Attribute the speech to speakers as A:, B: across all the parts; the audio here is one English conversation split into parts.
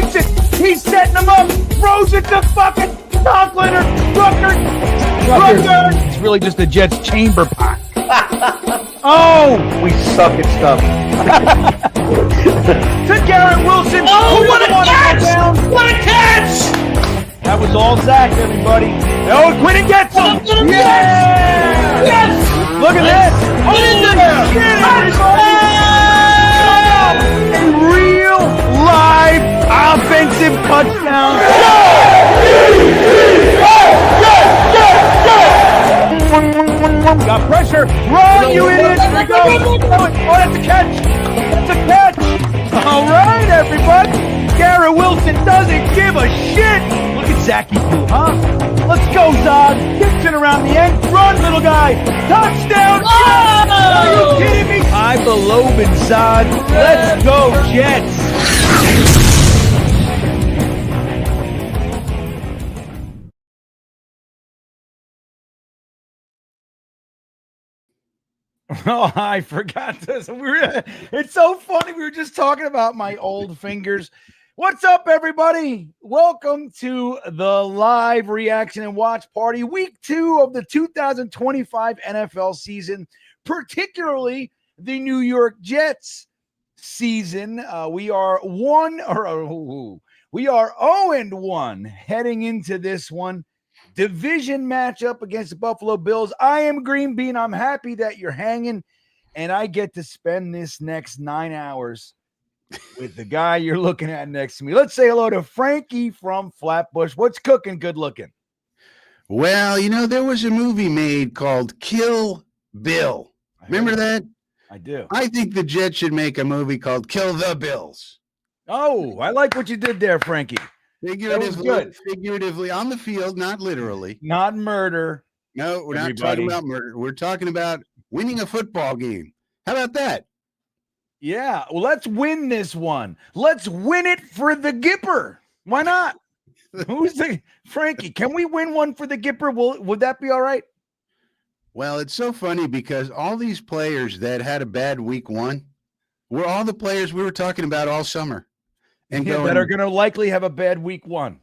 A: fakes it. He's setting him up. Throws it to fucking Conklin. Rucker. It's really just the Jets chamber pot. Oh, we suck at stuff. To Garrett Wilson.
B: Oh, what a catch! What a catch!
A: That was all Zach, everybody. Oh, Quinn gets him. Yeah!
B: Yes!
A: Look at this.
B: What is it?
A: A real live offensive touchdown. Got pressure. Run, you idiot. Here we go. Oh, that's a catch. That's a catch. All right, everybody. Garrett Wilson doesn't give a shit. Look at Zachy Blue, huh? Let's go, Zod. Gets it around the end. Run, little guy. Touchdown.
B: Oh!
A: Are you kidding me? I'm the Lobin, Zod. Let's go, Jets. Oh, I forgot this. It's so funny. We were just talking about my old fingers. What's up, everybody? Welcome to the live reaction and watch party, week 2 of the 2025 NFL season, particularly the New York Jets season. We are 0-1 heading into this one. Division matchup against the Buffalo Bills. I am GreenBean. I'm happy that you're hanging, and I get to spend this next 9 hours with the guy you're looking at next to me. Let's say hello to Frankie from Flatbush. What's cooking? Good looking.
C: Well, you know, there was a movie made called Kill Bill. Remember that?
A: I do.
C: I think the Jets should make a movie called Kill the Bills.
A: Oh, I like what you did there, Frankie.
C: Figuratively on the field, not literally.
A: Not murder.
C: No, we're not talking about murder. We're talking about winning a football game. How about that?
A: Yeah, well, let's win this one. Let's win it for the Gipper. Why not? Frankie, can we win one for the Gipper? Would that be all right?
C: Well, it's so funny because all these players that had a bad week 1 were all the players we were talking about all summer. And
A: that are going to likely have a bad week 1.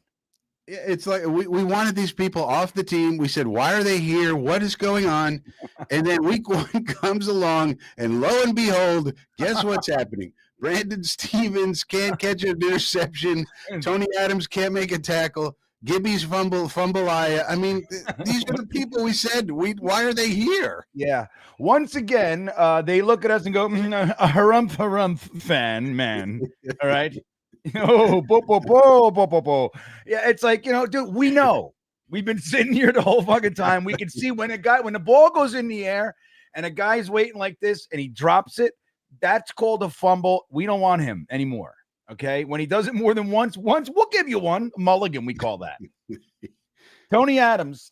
C: It's like we wanted these people off the team. We said, why are they here? What is going on? And then week 1 comes along, and lo and behold, guess what's happening? Brandon Stevens can't catch an interception. Tony Adams can't make a tackle. Gibby's fumble. I mean, these are the people we said, why are they here?
A: Yeah. Once again, they look at us and go, harumph, fan, man. All right. Oh, yeah, it's like, dude, we know. We've been sitting here the whole fucking time. We can see when the ball goes in the air and a guy's waiting like this and he drops it, that's called a fumble. We don't want him anymore. Okay. When he does it more than once, we'll give you one. Mulligan, we call that. Tony Adams,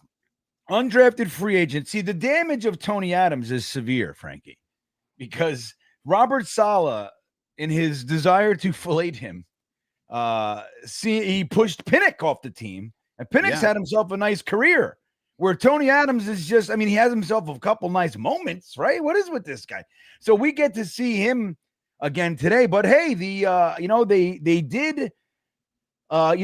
A: undrafted free agent. See, the damage of Tony Adams is severe, Frankie, because Robert Saleh, in his desire to fillet him, he pushed Pinnock off the team, and Pinnock's had himself a nice career, where Tony Adams is just, I mean, he has himself a couple nice moments, right? What is with this guy? So we get to see him again today, but hey, they did, the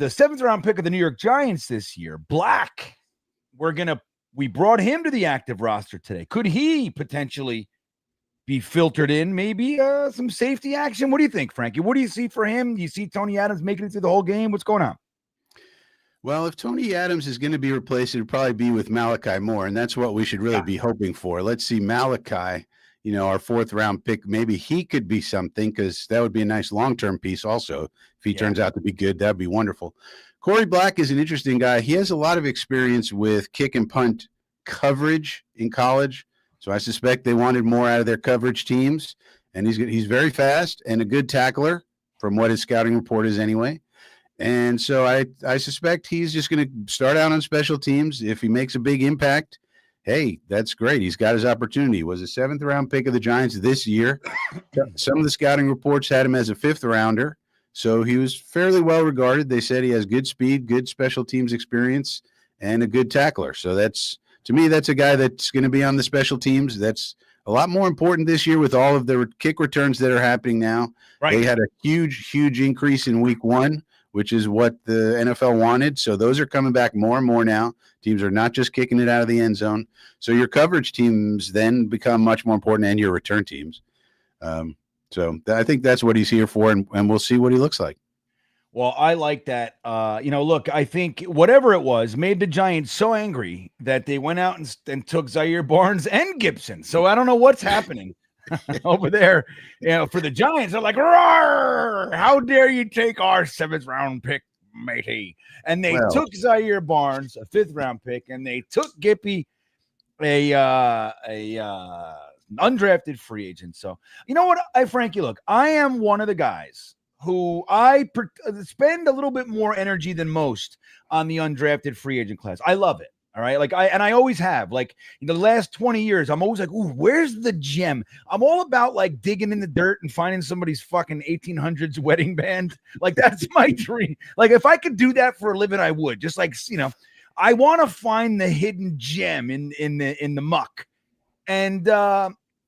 A: 7th round pick of the New York Giants this year, Black, we brought him to the active roster today. Could he potentially be filtered in, maybe some safety action? What do you think, Frankie? What do you see for him? Do you see Tony Adams making it through the whole game? What's going on?
C: Well, if Tony Adams is going to be replaced, it'd probably be with Malachi Moore, and that's what we should really be hoping for. Let's see Malachi, our 4th round pick. Maybe he could be something, because that would be a nice long-term piece also. If he turns out to be good, that'd be wonderful. Corey Black is an interesting guy. He has a lot of experience with kick and punt coverage in college. So I suspect they wanted more out of their coverage teams, and he's very fast and a good tackler from what his scouting report is anyway. And so I suspect he's just going to start out on special teams. If he makes a big impact, hey, that's great. He's got his opportunity. He was a 7th round pick of the Giants this year. Some of the scouting reports had him as a 5th rounder. So he was fairly well regarded. They said he has good speed, good special teams experience, and a good tackler. So to me, that's a guy that's going to be on the special teams. That's a lot more important this year with all of the kick returns that are happening now.
A: Right.
C: They had a huge increase in week 1, which is what the NFL wanted. So those are coming back more and more now. Teams are not just kicking it out of the end zone. So your coverage teams then become much more important, and your return teams. So I think that's what he's here for, and we'll see what he looks like.
A: Well, I like that. Look, I think whatever it was made the Giants so angry that they went out and took Zaire Barnes and Gibson. So I don't know what's happening over there. For the Giants, they're like, "Roar! How dare you take our 7th round pick, matey?" And they took Zaire Barnes, a 5th round pick, and they took Gippy, a undrafted free agent. So you know what, Frankie, look, I am one of the guys who I spend a little bit more energy than most on the undrafted free agent class. I love it. All right. I always have, like, in the last 20 years, I'm always like, ooh, where's the gem? I'm all about like digging in the dirt and finding somebody's fucking 1800s wedding band. Like, that's my dream. Like, if I could do that for a living, I would. Just like, I want to find the hidden gem in the muck. And,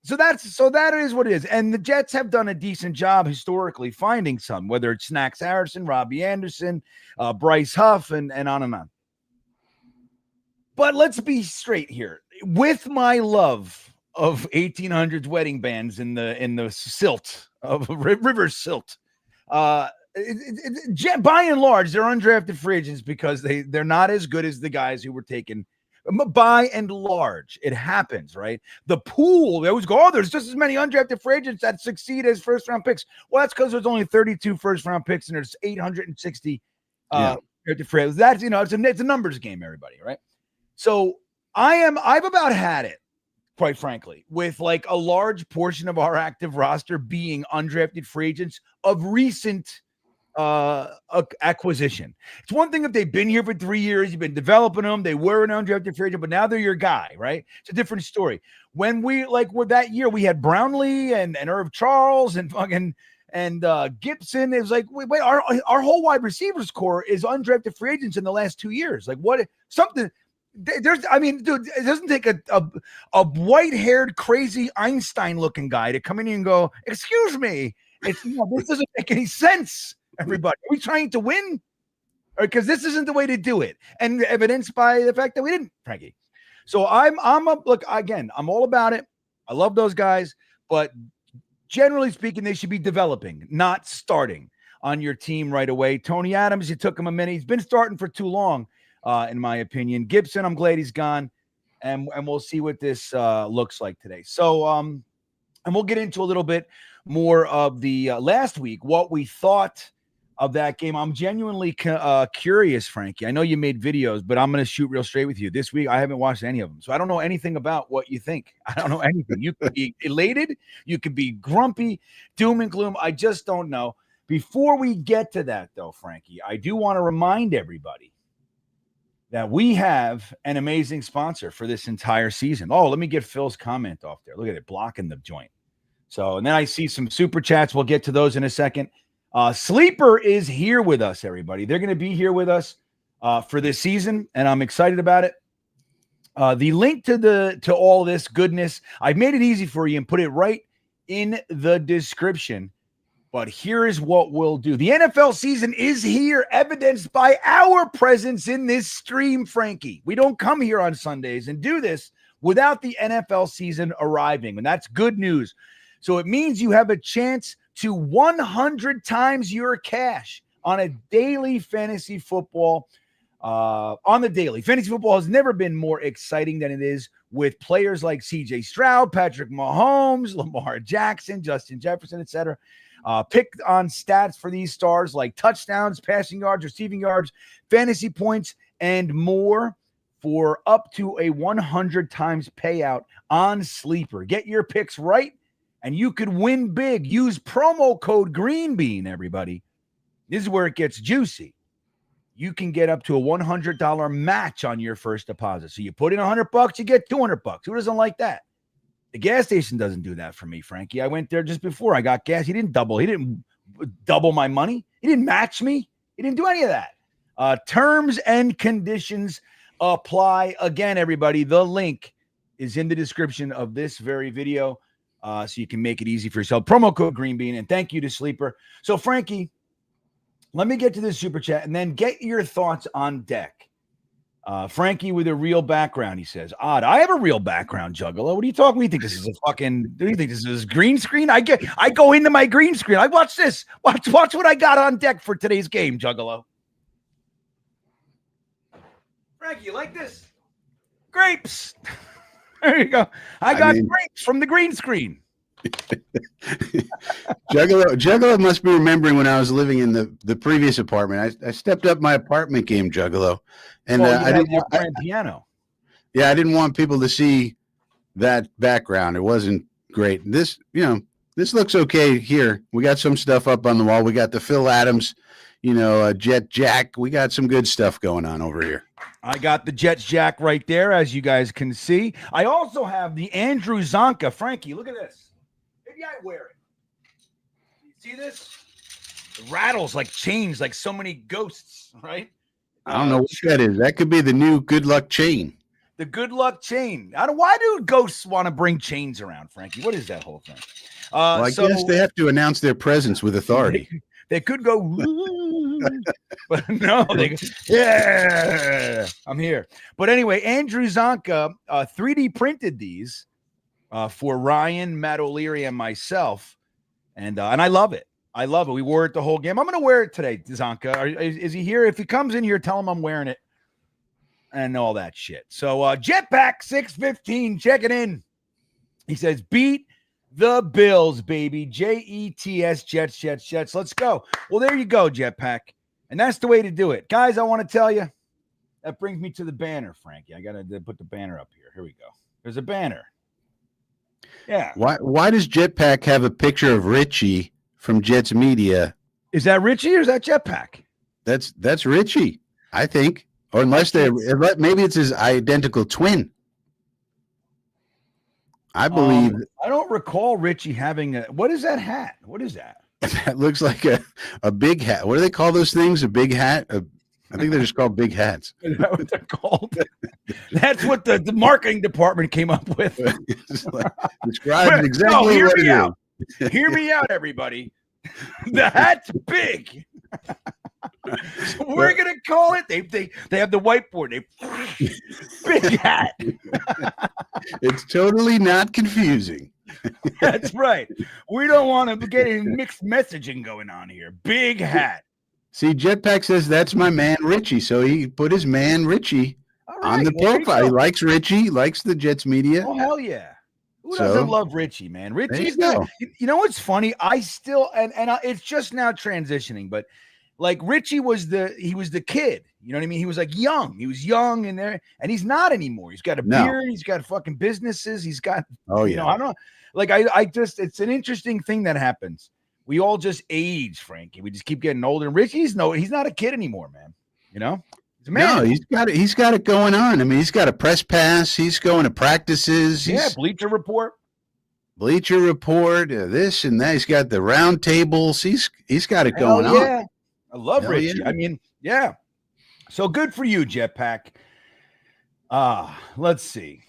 A: So that is what it is. And the Jets have done a decent job historically finding some, whether it's Snacks Harrison, Robbie Anderson, Bryce Huff, and on and on. But let's be straight here. With my love of 1800s wedding bands in the silt of river silt, by and large, they're undrafted free agents because they're not as good as the guys who were taken. By and large, it happens, right? The pool, they always go, there's just as many undrafted free agents that succeed as first-round picks. Well, that's because there's only 32 first-round picks and there's 860 undrafted free agents. That's, it's a numbers game, everybody, right? So I've about had it, quite frankly, with like a large portion of our active roster being undrafted free agents of recent acquisition. It's one thing if they've been here for 3 years, you've been developing them, they were an undrafted free agent, but now they're your guy, right? It's a different story. When with that year, we had Brownlee and Irv Charles and fucking Gibson. It was like, wait, our whole wide receivers core is undrafted free agents in the last 2 years. Like, what something dude, it doesn't take a white-haired, crazy Einstein-looking guy to come in and go, excuse me, this doesn't make any sense. Everybody, are we trying to win? Because this isn't the way to do it, and evidenced by the fact that we didn't, Frankie. So I'm all about it. I love those guys, but generally speaking, they should be developing, not starting on your team right away. Tony Adams, it took him a minute. He's been starting for too long, in my opinion. Gibson, I'm glad he's gone, and we'll see what this looks like today. So, and we'll get into a little bit more of the last week, what we thought of that game. I'm genuinely curious, Frankie. I know you made videos, but I'm going to shoot real straight with you. This week, I haven't watched any of them, so I don't know anything about what you think. I don't know anything. You could be elated. You could be grumpy, doom and gloom. I just don't know. Before we get to that, though, Frankie, I do want to remind everybody that we have an amazing sponsor for this entire season. Oh, let me get Phil's comment off there. Look at it, blocking the joint. So, and then I see some super chats. We'll get to those in a second. Sleeper is here with us, everybody. They're going to be here with us for this season, and I'm excited about it. The link to all this goodness, I've made it easy for you and put it right in the description. But here is what we'll do. The NFL season is here, evidenced by our presence in this stream, Frankie. We don't come here on Sundays and do this without the NFL season arriving, and that's good news. So it means you have a chance to 100 times your cash on a daily fantasy football. On the daily, fantasy football has never been more exciting than it is with players like C.J. Stroud, Patrick Mahomes, Lamar Jackson, Justin Jefferson, etc. Pick on stats for these stars like touchdowns, passing yards, receiving yards, fantasy points, and more for up to a 100 times payout on Sleeper. Get your picks right, and you could win big. Use promo code GreenBean, everybody. This is where it gets juicy. You can get up to a $100 match on your first deposit. So you put in $100, you get $200. Who doesn't like that? The gas station doesn't do that for me, Frankie. I went there just before I got gas. He didn't double my money. He didn't match me. He didn't do any of that. Terms and conditions apply. Again, everybody, the link is in the description of this very video, so you can make it easy for yourself. Promo code GreenBean, and thank you to Sleeper. So, Frankie, let me get to this super chat and then get your thoughts on deck. Frankie with a real background, he says. Odd. I have a real background, Juggalo. What are you talking? What do you think this is a fucking? Do you think this is green screen? I go into my green screen. I watch this. Watch what I got on deck for today's game, Juggalo. Frankie, you like this? Grapes. There you go. I got grapes from the green screen.
C: Juggalo must be remembering when I was living in the previous apartment. I stepped up my apartment game, Juggalo, and I didn't
A: piano.
C: Yeah, I didn't want people to see that background. It wasn't great. This looks okay here. We got some stuff up on the wall. We got the Phil Adams, Jet Jack. We got some good stuff going on over here.
A: I got the Jets Jack right there, as you guys can see. I also have the Andrew Zonka. Frankie, look at this. Maybe I wear it. You see this? It rattles like chains, like so many ghosts, right?
C: I don't know what that is. That could be the new good luck chain.
A: The good luck chain. Why do ghosts want to bring chains around, Frankie? What is that whole thing?
C: I guess they have to announce their presence with authority.
A: They could go, but no, yeah, I'm here. But anyway, Andrew Zonka 3D printed these for Ryan, Matt O'Leary, and myself, and I love it. I love it. We wore it the whole game. I'm going to wear it today, Zonka. Is he here? If he comes in here, tell him I'm wearing it and all that shit. So Jetpack 615, checking in. He says, beat the Bills, baby. Jets, Jets. Let's go. Well, there you go, Jetpack. And that's the way to do it. Guys, I want to tell you, that brings me to the banner, Frankie. I got to put the banner up here. Here we go. There's a banner. Yeah.
C: Why does Jetpack have a picture of Richie from Jets Media?
A: Is that Richie or is that Jetpack?
C: That's Richie, I think. Or unless maybe it's his identical twin. I believe.
A: I don't recall Richie having what is that hat? What is that?
C: That looks like a big hat. What do they call those things? A big hat? I think they're just called big hats.
A: Is that what they're called? That's what the marketing department came up with.
C: Describes exactly
A: hear
C: what
A: me
C: it
A: out. Hear me out, everybody. The hat's big. So we're gonna call it. They have the whiteboard. Big hat.
C: It's totally not confusing.
A: That's right. We don't want to get any mixed messaging going on here. Big hat.
C: See, Jetpack says that's my man Richie, so he put his man Richie on the profile. He likes Richie, likes the Jets Media.
A: Oh hell yeah! Who doesn't love Richie, man? Richie's you know what's funny? I still and it's just now transitioning, but like Richie was the kid. You know what I mean? He was like young. He was young and he's not anymore. He's got a beard. He's got fucking businesses. He's got. I don't know. Like I just it's an interesting thing that happens. We all just age, Frankie. We just keep getting older. And Richie's he's not a kid anymore, man. He's a man.
C: No, he's got it going on. I mean, he's got a press pass. He's going to practices.
A: Bleacher Report.
C: This and that. He's got the round tables. He's got it going on.
A: Yeah, I love Richie. Yeah. I mean, yeah. So good for you, Jetpack. Let's see.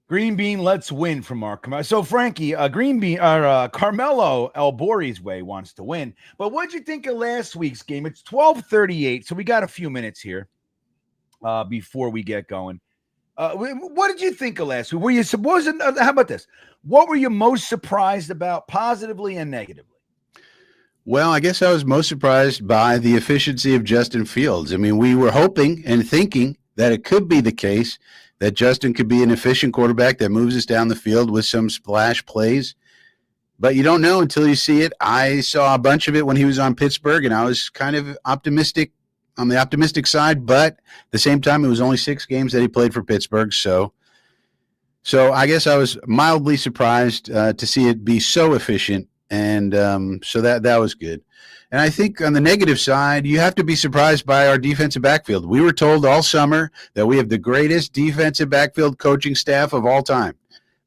A: GreenBean, let's win from our so Frankie, GreenBean, Carmelo Elbori's way wants to win. But what'd you think of last week's game? It's 12:38, so we got a few minutes here before we get going. What did you think of last week? How about this? What were you most surprised about, positively and negatively?
C: Well, I guess I was most surprised by the efficiency of Justin Fields. I mean, we were hoping and thinking that it could be the case that Justin could be an efficient quarterback that moves us down the field with some splash plays. But you don't know until you see it. I saw a bunch of it when he was on Pittsburgh, and I was kind of optimistic on the optimistic side. But at the same time, it was only 6 games that he played for Pittsburgh. So I guess I was mildly surprised to see it be so efficient. And so that was good. And I think on the negative side, you have to be surprised by our defensive backfield. We were told all summer that we have the greatest defensive backfield coaching staff of all time.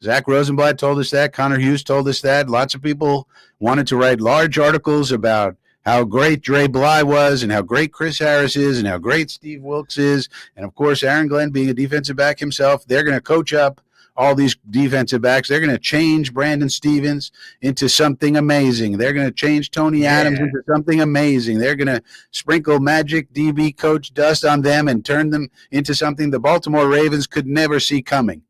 C: Zach Rosenblatt told us that. Connor Hughes told us that. Lots of people wanted to write large articles about how great Dre Bly was and how great Chris Harris is and how great Steve Wilkes is. And, of course, Aaron Glenn being a defensive back himself, they're going to coach up all these defensive backs. They're going to change Brandon Stevens into something amazing. They're going to change Tony Adams into something amazing. They're going to sprinkle magic DB coach dust on them and turn them into something the Baltimore Ravens could never see coming.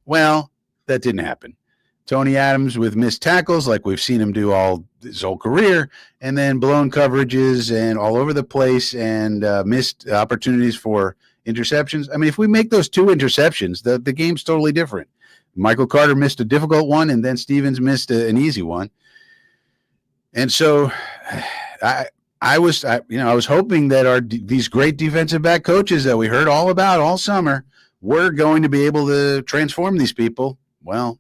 C: Well, that didn't happen. Tony Adams with missed tackles like we've seen him do all his whole career, and then blown coverages and all over the place, and missed opportunities for interceptions. I mean, if we make those 2 interceptions, the game's totally different. Michael Carter missed a difficult one, and then Stevens missed an easy one. And so I was hoping that these great defensive back coaches that we heard all about all summer were going to be able to transform these people. Well,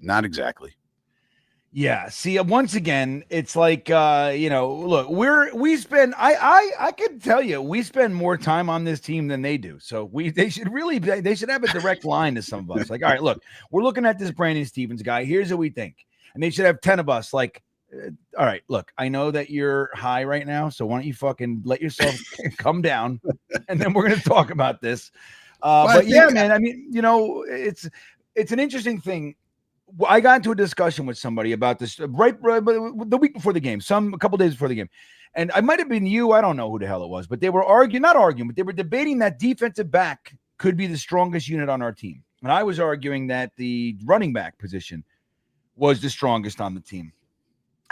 C: not exactly.
A: Yeah. See, once again, it's like, look, I can tell you, we spend more time on this team than they do. So they should have a direct line to some of us. Like, all right, look, we're looking at this Brandon Stevens guy. Here's what we think. And they should have 10 of us. Like, all right, look, I know that you're high right now. So why don't you fucking let yourself come down, and then we're going to talk about this. But yeah, man, I mean, it's an interesting thing. I got into a discussion with somebody about this right the week before the game, a couple days before the game. And I might have been you. I don't know who the hell it was, but they were not arguing, but they were debating that defensive back could be the strongest unit on our team. And I was arguing that the running back position was the strongest on the team.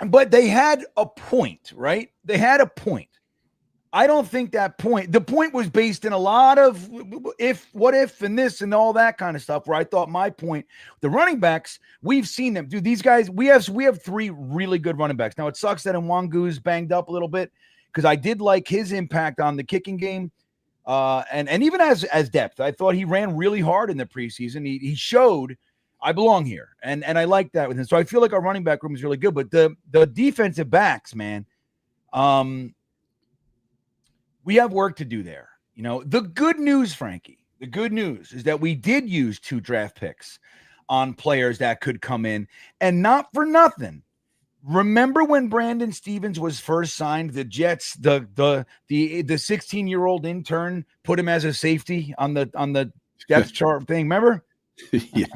A: But they had a point, right? They had a point. I don't think the point was based in a lot of what if, and this and all that kind of stuff, where I thought my point, the running backs, we've seen them. Dude, these guys, we have 3 really good running backs. Now, it sucks that Nwangu's banged up a little bit, because I did like his impact on the kicking game. And even as depth, I thought he ran really hard in the preseason. He showed I belong here. And I like that with him. So I feel like our running back room is really good. But the defensive backs, man, we have work to do there. The good news, Frankie, the good news is that we did use 2 draft picks on players that could come in, and not for nothing. Remember when Brandon Stevens was first signed, the Jets, the 16-year-old intern put him as a safety on the depth chart thing. Remember?
C: Yeah.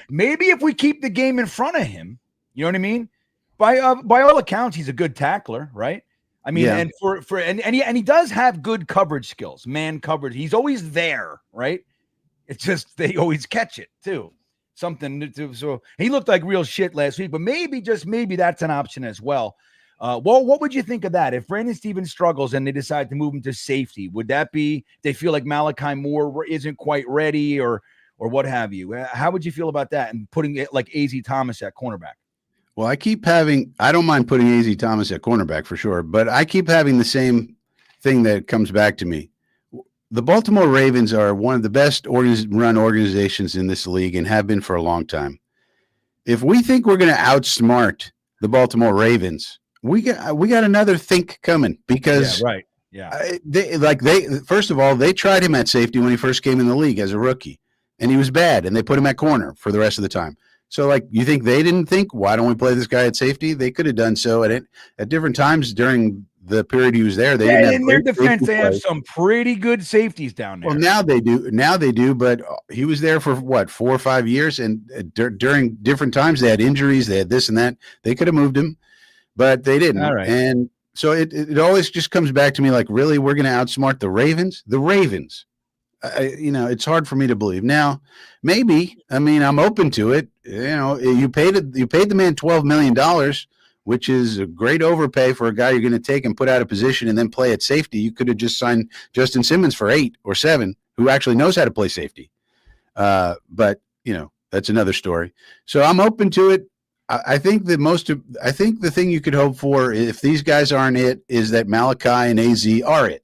A: Maybe if we keep the game in front of him, you know what I mean? By all accounts, he's a good tackler, right? I mean, yeah. And he does have good coverage skills, man coverage. He's always there, right? It's just they always catch it too. So he looked like real shit last week, but maybe that's an option as well. Well, what would you think of that? If Brandon Stevens struggles and they decide to move him to safety, would that be they feel like Malachi Moore isn't quite ready, or what have you? How would you feel about that, and putting it like AZ Thomas at cornerback?
C: Well, I don't mind putting AZ Thomas at cornerback for sure, but I keep having the same thing that comes back to me. The Baltimore Ravens are one of the best run organizations in this league and have been for a long time. If we think we're going to outsmart the Baltimore Ravens, we got another think coming, because
A: right. Yeah.
C: First of all, they tried him at safety when he first came in the league as a rookie, and he was bad, and they put him at corner for the rest of the time. So, you think they didn't think, why don't we play this guy at safety? They could have done so at different times during the period he was there. They didn't have
A: in their defense, they have some pretty good safeties down there.
C: Well, now they do, but he was there for 4 or 5 years, and during different times they had injuries, they had this and that. They could have moved him, but they didn't.
A: All right.
C: And so it always just comes back to me like, really, we're going to outsmart the Ravens? The Ravens. It's hard for me to believe. Now, maybe, I'm open to it. You paid the man $12 million, which is a great overpay for a guy you're going to take and put out of position and then play at safety. You could have just signed Justin Simmons for 8 or 7, who actually knows how to play safety. But that's another story. So I'm open to it. I think the thing you could hope for, if these guys aren't it, is that Malachi and AZ are it.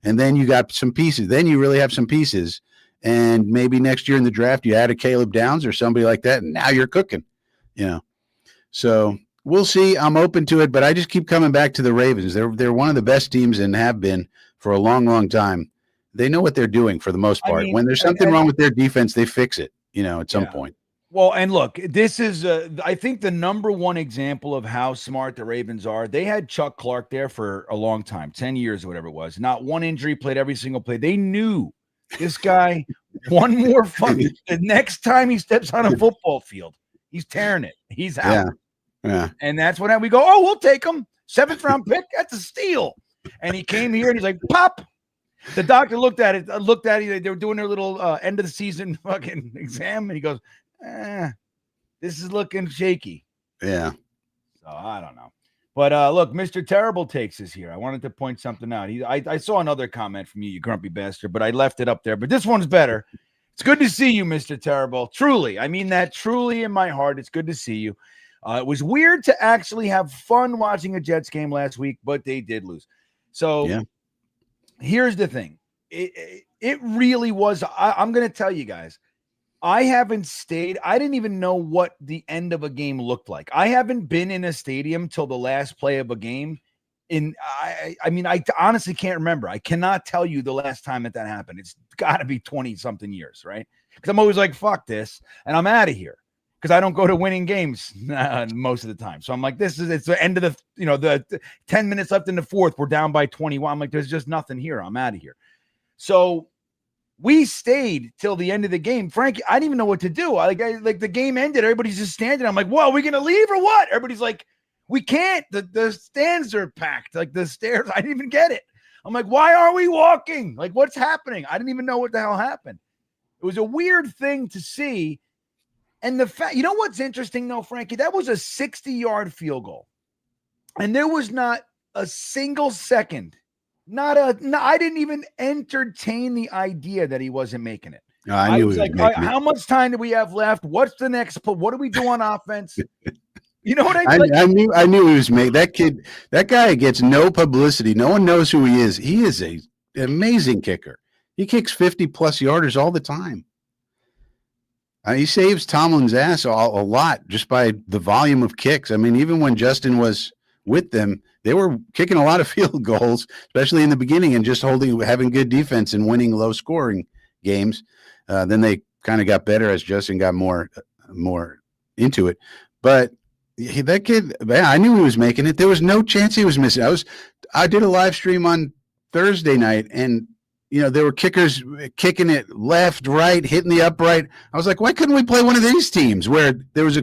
C: And then you got some pieces. Then you really have some pieces. And maybe next year in the draft, you add a Caleb Downs or somebody like that, and now you're cooking, So we'll see. I'm open to it, but I just keep coming back to the Ravens. They're one of the best teams and have been for a long, long time. They know what they're doing for the most part. When there's something wrong with their defense, they fix it, at some point.
A: Well, and look, this is, I think, the number one example of how smart the Ravens are. They had Chuck Clark there for a long time, 10 years or whatever it was. Not one injury, played every single play. They knew This guy, one more fucking. The next time he steps on a football field, he's tearing it. He's out.
C: Yeah.
A: And that's when we go, oh, we'll take him. 7th round pick. That's a steal. And he came here and he's like, pop. The doctor looked at it. They were doing their little end of the season fucking exam. And he goes, this is looking shaky.
C: Yeah.
A: So I don't know. But look, Mr. Terrible Takes is here. I wanted to point something out. I saw another comment from you grumpy bastard, but I left it up there. But this one's better. It's good to see you, Mr. Terrible. Truly. I mean that truly in my heart. It's good to see you. It was weird to actually have fun watching a Jets game last week, but they did lose. So here's the thing. It really was. I'm going to tell you guys. I haven't stayed. I didn't even know what the end of a game looked like. I haven't been in a stadium till the last play of a game. I mean, I honestly can't remember. I cannot tell you the last time that happened. It's got to be 20 something years, right? Because I'm always like, fuck this. And I'm out of here because I don't go to winning games most of the time. So I'm like, it's the end of the 10 minutes left in the fourth. We're down by 21. I'm like, there's just nothing here. I'm out of here. So we stayed till the end of the game. Frankie, I didn't even know what to do. Like the game ended. Everybody's just standing. I'm like, well, are we going to leave or what? Everybody's like, we can't. The stands are packed. Like the stairs. I didn't even get it. I'm like, why are we walking? Like, what's happening? I didn't even know what the hell happened. It was a weird thing to see. And the fact, you know what's interesting though, Frankie? That was a 60-yard field goal. And there was not a single second. I didn't even entertain the idea that he wasn't making it.
C: I knew
A: was like, how much time do we have left? What's the next? What do we do on offense? You know what I mean?
C: I knew he was making that kid. That guy gets no publicity. No one knows who he is. He is an amazing kicker. He kicks 50-plus yarders all the time. He saves Tomlin's ass a lot just by the volume of kicks. I mean, even when Justin was with them, they were kicking a lot of field goals, especially in the beginning, and just having good defense and winning low-scoring games. Then they kind of got better as Justin got more into it. But that kid, man, I knew he was making it. There was no chance he was missing. I did a live stream on Thursday night, and there were kickers kicking it left, right, hitting the upright. I was like, why couldn't we play one of these teams where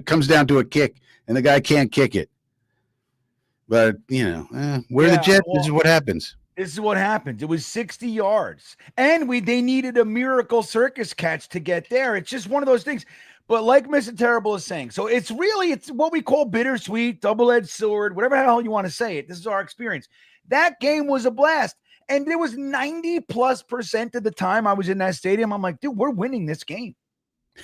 C: comes down to a kick and the guy can't kick it? But, we're the Jets. This is what happens.
A: This is what happens. It was 60 yards. And they needed a miracle circus catch to get there. It's just one of those things. But like Mr. Terrible is saying, so it's what we call bittersweet, double-edged sword, whatever the hell you want to say it. This is our experience. That game was a blast. And there was 90+% of the time I was in that stadium, I'm like, dude, we're winning this game.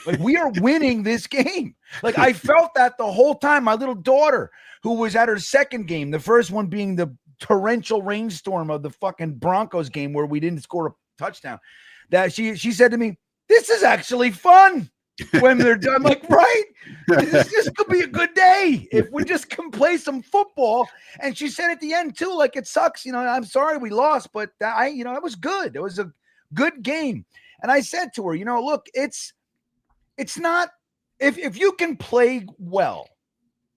A: Like, we are winning this game. Like, I felt that the whole time. My little daughter, who was at her second game, the first one being the torrential rainstorm of the fucking Broncos game where we didn't score a touchdown, that she said to me, this is actually fun when they're done. I'm like, right? This could be a good day if we just can play some football. And she said at the end, too, like, it sucks. I'm sorry we lost, but it was good. It was a good game. And I said to her, look, it's not if you can play well,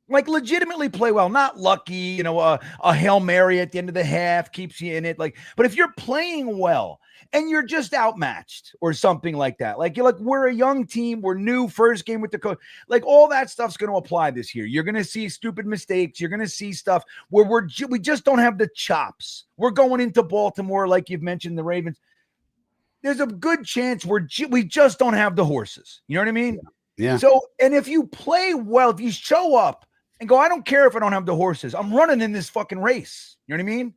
A: like legitimately play well, not lucky, a Hail Mary at the end of the half keeps you in it. But if you're playing well and you're just outmatched or something like that, we're a young team, we're new, first game with the coach, all that stuff's going to apply this year. You're going to see stupid mistakes. You're going to see stuff where we just don't have the chops. We're going into Baltimore, like you've mentioned, the Ravens. There's a good chance we just don't have the horses. You know what I mean?
C: Yeah.
A: So, and if you play well, if you show up and go, I don't care if I don't have the horses. I'm running in this fucking race. You know what I mean?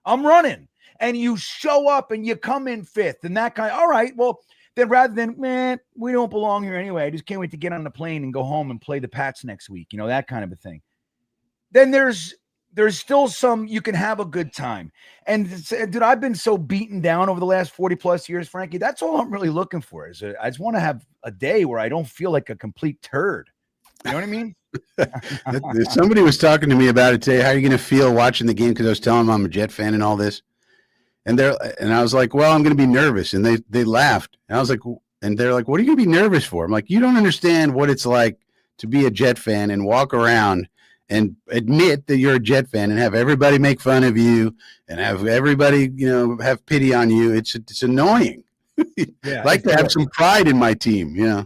A: I'm running. And you show up and you come in fifth and that all right, well, then rather than, man, we don't belong here anyway. I just can't wait to get on the plane and go home and play the Pats next week. That kind of a thing. Then there's still you can have a good time. And dude, I've been so beaten down over the last 40+ years, Frankie. That's all I'm really looking for. I just want to have a day where I don't feel like a complete turd. You know what I mean?
C: Somebody was talking to me about it today. How are you going to feel watching the game? Because I was telling them I'm a Jet fan and all this. And I was like, well, I'm going to be nervous. And they laughed. And I was like, and they're like, what are you going to be nervous for? I'm like, you don't understand what it's like to be a Jet fan and walk around and admit that you're a Jet fan and have everybody make fun of you and have everybody, have pity on you. It's annoying.
A: Yeah,
C: like to have some pride in my team. Yeah.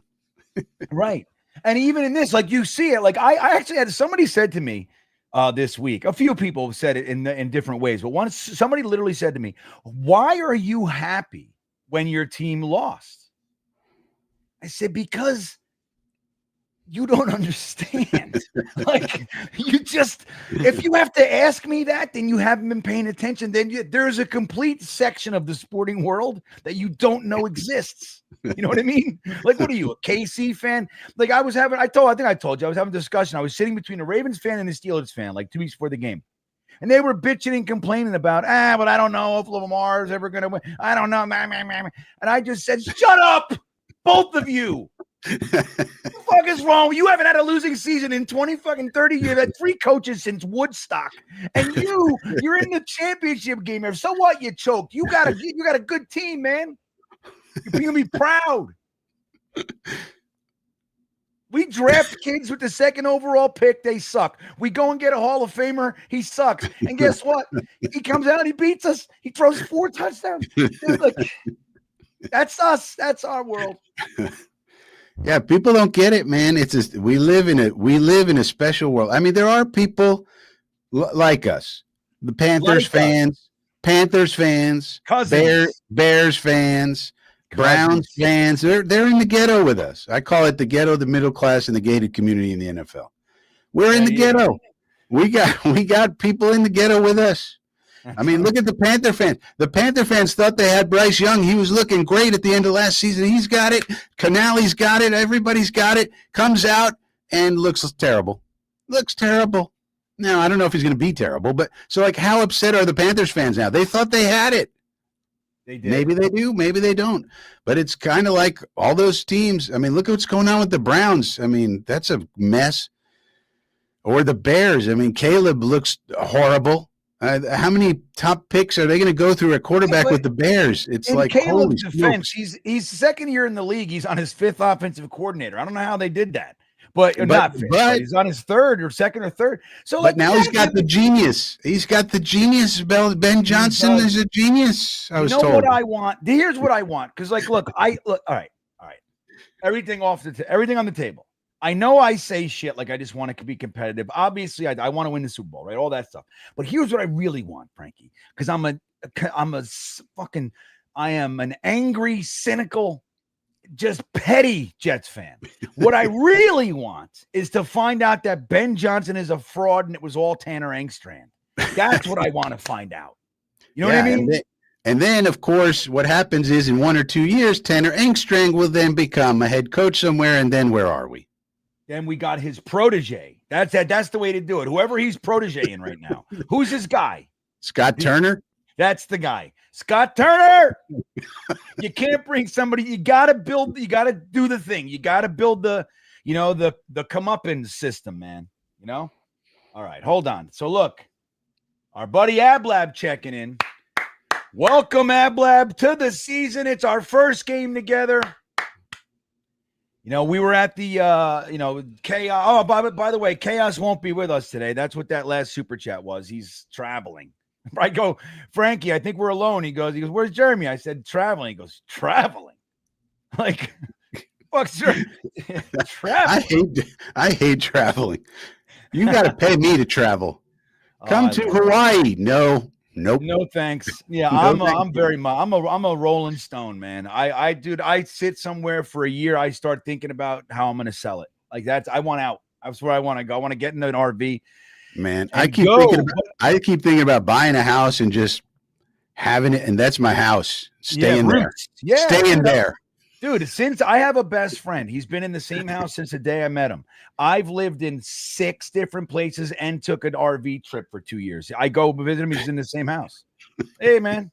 A: Right. And even in this, like you see it, like I actually had somebody said to me this week, a few people have said it in different ways, but once somebody literally said to me, "Why are you happy when your team lost?" I said, because you don't understand. Like, if you have to ask me that, then you haven't been paying attention. Then there's a complete section of the sporting world that you don't know exists. You know what I mean? Like, what are you, a KC fan? Like, I think I told you, I was having a discussion. I was sitting between a Ravens fan and a Steelers fan, like 2 weeks before the game. And they were bitching and complaining about, but I don't know if Lamar's ever going to win. I don't know. And I just said, shut up, both of you. What the fuck is wrong? You haven't had a losing season in 30 years. You've had 3 coaches since Woodstock, and you're in the championship game here. So what? You choked. You got a good team, man. You're gonna be proud. We draft kids with the 2nd overall pick. They suck. We go and get a Hall of Famer. He sucks. And guess what? He comes out and he beats us. He throws 4 touchdowns. Dude, like, that's us. That's our world.
C: Yeah, people don't get it, man. It's just, we live in a special world. I mean, there are people like us, the Panthers fans,
A: Cousins.
C: Bears fans, Browns fans. They're in the ghetto with us. I call it the ghetto, the middle class, and the gated community in the NFL. We're in the ghetto. We got people in the ghetto with us. I mean, look at the Panther fans. The Panther fans thought they had Bryce Young. He was looking great at the end of last season. He's got it. Canale's got it. Everybody's got it. Comes out and looks terrible. Now, I don't know if he's going to be terrible, but so, like, how upset are the Panthers fans now? They thought they had it.
A: They did.
C: Maybe they do. Maybe they don't. But it's kind of like all those teams. I mean, look at what's going on with the Browns. I mean, that's a mess. Or the Bears. I mean, Caleb looks horrible. How many top picks are they going to go through at quarterback with the Bears? It's like,
A: Caleb's defense, he's 2nd year in the league. He's on his 5th offensive coordinator. I don't know how they did that, but he's on his 3rd or 2nd or 3rd. So,
C: but now he's got the genius. He's got the genius. Ben Johnson is a genius. I was told.
A: What I want? Here's what I want. Because, like, look. All right. Everything on the table. I know I say shit like I just want to be competitive. Obviously, I want to win the Super Bowl, right? All that stuff. But here's what I really want, Frankie, because I am an angry, cynical, just petty Jets fan. What I really want is to find out that Ben Johnson is a fraud and it was all Tanner Engstrand. That's what I want to find out. You know what I mean?
C: And then, of course, what happens is in 1 or 2 years, Tanner Engstrand will then become a head coach somewhere. And then where are we?
A: Then we got his protege. That's the way to do it. Whoever he's protege in right now. Who's his guy?
C: Scott Turner?
A: That's the guy. Scott Turner. You can't bring somebody. You got to do the thing. You got to build the comeuppance system, man. You know? All right, hold on. So look, our buddy Ablab checking in. Welcome, Ablab, to the season. It's our first game together. You know, we were at the, Chaos. Oh, by the way, Chaos won't be with us today. That's what that last super chat was. He's traveling. I go, Frankie, I think we're alone. He goes, where's Jeremy? I said, traveling. He goes, traveling? Like, fuck's traveling?
C: I hate traveling. You got to pay me to travel. Come to Hawaii. Nope.
A: No thanks. Yeah, I'm a Rolling Stone, man. I sit somewhere for a year. I start thinking about how I'm going to sell it. Like I want out. That's where I want to go. I want to get in an RV.
C: Man, I keep thinking about buying a house and just having it, and that's my house. Staying there.
A: Yeah,
C: staying there.
A: Dude, since I have a best friend, he's been in the same house since the day I met him. I've lived in 6 different places and took an RV trip for 2 years. I go visit him. He's in the same house. Hey, man,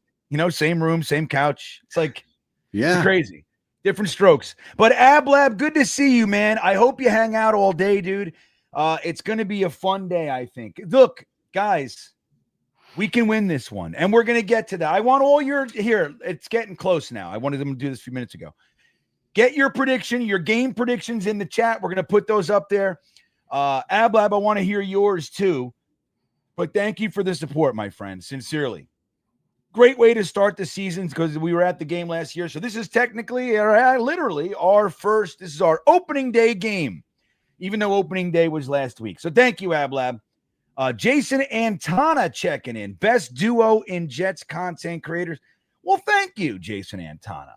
A: same room, same couch. It's like, it's crazy. Different strokes. But Ablab, good to see you, man. I hope you hang out all day, dude. It's going to be a fun day, I think. Look, guys, we can win this one, and we're going to get to that. I want all your here. It's getting close now. I wanted them to do this a few minutes ago. Get your prediction, your game predictions in the chat. We're going to put those up there. Ablab, I want to hear yours too. But thank you for the support, my friend. Sincerely. Great way to start the season because we were at the game last year. So this is technically, literally our first. This is our opening day game, even though opening day was last week. So thank you, AbLab. Jason Antana checking in. Best duo in Jets content creators. Well, thank you, Jason Antana.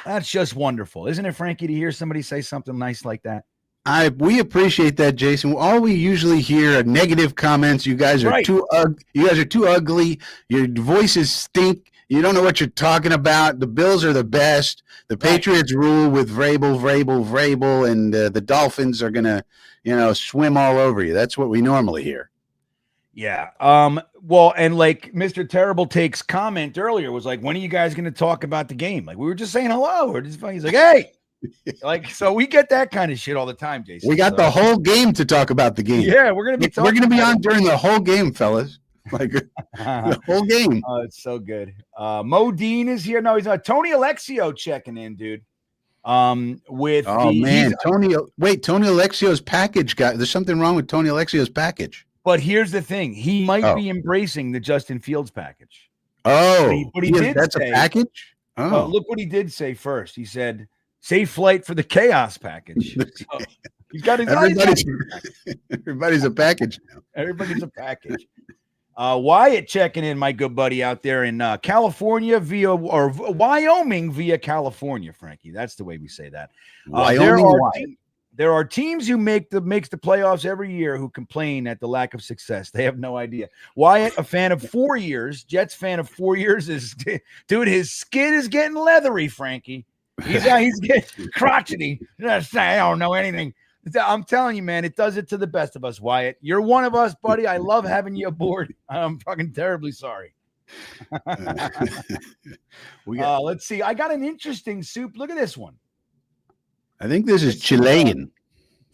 A: That's just wonderful. Isn't it, Frankie, to hear somebody say something nice like that?
C: We appreciate that, Jason. All we usually hear are negative comments. You guys are too ugly. Your voices stink. You don't know what you're talking about. The Bills are the best. The Patriots rule with Vrabel, and the Dolphins are gonna, swim all over you. That's what we normally hear.
A: Yeah. Well, and like Mr. Terrible Takes comment earlier was like, when are you guys going to talk about the game? Like, we were just saying hello. He's like, hey. Like, so we get that kind of shit all the time, Jason.
C: We got the whole game to talk about the game.
A: Yeah, we're gonna be
C: on during the whole game, fellas. Like the whole game.
A: Oh, it's so good. Mo Dean is here. No, he's not. Tony Alexio checking in, dude. Tony
C: Alexio's package there's something wrong with Tony Alexio's package.
A: But here's the thing: he might be embracing the Justin Fields package.
C: Oh,
A: but he did
C: that's
A: say,
C: a package. Oh,
A: look what he did say first. He said, "Safe flight for the chaos package." So he's got his
C: everybody's a package now.
A: Everybody's a package. Wyatt checking in, my good buddy out there in California Wyoming via California, Frankie. That's the way we say that. There are teams who makes the playoffs every year who complain at the lack of success. They have no idea. Wyatt, a fan of 4 years, Jets fan of 4 years, dude, his skin is getting leathery, Frankie. He's getting crotchety. I don't know anything. I'm telling you, man, it does it to the best of us, Wyatt. You're one of us, buddy. I love having you aboard. I'm fucking terribly sorry. Let's see. I got an interesting soup. Look at this one.
C: I think this is Chilean.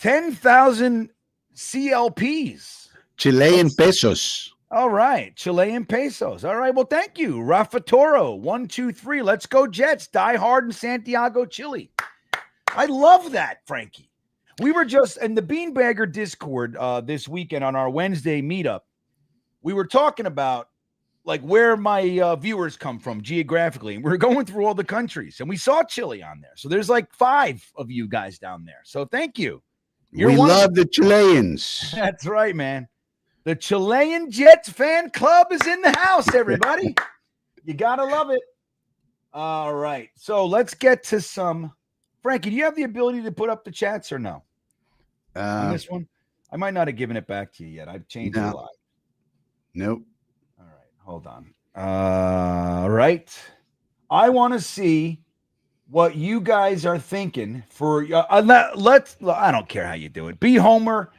A: 10,000 CLPs.
C: Chilean pesos.
A: All right. Chilean pesos. All right. Well, thank you. Rafa Toro, 1, 2, 3. Let's go Jets. Die hard in Santiago, Chile. I love that, Frankie. We were just in the Beanbagger Discord this weekend on our Wednesday meetup. We were talking about like where my viewers come from geographically. And we're going through all the countries and we saw Chile on there. So there's like 5 of you guys down there. So thank you.
C: We love the Chileans.
A: That's right, man. The Chilean Jets fan club is in the house, everybody. You got to love it. All right. So let's get to some. Frankie, do you have the ability to put up the chats or no? On this one? I might not have given it back to you yet. I've changed it a lot.
C: Nope.
A: Hold on. All right. I want to see what you guys are thinking for let's I don't care how you do it. Be Homer,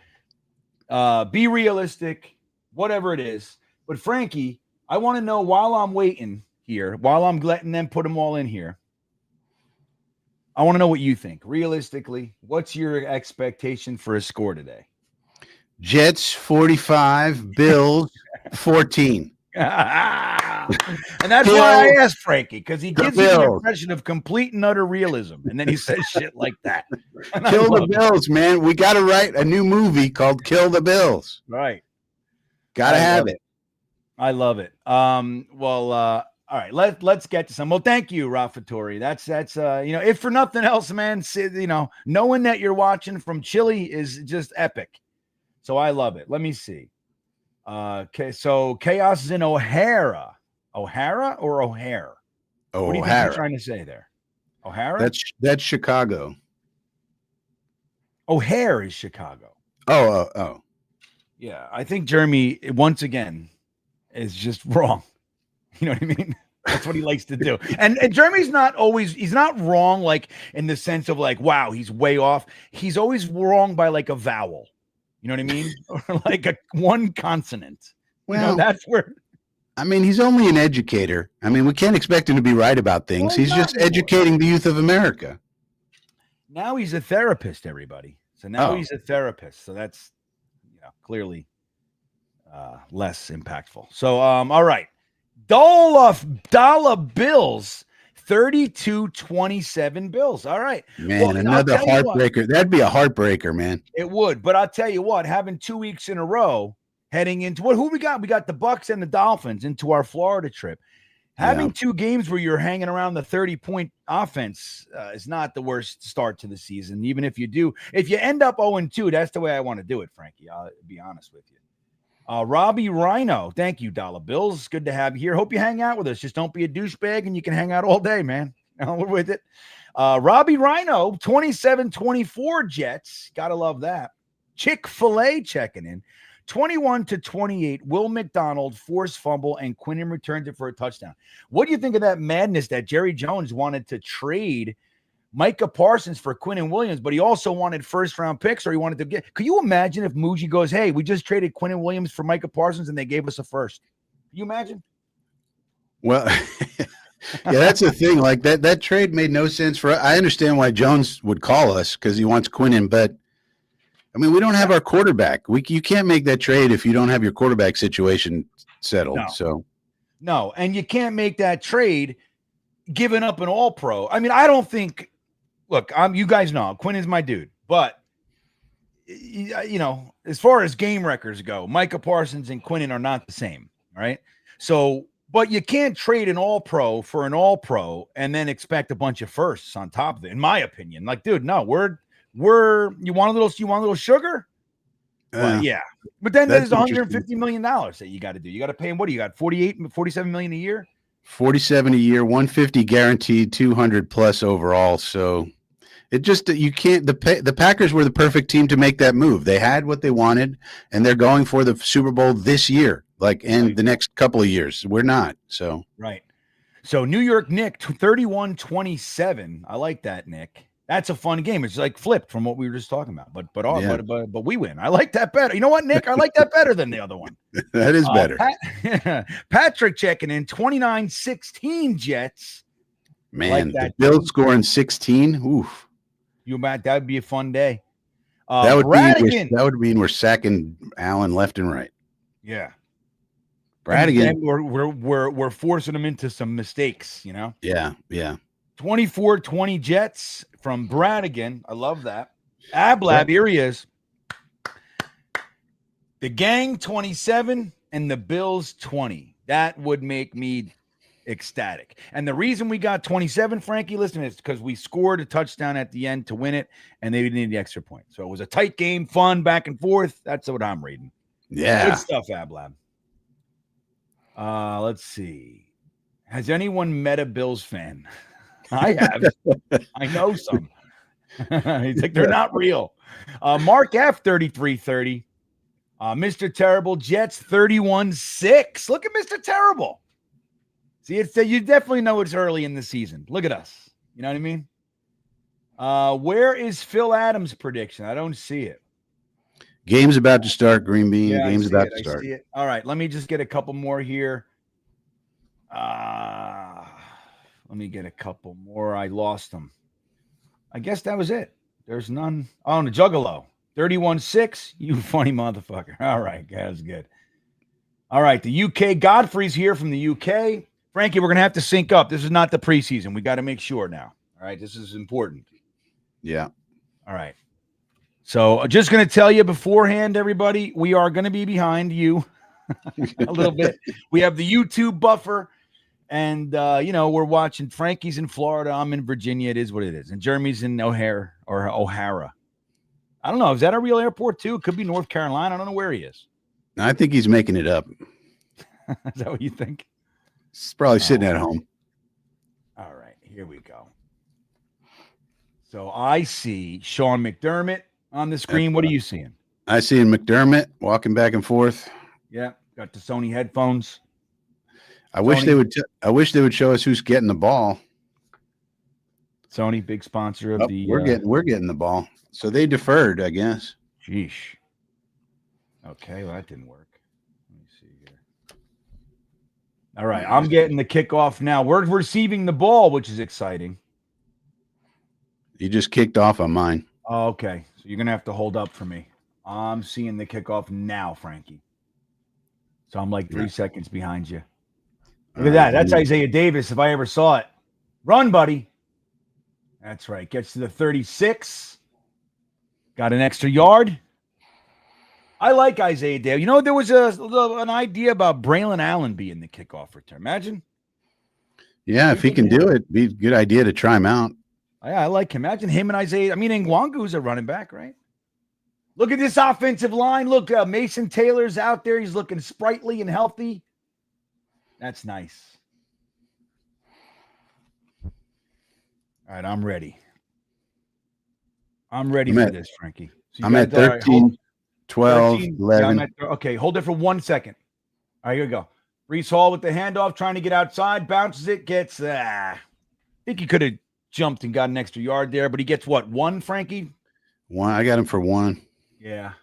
A: be realistic, whatever it is. But Frankie, I want to know while I'm waiting here, while I'm letting them put them all in here. I want to know what you think. Realistically, what's your expectation for a score today?
C: Jets 45, Bills 14.
A: And that's why I asked Frankie, because he gives you an impression of complete and utter realism, and then he says shit like that.
C: Kill the Bills, man. We got to write a new movie called Kill the Bills.
A: Right.
C: Got to have it.
A: I love it. All right, let's get to some. Well, thank you, Rafa Tori. That's if for nothing else, man, knowing that you're watching from Chile is just epic. So I love it. Let me see. Okay, so Chaos is in O'Hara. O'Hara or O'Hare?
C: Oh,
A: what do you think you're trying to say there? O'Hara?
C: That's Chicago.
A: O'Hare is Chicago.
C: Oh.
A: Yeah, I think Jeremy, once again, is just wrong. You know what I mean? That's what he likes to do. And Jeremy's he's not wrong, like in the sense of like, wow, he's way off. He's always wrong by like a vowel. You know what I mean? Or like one consonant. Well, that's where.
C: I mean, he's only an educator. I mean, we can't expect him to be right about things. Well, he's just educating the youth of America.
A: Now he's a therapist, everybody. So now he's a therapist. So that's clearly less impactful. So, all right. Dollar Bills. 32-27 Bills. All right.
C: Man, another heartbreaker. That'd be a heartbreaker, man.
A: It would. But I'll tell you what, having 2 weeks in a row heading into who we got? We got the Bucks and the Dolphins into our Florida trip. Having two games where you're hanging around the 30-point offense is not the worst start to the season. Even if you end up 0-2, that's the way I want to do it, Frankie. I'll be honest with you. Robbie Rhino, thank you, Dollar Bills. Good to have you here. Hope you hang out with us. Just don't be a douchebag, and you can hang out all day, man. We're with it. Robbie Rhino, 27-24 Jets. Gotta love that. Chick-fil-A checking in. 21-28, Will McDonald forced fumble, and Quinnen returned it for a touchdown. What do you think of that madness that Jerry Jones wanted to trade Micah Parsons for Quinnen Williams, but he also wanted first-round picks, or he wanted to get – could you imagine if Muji goes, hey, we just traded Quinnen Williams for Micah Parsons, and they gave us a first? Can you imagine?
C: Well, yeah, that's the thing. Like, that trade made no sense for – I understand why Jones would call us because he wants Quinnen, but – I mean, we don't have our quarterback. You can't make that trade if you don't have your quarterback situation settled.
A: No, and you can't make that trade giving up an all-pro. I mean, I don't think – look, you guys know Quinnen's my dude, but, as far as game records go, Micah Parsons and Quinnen are not the same, right? So, but you can't trade an all-pro for an all-pro and then expect a bunch of firsts on top of it, in my opinion. Like, dude, no, you want a little sugar? Well, yeah. But then there's $150 million that you got to do. You got to pay him. What do you got? 47 million a year?
C: 47 a year, 150 guaranteed, 200 plus overall. So it just, you can't, the Packers were the perfect team to make that move. They had what they wanted, and they're going for the Super Bowl this year, and the next couple of years. We're not. So,
A: right. So New York Nick 31-27. I like that, Nick. That's a fun game. It's like flipped from what we were just talking about, but we win. I like that better. You know what, Nick? I like that better than the other one.
C: That is better.
A: Patrick checking in 29-16 Jets.
C: Man, the Bills scoring 16. Oof.
A: That would be a fun day.
C: That would mean we're sacking Allen left and right.
A: Yeah.
C: Bradigan.
A: We're forcing him into some mistakes,
C: Yeah.
A: 24-20 Jets from Bradigan. I love that. Ablab, here he is. The gang 27 and the Bills 20. That would make me ecstatic. And the reason we got 27, Frankie, listen, is because we scored a touchdown at the end to win it, and they didn't need the extra point. So it was a tight game, fun, back and forth. That's what I'm reading.
C: Yeah.
A: Good stuff, Ablab. Let's see. Has anyone met a Bills fan? I have. I know some. He's like, they're not real. Mark F, 33-30. Mr. Terrible, Jets 31-6. Look at Mr. Terrible. See, you definitely know it's early in the season. Look at us. You know what I mean? Where is Phil Adams' prediction? I don't see it.
C: Game's about to start, GreenBean.
A: Yeah,
C: Game's about to start.
A: I see it. All right, let me just get a couple more here. Let me get a couple more. I lost them. I guess that was it. There's none. Oh, the Juggalo. 31-6. You funny motherfucker. All right, that's good. All right, the UK. Godfrey's here from the UK. Frankie, we're going to have to sync up. This is not the preseason. We got to make sure now. All right, this is important.
C: Yeah.
A: All right. So just going to tell you beforehand, everybody, we are going to be behind you a little bit. We have the YouTube buffer. And, we're watching. Frankie's in Florida. I'm in Virginia. It is what it is. And Jeremy's in O'Hara. I don't know. Is that a real airport, too? It could be North Carolina. I don't know where he is.
C: I think he's making it up.
A: Is that what you think?
C: He's probably sitting at home.
A: All right. Here we go. So I see Sean McDermott on the screen. What are you seeing?
C: I see McDermott walking back and forth.
A: Yeah. Got the Sony headphones.
C: I wish they would show us who's getting the ball.
A: Sony, big sponsor of the.
C: We're getting the ball, so they deferred, I guess.
A: Sheesh. Okay, well that didn't work. Let me see here. All right, I'm getting the kickoff now. We're receiving the ball, which is exciting.
C: You just kicked off on mine.
A: Oh, okay, so you're gonna have to hold up for me. I'm seeing the kickoff now, Frankie. So I'm like 3 seconds behind you. Look at that. That's Isaiah Davis if I ever saw it. Run, buddy. That's right. Gets to the 36. Got an extra yard. I like Isaiah Dale. You know, there was an idea about Braylon Allen being the kickoff return. Imagine.
C: Yeah, if he can do it, be a good idea to try him out.
A: I like him. Imagine him and Isaiah. I mean, Ngwangu's a running back, right? Look at this offensive line. Look, Mason Taylor's out there. He's looking sprightly and healthy. That's nice. All right, I'm ready. I'm ready for this, Frankie. So
C: I'm at 13, 12,
A: 13,
C: 11.
A: Okay, hold it for 1 second. All right, here we go. Brees Hall with the handoff, trying to get outside, bounces it, gets, I think he could have jumped and got an extra yard there, but he gets what, 1, Frankie?
C: 1. I got him for 1.
A: Yeah.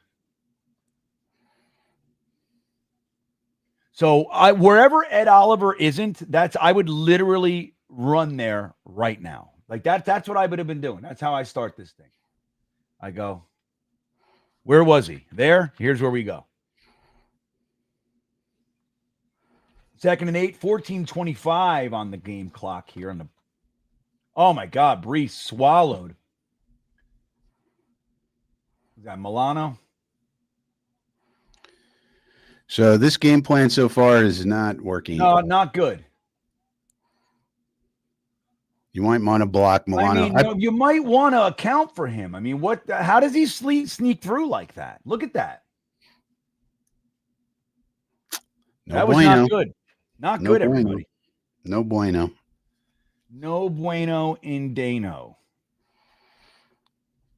A: So wherever Ed Oliver isn't, I would literally run there right now. Like that's what I would have been doing. That's how I start this thing. I go, where was he? There. Here's where we go. 2nd and 8, 14:25 on the game clock here on the. Oh my God, Brees swallowed. Is that Milano?
C: So this game plan so far is not working.
A: No, not good.
C: You might want to block Milano.
A: I mean, you might want to account for him. I mean, how does he sneak through like that? Look at that. That was not good. Not good, everybody.
C: No bueno.
A: No bueno in Dano.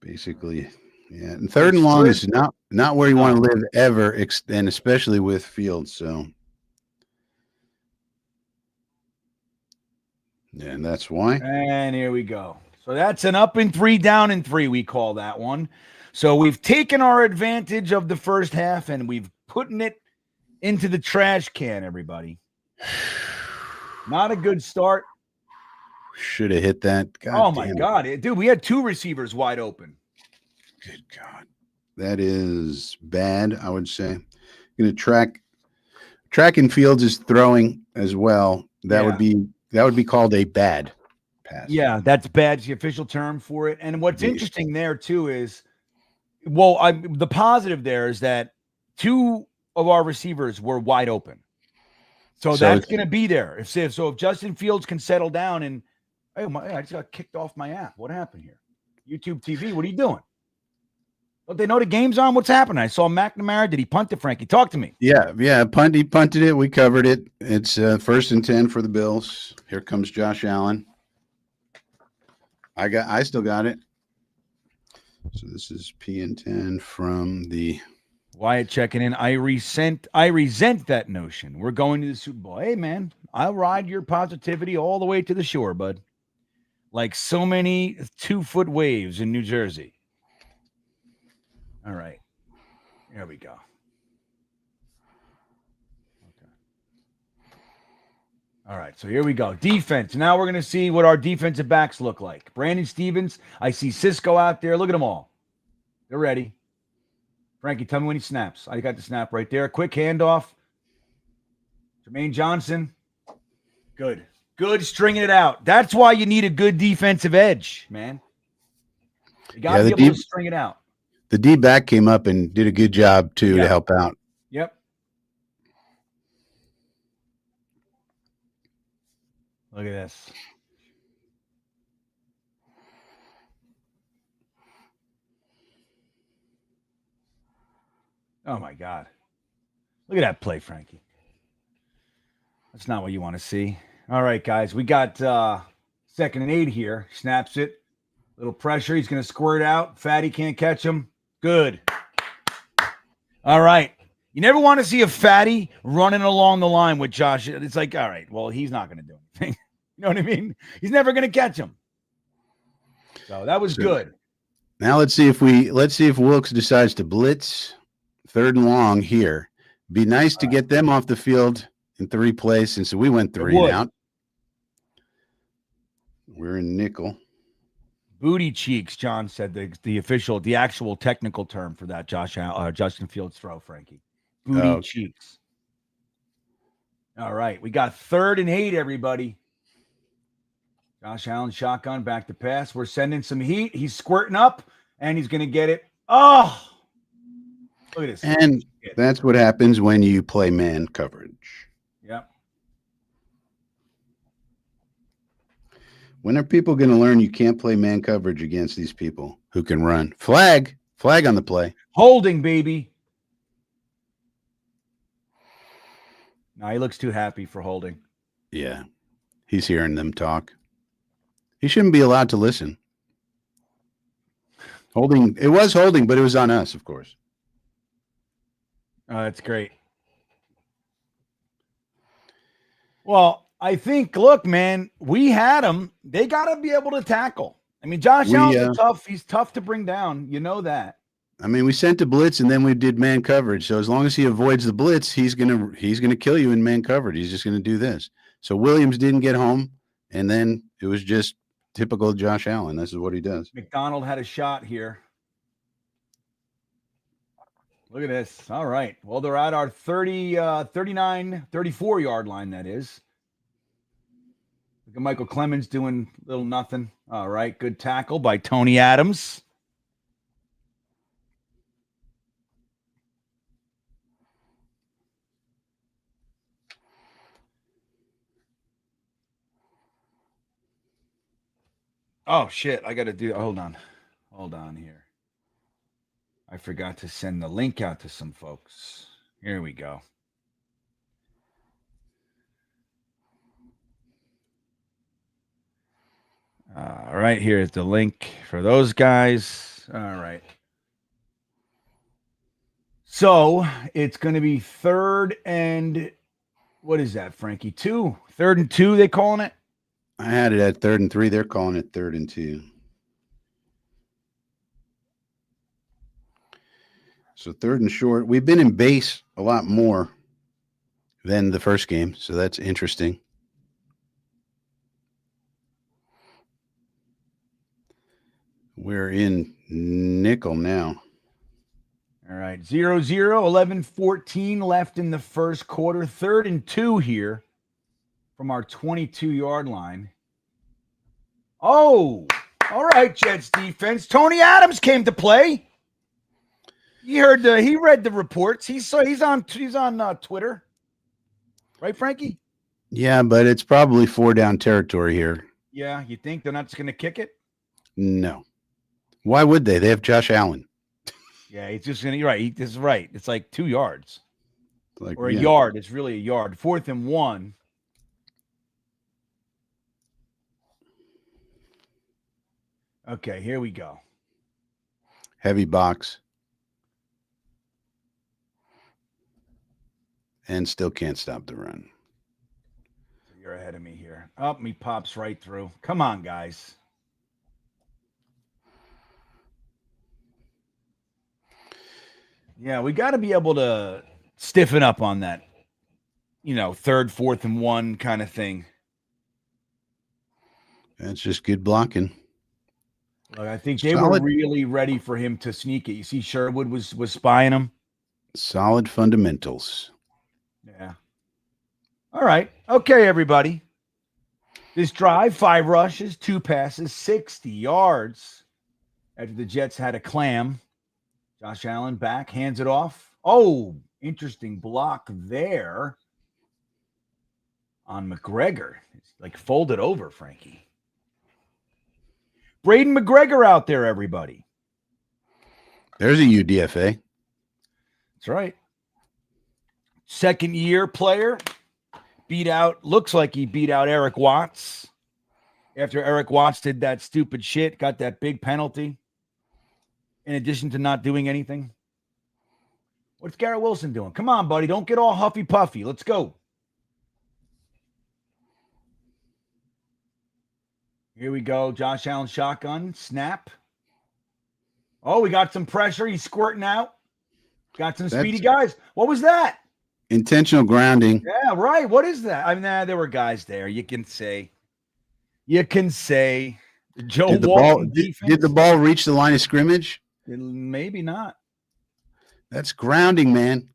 C: Basically, yeah. And 3rd and long is not where you want to live ever, and especially with Fields. So, yeah, and that's why.
A: And here we go. So that's an up and 3, down and 3. We call that one. So we've taken our advantage of the first half and we've putting it into the trash can. Everybody, not a good start.
C: Should have hit that.
A: God my God, dude! We had 2 receivers wide open.
C: Good God, that is bad. I would say. Going to track and Fields is throwing as well. That would be called a bad pass.
A: Yeah, that's bad. It's the official term for it. And what's interesting there too is, the positive there is that 2 of our receivers were wide open. So that's going to be there. If Justin Fields can settle down and, I just got kicked off my app. What happened here? YouTube TV. What are you doing? Don't they know the game's on? What's happening? I saw McNamara. Did he punt it, Frankie? Talk to me.
C: Yeah. He punted it. We covered it. It's 1st and 10 for the Bills. Here comes Josh Allen. I still got it. So this is P and 10 from the
A: Wyatt checking in. I resent that notion. We're going to the Super Bowl. Hey man, I'll ride your positivity all the way to the shore, bud. Like so many 2-foot waves in New Jersey. All right. Here we go. Okay. All right. So here we go. Defense. Now we're going to see what our defensive backs look like. Brandon Stevens. I see Cisco out there. Look at them all. They're ready. Frankie, tell me when he snaps. I got the snap right there. Quick handoff. Jermaine Johnson. Good. Good stringing it out. That's why you need a good defensive edge, man. You got to be able to string it out.
C: The D-back came up and did a good job, too, to help out.
A: Yep. Look at this. Oh, my God. Look at that play, Frankie. That's not what you want to see. All right, guys. We got 2nd and 8 here. Snaps it. Little pressure. He's going to squirt out. Fatty can't catch him. Good. All right. You never want to see a fatty running along the line with Josh. It's like, all right, well, he's not going to do anything. You know what I mean? He's never going to catch him. So that was good.
C: Now let's see if Wilkes decides to blitz 3rd and long here. Be nice to get them off the field in 3 plays since we went 3 and out. We're in nickel.
A: Booty cheeks, John said the actual technical term for that Justin Fields throw, Frankie. Booty cheeks. All right, we got 3rd and 8, everybody. Josh Allen shotgun, back to pass. We're sending some heat. He's squirting up, and he's going to get it. Oh! Look at this.
C: And that's what happens when you play man coverage.
A: Yep.
C: When are people going to learn you can't play man coverage against these people who can run? Flag on the play.
A: Holding, baby. No, he looks too happy for holding.
C: Yeah. He's hearing them talk. He shouldn't be allowed to listen. Holding. It was holding, but it was on us, of course.
A: Oh, that's great. Well, I think, look, man, we had him. They got to be able to tackle. I mean, Josh Allen's tough. He's tough to bring down. You know that.
C: I mean, we sent a blitz and then we did man coverage. So as long as he avoids the blitz, he's gonna kill you in man coverage. He's just gonna do this. So Williams didn't get home, and then it was just typical Josh Allen. This is what he does.
A: McDonald had a shot here. Look at this. All right. Well, they're at our 39, 34-yard line, that is. Look at Michael Clemens doing little nothing. All right. Good tackle by Tony Adams. Oh, shit. I got to do. Hold on here. I forgot to send the link out to some folks. Here we go. All right. Here's the link for those guys. All right. So it's going to be third and what is that, Frankie? 2. 3rd and 2, they calling it?
C: I had it at 3rd and 3. They're calling it 3rd and 2. So 3rd and short. We've been in base a lot more than the first game, so that's interesting. We're in nickel now.
A: All right. 0-0, 11-14 left in the first quarter. 3rd and 2 here from our 22-yard line. Oh, all right, Jets defense. Tony Adams came to play. He read the reports. He's on Twitter. Right, Frankie?
C: Yeah, but it's probably 4 down territory here.
A: Yeah, you think they're not just going to kick it?
C: No. Why would they? They have Josh Allen.
A: Yeah, he's just going to – right. This is right. It's like 2 yards. Or a
C: yeah.
A: yard. It's really a yard. 4th and 1. Okay, here we go.
C: Heavy box. And still can't stop the run.
A: You're ahead of me here. Oh, me pops right through. Come on, guys. Yeah, we got to be able to stiffen up on that, 3rd, 4th, and 1 kind of thing.
C: That's just good blocking.
A: Look, I think they were really ready for him to sneak it. You see Sherwood was spying him.
C: Solid fundamentals.
A: Yeah. All right. Okay, everybody. This drive, 5 rushes, 2 passes, 60 yards. After the Jets had a clam. Josh Allen back, hands it off. Oh, interesting block there on McGregor. It's like folded over, Frankie. Braden McGregor out there, everybody.
C: There's a UDFA.
A: That's right. 2nd-year player. Looks like he beat out Eric Watts. After Eric Watts did that stupid shit, got that big penalty. In addition to not doing anything. What's Garrett Wilson doing? Come on, buddy. Don't get all huffy puffy. Let's go. Here we go. Josh Allen shotgun. Snap. Oh, we got some pressure. He's squirting out. Got some speedy guys. What was that?
C: Intentional grounding.
A: Yeah, right. What is that? I mean, there were guys there. You can say. Joe
C: did the ball reach the line of scrimmage?
A: Maybe not.
C: That's grounding, man.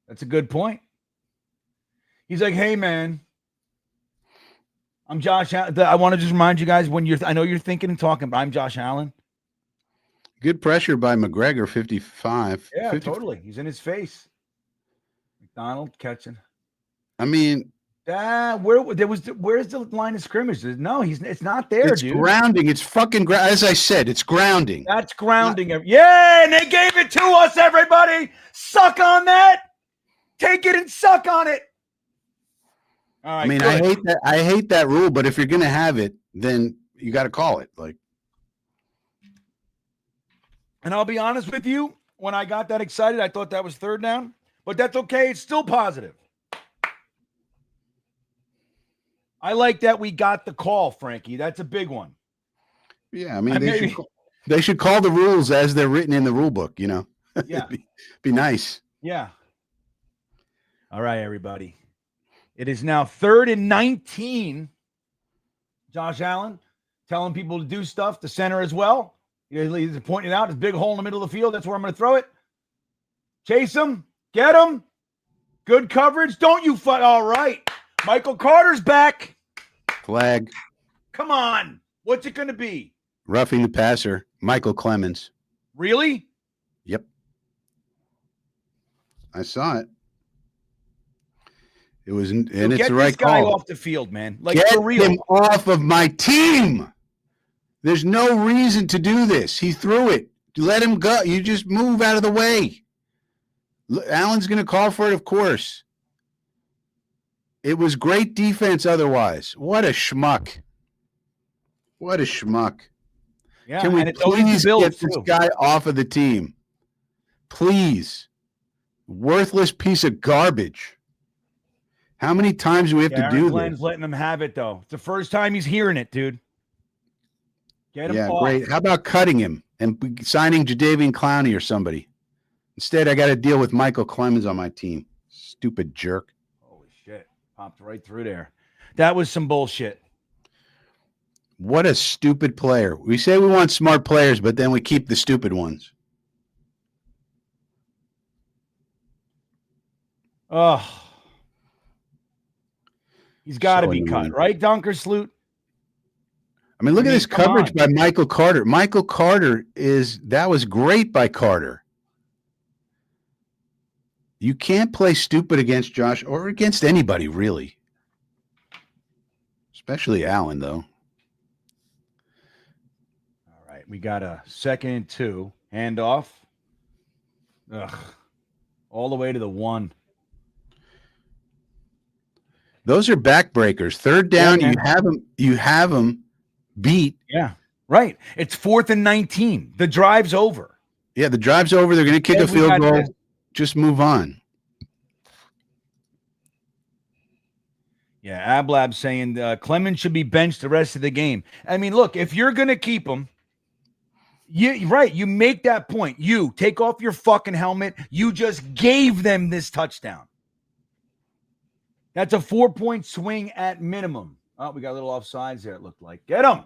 A: That's a good point. He's like, hey, man, I'm Josh Allen. I want to just remind you guys I know you're thinking and talking, but I'm Josh Allen.
C: Good pressure by McGregor, 55.
A: Yeah,
C: 50.
A: totally. He's in his face. McDonald catching.
C: I mean,
A: where's the line of scrimmage? No, it's not there,
C: it's
A: dude.
C: grounding. It's fucking as I said, it's grounding.
A: That's grounding. Yeah, and they gave it to us, everybody. Suck on that. Take it and suck on it. All right.
C: I mean,
A: good.
C: I hate that rule, but if you're gonna have it, then you got to call it. Like,
A: and I'll be honest with you, when I got that excited, I thought that was third down, but that's okay. It's still positive. I like that we got the call, Frankie. That's a big one.
C: Yeah, I mean, they should call the rules as they're written in the rule book. You know,
A: Yeah,
C: be nice.
A: Yeah. All right, everybody. It is now 3rd and 19. Josh Allen telling people to do stuff. The center as well. He's pointing out his big hole in the middle of the field. That's where I'm going to throw it. Chase him. Get him. Good coverage. Don't you fight. All right. Michael Carter's back.
C: Flag.
A: Come on. What's it going to be?
C: Roughing the passer. Michael Clemens.
A: Really?
C: Yep. I saw it. It was, and it's
A: get
C: the right
A: this guy
C: call.
A: off the field, man. Like,
C: Get
A: for real.
C: him off of my team. There's no reason to do this. He threw it. Let him go. You just move out of the way. Allen's going to call for it, of course. It was great defense otherwise. What a schmuck. What a schmuck.
A: Yeah,
C: Can we
A: and it's always
C: please
A: the Bills,
C: get this
A: too.
C: guy off of the team? Please. Worthless piece of garbage. How many times do we have to do
A: Glenn's
C: this?
A: letting him have it, though. It's the first time he's hearing it, dude. Get him off.
C: Great. How about cutting him and signing Jadeveon Clowney or somebody? Instead, I got to deal with Michael Clemens on my team. Stupid jerk.
A: Holy shit. Popped right through there. That was some bullshit.
C: What a stupid player. We say we want smart players, but then we keep the stupid ones.
A: Oh. He's got to
C: So
A: be
C: annoying.
A: cut, right, Dunker Sloot?
C: I mean, look at this
A: come
C: coverage
A: on.
C: by Michael Carter. Michael Carter that was great by Carter. You can't play stupid against Josh or against anybody, really. Especially Allen, though.
A: All right. We got a 2nd and 2. Handoff. Ugh. All the way to the 1.
C: Those are backbreakers. 3rd down,
A: Yeah,
C: you have them beat.
A: Yeah. Right. It's 4th and 19. The drive's over.
C: Yeah, the drive's over. They're going to kick a field goal.
A: this.
C: Just move on.
A: Yeah, Ablab saying Clemens should be benched the rest of the game. I mean, look, if you're going to keep him, you make that point. You take off your fucking helmet. You just gave them this touchdown. That's a 4-point swing at minimum. Oh, we got a little offsides there, it looked like. Get him.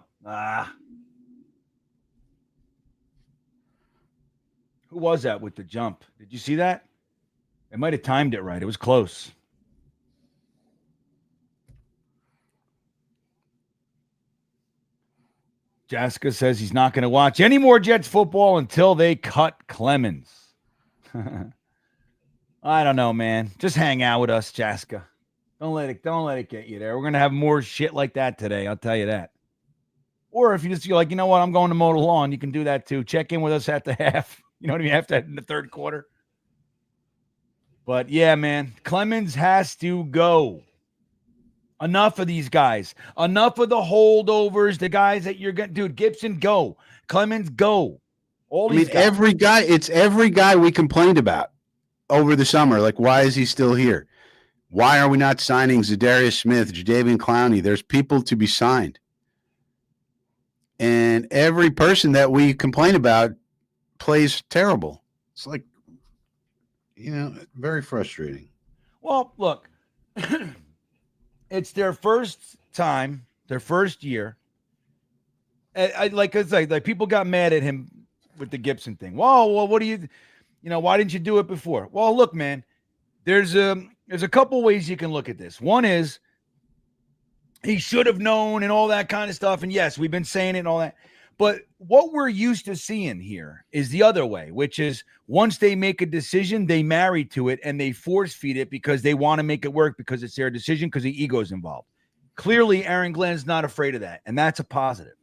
A: Who was that with the jump? Did you see that? They might have timed it right. It was close. Jessica says he's not going to watch any more Jets football until they cut Clemens. I don't know, man. Just hang out with us, Jessica. Don't let it get you there. We're going to have more shit like that today. I'll tell you that. Or if you just feel like, you know what, I'm going to mow the lawn, you can do that too. Check in with us at the half. You know what I mean? After in the 3rd quarter. But yeah, man, Clemens has to go. Enough of these guys. Enough of the holdovers, the guys that you're going to, dude, Gibson, go. Clemens, go. All these guys.
C: Every guy we complained about over the summer. Like, why is he still here? Why are we not signing Zadarius Smith, Jadeveon Clowney? There's people to be signed. And every person that we complain about plays terrible. It's like, very frustrating.
A: Well, look, it's their first time, their first year. Like people got mad at him with the Gibson thing. Well, what do you why didn't you do it before? Well, look, man, there's a couple ways you can look at this. One is he should have known and all that kind of stuff. And yes, we've been saying it and all that. But what we're used to seeing here is the other way, which is once they make a decision, they marry to it and they force feed it because they want to make it work because it's their decision because the ego is involved. Clearly, Aaron Glenn's not afraid of that, and that's a positive.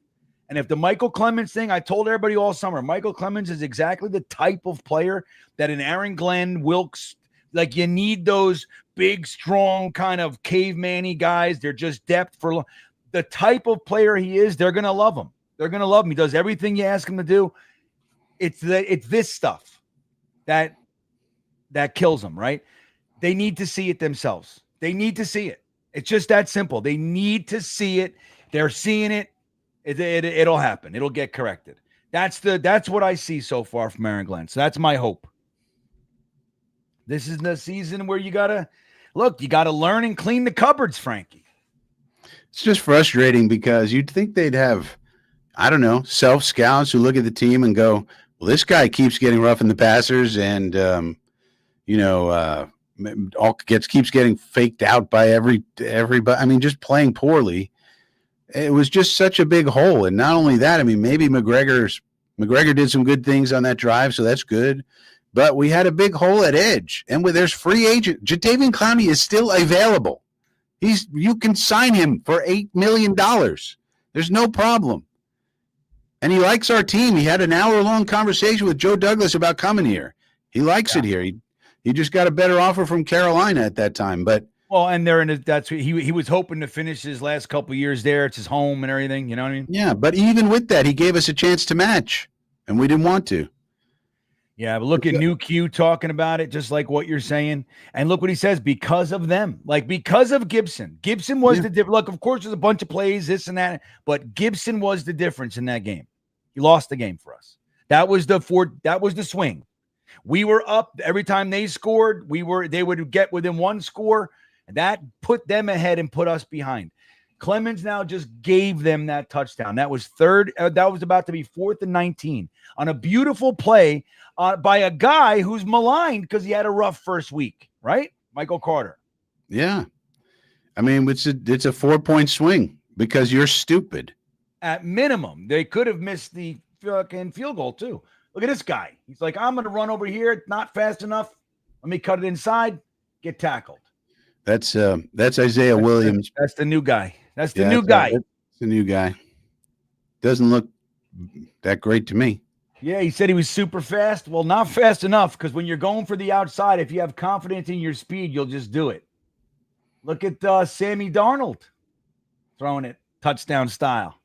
A: And if the Michael Clemens thing, I told everybody all summer, Michael Clemens is exactly the type of player that an Aaron Glenn, Wilkes, like you need those big, strong kind of caveman-y guys. They're just depth for the type of player he is. They're going to love him. They're going to love him. He does everything you ask him to do. It's this stuff that kills him, right? They need to see it themselves. They need to see it. It's just that simple. They need to see it. They're seeing it. It'll happen. It'll get corrected. That's what I see so far from Aaron Glenn. So that's my hope. This is the season where you gotta learn and clean the cupboards, Frankie.
C: It's just frustrating because you'd think they'd have, I don't know, self-scouts who look at the team and go, well, this guy keeps getting rough in the passers and, keeps getting faked out by everybody. I mean, just playing poorly. It was just such a big hole. And not only that, I mean, maybe McGregor did some good things on that drive, so that's good. But we had a big hole at edge. And there's free agent. Jadeveon Clowney is still available. You can sign him for $8 million. There's no problem. And he likes our team. He had an hour-long conversation with Joe Douglas about coming here. He likes it here. He just got a better offer from Carolina at that time. But
A: and he was hoping to finish his last couple of years there. It's his home and everything. You know what I mean?
C: Yeah, but even with that, he gave us a chance to match, and we didn't want to.
A: Yeah, but look at New Q talking about it, just like what you're saying. And look what he says, because of them. Like, because of Gibson. Gibson was the difference. Look, of course, there's a bunch of plays, this and that, but Gibson was the difference in that game. He lost the game for us. That was the swing. We were up every time they scored. They would get within one score, and that put them ahead and put us behind. Clemens now just gave them that touchdown. That was third. That was about to be 4th and 19 on a beautiful play by a guy who's maligned because he had a rough first week, right? Michael Carter.
C: Yeah. I mean, it's a 4-point swing because you're stupid.
A: At minimum, they could have missed the fucking field goal too. Look at this guy. He's like, I'm going to run over here. Not fast enough. Let me cut it inside. Get tackled. That's
C: Isaiah Williams.
A: That's the new guy. That's the new guy.
C: That's the new guy. Doesn't look that great to me.
A: Yeah, he said he was super fast. Well, not fast enough, because when you're going for the outside, if you have confidence in your speed, you'll just do it. Look at Sammy Darnold throwing it touchdown style.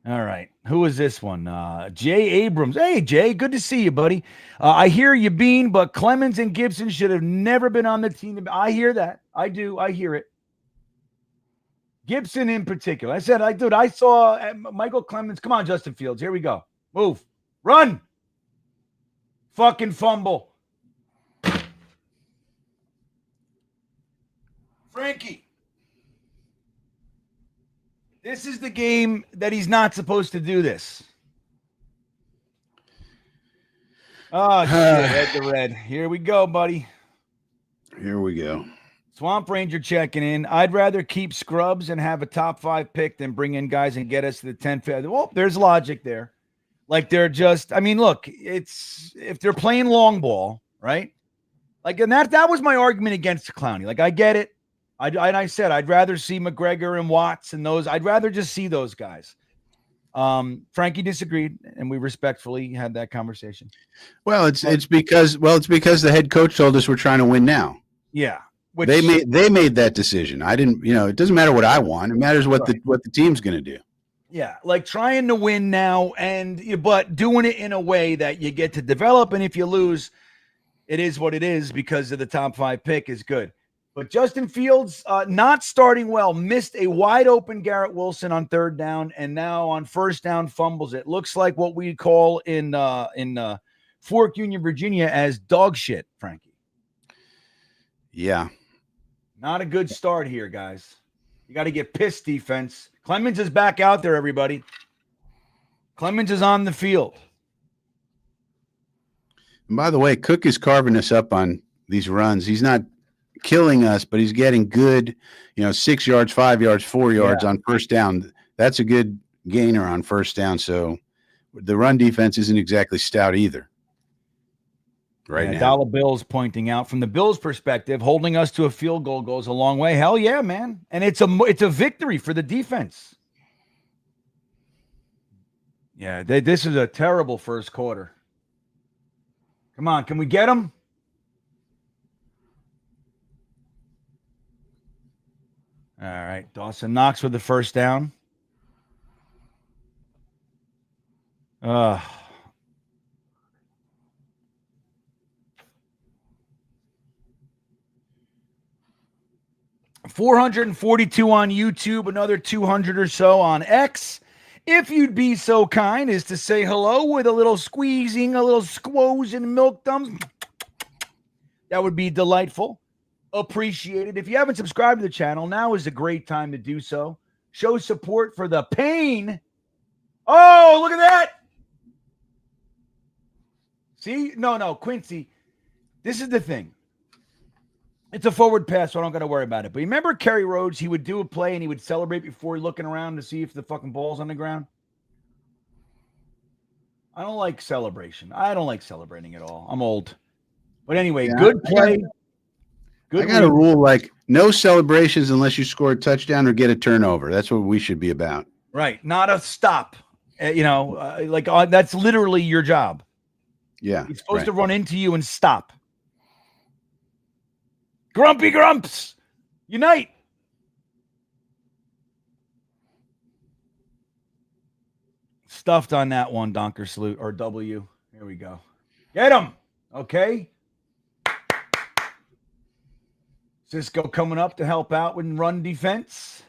A: All right. Who is this one? Jay Abrams. Hey, Jay, good to see you, buddy. I hear you, Bean, but Clemens and Gibson should have never been on the team. I hear that. I do. I hear it. Gibson in particular. I saw Michael Clemens. Come on, Justin Fields. Here we go. Move. Run. Fucking fumble. Frankie. This is the game that he's not supposed to do this. Oh, shit. Head to red. Here we go, buddy.
C: Here we go.
A: Swamp Ranger checking in. I'd rather keep Scrubs and have a top 5 pick than bring in guys and get us to the 10th. Well, there's logic there. Like they're just, I mean, look, it's if they're playing long ball, right? Like, and that was my argument against Clowney. Like, I get it. I said I'd rather see McGregor and Watts and those. I'd rather just see those guys. Frankie disagreed, and we respectfully had that conversation.
C: Well, it's because the head coach told us we're trying to win now.
A: Yeah,
C: they made that decision. I didn't. It doesn't matter what I want. It matters what the team's going to do.
A: Yeah, like trying to win now, but doing it in a way that you get to develop. And if you lose, it is what it is because of the top 5 pick is good. But Justin Fields not starting well, missed a wide open Garrett Wilson on 3rd down, and now on 1st down fumbles. It looks like what we call in Fork Union, Virginia, as dog shit, Frankie.
C: Yeah,
A: not a good start here, guys. You got to get pissed, defense. Clemens is back out there, everybody. Clemens is on the field.
C: And by the way, Cook is carving us up on these runs. He's not killing us, but he's getting good, 6 yards, 5 yards, 4 yards on 1st down. That's a good gainer on first down. So the run defense isn't exactly stout either. Right now.
A: Dollar Bill's pointing out from the Bills' perspective, holding us to a field goal goes a long way. Hell yeah, man. And it's a victory for the defense. Yeah, this is a terrible first quarter. Come on, can we get them? All right, Dawson Knox with the first down. 442 on YouTube, another 200 or so on X. If you'd be so kind as to say hello with a little squeezing, a little squoze and milk thumbs, that would be delightful. Appreciated. If you haven't subscribed to the channel, now is a great time to do so. Show support for the pain. Oh, look at that. See? No, Quincy. This is the thing. It's a forward pass, so I don't got to worry about it. But remember Kerry Rhodes? He would do a play and he would celebrate before looking around to see if the fucking ball's on the ground. I don't like celebration. I don't like celebrating at all. I'm old. But anyway, good play.
C: I got a rule like no celebrations unless you score a touchdown or get a turnover. That's what we should be about.
A: Right. Not a stop. That's literally your job.
C: Yeah.
A: He's supposed to run into you and stop. Grumpy Grumps, unite. Stuffed on that one, Donker Salute, or W. Here we go. Get him. Okay. Cisco coming up to help out with run defense.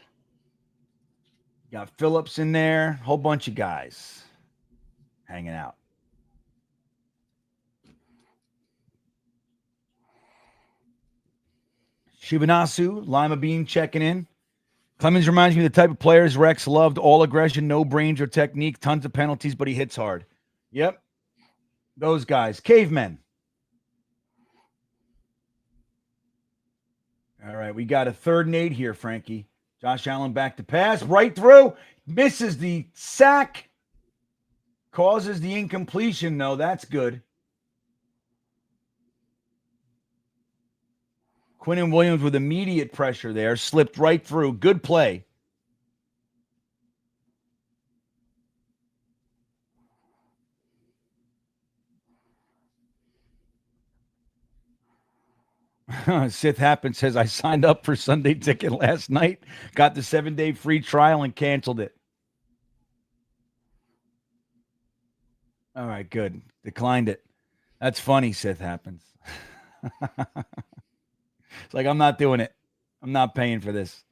A: Got Phillips in there. Whole bunch of guys hanging out. Shibanasu, Lima Bean checking in. Clemens reminds me of the type of players Rex loved. All aggression, no brains or technique, tons of penalties, but he hits hard. Yep. Those guys. Cavemen. All right, we got a 3rd and 8 here, Frankie. Josh Allen back to pass. Right through. Misses the sack. Causes the incompletion, though. That's good. Quinnen Williams with immediate pressure there. Slipped right through. Good play. Sith Happen says, I signed up for Sunday Ticket last night, got the 7-day free trial and canceled it. All right, good. Declined it. That's funny, Sith Happens. It's like, I'm not doing it. I'm not paying for this.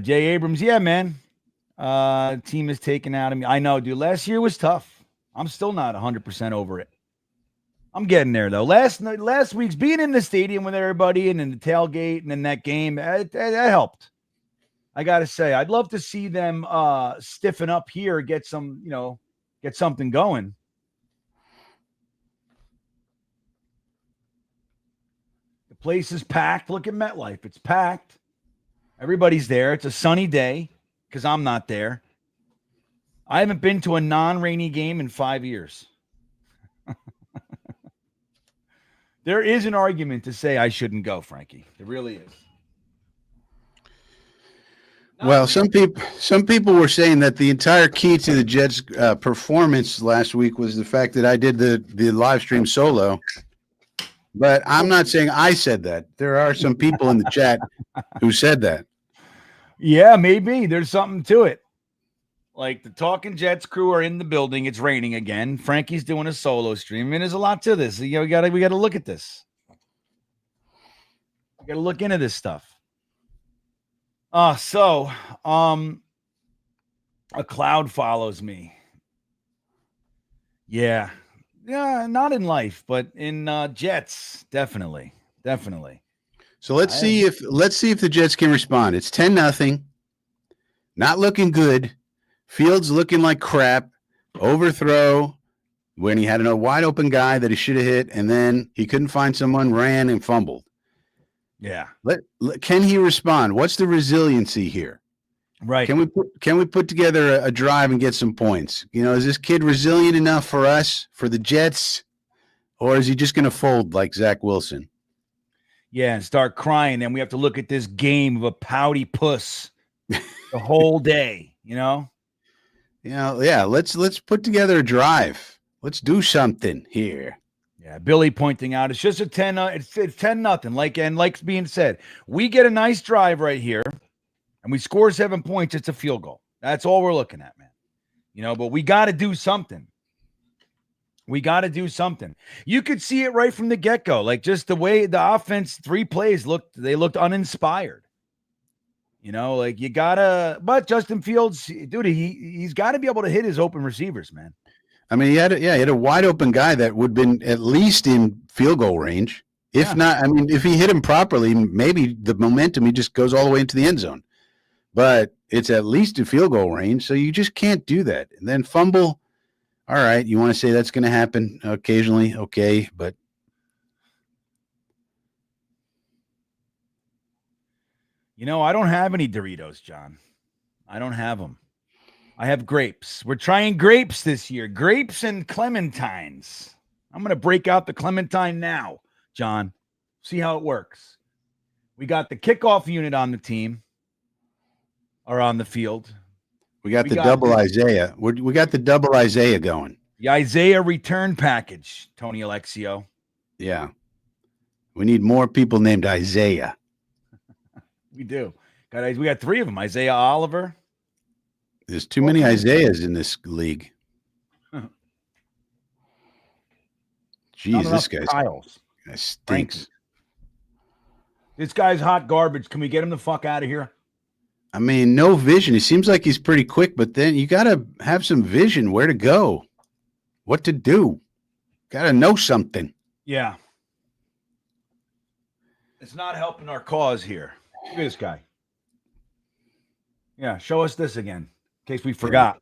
A: Jay Abrams, yeah, man. Team is taken out of me. I know, dude. Last year was tough. I'm still not 100% over it. I'm getting there, though. Last week's being in the stadium with everybody and in the tailgate and in that game, that helped. I got to say, I'd love to see them stiffen up here, get something going. The place is packed. Look at MetLife. It's packed. Everybody's there. It's a sunny day because I'm not there. I haven't been to a non-rainy game in 5 years. There is an argument to say I shouldn't go, Frankie. There really is.
C: Well, some people were saying that the entire key to the Jets' performance last week was the fact that I did the live stream solo. But I'm not saying I said that. There are some people in the chat who said that.
A: Yeah, maybe. There's something to it. Like the Talking Jets crew are in the building. It's raining again. Frankie's doing a solo stream. And there's a lot to this. We got to look at this. We got to look into this stuff. A cloud follows me. Yeah, not in life, but in Jets, definitely.
C: So let's see if the Jets can respond. It's 10-0. Not looking good. Fields looking like crap. Overthrow when he had a wide open guy that he should have hit, and then he couldn't find someone, ran and fumbled.
A: Yeah.
C: Can he respond? What's the resiliency here?
A: Right.
C: Can we put together a drive and get some points? You know, is this kid resilient enough for us, for the Jets, or is he just going to fold like Zach Wilson?
A: Yeah, and start crying. And we have to look at this game of a pouty puss the whole day, you know?
C: Yeah, let's put together a drive. Let's do something here.
A: Yeah, Billy pointing out it's just a 10 it's 10-0. Like being said, we get a nice drive right here and we score 7 points, it's a field goal. That's all we're looking at, man. You know, but we got to do something. We got to do something. You could see it right from the get-go. Like just the way the offense 3 plays looked uninspired. You know, like you gotta, but Justin Fields, dude, he's got to be able to hit his open receivers, man.
C: I mean, he had a wide open guy that would have been at least in field goal range. If not, I mean, if he hit him properly, maybe the momentum, he just goes all the way into the end zone. But it's at least in field goal range, so you just can't do that. And then fumble, all right, you want to say that's going to happen occasionally, okay, but
A: you know, I don't have any Doritos, John. I don't have them. I have grapes. We're trying grapes this year. Grapes and clementines. I'm going to break out the clementine now, John. See how it works. We got the kickoff unit on the team or on the field.
C: We got double Isaiah. We got the double Isaiah going.
A: The Isaiah return package, Tony Alexio.
C: Yeah. We need more people named Isaiah.
A: We do. We got 3 of them. Isaiah Oliver.
C: There's too many Isaiahs in this league. Jeez, this guy stinks.
A: Frankly. This guy's hot garbage. Can we get him the fuck out of here?
C: I mean, no vision. He seems like he's pretty quick, but then you got to have some vision where to go, what to do. Got to know something.
A: Yeah. It's not helping our cause here. Look at this guy. Yeah, show us this again, in case we forgot.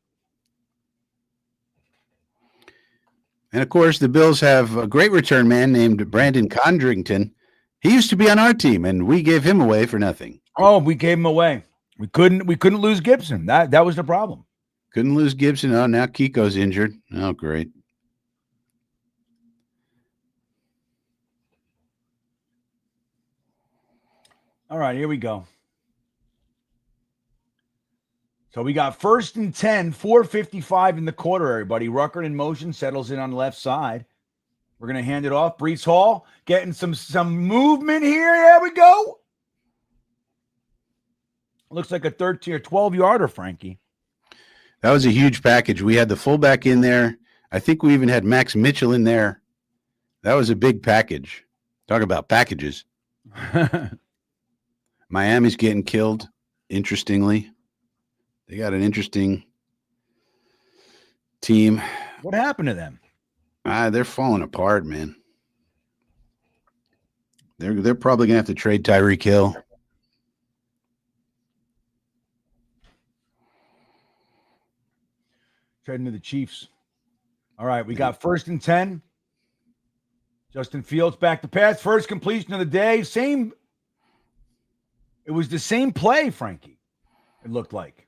C: And, of course, the Bills have a great return man named Brandon Condrington. He used to be on our team, and we gave him away for nothing.
A: Oh, we gave him away. We couldn't lose Gibson. That was the problem.
C: Couldn't lose Gibson. Oh, now Kiko's injured. Oh, great.
A: All right, here we go. So we got 1st and 10, 4:55 in the quarter, everybody. Ruckert in motion, settles in on the left side. We're going to hand it off. Brees Hall getting some movement here. There we go. Looks like a 13 or 12-yarder, Frankie.
C: That was a huge package. We had the fullback in there. I think we even had Max Mitchell in there. That was a big package. Talk about packages. Miami's getting killed, interestingly. They got an interesting team.
A: What happened to them?
C: They're falling apart, man. They're probably going to have to trade Tyreek Hill.
A: Trading to the Chiefs. All right, we got 1st and 10. Justin Fields back to pass. First completion of the day. It was the same play, Frankie. It looked like.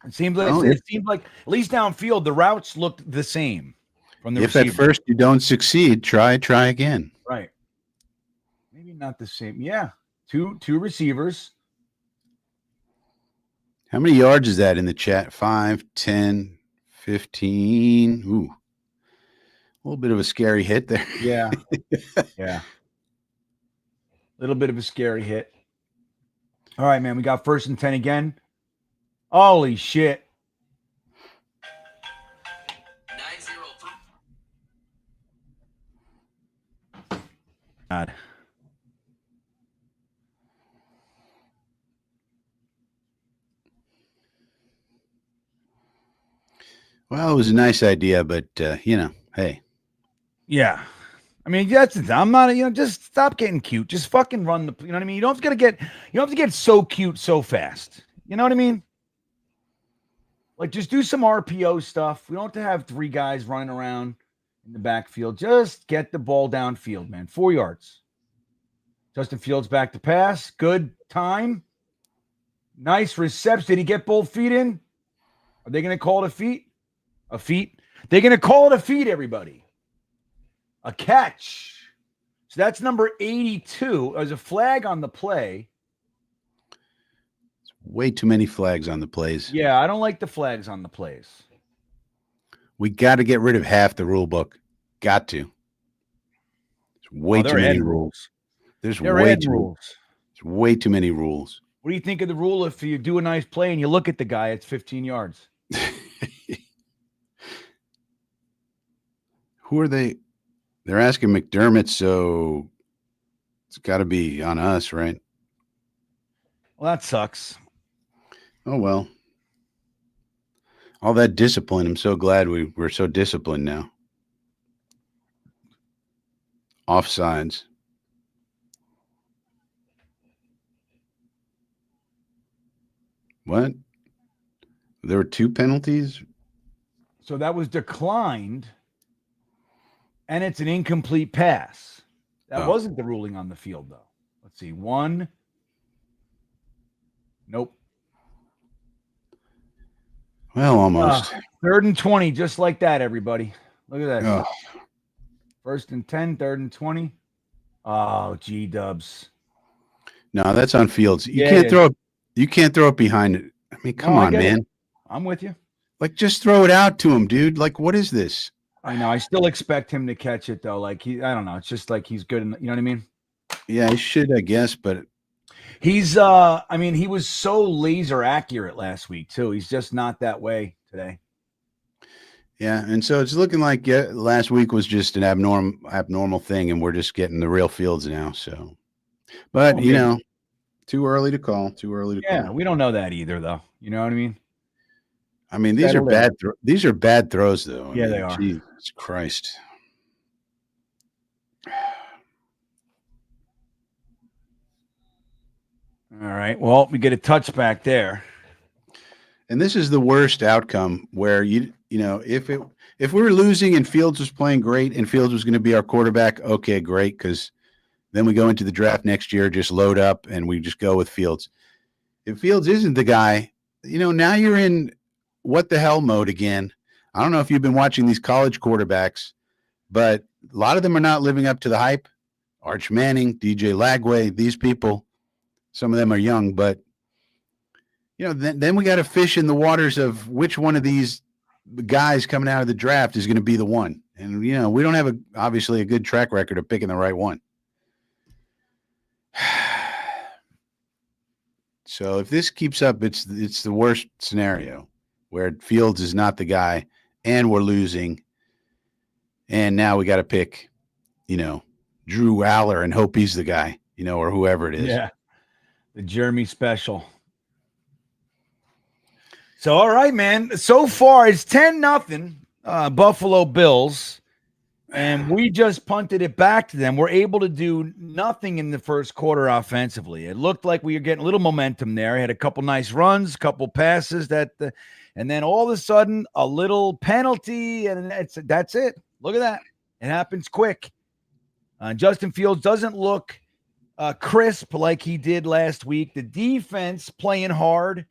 A: It seemed like at least downfield the routes looked the same from the receiver.
C: If at first you don't succeed, try again.
A: Right. Maybe not the same. Yeah. Two receivers.
C: How many yards is that in the chat? 5, 10, 15. Ooh. A little bit of a scary hit there.
A: Yeah. Yeah. A little bit of a scary hit. All right, man. We got 1st and 10 again. Holy shit. 9-0. God.
C: Well, it was a nice idea, but hey.
A: Yeah. I mean, I'm not, just stop getting cute. Just fucking run you know what I mean? You don't have to get so cute so fast. You know what I mean? Like, just do some RPO stuff. We don't have to have 3 guys running around in the backfield. Just get the ball downfield, man. 4 yards. Justin Fields back to pass. Good time. Nice reception. Did he get both feet in? Are they going to call it a feet? A feet? They're going to call it a feet, everybody. A catch. So that's number 82. There's a flag on the play.
C: Way too many flags on the plays.
A: Yeah, I don't like the flags on the plays.
C: We got to get rid of half the rule book. Got to. There's way too many rules. There's way too many rules.
A: What do you think of the rule if you do a nice play and you look at the guy, it's 15 yards?
C: Who are they? They're asking McDermott, so it's got to be on us, right?
A: Well, that sucks.
C: Oh, well. All that discipline. I'm so glad we're so disciplined now. Offsides. What? There were 2 penalties?
A: So that was declined, and it's an incomplete pass. That wasn't the ruling on the field, though. Let's see. 1. Nope.
C: Well, almost.
A: 3rd and 20, just like that, everybody. Look at that.
C: Oh.
A: 1st and 10, 3rd and 20. Oh, G-dubs.
C: No, that's on Fields. You can't throw it behind it. I mean, come on, man.
A: I'm with you.
C: Like, just throw it out to him, dude. Like, what is this?
A: I know. I still expect him to catch it, though. Like, I don't know. It's just like he's good. You know what I mean?
C: Yeah, he should, I guess, but
A: he's, he was so laser accurate last week, too. He's just not that way today.
C: Yeah, and so it's looking like last week was just an abnormal thing, and we're just getting the real Fields now. So, but too early to call.
A: Yeah, we don't know that either, though. You know what I mean?
C: I mean, these are bad. These are bad throws, though.
A: Yeah, they are.
C: Jesus Christ.
A: All right. Well, we get a touchback there.
C: And this is the worst outcome where if we were losing and Fields was playing great and Fields was going to be our quarterback, okay, great, because then we go into the draft next year, just load up and we just go with Fields. If Fields isn't the guy, now you're in what the hell mode again. I don't know if you've been watching these college quarterbacks, but a lot of them are not living up to the hype. Arch Manning, DJ Lagway, these people, some of them are young, but then we got to fish in the waters of which one of these guys coming out of the draft is going to be the one. And, we don't have obviously a good track record of picking the right one. So if this keeps up, it's the worst scenario where Fields is not the guy and we're losing. And now we got to pick, Drew Aller and hope he's the guy, or whoever it is.
A: Yeah. The Jeremy special. So, all right, man. So far, it's 10-0 Buffalo Bills, and we just punted it back to them. We're able to do nothing in the first quarter offensively. It looked like we were getting a little momentum there. Had a couple nice runs, a couple passes, and then all of a sudden, a little penalty, and that's it. Look at that. It happens quick. Justin Fields doesn't look crisp like he did last week. The defense playing hard.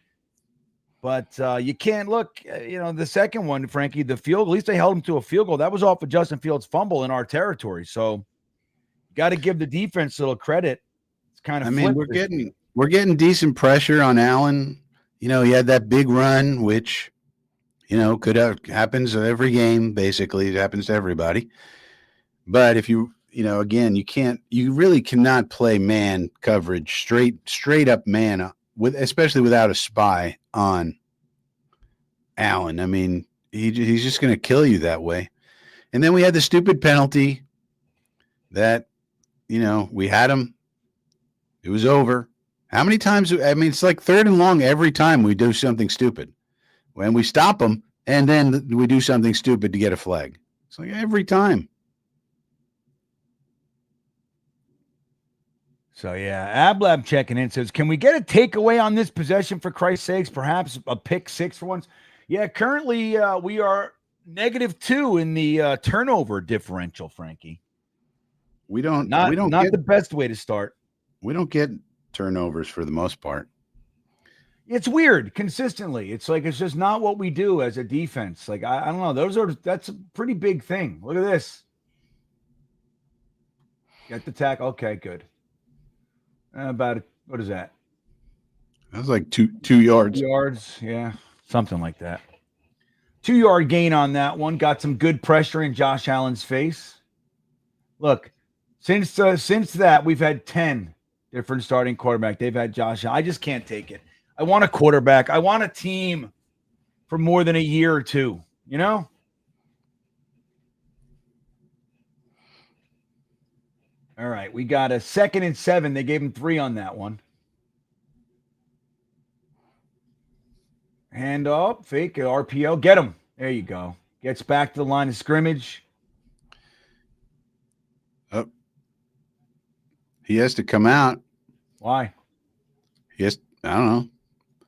A: But you can't look, the second one, Frankie, the field, at least they held him to a field goal. That was off of Justin Fields' fumble in our territory. So you got to give the defense a little credit. It's kind of
C: we're getting decent pressure on Allen. He had that big run, which, happens every game, basically. It happens to everybody. But if you again, you really cannot play man coverage, straight up man especially without a spy on Allen. I mean, he's just going to kill you that way. And then we had the stupid penalty that, we had him. It was over. How many times? I mean, it's like 3rd and long every time we do something stupid. When we stop them, and then we do something stupid to get a flag. It's like every time.
A: So, yeah, Ablab checking in says, can we get a takeaway on this possession for Christ's sakes? Perhaps a pick 6 for once. Yeah, currently we are -2 in the turnover differential, Frankie.
C: We don't
A: not the best way to start.
C: We don't get turnovers for the most part.
A: It's weird consistently. It's like it's just not what we do as a defense. Like I don't know. That's a pretty big thing. Look at this. Get the tackle. Okay, good. About what is that?
C: That was like two yards.
A: 2 yards, yeah, something like that. 2 yard gain on that one. Got some good pressure in Josh Allen's face. Look, since that we've had 10 different starting quarterback. They've had Josh Allen. I just can't take it. I want a quarterback. I want a team for more than a year or two, you know? All right, we got a 2nd and 7. They gave him 3 on that one. Hand up, fake RPO. Get him. There you go. Gets back to the line of scrimmage.
C: Oh. He has to come out.
A: Why?
C: Yes, I don't know.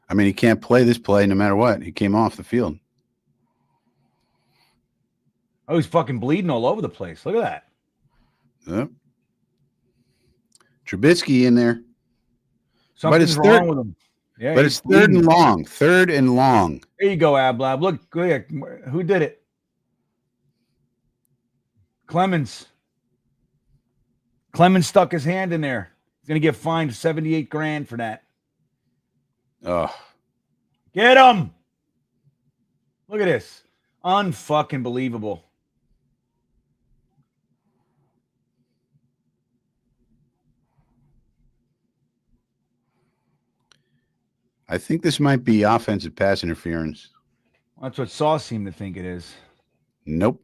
C: I mean, he can't play this play no matter what. He came off the field.
A: Oh, he's fucking bleeding all over the place. Look at that.
C: Yep. Trubisky in there.
A: Something's wrong with him. Yeah,
C: but it's third and long. Third and long.
A: There you go, Ablab. Look, who did it? Clemens. Clemens stuck his hand in there. He's gonna get fined $78,000 for that.
C: Oh,
A: get him! Look at this, unfucking believable.
C: I think this might be offensive pass interference.
A: That's what Sauce seemed to think it is.
C: Nope.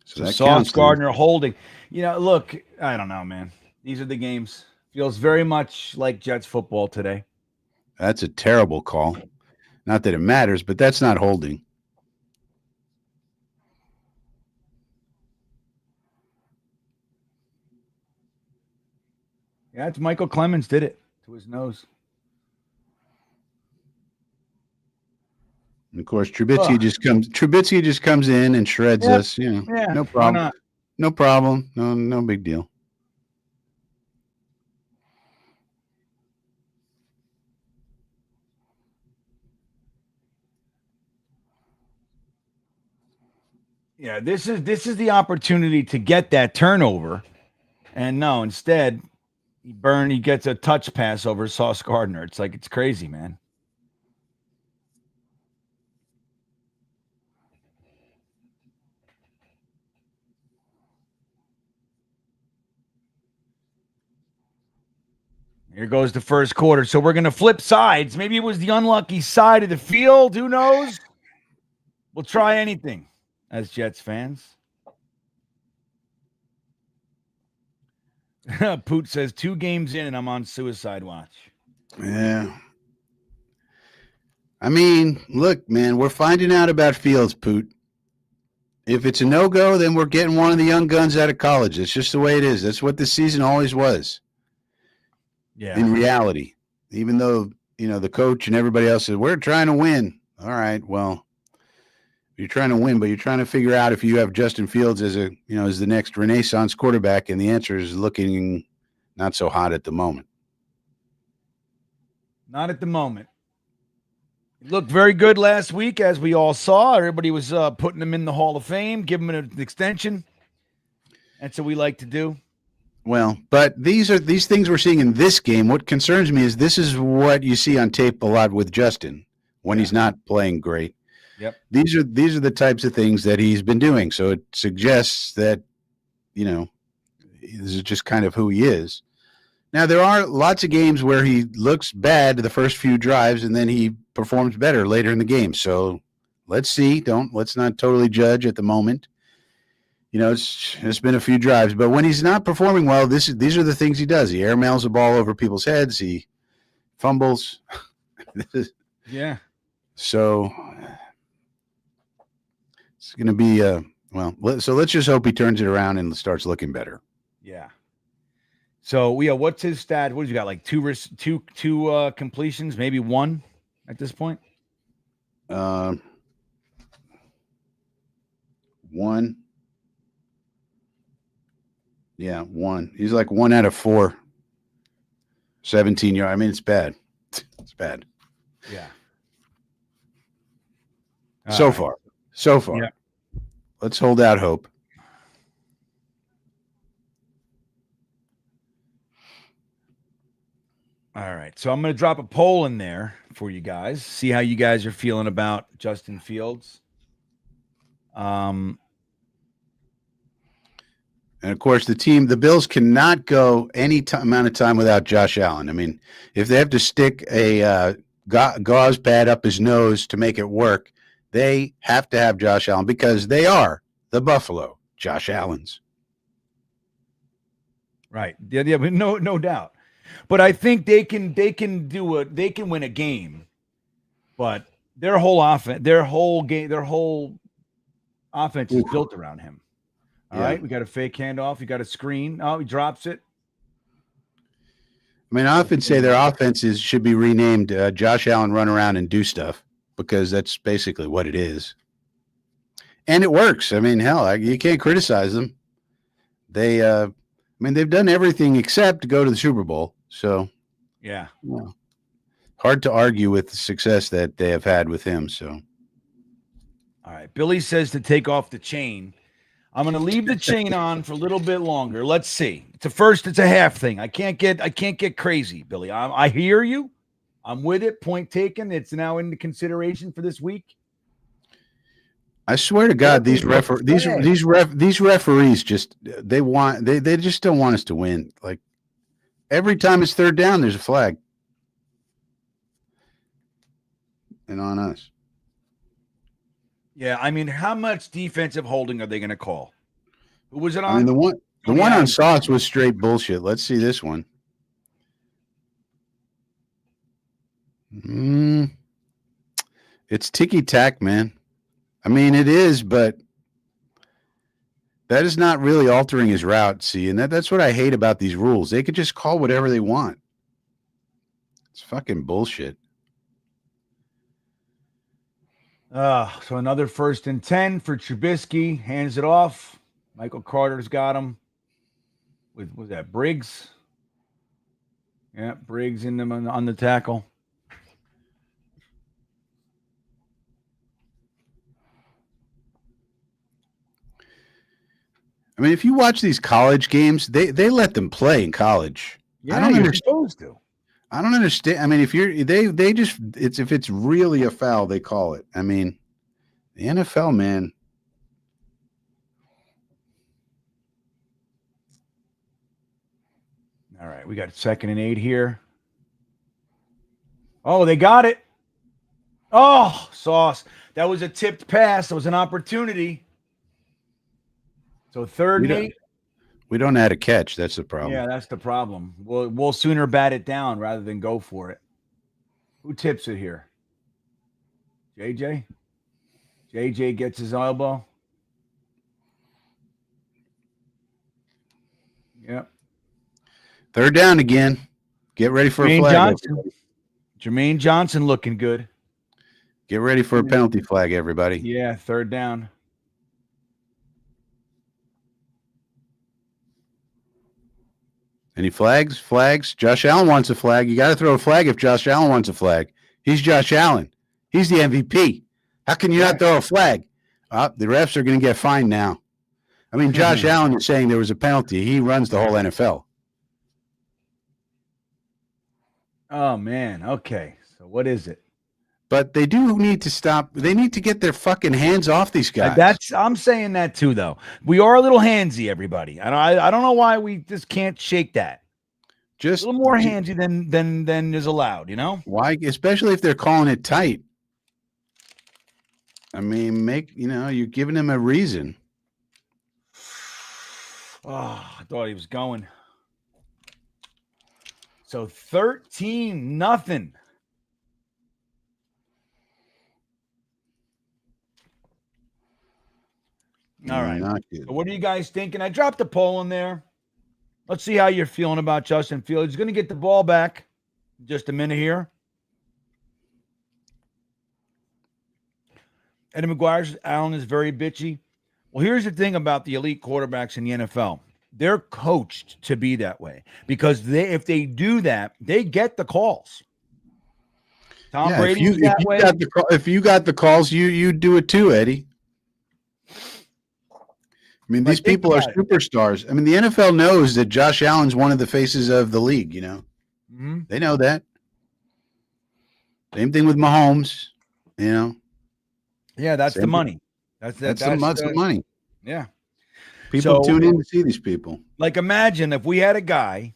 A: So Sauce Gardner holding. You know, look, I don't know, man. These are the games. Feels very much like Jets football today.
C: That's a terrible call. Not that it matters, but that's not holding.
A: Yeah, it's Michael Clemens did it to his nose.
C: And of course, Trubisky just comes in and shreds us. You know,
A: yeah,
C: no problem. No problem. No big deal.
A: Yeah, this is the opportunity to get that turnover. And no, instead, he gets a touch pass over Sauce Gardner. It's like, it's crazy, man. Here goes the first quarter. So we're going to flip sides. Maybe it was the unlucky side of the field. Who knows? We'll try anything as Jets fans. Poot says 2 games in and I'm on suicide watch.
C: Yeah. I mean, look, man, we're finding out about Fields, Poot. If it's a no-go, then we're getting one of the young guns out of college. It's just the way it is. That's what this season always was.
A: Yeah.
C: In reality, even though, you know, the coach and everybody else says, we're trying to win. All right, well, you're trying to win, but you're trying to figure out if you have Justin Fields as as the next Renaissance quarterback, and the answer is looking not so hot at the moment.
A: Not at the moment. He looked very good last week, as we all saw. Everybody was putting him in the Hall of Fame, giving him an extension. That's what we like to do.
C: Well, but these things we're seeing in this game. What concerns me is this is what you see on tape a lot with Justin when he's not playing great.
A: Yep.
C: These are the types of things that he's been doing. So it suggests that, this is just kind of who he is. Now, there are lots of games where he looks bad the first few drives and then he performs better later in the game. So let's see. Let's not totally judge at the moment. It's been a few drives, but when he's not performing well, these are the things he does. He airmails the ball over people's heads. He fumbles.
A: Yeah.
C: So it's going to be so let's just hope he turns it around and starts looking better.
A: Yeah. So what's his stat? What has he got? Like two completions, maybe 1 at this point.
C: 1. Yeah, 1. He's like 1 out of 4. 17 yards. I mean, it's bad. It's bad.
A: Yeah.
C: So far.
A: Yeah.
C: Let's hold out hope.
A: All right. So I'm going to drop a poll in there for you guys. See how you guys are feeling about Justin Fields.
C: And of course, the Bills cannot go any amount of time without Josh Allen. I mean, if they have to stick a gauze pad up his nose to make it work, they have to have Josh Allen because they are the Buffalo Josh Allens.
A: Right. Yeah, no doubt. But I think they can win a game. But their whole offense is built around him. All right, we got a fake handoff. You got a screen. Oh, he drops it.
C: I mean, I often say their offenses should be renamed Josh Allen Run Around and Do Stuff because that's basically what it is. And it works. I mean, hell, you can't criticize them. They've done everything except go to the Super Bowl. So,
A: yeah.
C: Hard to argue with the success that they have had with him. So,
A: all right. Billy says to take off the chain. I'm going to leave the chain on for a little bit longer. Let's see. It's a half thing. I can't get crazy, Billy. I hear you. I'm with it. Point taken. It's now into consideration for this week.
C: I swear to God, these referees just they just don't want us to win. Like every time it's third down, there's a flag, and on us.
A: Yeah, I mean, how much defensive holding are they going to call? Who was it on?
C: I mean, the one on Sauce was straight bullshit. Let's see this one. It's ticky-tack, man. I mean, it is, but that is not really altering his route, see? And that's what I hate about these rules. They could just call whatever they want. It's fucking bullshit.
A: So another 1st and 10 for Trubisky. Hands it off. Michael Carter's got him. Was that Briggs? Yeah, Briggs in them on the tackle.
C: I mean, if you watch these college games, they let them play in college.
A: Yeah, you're supposed to.
C: I don't understand. I mean, if it's really a foul, they call it. I mean, the NFL, man.
A: All right, we got 2nd and 8 here. Oh, they got it. Oh, Sauce. That was a tipped pass. That was an opportunity. So 3rd and 8.
C: We don't know how to catch. That's the problem.
A: Yeah, that's the problem. We'll sooner bat it down rather than go for it. Who tips it here? JJ? JJ gets his elbow. Yep.
C: 3rd down again. Get ready for a flag.
A: Jermaine Johnson looking good.
C: Get ready for a penalty flag, everybody.
A: Yeah, 3rd down.
C: Any flags? Flags? Josh Allen wants a flag. You got to throw a flag if Josh Allen wants a flag. He's Josh Allen. He's the MVP. How can you not throw a flag? The refs are going to get fined now. I mean, Josh Allen is saying there was a penalty. He runs the whole NFL.
A: Oh, man. Okay. So what is it?
C: But they do need to stop. They need to get their fucking hands off these guys.
A: I'm saying that too, though. We are a little handsy, everybody. I don't know why we just can't shake that. Just a little more handsy than is allowed, you know?
C: Why? Especially if they're calling it tight. I mean, you're giving them a reason.
A: Oh, I thought he was going. So 13-0. All right. So what are you guys thinking? I dropped a poll in there. Let's see how you're feeling about Justin Fields. He's going to get the ball back in just a minute here. Eddie McGuire's Allen is very bitchy. Well, here's the thing about the elite quarterbacks in the NFL. They're coached to be that way because if they do that, they get the calls. Tom Brady's that way.
C: If you got the calls, you do it too, Eddie. I mean, these people are superstars. I mean, the NFL knows that Josh Allen's one of the faces of the league, They know that. Same thing with Mahomes,
A: Yeah, that's the money. That's
C: the money.
A: Yeah.
C: People tune in to see these people.
A: Like, imagine if we had a guy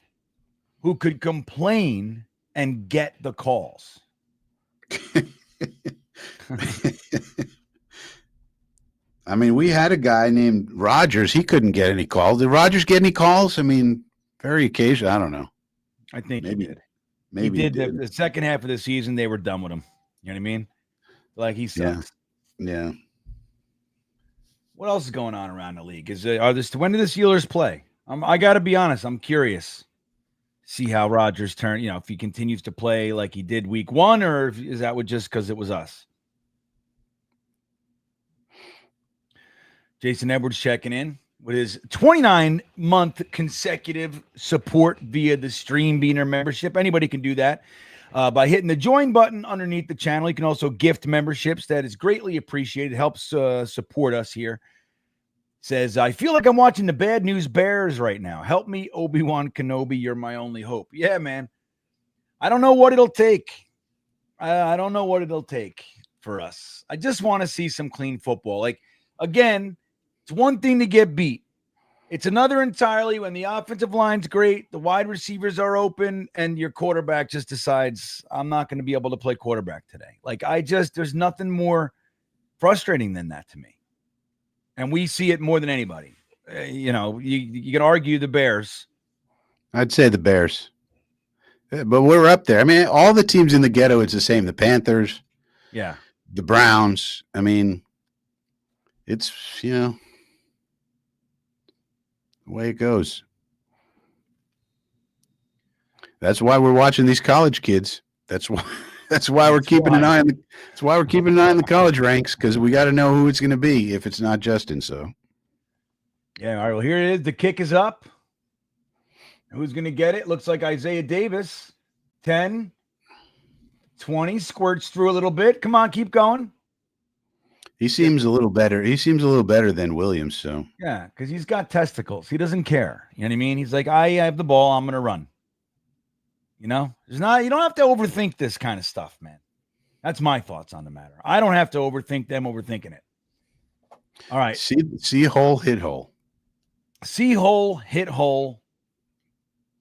A: who could complain and get the calls.
C: I mean, we had a guy named Rodgers. He couldn't get any calls. Did Rodgers get any calls? I mean, very occasionally. I don't know.
A: I think
C: maybe
A: he did.
C: Maybe
A: he did. The second half of the season, they were done with him. You know what I mean? Like, he sucks.
C: Yeah.
A: What else is going on around the league? When do the Steelers play? I got to be honest. I'm curious. See how Rodgers turn. If he continues to play like he did week 1, or is that just because it was us? Jason Edwards checking in with his 29-month consecutive support via the GreenBean membership. Anybody can do that by hitting the join button underneath the channel. You can also gift memberships. That is greatly appreciated. It helps support us here. Says, I feel like I'm watching the Bad News Bears right now. Help me, Obi-Wan Kenobi. You're my only hope. Yeah, man. I don't know what it'll take. I don't know what it'll take for us. I just want to see some clean football. Like, again, it's one thing to get beat. It's another entirely when the offensive line's great, the wide receivers are open, and your quarterback just decides, I'm not going to be able to play quarterback today. Like, there's nothing more frustrating than that to me. And we see it more than anybody. You can argue the Bears.
C: I'd say the Bears. But we're up there. I mean, all the teams in the ghetto, it's the same. The Panthers.
A: Yeah.
C: The Browns. I mean, it's, the way it goes. That's why we're watching these college kids. That's why we're keeping an eye on the college ranks, because we got to know who it's going to be if it's not Justin. So,
A: yeah. All right. Well, here it is. The kick is up. Who's going to get it? Looks like Isaiah Davis. 10, 20, squirts through a little bit. Come on, keep going.
C: He seems a little better. He seems a little better than Williams. So,
A: yeah, because he's got testicles. He doesn't care. You know what I mean? He's like, I have the ball. I'm going to run. You don't have to overthink this kind of stuff, man. That's my thoughts on the matter. I don't have to overthink them overthinking it. All right.
C: See hole, hit hole.
A: See hole, hit hole.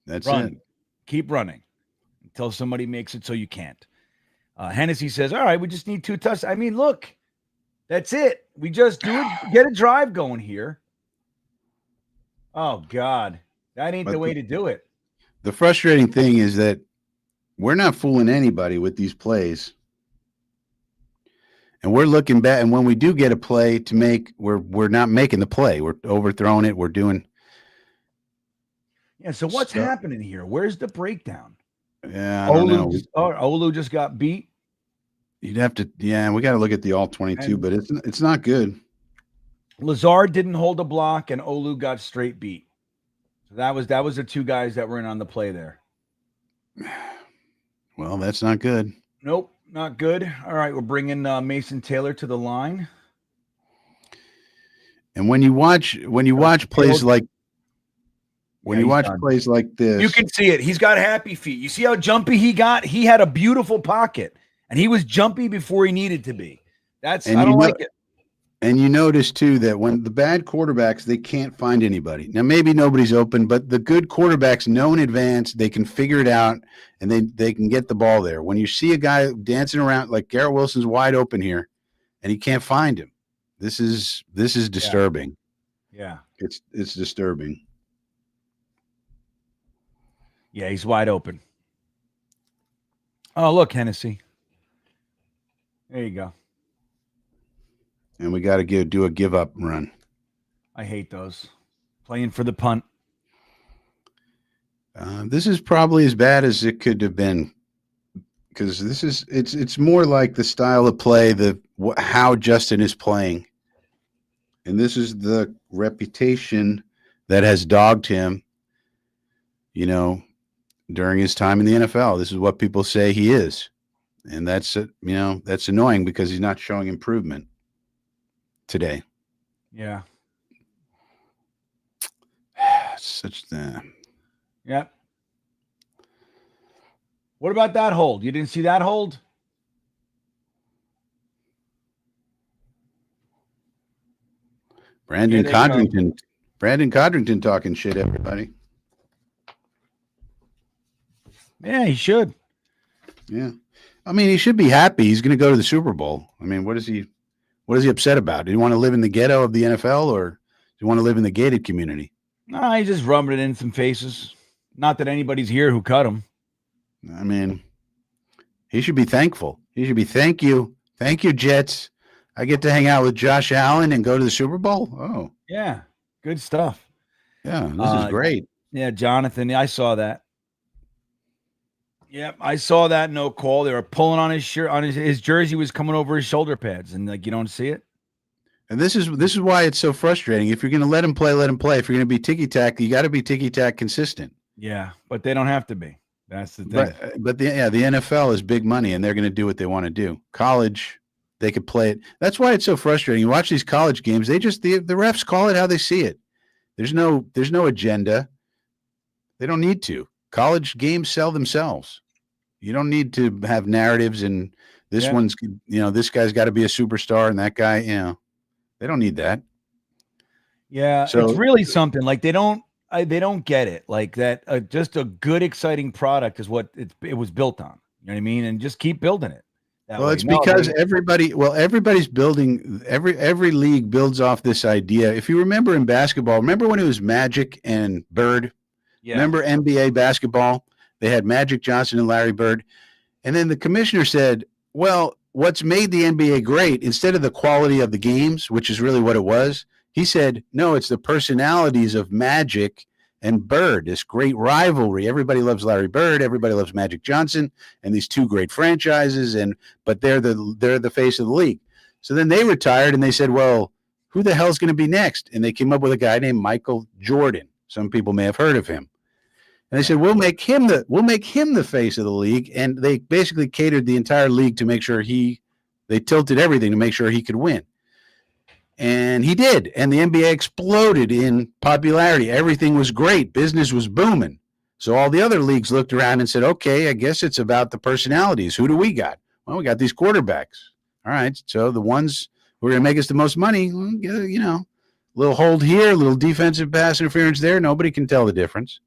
C: That's
A: run.
C: it.
A: Keep running until somebody makes it so you can't. Hennessy says, all right, we just need 2 touchdowns. I mean, look, that's it. We just do it. Get a drive going here. Oh, God. That ain't the way to do it.
C: The frustrating thing is that we're not fooling anybody with these plays. And we're looking back, and when we do get a play to make, we're not making the play. We're overthrowing it. We're doing.
A: Yeah, so what's happening here? Where's the breakdown?
C: Yeah, I don't know.
A: Olu just got beat.
C: You'd have to, we got to look at the all 22, but it's not good.
A: Lazard didn't hold a block, and Olu got straight beat. So that was the 2 guys that were in on the play there.
C: Well, that's not good.
A: Nope, not good. All right, we're bringing Mason Taylor to the line.
C: And when you watch plays like plays like this,
A: you can see it. He's got happy feet. You see how jumpy he got? He had a beautiful pocket, and he was jumpy before he needed to be. I don't like it.
C: And you notice, too, that when the bad quarterbacks, they can't find anybody. Now, maybe nobody's open, but the good quarterbacks know in advance, they can figure it out, and they can get the ball there. When you see a guy dancing around, like Garrett Wilson's wide open here, and he can't find him, this is disturbing.
A: Yeah.
C: It's disturbing.
A: Yeah, he's wide open. Oh, look, Hennessy. There you go.
C: And we got to do a give up run.
A: I hate those. Playing for the punt.
C: This is probably as bad as it could have been, because it's more like the style of play, how Justin is playing, and this is the reputation that has dogged him, during his time in the NFL. This is what people say he is. And that's annoying because he's not showing improvement today.
A: Yeah. Yep. What about that hold? You didn't see that hold?
C: Brandon Codrington talking shit, everybody.
A: Yeah, he should.
C: Yeah. I mean, he should be happy. He's going to go to the Super Bowl. I mean, what is he upset about? Do you want to live in the ghetto of the NFL, or do you want to live in the gated community?
A: No, he's just rubbing it in some faces. Not that anybody's here who cut him.
C: I mean, he should be thankful. He should be, thank you, Jets. I get to hang out with Josh Allen and go to the Super Bowl. Oh,
A: yeah, good stuff.
C: Yeah, this is great.
A: Yeah, Jonathan, I saw that. Yep, I saw that no call. They were pulling on his shirt, on his jersey was coming over his shoulder pads, and like you don't see it.
C: And this is why it's so frustrating. If you're going to let him play, let him play. If you're going to be ticky tack, you got to be ticky tack consistent.
A: Yeah, but they don't have to be. That's the thing.
C: But the NFL is big money, and they're going to do what they want to do. College, they could play it. That's why it's so frustrating. You watch these college games; the refs call it how they see it. There's no agenda. They don't need to. College games sell themselves. You don't need to have narratives and this one's, this guy's got to be a superstar and that guy, they don't need that.
A: Yeah, so, it's really something like they don't get it like that. Just a good, exciting product is what it was built on. You know what I mean? And just keep building it.
C: Well, it's because everybody's building, every league builds off this idea. If you remember in basketball, remember when it was Magic and Bird? Yeah. Remember NBA basketball? They had Magic Johnson and Larry Bird. And then the commissioner said, well, what's made the NBA great, instead of the quality of the games, which is really what it was, he said, no, it's the personalities of Magic and Bird, this great rivalry. Everybody loves Larry Bird. Everybody loves Magic Johnson and these two great franchises. But they're the face of the league. So then they retired and they said, well, who the hell's going to be next? And they came up with a guy named Michael Jordan. Some people may have heard of him. And they said, we'll make him the face of the league. And they basically catered the entire league to make sure they tilted everything to make sure he could win. And he did. And the NBA exploded in popularity. Everything was great. Business was booming. So all the other leagues looked around and said, okay, I guess it's about the personalities. Who do we got? Well, we got these quarterbacks. All right. So the ones who are going to make us the most money, a little hold here, a little defensive pass interference there. Nobody can tell the difference.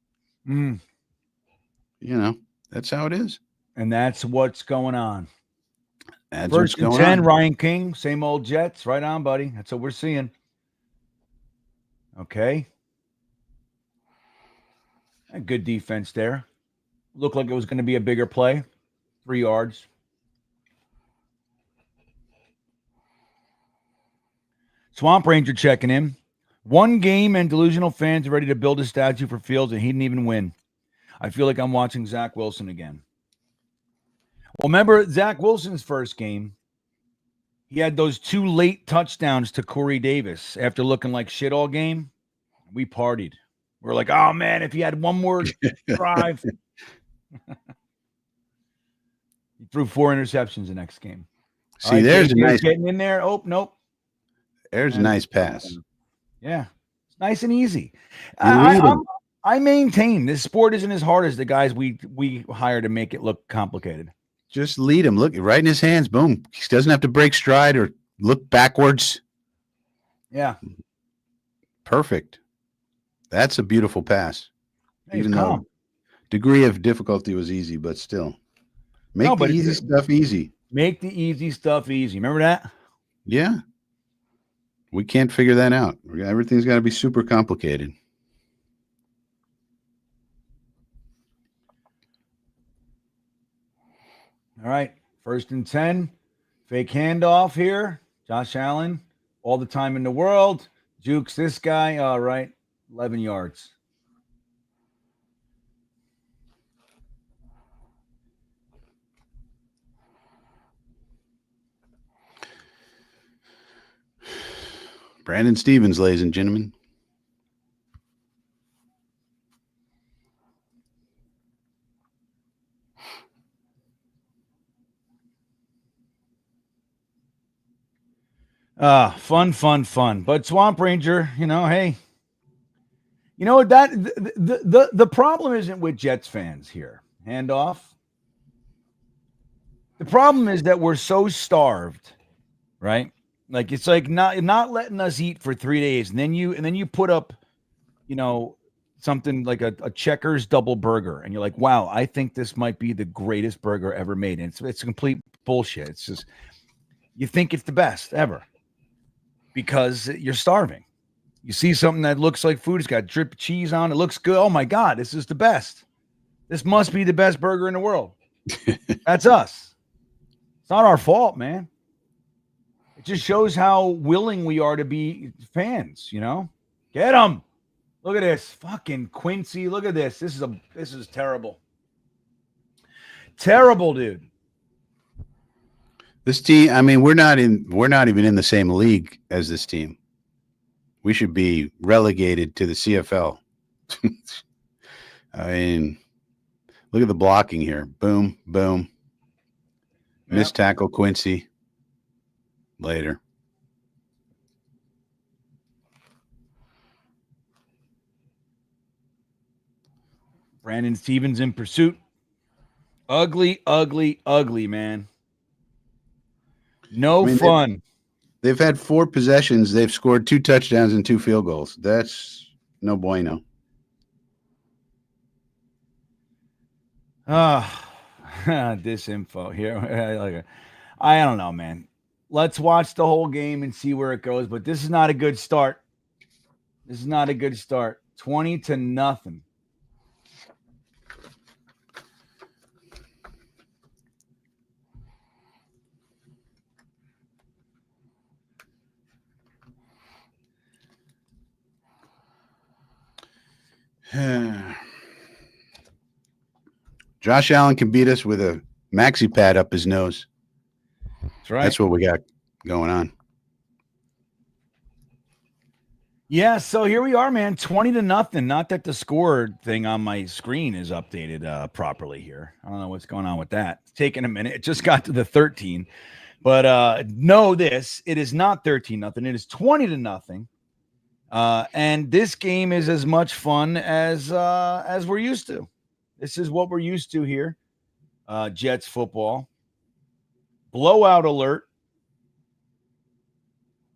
C: That's how it is.
A: And that's what's going on.
C: That's
A: First
C: what's going
A: 10,
C: on.
A: Ryan King, same old Jets. Right on, buddy. That's what we're seeing. Okay. A good defense there. Looked like it was going to be a bigger play. 3 yards. Swamp Ranger checking in. 1 game and delusional fans are ready to build a statue for Fields, and he didn't even win. I feel like I'm watching Zach Wilson again. Well, remember Zach Wilson's first game? He had those 2 late touchdowns to Corey Davis after looking like shit all game. We partied. We're like, oh, man, if he had one more drive. He threw 4 interceptions the next game.
C: See, right, there's a nice
A: getting in there. Oh, nope.
C: There's a nice pass.
A: Yeah, it's nice and easy. I maintain this sport isn't as hard as the guys we hire to make it look complicated.
C: Just lead him. Look right in his hands. Boom. He doesn't have to break stride or look backwards.
A: Yeah.
C: Perfect. That's a beautiful pass. Even though degree of difficulty was easy, but still. Make the easy stuff easy.
A: Make the easy stuff easy. Remember that?
C: Yeah. We can't figure that out. Everything's got to be super complicated.
A: All right. 1st and 10. Fake handoff here. Josh Allen. All the time in the world. Jukes this guy. All right. 11 yards.
C: Brandon Stevens, ladies and gentlemen.
A: Fun. But Swamp Ranger, hey, you know what the problem isn't with Jets fans here. Hand off. The problem is that we're so starved, right? Like it's like not letting us eat for 3 days, and then you put up, something like a Checkers double burger, and you're like, wow, I think this might be the greatest burger ever made. And it's complete bullshit. It's just you think it's the best ever because you're starving. You see something that looks like food, it's got drip cheese on it, looks good. Oh my God, this is the best. This must be the best burger in the world. That's us. It's not our fault, man. It just shows how willing we are to be fans, Get them. Look at this. Fucking Quincy. Look at this. This is terrible. Terrible, dude.
C: This team, I mean, we're not even in the same league as this team. We should be relegated to the CFL. I mean, look at the blocking here. Boom, boom. Yep. Missed tackle, Quincy. Later.
A: Brandon Stevens in pursuit. Ugly, man. No fun.
C: They've had 4 possessions. They've scored 2 touchdowns and 2 field goals. That's no bueno.
A: This info here. I don't know, man. Let's watch the whole game and see where it goes. But this is not a good start. 20-0.
C: Josh Allen can beat us with a maxi pad up his nose.
A: That's right.
C: That's what we got going on.
A: Yeah, so here we are, man. 20-0. Not that the score thing on my screen is updated properly here. I don't know what's going on with that. It's taking a minute. It just got to the 13. But know this, it is not 13-0. It is 20-0. And this game is as much fun as we're used to. This is what we're used to here. Jets football. Blowout alert.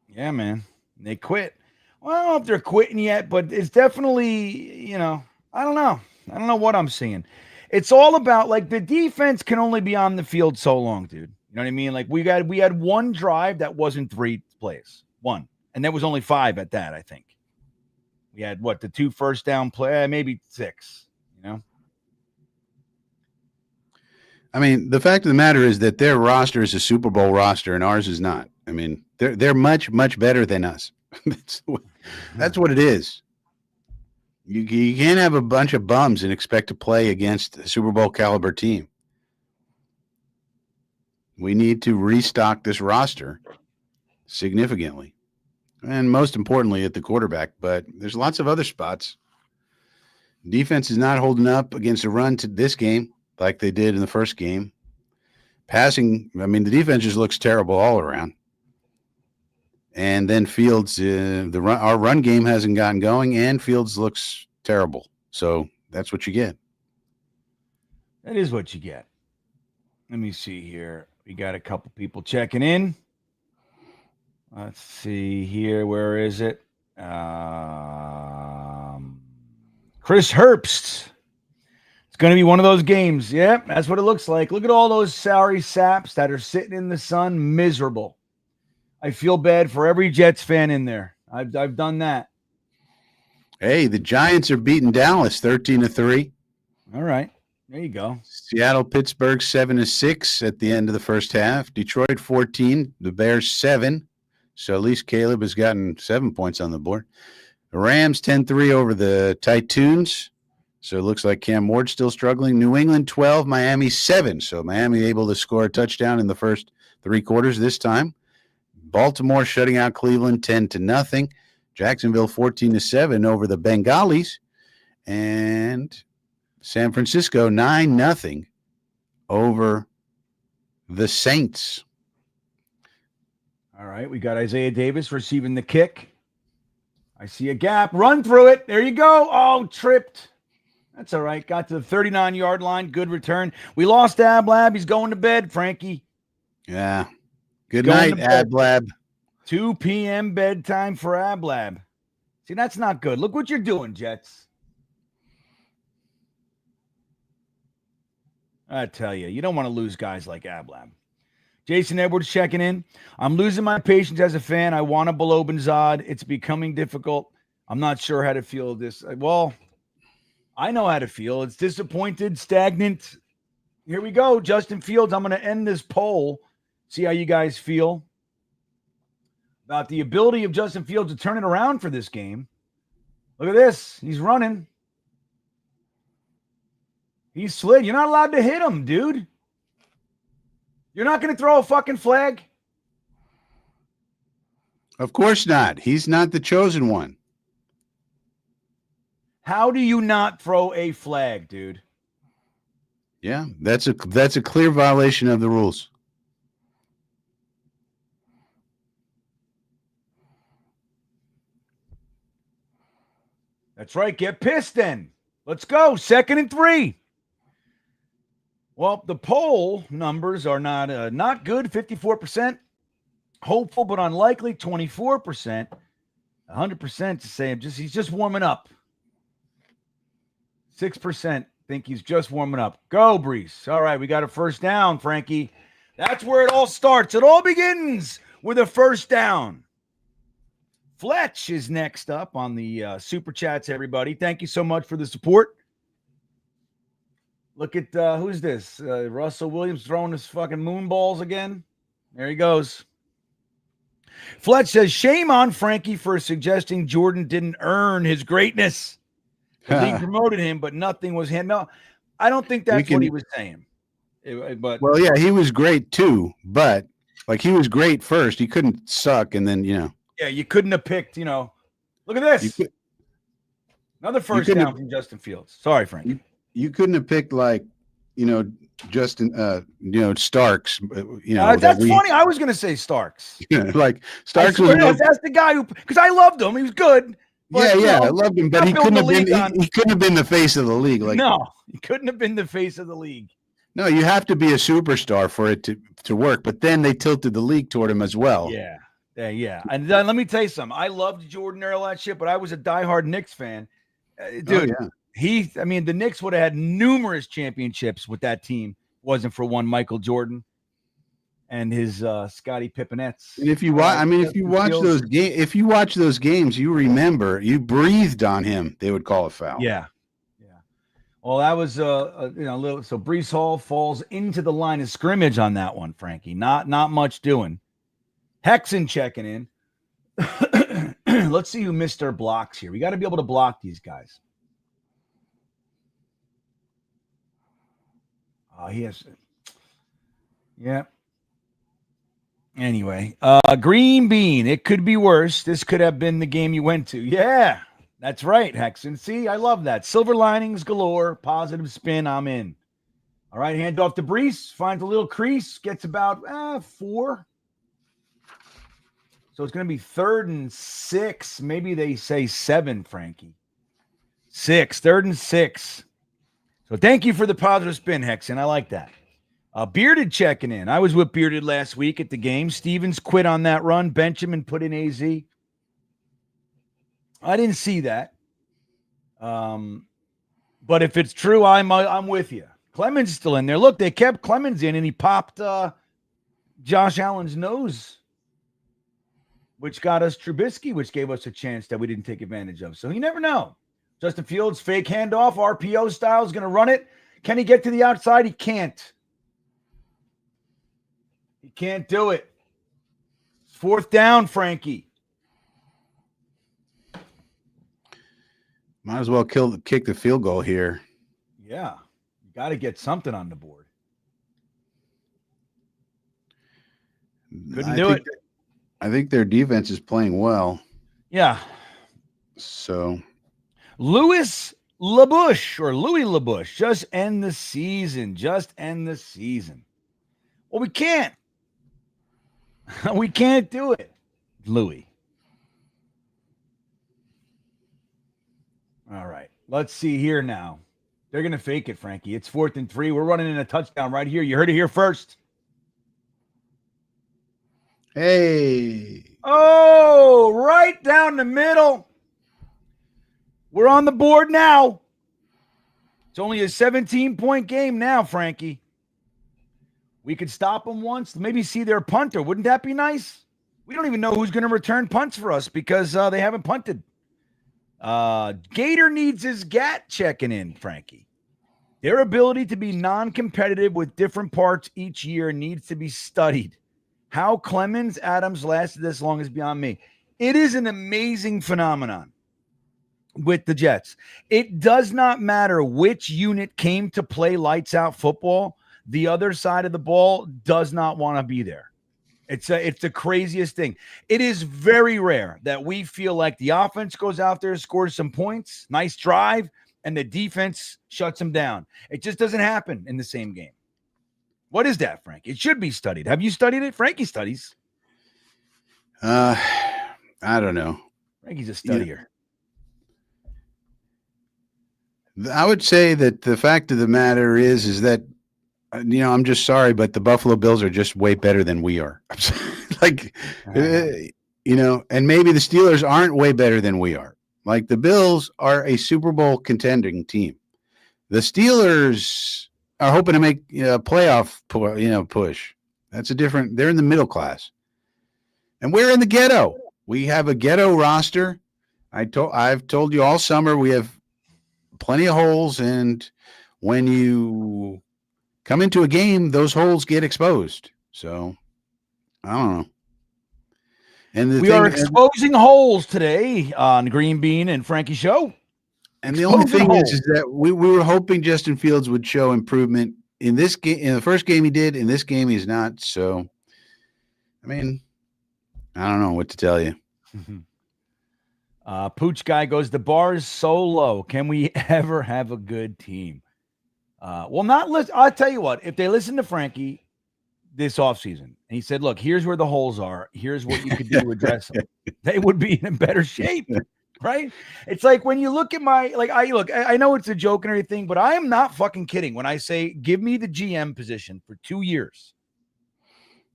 A: Yeah, man. They quit. Well, I don't know if they're quitting yet, but it's definitely, I don't know. I don't know what I'm seeing. It's all about, like, the defense can only be on the field so long, dude. You know what I mean? Like, we had one drive that wasn't 3 plays. One. And that was only 5 at that, I think. We had, the 2 first down play, maybe 6,
C: I mean, the fact of the matter is that their roster is a Super Bowl roster and ours is not. I mean, they're much, much better than us. That's what it is. You can't have a bunch of bums and expect to play against a Super Bowl caliber team. We need to restock this roster significantly. And most importantly at the quarterback, but there's lots of other spots. Defense is not holding up against a run to this game like they did in the first game. Passing, I mean, the defense just looks terrible all around. And then Fields, our run game hasn't gotten going, and Fields looks terrible. So that's what you get.
A: That is what you get. Let me see here. We got a couple people checking in. Let's see here. Where is it? Chris Herbst. It's going to be one of those games. Yep, that's what it looks like. Look at all those sorry saps that are sitting in the sun, miserable. I feel bad for every Jets fan in there. I've done that.
C: Hey, the Giants are beating Dallas 13-3.
A: All right. There you go.
C: Seattle, Pittsburgh 7-6 at the end of the first half. Detroit 14, the Bears 7. So at least Caleb has gotten 7 points on the board. The Rams 10-3 over the Titans. So it looks like Cam Ward's still struggling. New England 12, Miami 7. So Miami able to score a touchdown in the first 3 quarters this time. Baltimore shutting out Cleveland 10-0. Jacksonville 14-7 over the Bengalis. And San Francisco 9-0 over the Saints.
A: All right, we got Isaiah Davis receiving the kick. I see a gap. Run through it. There you go. Oh, tripped. That's all right. Got to the 39-yard line. Good return. We lost Ablab. He's going to bed, Frankie.
C: Yeah. Good night, Ablab.
A: 2 p.m. bedtime for Ablab. See, that's not good. Look what you're doing, Jets. I tell you, you don't want to lose guys like Ablab. Jason Edwards checking in. I'm losing my patience as a fan. I want to below Benzad. It's becoming difficult. I'm not sure how to feel this. Well, I know how to feel. It's disappointed, stagnant. Here we go. Justin Fields. I'm going to end this poll. See how you guys feel about the ability of Justin Fields to turn it around for this game. Look at this. He's running. He's slid. You're not allowed to hit him, dude. You're not going to throw a fucking flag?
C: Of course not. He's not the chosen one.
A: How do you not throw a flag, dude?
C: Yeah, that's a clear violation of the rules.
A: That's right. Get pissed then. Let's go. 2nd and 3. Well, the poll numbers are not good. 54%. Hopeful but unlikely. 24%. 100% to say he's just warming up. 6% think he's just warming up. Go, Brees. All right, we got a first down, Frankie. That's where it all starts. It all begins with a first down. Fletch is next up on the Super Chats, everybody. Thank you so much for the support. Look at, who's this? Russell Williams throwing his fucking moon balls again. There he goes. Fletch says, shame on Frankie for suggesting Jordan didn't earn his greatness. The league promoted him, but nothing was him. No, I don't think that's what he was saying.
C: Well, yeah, he was great too, but like he was great first. He couldn't suck, and then
A: Yeah, you couldn't have picked. Look at this. Another first down from Justin Fields. Sorry, Frank.
C: You couldn't have picked Justin, Starks.
A: That's funny. I was going to say Starks.
C: Like Starks was.
A: That's the guy because I loved him. He was good.
C: But, I loved him, but he couldn't have been. He couldn't have been the face of the league.
A: No, he couldn't have been the face of the league.
C: No, you have to be a superstar for it to work. But then they tilted the league toward him as well.
A: Yeah. And then let me tell you something. I loved Jordan and all that shit, but I was a diehard Knicks fan, dude. Oh, yeah. The Knicks would have had numerous championships with that team. Wasn't for one Michael Jordan and his Scottie Pippenettes.
C: And if you watch those games, you remember you breathed on him. They would call a foul.
A: Yeah. Well, that was little. So Brees Hall falls into the line of scrimmage on that one, Frankie. Not much doing. Hexen checking in. Let's see who missed our blocks here. We got to be able to block these guys. Oh, he has. Yeah. Anyway, GreenBean. It could be worse. This could have been the game you went to. Yeah, that's right, Hexen. See, I love that. Silver linings galore. Positive spin. I'm in. All right, hand off to Brees. Finds a little crease. Gets about 4. So it's going to be 3rd and 6. Maybe they say 7, Frankie. 6. 3rd and 6. So thank you for the positive spin, Hexen. I like that. Bearded checking in. I was with Bearded last week at the game. Stevens quit on that run. Benjamin put in AZ. I didn't see that. But if it's true, I'm with you. Clemens is still in there. Look, they kept Clemens in, and he popped Josh Allen's nose, which got us Trubisky, which gave us a chance that we didn't take advantage of. So you never know. Justin Fields, fake handoff, RPO style, is going to run it. Can he get to the outside? He can't. He can't do it. 4th down, Frankie.
C: Might as well kick the field goal here.
A: Yeah. You got to get something on the board. Couldn't do it.
C: I think their defense is playing well.
A: Yeah.
C: So
A: Louis LaBouche, just end the season. Well, we can't. We can't do it, Louis. All right. Let's see here now. They're going to fake it, Frankie. It's 4th and 3. We're running in a touchdown right here. You heard it here first.
C: Hey.
A: Oh, right down the middle. We're on the board now. It's only a 17-point game now, Frankie. We could stop them once, maybe see their punter. Wouldn't that be nice? We don't even know who's going to return punts for us because they haven't punted. Gator needs his GAT checking in, Frankie. Their ability to be non-competitive with different parts each year needs to be studied. How Clemens Adams lasted this long is beyond me. It is an amazing phenomenon with the Jets. It does not matter which unit came to play lights out football. The other side of the ball does not want to be there. It's the craziest thing. It is very rare that we feel like the offense goes out there, scores some points, nice drive, and the defense shuts them down. It just doesn't happen in the same game. What is that, Frank? It should be studied. Have you studied it? Frankie studies.
C: I don't know.
A: Frankie's a studier.
C: Yeah. I would say that the fact of the matter is that, I'm just sorry, but the Buffalo Bills are just way better than we are. And maybe the Steelers aren't way better than we are. Like, the Bills are a Super Bowl contending team. The Steelers are hoping to make a playoff, push. That's they're in the middle class. And we're in the ghetto. We have a ghetto roster. I've told you all summer we have plenty of holes, and when you come into a game, those holes get exposed. So, I don't know. And
A: we are exposing holes today on GreenBean and Frankie Show.
C: And the only thing is that we were hoping Justin Fields would show improvement in this game. In the first game he did. In this game he's not. So, I mean, I don't know what to tell you.
A: Pooch guy goes, the bar is so low. Can we ever have a good team? I'll tell you what, if they listen to Frankie this offseason, and he said, look, here's where the holes are. Here's what you could do to address them. They would be in better shape, right? It's like when you look at I know it's a joke and everything, but I am not fucking kidding when I say, give me the GM position for 2 years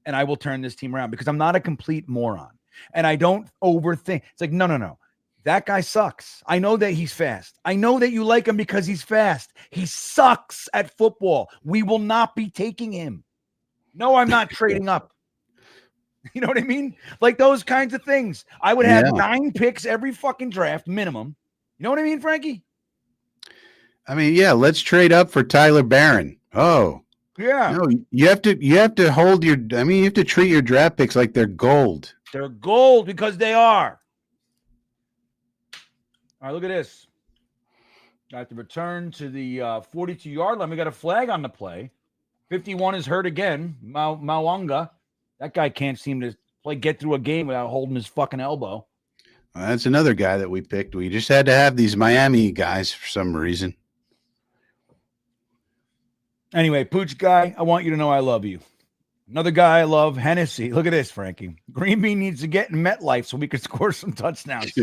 A: and I will turn this team around, because I'm not a complete moron and I don't overthink. It's like, no. That guy sucks. I know that he's fast. I know that you like him because he's fast. He sucks at football. We will not be taking him. No, I'm not trading up. You know what I mean? Like those kinds of things. I would have 9 picks every fucking draft minimum. You know what I mean, Frankie?
C: I mean, yeah, let's trade up for Tyler Barron. Oh.
A: Yeah.
C: No, you have to hold you have to treat your draft picks like they're gold.
A: They're gold because they are. All right, look at this. Got the return to the 42-yard line. We got a flag on the play. 51 is hurt again. Mawanga. That guy can't seem to get through a game without holding his fucking elbow.
C: That's another guy that we picked. We just had to have these Miami guys for some reason.
A: Anyway, Pooch guy, I want you to know I love you. Another guy I love, Hennessy. Look at this, Frankie. GreenBean needs to get in MetLife so we could score some touchdowns.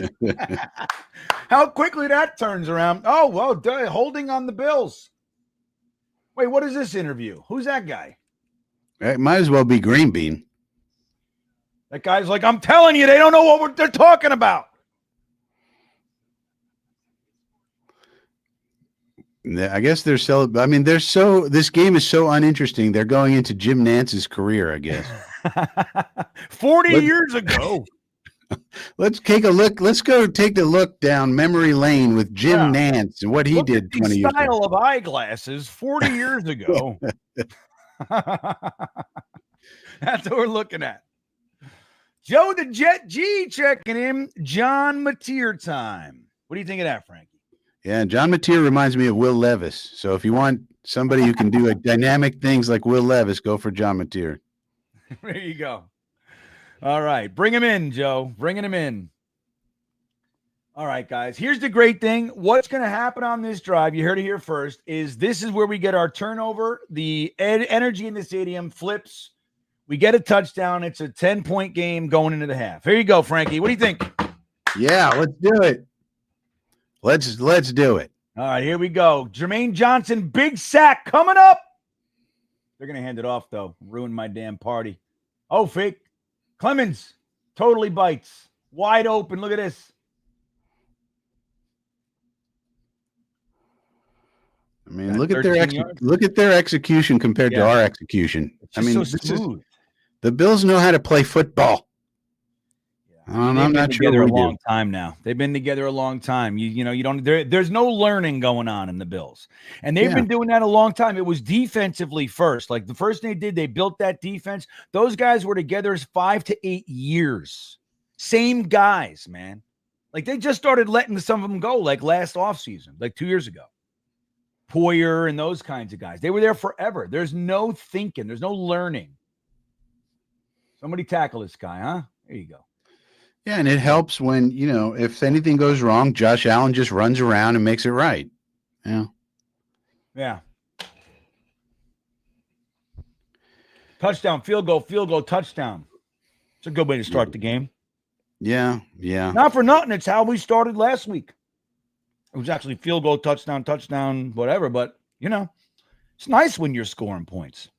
A: How quickly that turns around. Oh, well, holding on the Bills. Wait, what is this interview? Who's that guy?
C: It might as well be GreenBean.
A: That guy's like, I'm telling you, they don't know what they're talking about.
C: I guess this game is so uninteresting. They're going into Jim Nance's career, I guess.
A: 40 years ago.
C: Let's take a look. Let's go take the look down memory lane with Jim Nance and what he did 20 years ago.
A: Style of eyeglasses 40 years ago. That's what we're looking at. Joe the Jet G checking in. John Mateer time. What do you think of that, Frankie?
C: Yeah, John Mateer reminds me of Will Levis. So if you want somebody who can do dynamic things like Will Levis, go for John Mateer.
A: There you go. All right. Bring him in, Joe. Bringing him in. All right, guys. Here's the great thing. What's going to happen on this drive, you heard it here first, is this is where we get our turnover. The energy in the stadium flips. We get a touchdown. It's a 10-point game going into the half. Here you go, Frankie. What do you think?
C: Yeah, let's do it. Let's do it.
A: All right, here we go. Jermaine Johnson, big sack coming up. They're going to hand it off, though. Ruin my damn party. Oh, fake. Clemens totally bites. Wide open. Look at this.
C: I mean, look at their execution compared to our execution. I mean,
A: so
C: the Bills know how to play football. I'm not sure
A: together a long time now. They've been together a long time. There's no learning going on in the Bills. And they've been doing that a long time. It was defensively first. Like the first thing they built that defense. Those guys were together 5 to 8 years. Same guys, man. Like they just started letting some of them go like last offseason, like 2 years ago. Poyer and those kinds of guys. They were there forever. There's no thinking. There's no learning. Somebody tackle this guy, huh? There you go.
C: Yeah, and it helps when, if anything goes wrong, Josh Allen just runs around and makes it right. Yeah.
A: Yeah. Touchdown, field goal, touchdown. It's a good way to start the game.
C: Yeah, yeah.
A: Not for nothing. It's how we started last week. It was actually field goal, touchdown, whatever. But, it's nice when you're scoring points.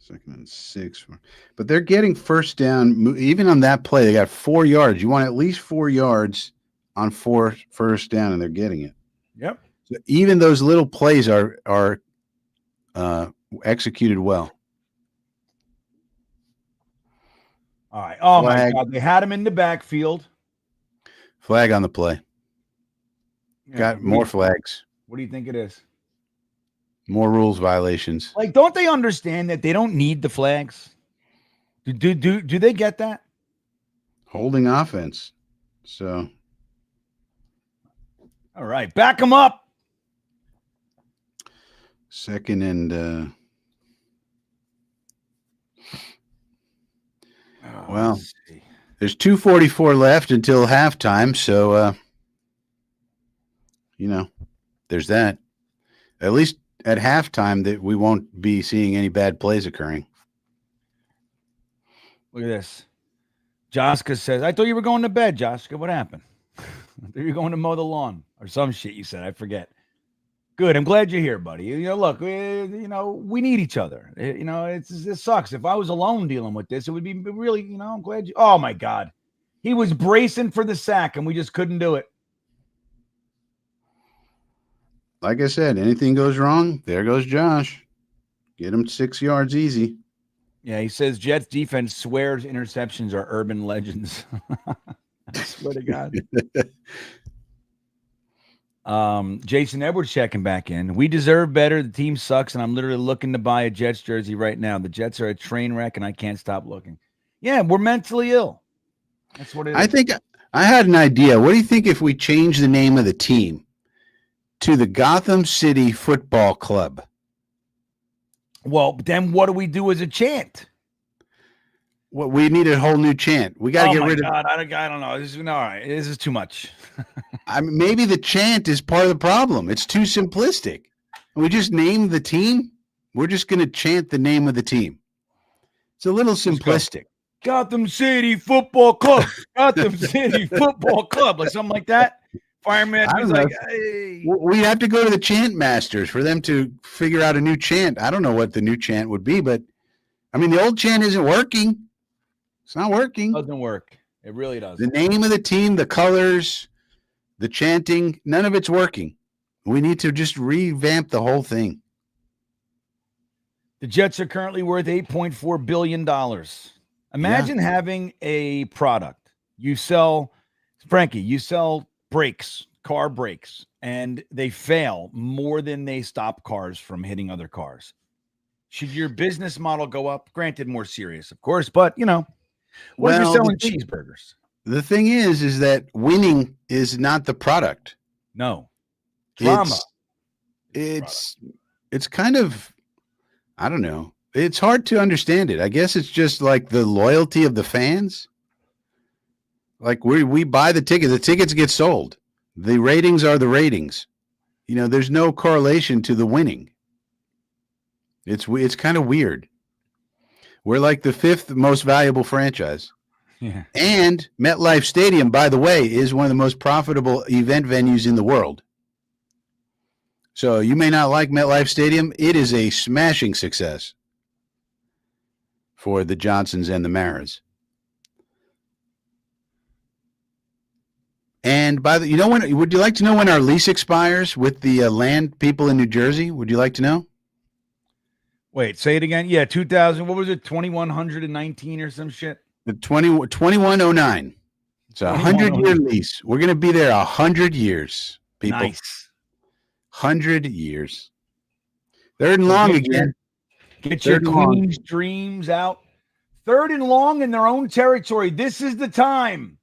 C: 2nd and 6. But they're getting first down. Even on that play, they got 4 yards. You want at least 4 yards on first down, and they're getting it.
A: Yep.
C: So even those little plays are executed well.
A: All right. Oh, my God. They had him in the backfield.
C: Flag on the play.
A: Yeah.
C: Got more flags.
A: What do you think it is?
C: More rules violations.
A: Like, don't they understand that they don't need the flags? Do they get that?
C: Holding offense. So.
A: All right. Back them up.
C: 2nd and well, there's 2:44 left until halftime, so there's that. At least at halftime that we won't be seeing any bad plays occurring.
A: Look at this. Joska says, I thought you were going to bed, Joska. What happened? I thought you were going to mow the lawn or some shit you said. I forget. Good. I'm glad you're here, buddy. Look, we need each other. It sucks. If I was alone dealing with this, it would be really, I'm glad you. Oh, my God. He was bracing for the sack, and we just couldn't do it.
C: Like I said, anything goes wrong, there goes Josh. Get him 6 yards easy.
A: Yeah, he says Jets defense swears interceptions are urban legends. I swear to God. Jason Edwards checking back in. We deserve better. The team sucks, and I'm literally looking to buy a Jets jersey right now. The Jets are a train wreck, and I can't stop looking. Yeah, we're mentally ill. That's what it is.
C: I think I had an idea. What do you think if we change the name of the team to the Gotham City Football Club?
A: Well, then what do we do as a chant?
C: Well, we need a whole new chant. We got to get rid of.
A: I don't know. This is all right. This is too much.
C: Maybe the chant is part of the problem. It's too simplistic. We just name the team. We're just going to chant the name of the team. It's a little simplistic.
A: Gotham City Football Club. Gotham City Football Club, like something like that. Fireman was like, hey.
C: We have to go to the chant masters for them to figure out a new chant. I don't know what the new chant would be, but the old chant isn't working. It's not working.
A: It doesn't work. It really doesn't.
C: The name of the team, the colors, the chanting, none of it's working. We need to just revamp the whole thing.
A: The Jets are currently worth $8.4 billion. Imagine having a product. You sell brakes, car brakes, and they fail more than they stop cars from hitting other cars. Should your business model go up? Granted, more serious, of course, but what if you're selling cheeseburgers?
C: The thing is that winning is not the product.
A: No. Drama.
C: It's kind of, I don't know. It's hard to understand it. I guess it's just like the loyalty of the fans. Like we buy the ticket. The tickets get sold. The ratings are the ratings. There's no correlation to the winning. It's kind of weird. We're like the 5th most valuable franchise.
A: Yeah.
C: And MetLife Stadium, by the way, is one of the most profitable event venues in the world. So you may not like MetLife Stadium. It is a smashing success for the Johnsons and the Maras. And when would you like to know when our lease expires with the land people in New Jersey? Would you like to know?
A: Wait, say it again. Yeah, 2000. What was it? 2119 or some shit.
C: The 2109. It's a 100-year lease. We're going to be there 100 years, people.
A: Nice.
C: 100 years. Third and long again.
A: Get your Queen's dreams out. Third and long in their own territory. This is the time.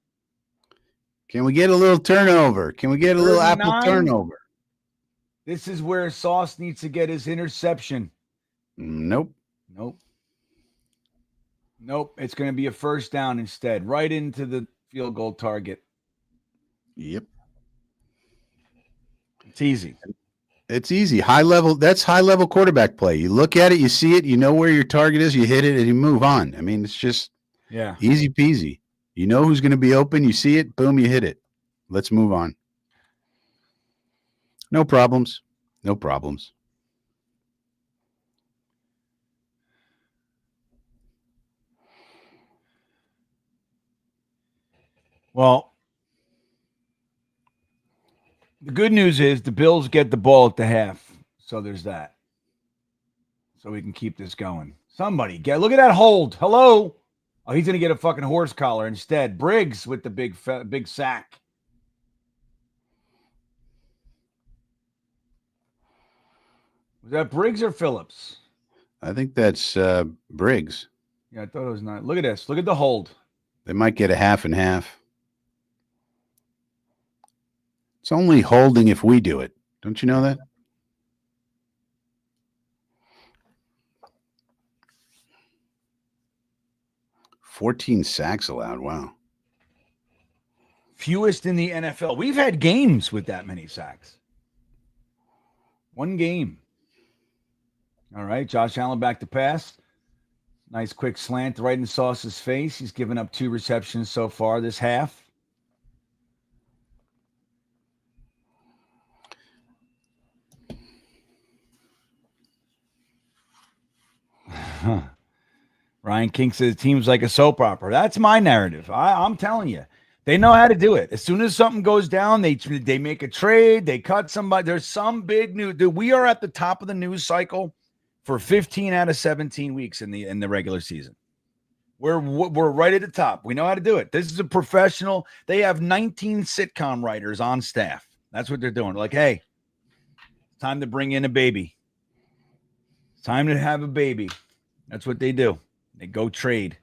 C: Can we get a little turnover? Can we get a little apple turnover?
A: This is where Sauce needs to get his interception.
C: Nope.
A: It's going to be a first down instead. Right into the field goal target.
C: Yep.
A: It's easy.
C: It's easy. High level. That's high level quarterback play. You look at it, you see it, you know where your target is, you hit it, and you move on. I mean, it's just easy peasy. You know who's going to be open. You see it, boom, you hit it. Let's move on. No problems. No problems.
A: Well, the good news is the Bills get the ball at the half. So there's that. So we can keep this going. Somebody look at that hold. Hello. Oh, he's going to get a fucking horse collar instead. Briggs with the big sack. Was that Briggs or Phillips?
C: I think that's Briggs.
A: Yeah, I thought it was not. Look at this. Look at the hold.
C: They might get a half and half. It's only holding if we do it. Don't you know that? $14 sacks allowed. Wow.
A: Fewest in the NFL. We've had games with that many sacks. One game. All right. Josh Allen back to pass. Nice quick slant right in Sauce's face. He's given up 2 receptions so far this half. Ryan King says team's like a soap opera. That's my narrative. I'm telling you, they know how to do it. As soon as something goes down, they make a trade, they cut somebody. There's some big news. We are at the top of the news cycle for 15 out of 17 weeks in the regular season. We're right at the top. We know how to do it. This is a professional. They have 19 sitcom writers on staff. That's what they're doing. Like, hey, it's time to bring in a baby. It's time to have a baby. That's what they do. They go trade.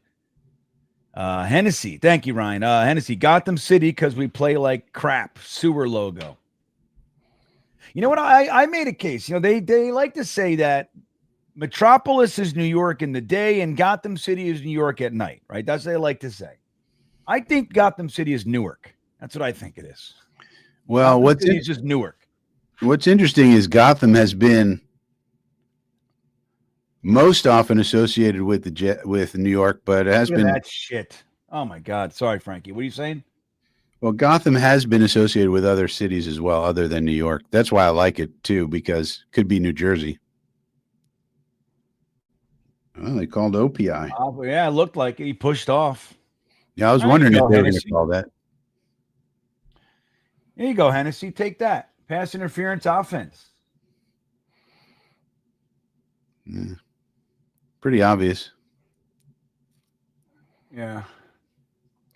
A: Hennessy. Thank you, Ryan. Hennessy, Gotham City, because we play like crap. Sewer logo. You know what? I made a case. You know, they like to say that Metropolis is New York in the day and Gotham City is New York at night, right? That's what they like to say. I think Gotham City is Newark. That's what I think it is.
C: Well,
A: it's just Newark.
C: What's interesting is Gotham has been most often associated with with New York, but it has been
A: that shit. Oh my God. Sorry, Frankie. What are you saying?
C: Well, Gotham has been associated with other cities as well, other than New York. That's why I like it too, because it could be New Jersey. Oh, they called OPI.
A: Yeah, it looked like he pushed off.
C: Yeah, I was wondering if they were going to call that.
A: There you go, Hennessy. Take that. Pass interference offense.
C: Yeah. Pretty obvious.
A: Yeah.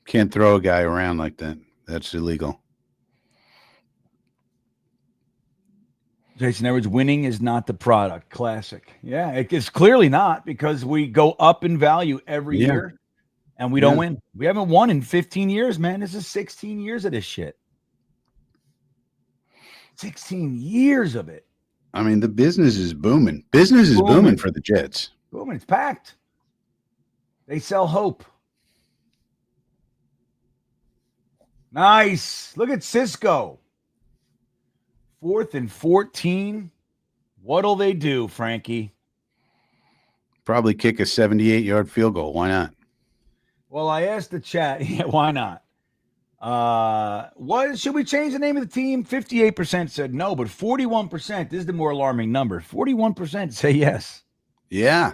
C: Can't throw a guy around like that. That's illegal.
A: Jason Edwards, winning is not the product. Classic. Yeah, it's clearly not, because we go up in value every year and we don't win. We haven't won in 15 years, man. This is 16 years of this shit. 16 years of it.
C: I mean, the business is booming. Business is booming for the Jets.
A: Booming. It's packed. They sell hope. Nice. Look at Cisco. 4th and 14. What'll they do, Frankie?
C: probably kick a 78-yard field goal. Why not?
A: Well, I asked the chat. Yeah, why not? What should we change the name of the team? 58% said no, but 41%, this is the more alarming number. 41% say yes.
C: Yeah.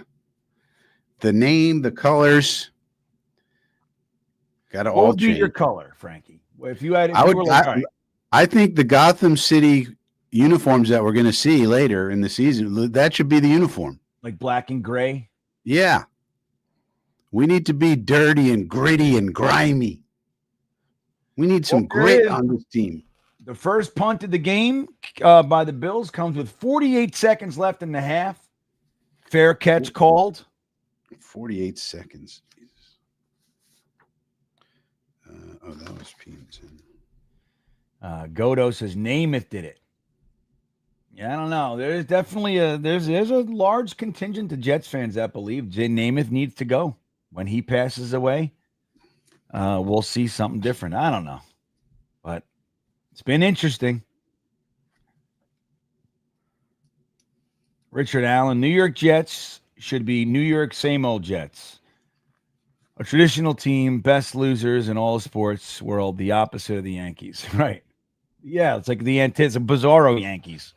C: The name, the colors, got to
A: What
C: all
A: would be
C: change.
A: your color, Frankie? If you had, if you were like, all right,
C: I think the Gotham City uniforms that we're going to see later in the season, that should be the uniform.
A: like black and gray.
C: Yeah. We need to be dirty and gritty and grimy. We need some grit on this team.
A: The first punt of the game by the Bills comes with 48 seconds left in the half. Fair catch called.
C: 48 seconds. That was Peterson.
A: Godo says Namath did it. Yeah, I don't know. There's definitely there's a large contingent of Jets fans that believe Jay Namath needs to go. When he passes away, we'll see something different. I don't know, but it's been interesting. Richard Allen, New York Jets should be New York same old Jets. A traditional team, best losers in all sports world, the opposite of the Yankees. Right. Yeah, it's like the bizarro Yankees.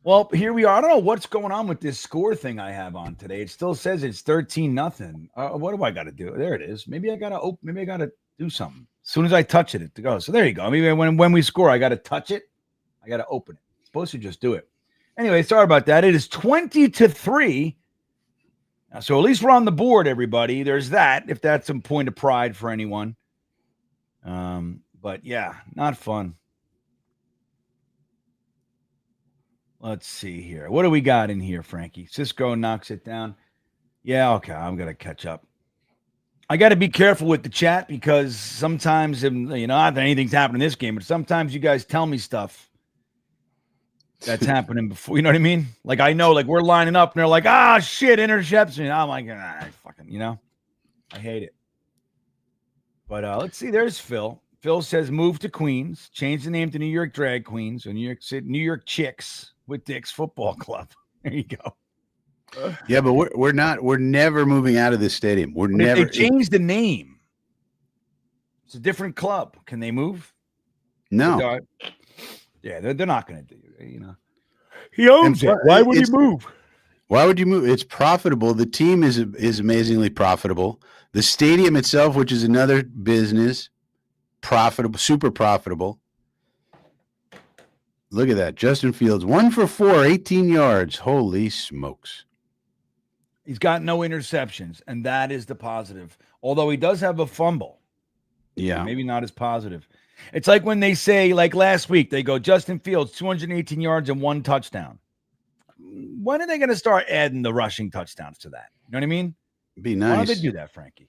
A: Well, here we are. I don't know what's going on with this score thing I have on today. It still says it's 13-0. What do I got to do? There it is. Maybe I got to open. Maybe I got to do something. As soon as I touch it, it goes. So there you go. Maybe when we score, I got to touch it. I got to open it. I'm supposed to just do it. Anyway, sorry about that. It is 20-3. So at least we're on the board, everybody. There's that, if that's some point of pride for anyone. But yeah, not fun. Let's see here. What do we got in here, Frankie? Cisco knocks it down. Yeah, okay. I'm going to catch up. I got to be careful with the chat because sometimes, not that anything's happened in this game, but sometimes you guys tell me stuff that's happening before. You know what I mean? Like, I know, like, we're lining up and they're like, shit, interception. I'm like, fucking, I hate it. But let's see. There's Phil. Phil says move to Queens, change the name to New York Drag Queens or New York Chicks with Dick's Football Club. There you go.
C: Yeah, but we're never moving out of this stadium. We're
A: but
C: never.
A: If they change the name, it's a different club. Can they move?
C: No.
A: Yeah, they're not going to do it. He owns it. Why would he move?
C: Why would you move? It's profitable. The team is amazingly profitable. The stadium itself, which is another business, profitable, super profitable. Look at that. Justin Fields, 1 for 4, 18 yards. Holy smokes.
A: He's got no interceptions, and that is the positive. Although he does have a fumble.
C: Yeah.
A: Maybe not as positive. It's like when they say, like last week, they go, Justin Fields, 218 yards and 1 touchdown. When are they going to start adding the rushing touchdowns to that? You know what I mean?
C: Be nice.
A: Why don't they do that, Frankie?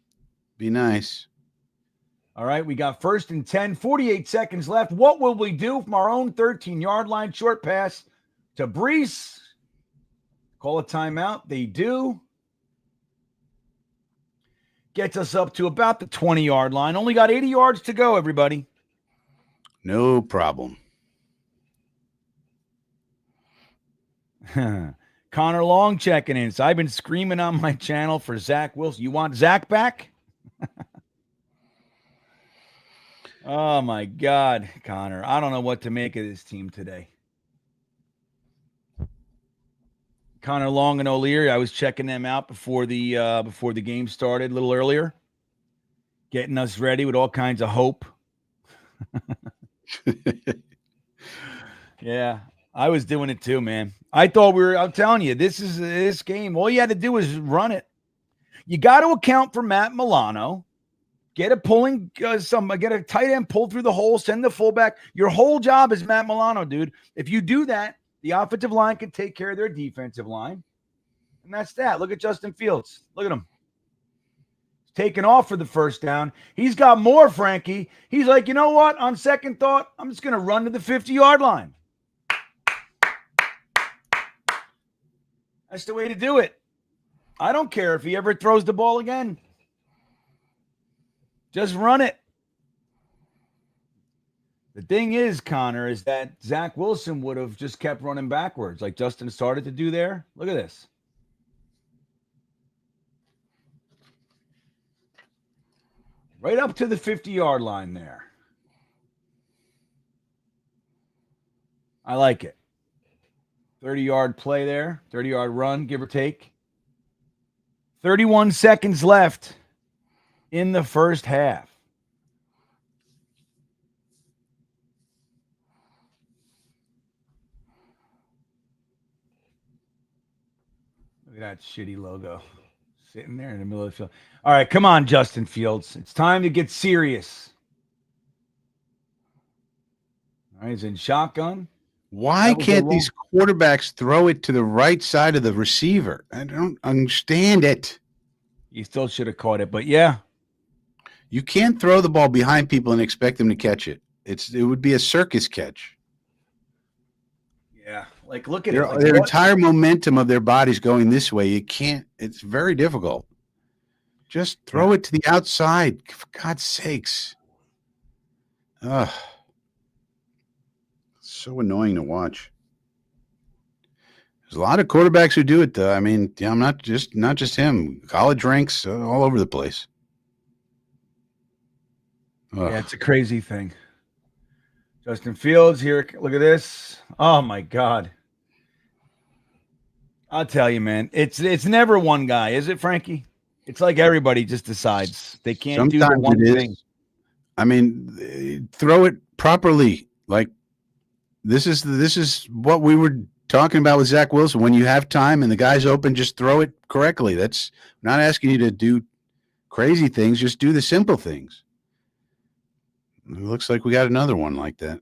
C: Be nice.
A: All right, we got 1st and 10, 48 seconds left. What will we do from our own 13-yard line? Short pass to Brees. Call a timeout. They do. Gets us up to about the 20-yard line. Only got 80 yards to go, everybody.
C: No problem.
A: Connor Long checking in. So I've been screaming on my channel for Zach Wilson. You want Zach back? Oh, my God, Connor. I don't know what to make of this team today. Connor Long and O'Leary, I was checking them out before the game started a little earlier, getting us ready with all kinds of hope. Yeah, I was doing it too, man. I thought I'm telling you, this game, all you had to do was run it. You got to account for Matt Milano. Get a tight end pull through the hole, send the fullback. Your whole job is Matt Milano, dude. If you do that, the offensive line can take care of their defensive line. And that's that. Look at Justin Fields. Look at him. He's taking off for the first down. He's got more, Frankie. He's like, you know what? On second thought, I'm just going to run to the 50-yard line. That's the way to do it. I don't care if he ever throws the ball again. Just run it. The thing is, Connor, is that Zach Wilson would have just kept running backwards like Justin started to do there. Look at this. Right up to the 50-yard line there. I like it. 30-yard play there, 30-yard run, give or take. 31 seconds left in the first half. Look at that shitty logo sitting there in the middle of the field. All right, come on, Justin Fields. It's time to get serious. All right, he's in shotgun.
C: Why can't these quarterbacks throw it to the right side of the receiver? I don't understand it.
A: You still should have caught it, but yeah.
C: You can't throw the ball behind people and expect them to catch it. It would be a circus catch.
A: Yeah, like look at
C: their entire momentum of their bodies going this way. You can't. It's very difficult. Just throw it to the outside, for God's sakes. Ugh. So annoying to watch. There's a lot of quarterbacks who do it, though. I mean, I'm not just him. College ranks all over the place. Ugh.
A: Yeah, it's a crazy thing. Justin Fields here. Look at this. Oh my God. I'll tell you, man. It's never one guy, is it, Frankie? It's like everybody just decides they can't
C: Sometimes
A: do the one thing.
C: I mean, throw it properly. Like this is what we were talking about with Zach Wilson. When you have time and the guy's open, just throw it correctly. That's not asking you to do crazy things. Just do the simple things. It looks like we got another one like that.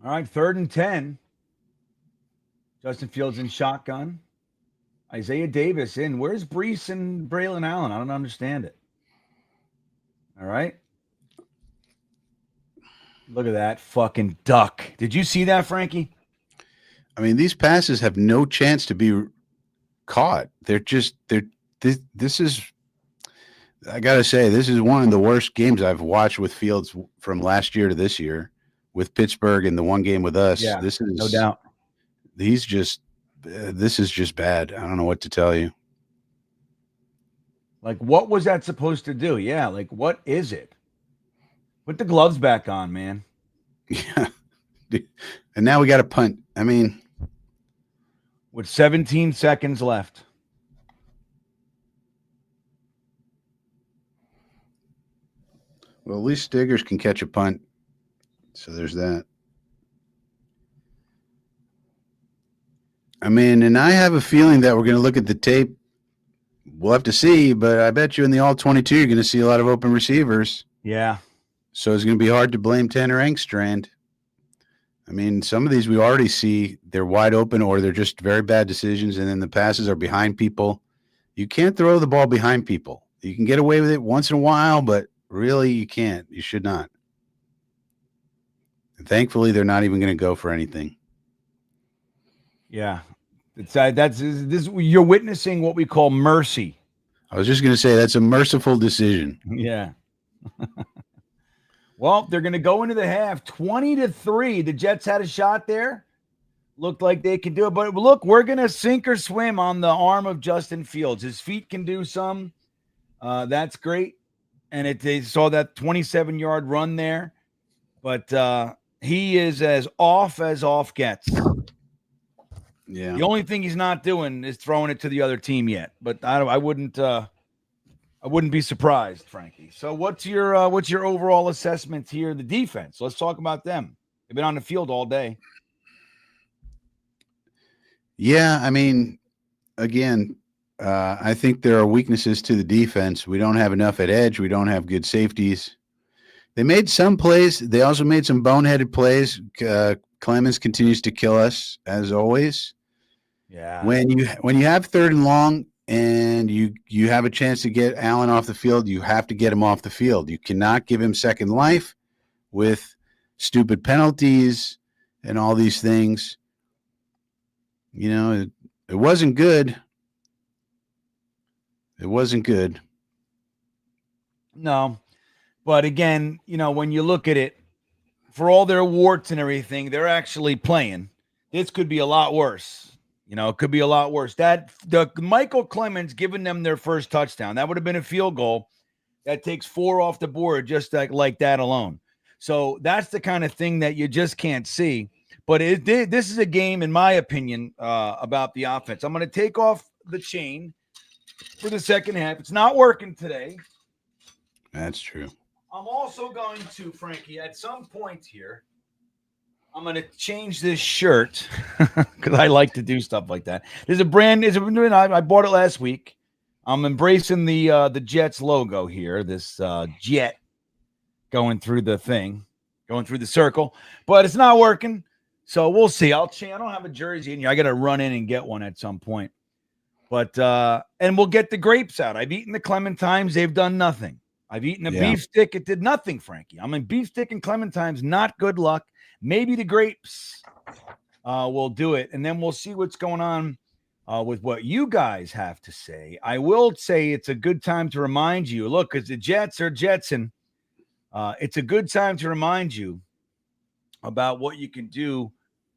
A: All right, 3rd and 10. Justin Fields in shotgun. Isaiah Davis in. Where's Brees and Braylon Allen? I don't understand it. All right. Look at that fucking duck. Did you see that, Frankie?
C: I mean, these passes have no chance to be caught. This is, I got to say, this is one of the worst games I've watched with Fields from last year to this year with Pittsburgh and the one game with us.
A: Yeah,
C: this is
A: no doubt.
C: This is just bad. I don't know what to tell you.
A: Like, what was that supposed to do? Yeah, like, what is it? Put the gloves back on, man.
C: Yeah. And now we got to punt. I mean,
A: with 17 seconds left.
C: Well, at least Stiggers can catch a punt. So there's that. I mean, and I have a feeling that we're going to look at the tape. We'll have to see, but I bet you in the all-22 you're going to see a lot of open receivers.
A: Yeah.
C: So it's going to be hard to blame Tanner Engstrand. I mean, some of these we already see they're wide open or they're just very bad decisions, and then the passes are behind people. You can't throw the ball behind people. You can get away with it once in a while, but really you can't. You should not. And thankfully, they're not even going to go for anything.
A: Yeah. You're witnessing what we call mercy.
C: I was just going to say that's a merciful decision.
A: Yeah. Well, they're going to go into the half 20-3. The Jets had a shot there. Looked like they could do it. But look, we're going to sink or swim on the arm of Justin Fields. His feet can do some. That's great. And they saw that 27-yard run there. But he is as off gets.
C: Yeah.
A: The only thing he's not doing is throwing it to the other team yet. But I wouldn't be surprised, Frankie. So what's your overall assessment here? The defense. Let's talk about them. They've been on the field all day.
C: Yeah, I mean, again, I think there are weaknesses to the defense. We don't have enough at edge. We don't have good safeties. They made some plays. They also made some boneheaded plays. Clemens continues to kill us as always.
A: Yeah.
C: When you have 3rd and long and you have a chance to get Allen off the field, you have to get him off the field. You cannot give him second life with stupid penalties and all these things. You know, it wasn't good. It wasn't good.
A: No. But again, you know, when you look at it, for all their warts and everything, they're actually playing. This could be a lot worse. You know, it could be a lot worse. That the Michael Clemens giving them their first touchdown, that would have been a field goal. That takes 4 off the board just like that alone. So that's the kind of thing that you just can't see. But this is a game, in my opinion, about the offense. I'm going to take off the chain for the second half. It's not working today.
C: That's true.
A: I'm also going to, Frankie, at some point here, I'm going to change this shirt because I like to do stuff like that. There's a brand. I bought it last week. I'm embracing the Jets logo here. This jet going through the thing, going through the circle, but it's not working. So we'll see. I don't have a jersey in here. I got to run in and get one at some point. But and we'll get the grapes out. I've eaten the clementines. They've done nothing. I've eaten a beef stick. It did nothing, Frankie. I mean, beef stick and clementines, not good luck. Maybe the grapes will do it. And then we'll see what's going on with what you guys have to say. I will say it's a good time to remind you, look, because the Jets are Jetson. It's a good time to remind you about what you can do.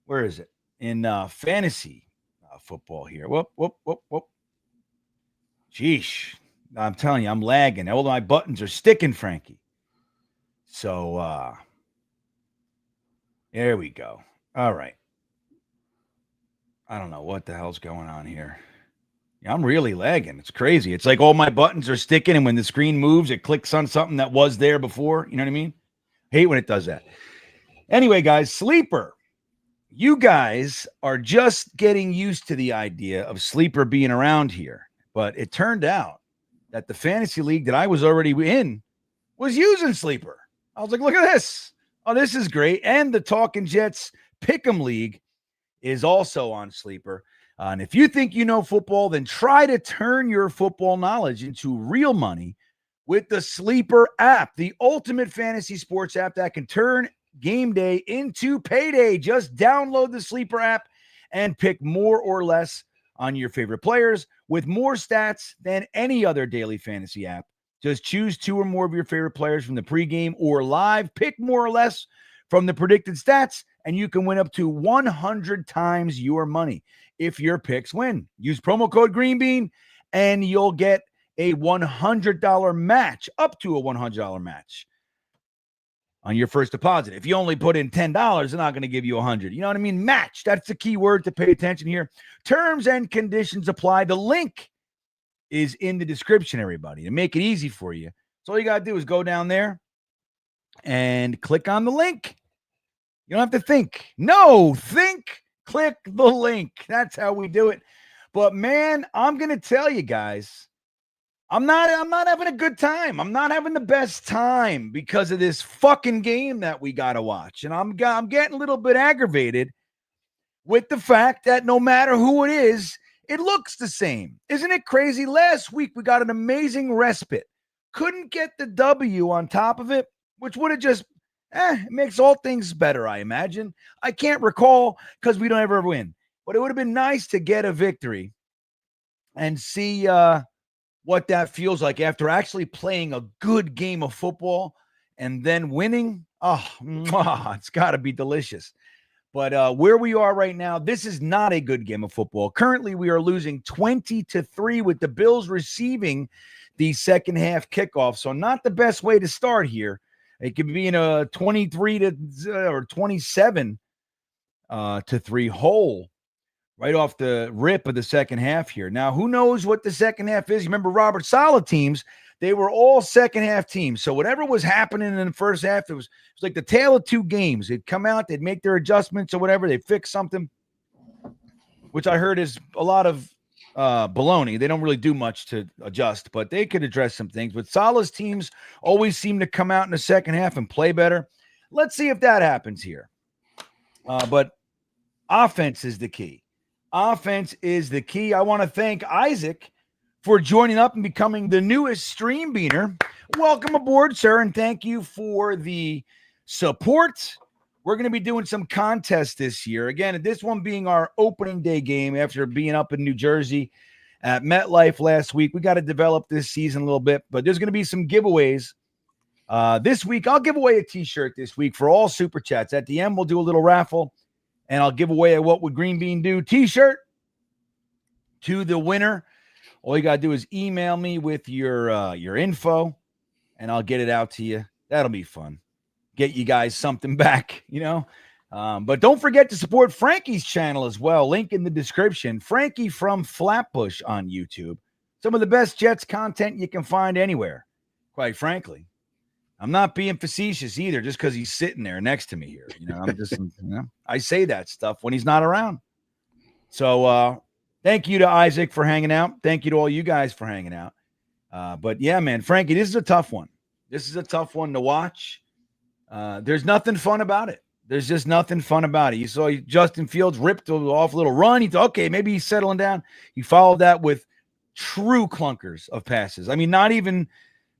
A: Where is it? In fantasy football here. Whoop. Sheesh. I'm telling you, I'm lagging. All my buttons are sticking, Frankie. So there we go. All right. I don't know what the hell's going on here. Yeah, I'm really lagging. It's crazy. It's like all my buttons are sticking, and when the screen moves, it clicks on something that was there before. You know what I mean? Hate when it does that. Anyway, guys, Sleeper. You guys are just getting used to the idea of Sleeper being around here. But it turned out that the fantasy league that I was already in was using Sleeper. I was like, look at this. Oh, this is great. And the Talking Jets Pick'em League is also on Sleeper. And if you think you know football, then try to turn your football knowledge into real money with the Sleeper app, the ultimate fantasy sports app that can turn game day into payday. Just download the Sleeper app and pick more or less on your favorite players with more stats than any other daily fantasy app. Just choose 2 or more of your favorite players from the pregame or live. Pick more or less from the predicted stats, and you can win up to 100 times your money if your picks win. Use promo code GreenBean, and you'll get a $100 match, up to a $100 match on your first deposit. If you only put in $10, they're not going to give you $100. You know what I mean? Match. That's the key word to pay attention here. Terms and conditions apply. The link is in the description, everybody, to make it easy for you. So all you got to do is go down there and click on the link. You don't have to think. No, think, click the link. That's how we do it. But man, I'm going to tell you guys, I'm not having a good time. I'm not having the best time because of this fucking game that we got to watch. And I'm getting a little bit aggravated with the fact that no matter who it is, it looks the same. Isn't it crazy? Last week, we got an amazing respite. Couldn't get the W on top of it, which would have just, it makes all things better, I imagine. I can't recall because we don't ever win. But it would have been nice to get a victory and see what that feels like after actually playing a good game of football and then winning. Oh, it's got to be delicious. But where we are right now, this is not a good game of football. Currently, we are losing 20-3 with the Bills receiving the second half kickoff. So not the best way to start here. It could be in a 23 or 27 to 3 hole right off the rip of the second half here. Now, who knows what the second half is? You remember Robert Saleh teams, they were all second half teams. So whatever was happening in the first half, it was like the tale of 2 games. They'd come out, they'd make their adjustments or whatever. They'd fix something, which I heard is a lot of baloney. They don't really do much to adjust, but they could address some things. But Saleh's teams always seem to come out in the second half and play better. Let's see if that happens here. But offense is the key. Offense is the key. I want to thank Isaac for joining up and becoming the newest StreamBeaner. Welcome aboard, sir, and thank you for the support. We're going to be doing some contests this year. Again, this one being our opening day game after being up in New Jersey at MetLife last week. We got to develop this season a little bit, but there's going to be some giveaways. This week, I'll give away a T-shirt this week for all Super Chats. At the end, we'll do a little raffle, and I'll give away a What Would Green Bean Do T-shirt. to the winner. All you got to do is email me with your info, and I'll get it out to you. That'll be fun. Get you guys something back, But don't forget to support Frankie's channel as well. Link in the description. Frankie from Flatbush on YouTube. Some of the best Jets content you can find anywhere, quite frankly. I'm not being facetious either just because he's sitting there next to me here. I'm just, I say that stuff when he's not around. So thank you to Isaac for hanging out. Thank you to all you guys for hanging out. But yeah, man, Frankie, this is a tough one. This is a tough one to watch. There's nothing fun about it. There's just nothing fun about it. You saw Justin Fields ripped off a little run. He thought, okay, maybe he's settling down. He followed that with true clunkers of passes. I mean, not even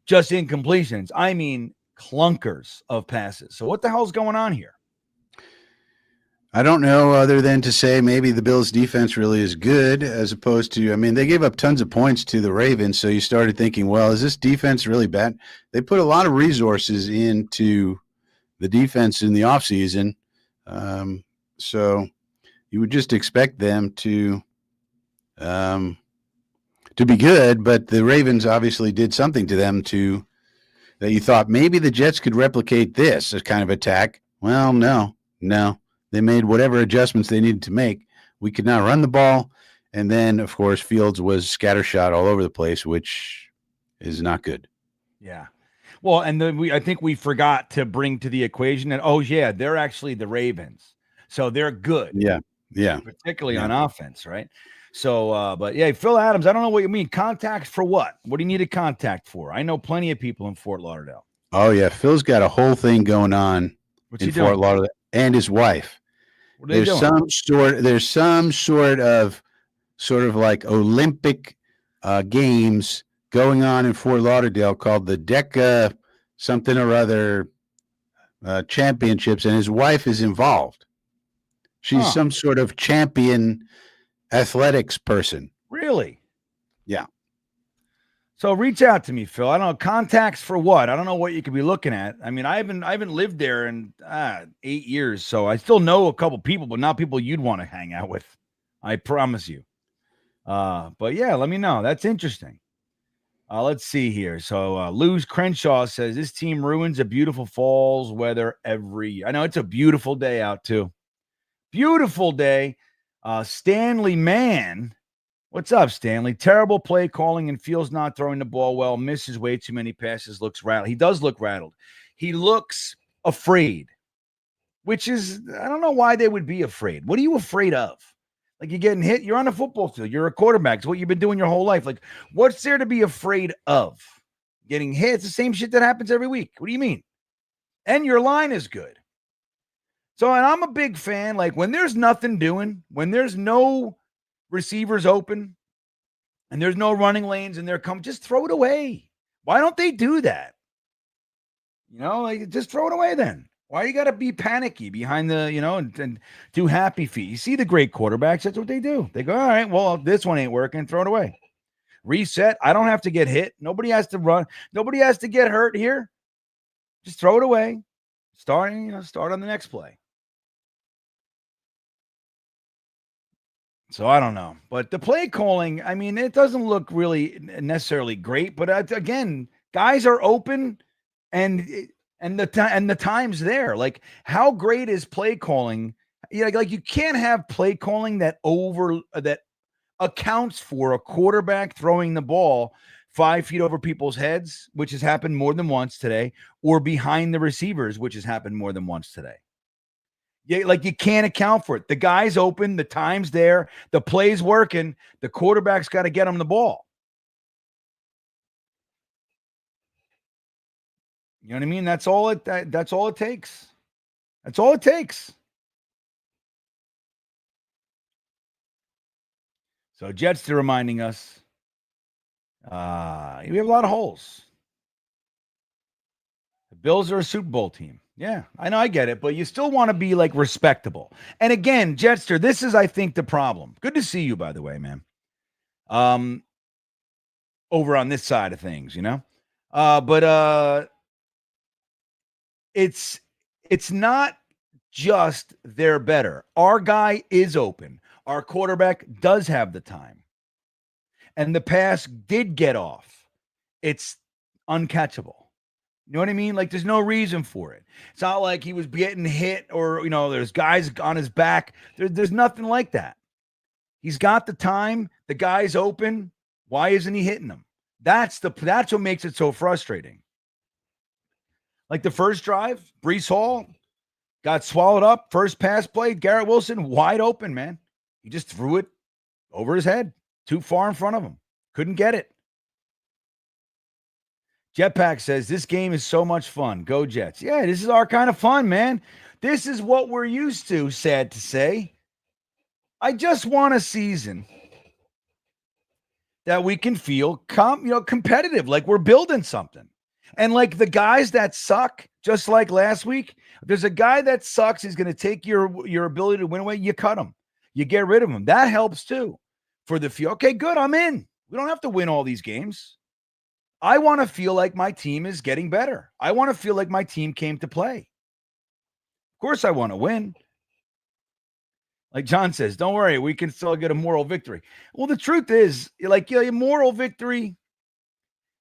A: just incompletions. I mean, clunkers of passes. So what the hell's going on here?
C: I don't know, other than to say maybe the Bills' defense really is good as opposed to, I mean, they gave up tons of points to the Ravens. So you started thinking, well, is this defense really bad? They put a lot of resources into the defense in the offseason. So you would just expect them to be good, but the Ravens obviously did something to them that you thought maybe the Jets could replicate this kind of attack. Well, no. They made whatever adjustments they needed to make. We could not run the ball. And then, of course, Fields was scattershot all over the place, which is not good.
A: Yeah. Well, and I think we forgot to bring to the equation that, they're actually the Ravens. So they're good.
C: Yeah.
A: Particularly on offense, right? So, but yeah, Phil Adams, I don't know what you mean. Contacts for what? What do you need a contact for? I know plenty of people in Fort Lauderdale.
C: Oh, yeah. Phil's got a whole thing going on in Fort Lauderdale and his wife. There's some sort of like Olympic games going on in Fort Lauderdale called the DECA something or other championships, and his wife is involved. She's some sort of champion athletics person.
A: Really?
C: Yeah.
A: So reach out to me, Phil. I don't know, contacts for what? I don't know what you could be looking at. I mean, I haven't lived there in 8 years, so I still know a couple people, but not people you'd want to hang out with. I promise you. But yeah, let me know. That's interesting. Let's see here. So Luz Crenshaw says this team ruins a beautiful fall's weather every year. I know it's a beautiful day out too. Beautiful day. Stanley Mann. What's up, Stanley? Terrible play calling and Fields not throwing the ball well. Misses way too many passes. Looks rattled. He does look rattled. He looks afraid, which is, I don't know why they would be afraid. What are you afraid of? Like, you're getting hit. You're on a football field. You're a quarterback. It's what you've been doing your whole life. Like, what's there to be afraid of? Getting hit. It's the same shit that happens every week. What do you mean? And your line is good. So, and I'm a big fan. Like, when there's nothing doing, when there's no receivers open and there's no running lanes and they're coming, just throw it away. Why don't they do that? Like, just throw it away then. Why you got to be panicky behind the, and do happy feet? You see the great quarterbacks, that's what they do. They go, all right, well, this one ain't working, throw it away. Reset. I don't have to get hit. Nobody has to run. Nobody has to get hurt here. Just throw it away. Start on the next play. So I don't know. But the play calling, I mean, it doesn't look really necessarily great. But again, guys are open and the time's there. Like, how great is play calling? Like you can't have play calling that accounts for a quarterback throwing the ball 5 feet over people's heads, which has happened more than once today, or behind the receivers, which has happened more than once today. Yeah, like, you can't account for it. The guy's open, the time's there, the play's working, the quarterback's got to get him the ball. You know what I mean? That's all it takes. That's all it takes. So Jets are reminding us we have a lot of holes. The Bills are a Super Bowl team. Yeah, I know, I get it, but you still want to be, like, respectable. And again, Jetster, this is, I think, the problem. Good to see you, by the way, man. Over on this side of things, but it's not just they're better. Our guy is open. Our quarterback does have the time. and the pass did get off, it's uncatchable. You know what I mean? Like, there's no reason for it. It's not like he was getting hit or, there's guys on his back. There's nothing like that. He's got the time. The guy's open. Why isn't he hitting them? That's what makes it so frustrating. Like the first drive, Breece Hall got swallowed up. First pass play, Garrett Wilson wide open, man. He just threw it over his head, too far in front of him. Couldn't get it. Jetpack says, this game is so much fun. Go Jets. Yeah, this is our kind of fun, man. This is what we're used to, sad to say. I just want a season that we can feel competitive, like we're building something. And like the guys that suck, just like last week, if there's a guy that sucks, he's going to take your ability to win away, you cut him. You get rid of him. That helps too. For the few, okay, good, I'm in. We don't have to win all these games. I want to feel like my team is getting better. I want to feel like my team came to play. Of course, I want to win. Like John says, don't worry, we can still get a moral victory. Well, the truth is, like, a moral victory,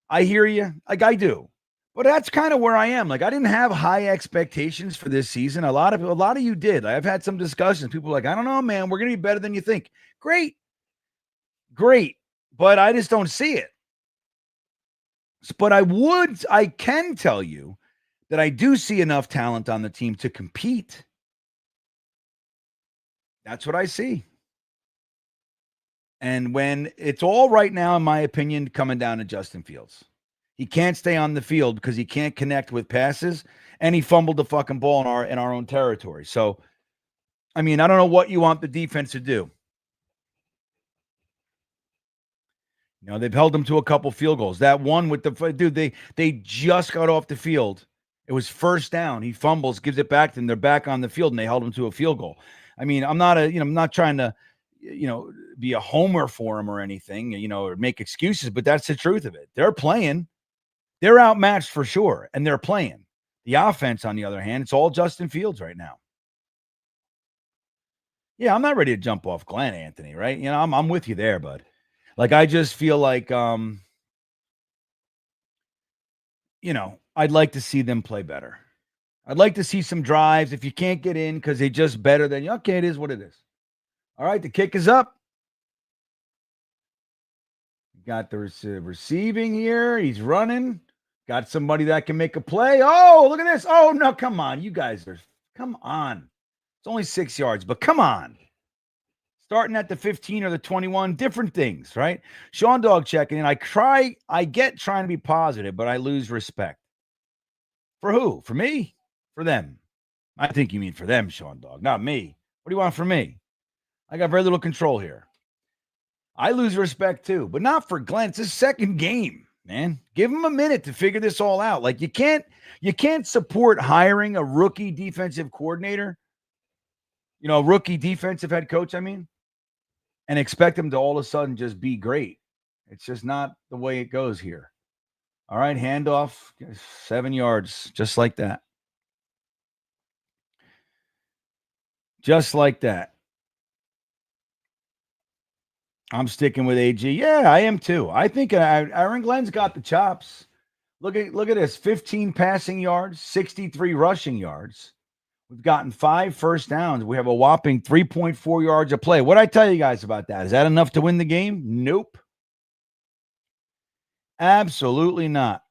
A: I hear you. Like, I do. But that's kind of where I am. Like, I didn't have high expectations for this season. A lot of you did. I've had some discussions. People are like, I don't know, man. We're going to be better than you think. Great. But I just don't see it. But I can tell you that I do see enough talent on the team to compete. That's what I see. And when it's all right now, in my opinion, coming down to Justin Fields. He can't stay on the field because he can't connect with passes, and he fumbled the fucking ball in our own territory. So, I mean, I don't know what you want the defense to do. They've held him to a couple field goals. That one with they just got off the field. It was first down. He fumbles, gives it back to them. They're back on the field, and they held him to a field goal. I mean, I'm not trying to, be a homer for him or anything, or make excuses, but that's the truth of it. They're playing. They're outmatched for sure, and they're playing. The offense, on the other hand, it's all Justin Fields right now. Yeah, I'm not ready to jump off Glenn, Anthony, right? I'm with you there, bud. Like, I just feel like, I'd like to see them play better. I'd like to see some drives. If you can't get in because they just better than you, okay, it is what it is. All right, the kick is up. Got the receiving here. He's running. Got somebody that can make a play. Oh, look at this. Oh, no, come on. You guys come on. It's only 6 yards, but come on. Starting at the 15 or the 21, different things, right? Sean Dog checking in. I get trying to be positive, but I lose respect. For who? For me? For them? I think you mean for them, Sean Dog, not me. What do you want from me? I got very little control here. I lose respect too, but not for Glenn. It's his second game, man. Give him a minute to figure this all out. Like, you can't support hiring a rookie defensive coordinator, rookie defensive head coach, I mean, and expect him to all of a sudden just be great. It's just not the way it goes here. All right, handoff, 7 yards, just like that. Just like that. I'm sticking with AG. Yeah, I am too. I think Aaron Glenn's got the chops. Look at this: 15 passing yards, 63 rushing yards. We've gotten 5 first downs. We have a whopping 3.4 yards a play. What did I tell you guys about that? Is that enough to win the game? Nope. Absolutely not.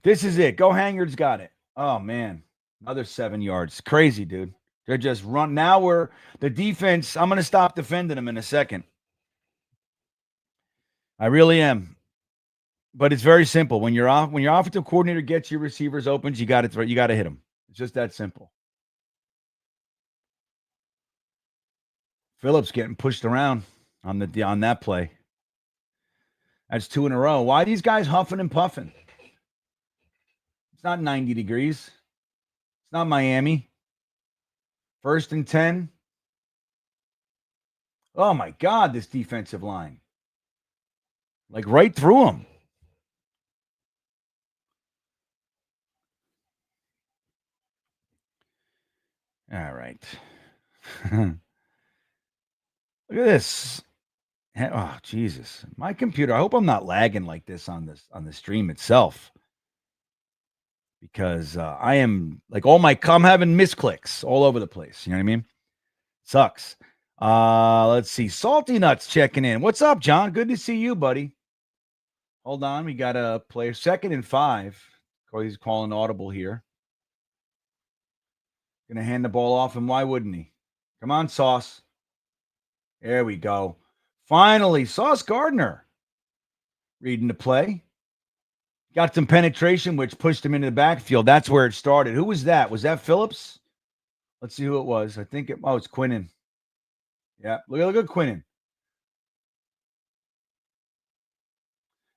A: This is it. Go Hangard's got it. Oh, man. Another 7 yards. Crazy, dude. They're just run. Now the defense. I'm going to stop defending them in a second. I really am. But it's very simple. When your offensive coordinator gets your receivers open, you got to hit them. It's just that simple. Phillips getting pushed around on that play. That's 2 in a row. Why are these guys huffing and puffing? It's not 90 degrees. It's not Miami. 1st and 10. Oh, my God, this defensive line. Like, right through them. All right. Look at this. Oh, Jesus. My computer. I hope I'm not lagging like this on the stream itself. Because I am like I'm having misclicks all over the place. You know what I mean? Sucks. Let's see. Salty Nuts checking in. What's up, John? Good to see you, buddy. Hold on. We got a player 2nd and 5. He's calling audible here. Gonna hand the ball off, and why wouldn't he? Come on, Sauce. There we go. Finally, Sauce Gardner reading the play. Got some penetration, which pushed him into the backfield. That's where it started. Who was that? Was that Phillips? Let's see who it was. I think it's Quinnen. Yeah, look at Quinnen.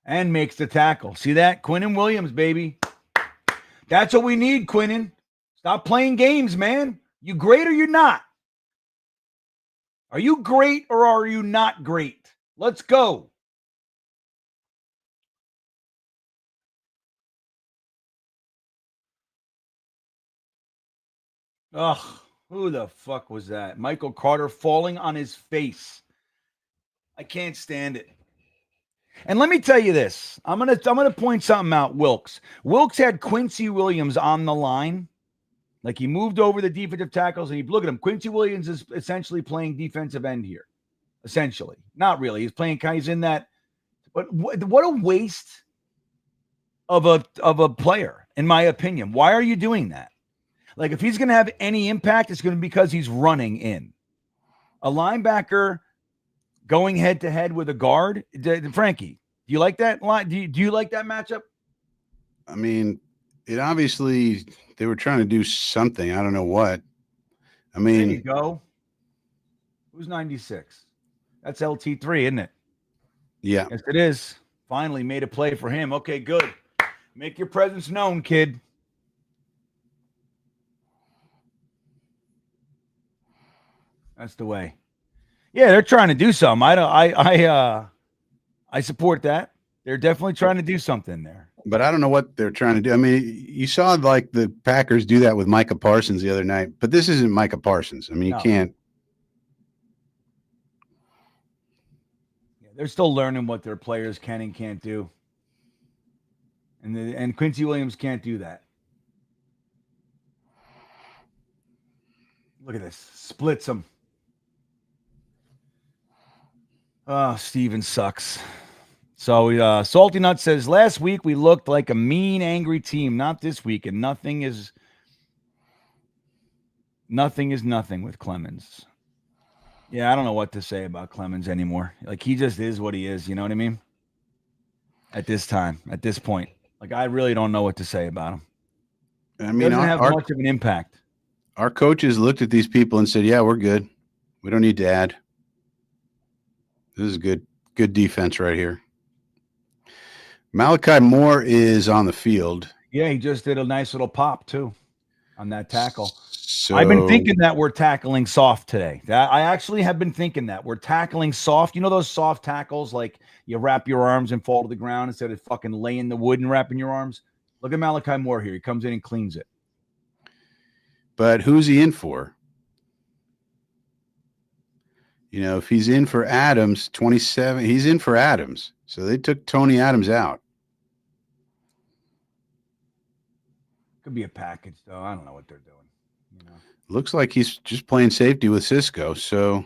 A: And makes the tackle. See that? Quinnen Williams, baby. That's what we need, Quinnen. Stop playing games, man. You great or you're not? Are you great or are you not great? Let's go. Ugh, who the fuck was that? Michael Carter falling on his face. I can't stand it. And let me tell you this. I'm gonna point something out. Wilkes had Quincy Williams on the line. Like he moved over the defensive tackles, and you look at him. Quincy Williams is essentially playing defensive end here. Essentially, not really. He's in that. But what a waste of a player, in my opinion. Why are you doing that? Like if he's going to have any impact, it's going to be because he's running in. A linebacker going head to head with a guard. Frankie, do you like that line? Do you like that matchup?
C: I mean, it obviously they were trying to do something. I don't know what. I mean,
A: there you go. Who's 96? That's LT3, isn't it?
C: Yeah.
A: Yes, it is. Finally made a play for him. Okay, good. Make your presence known, kid. That's the way. Yeah, they're trying to do something. I support that. They're definitely trying to do something there.
C: But I don't know what they're trying to do. I mean, you saw like the Packers do that with Micah Parsons the other night, but this isn't Micah Parsons. I mean, you can't.
A: Yeah, they're still learning what their players can and can't do. And Quincy Williams can't do that. Look at this. Splits them. Oh, Steven sucks. So Salty Nut says, last week we looked like a mean, angry team. Not this week, and nothing is nothing with Clemens. Yeah, I don't know what to say about Clemens anymore. Like, he just is what he is. You know what I mean? At this time, at this point. Like, I really don't know what to say about him.
C: I mean,
A: doesn't have much of an impact.
C: Our coaches looked at these people and said, yeah, we're good. We don't need to add. This is good defense right here. Malachi Moore is on the field.
A: Yeah, he just did a nice little pop, too, on that tackle.
C: So,
A: I've been thinking that we're tackling soft today. I actually have been thinking that. We're tackling soft. You know those soft tackles, like you wrap your arms and fall to the ground instead of fucking laying the wood and wrapping your arms? Look at Malachi Moore here. He comes in and cleans it.
C: But who's he in for? You know, if he's in for Adams, 27, he's in for Adams. So they took Tony Adams out.
A: Could be a package, though. I don't know what they're doing. You know?
C: Looks like he's just playing safety with Cisco. So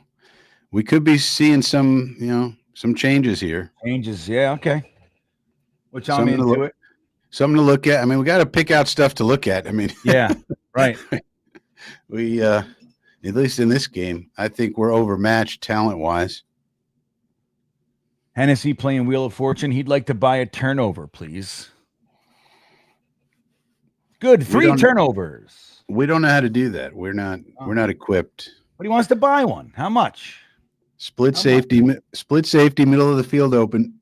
C: we could be seeing some, some changes here.
A: Changes, yeah, okay. Which I'm into it.
C: Something to look at. I mean, we got to pick out stuff to look at. I mean,
A: yeah, right.
C: We, at least in this game, I think we're overmatched talent-wise.
A: Hennessy playing Wheel of Fortune. He'd like to buy a turnover, please. Good, 3 turnovers.
C: We don't know how to do that. We're not equipped.
A: But he wants to buy one. How much?
C: Split safety, middle of the field open.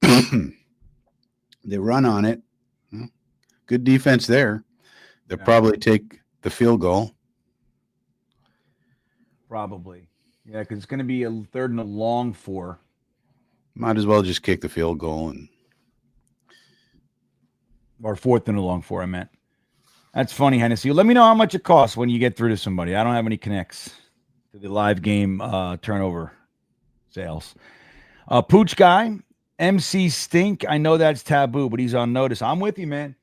C: They run on it. Good defense there. They'll probably take the field goal.
A: Probably. Yeah, because it's going to be a 3rd and a long 4.
C: Might as well just kick the field goal.
A: Or 4th and a long 4, I meant. That's funny, Hennessy. Let me know how much it costs when you get through to somebody. I don't have any connects to the live game turnover sales. Pooch guy, MC Stink. I know that's taboo, but he's on notice. I'm with you, man.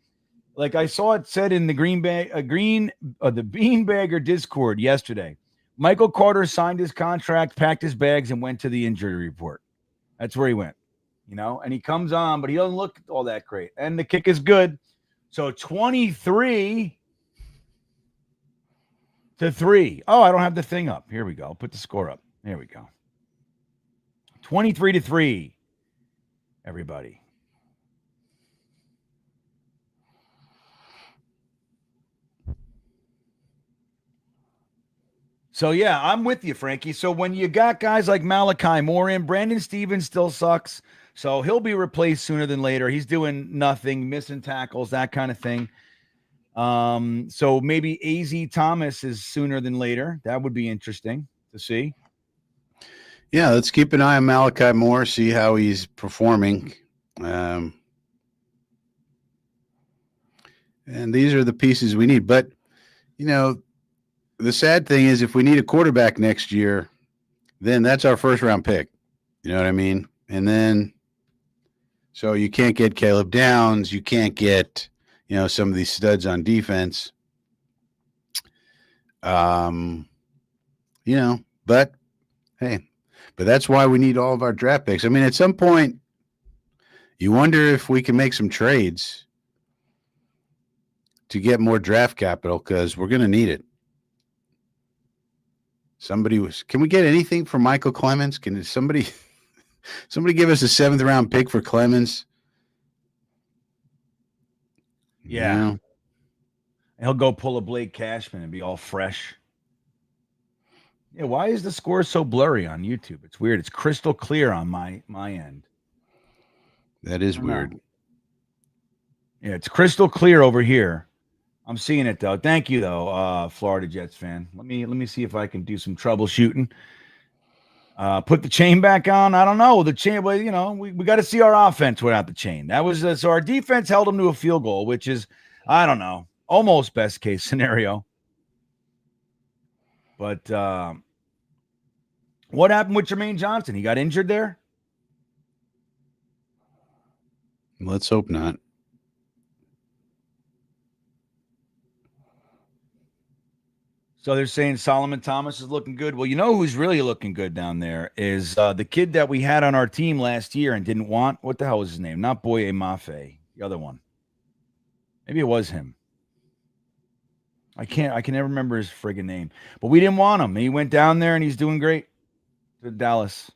A: Like I saw it said in the the Beanbagger Discord yesterday. Michael Carter signed his contract, packed his bags, and went to the injury report. That's where he went, and he comes on, but he doesn't look all that great. And the kick is good. So 23-3. Oh, I don't have the thing up. Here we go. Put the score up. There we go. 23-3. Everybody. So, yeah, I'm with you, Frankie. So when you got guys like Malachi Moore in, Brandon Stevens still sucks. So he'll be replaced sooner than later. He's doing nothing, missing tackles, that kind of thing. So maybe AZ Thomas is sooner than later. That would be interesting to see.
C: Yeah, let's keep an eye on Malachi Moore, see how he's performing. And these are the pieces we need. But, the sad thing is if we need a quarterback next year, then that's our first-round pick. You know what I mean? And then so you can't get Caleb Downs. You can't get, some of these studs on defense. But, hey, but that's why we need all of our draft picks. I mean, at some point, you wonder if we can make some trades to get more draft capital because we're going to need it. Can we get anything for Michael Clemens? Can somebody give us a 7th round pick for Clemens?
A: Yeah. He'll go pull a Blake Cashman and be all fresh. Yeah, why is the score so blurry on YouTube? It's weird. It's crystal clear on my end.
C: That is weird.
A: Yeah, it's crystal clear over here. I'm seeing it though. Thank you though, Florida Jets fan. Let me see if I can do some troubleshooting. Put the chain back on. I don't know the chain. Well, we got to see our offense without the chain. That was so our defense held them to a field goal, which is I don't know, almost best case scenario. But what happened with Jermaine Johnson? He got injured there.
C: Let's hope not.
A: So they're saying Solomon Thomas is looking good. Well, you know who's really looking good down there is the kid that we had on our team last year and didn't want. What the hell was his name? Not Boye Mafe, the other one. Maybe it was him. I can never remember his friggin' name. But we didn't want him. He went down there and he's doing great to Dallas.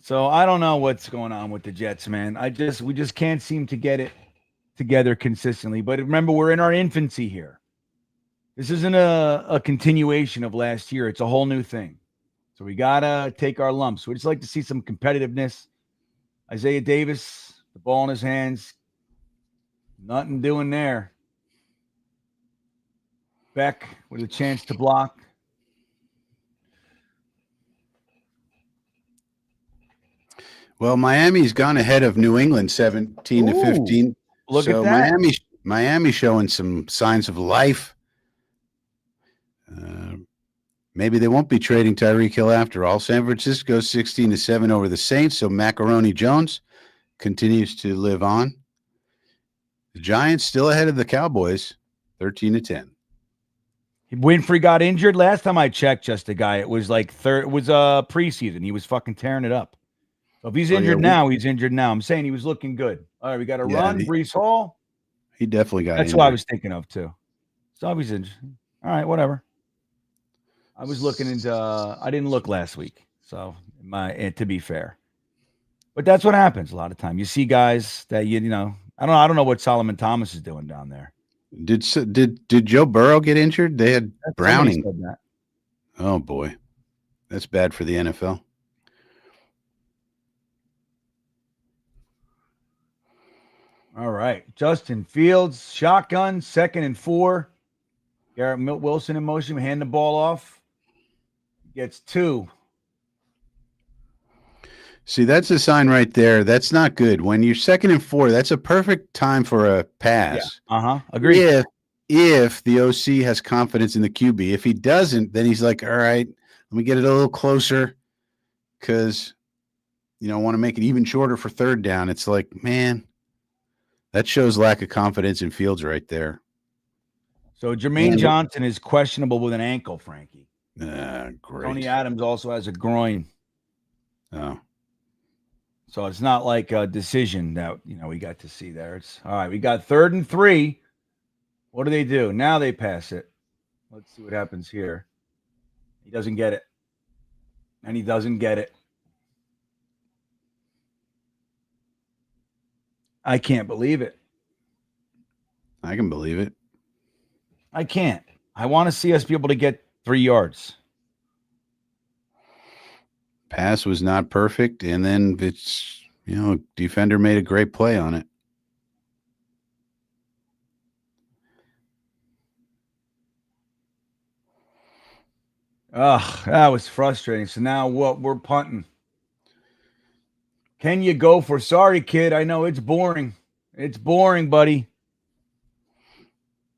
A: So I don't know what's going on with the Jets, man. We just can't seem to get it together consistently. But remember, we're in our infancy here. This isn't a continuation of last year. It's a whole new thing. So we got to take our lumps. We just like to see some competitiveness. Isaiah Davis, the ball in his hands. Nothing doing there. Beck with a chance to block.
C: Well, Miami's gone ahead of New England 17-15.
A: Look at that.
C: Miami showing some signs of life. Maybe they won't be trading Tyreek Hill after all. San Francisco 16-7 over the Saints. So Macaroni Jones continues to live on. The Giants still ahead of the Cowboys, 13-10.
A: Winfrey got injured last time I checked. Just a guy. It was like preseason. He was fucking tearing it up. So if he's injured now, he's injured now. I'm saying he was looking good. All right, we got to run. Breece Hall.
C: He definitely got.
A: That's
C: injured.
A: what I was thinking of too. So he's injured. All right, whatever. I was looking into. I didn't look last week, so to be fair, but that's what happens a lot of time. You see guys that I don't know what Solomon Thomas is doing down there.
C: Did Joe Burrow get injured? They had Browning.
A: Said that.
C: Oh boy, that's bad for the NFL.
A: All right, Justin Fields, shotgun, 2nd and 4. Garrett Wilson in motion, hand the ball off. Gets 2.
C: See, that's a sign right there. That's not good. When you're 2nd and 4, that's a perfect time for a pass.
A: Yeah. Agreed.
C: If the OC has confidence in the QB. If he doesn't, then he's like, all right, let me get it a little closer because want to make it even shorter for third down. It's like, man, that shows lack of confidence in Fields right there.
A: So Jermaine Johnson is questionable with an ankle, Frankie.
C: Great.
A: Tony Adams also has a groin.
C: Oh.
A: So it's not like a decision that, we got to see there. It's all right. We got 3rd and 3. What do? Now they pass it. Let's see what happens here. He doesn't get it. And he doesn't get it. I can't believe it.
C: I can believe it.
A: I can't. I want to see us be able to get 3 yards.
C: Pass was not perfect, and then it's, defender made a great play on it.
A: Ugh, that was frustrating. So now what? We're punting. Can you go for? Sorry, kid. I know it's boring. It's boring, buddy.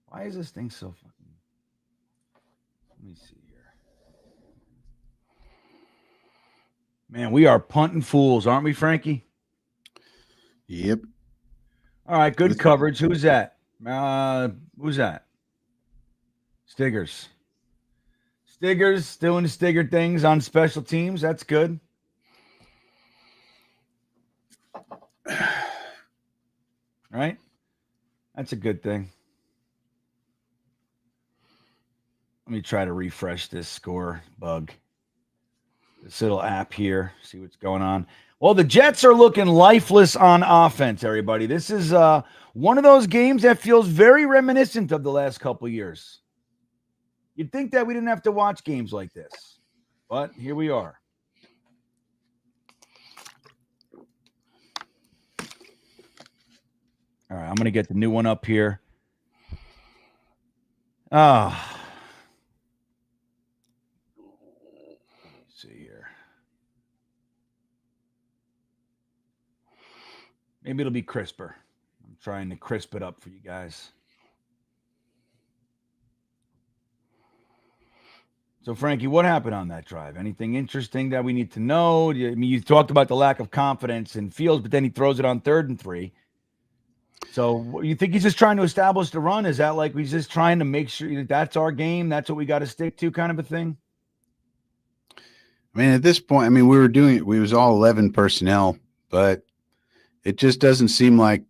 A: Why is this thing so fucking? Let me see here. Man, we are punting fools, aren't we, Frankie?
C: Yep.
A: All right, good coverage. Who's that? Who's that? Stiggers. Stiggers doing Stigger things on special teams. That's good. Right? That's a good thing. Let me try to refresh this score bug. This little app here. See what's going on. Well, the Jets are looking lifeless on offense, everybody. This is one of those games that feels very reminiscent of the last couple years. You'd think that we didn't have to watch games like this, but here we are. All right, I'm going to get the new one up here. Let me see here. Maybe it'll be crisper. I'm trying to crisp it up for you guys. So, Frankie, what happened on that drive? Anything interesting that we need to know? I mean, you talked about the lack of confidence in Fields, but then he throws it on 3rd and 3. So you think he's just trying to establish the run? Is that like he's just trying to make sure that's our game? That's what we got to stick to, kind of a thing?
C: I mean, at this point, we was all 11 personnel, but it just doesn't seem like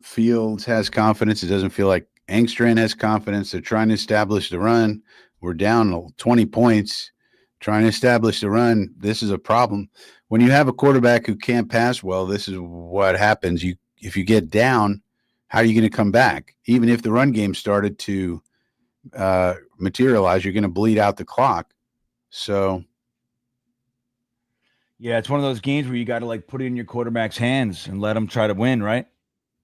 C: Fields has confidence. It doesn't feel like Engstrand has confidence. They're trying to establish the run. We're down 20 points. Trying to establish the run. This is a problem. When you have a quarterback who can't pass well, this is what happens. If you get down, how are you going to come back? Even if the run game started to materialize, you're going to bleed out the clock. So,
A: yeah, it's one of those games where you got to put it in your quarterback's hands and let him try to win, right?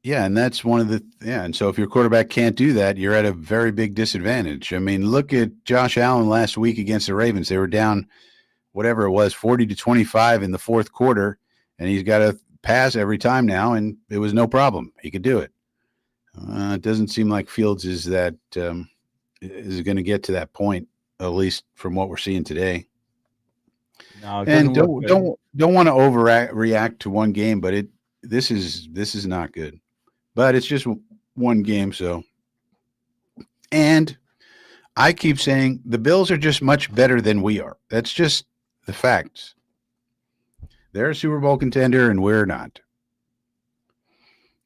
C: Yeah, and that's one of the and so if your quarterback can't do that, you're at a very big disadvantage. I mean, look at Josh Allen last week against the Ravens. They were down whatever it was, 40-25 in the 4th quarter, and he's got to pass every time now, and it was no problem. He could do it. It doesn't seem like Fields is that is going to get to that point, at least from what we're seeing today.
A: No,
C: and don't want to overreact to one game, but this is not good. But it's just one game, so. And I keep saying the Bills are just much better than we are. That's just the facts. They're a Super Bowl contender, and we're not.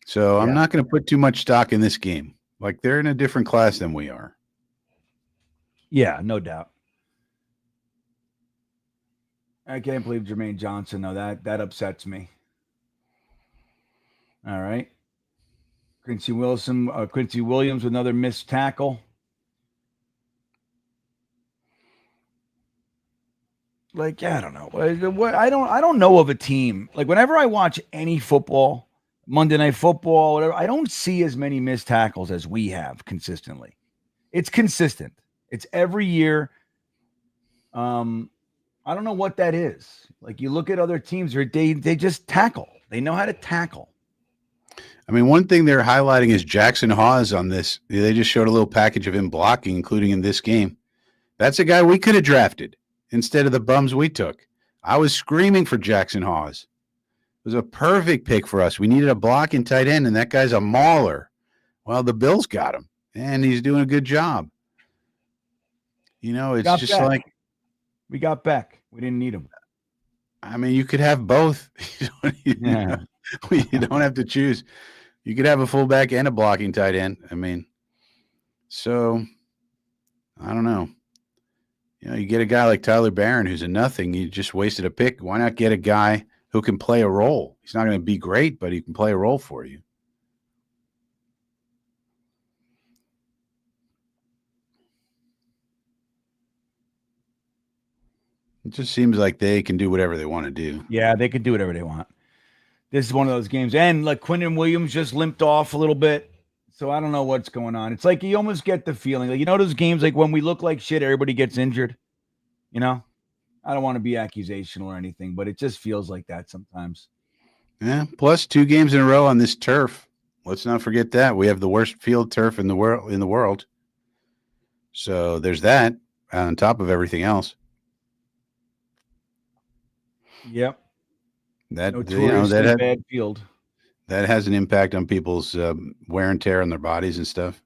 C: So I'm not going to put too much stock in this game. They're in a different class than we are.
A: Yeah, no doubt. I can't believe Jermaine Johnson, though. That upsets me. All right. Quincy Williams with another missed tackle. I don't know. I don't know of a team. Whenever I watch any football, Monday Night Football, whatever, I don't see as many missed tackles as we have consistently. It's consistent. It's every year. I don't know what that is. You look at other teams, they just tackle. They know how to tackle.
C: One thing they're highlighting is Jackson Hawes on this. They just showed a little package of him blocking, including in this game. That's a guy we could have drafted instead of the bums we took. I was screaming for Jackson Hawes. It was a perfect pick for us. We needed a blocking tight end, and that guy's a mauler. Well, the Bills got him, and he's doing a good job. You know, it's just
A: Beck.
C: like
A: we got Beck. We didn't need him.
C: I mean, you could have both. You don't have to choose. You could have a fullback and a blocking tight end. I mean, so I don't know. You know, you get a guy like Tyler Barron who's a nothing. You just wasted a pick. Why not get a guy who can play a role? He's not going to be great, but he can play a role for you. It just seems like they can do whatever they want to do.
A: Yeah, they can do whatever they want. This is one of those games. And like Quinton Williams just limped off a little bit. So I don't know what's going on. It's like you almost get the feeling. Like, you know those games like when we look like shit, everybody gets injured? You know? I don't want to be accusational or anything, but it just feels like that sometimes.
C: Yeah, plus 2 games in a row on this turf. Let's not forget that. We have the worst field turf in the world. So there's that on top of everything else.
A: Yep.
C: That
A: bad field.
C: That has an impact on people's wear and tear on their bodies and stuff.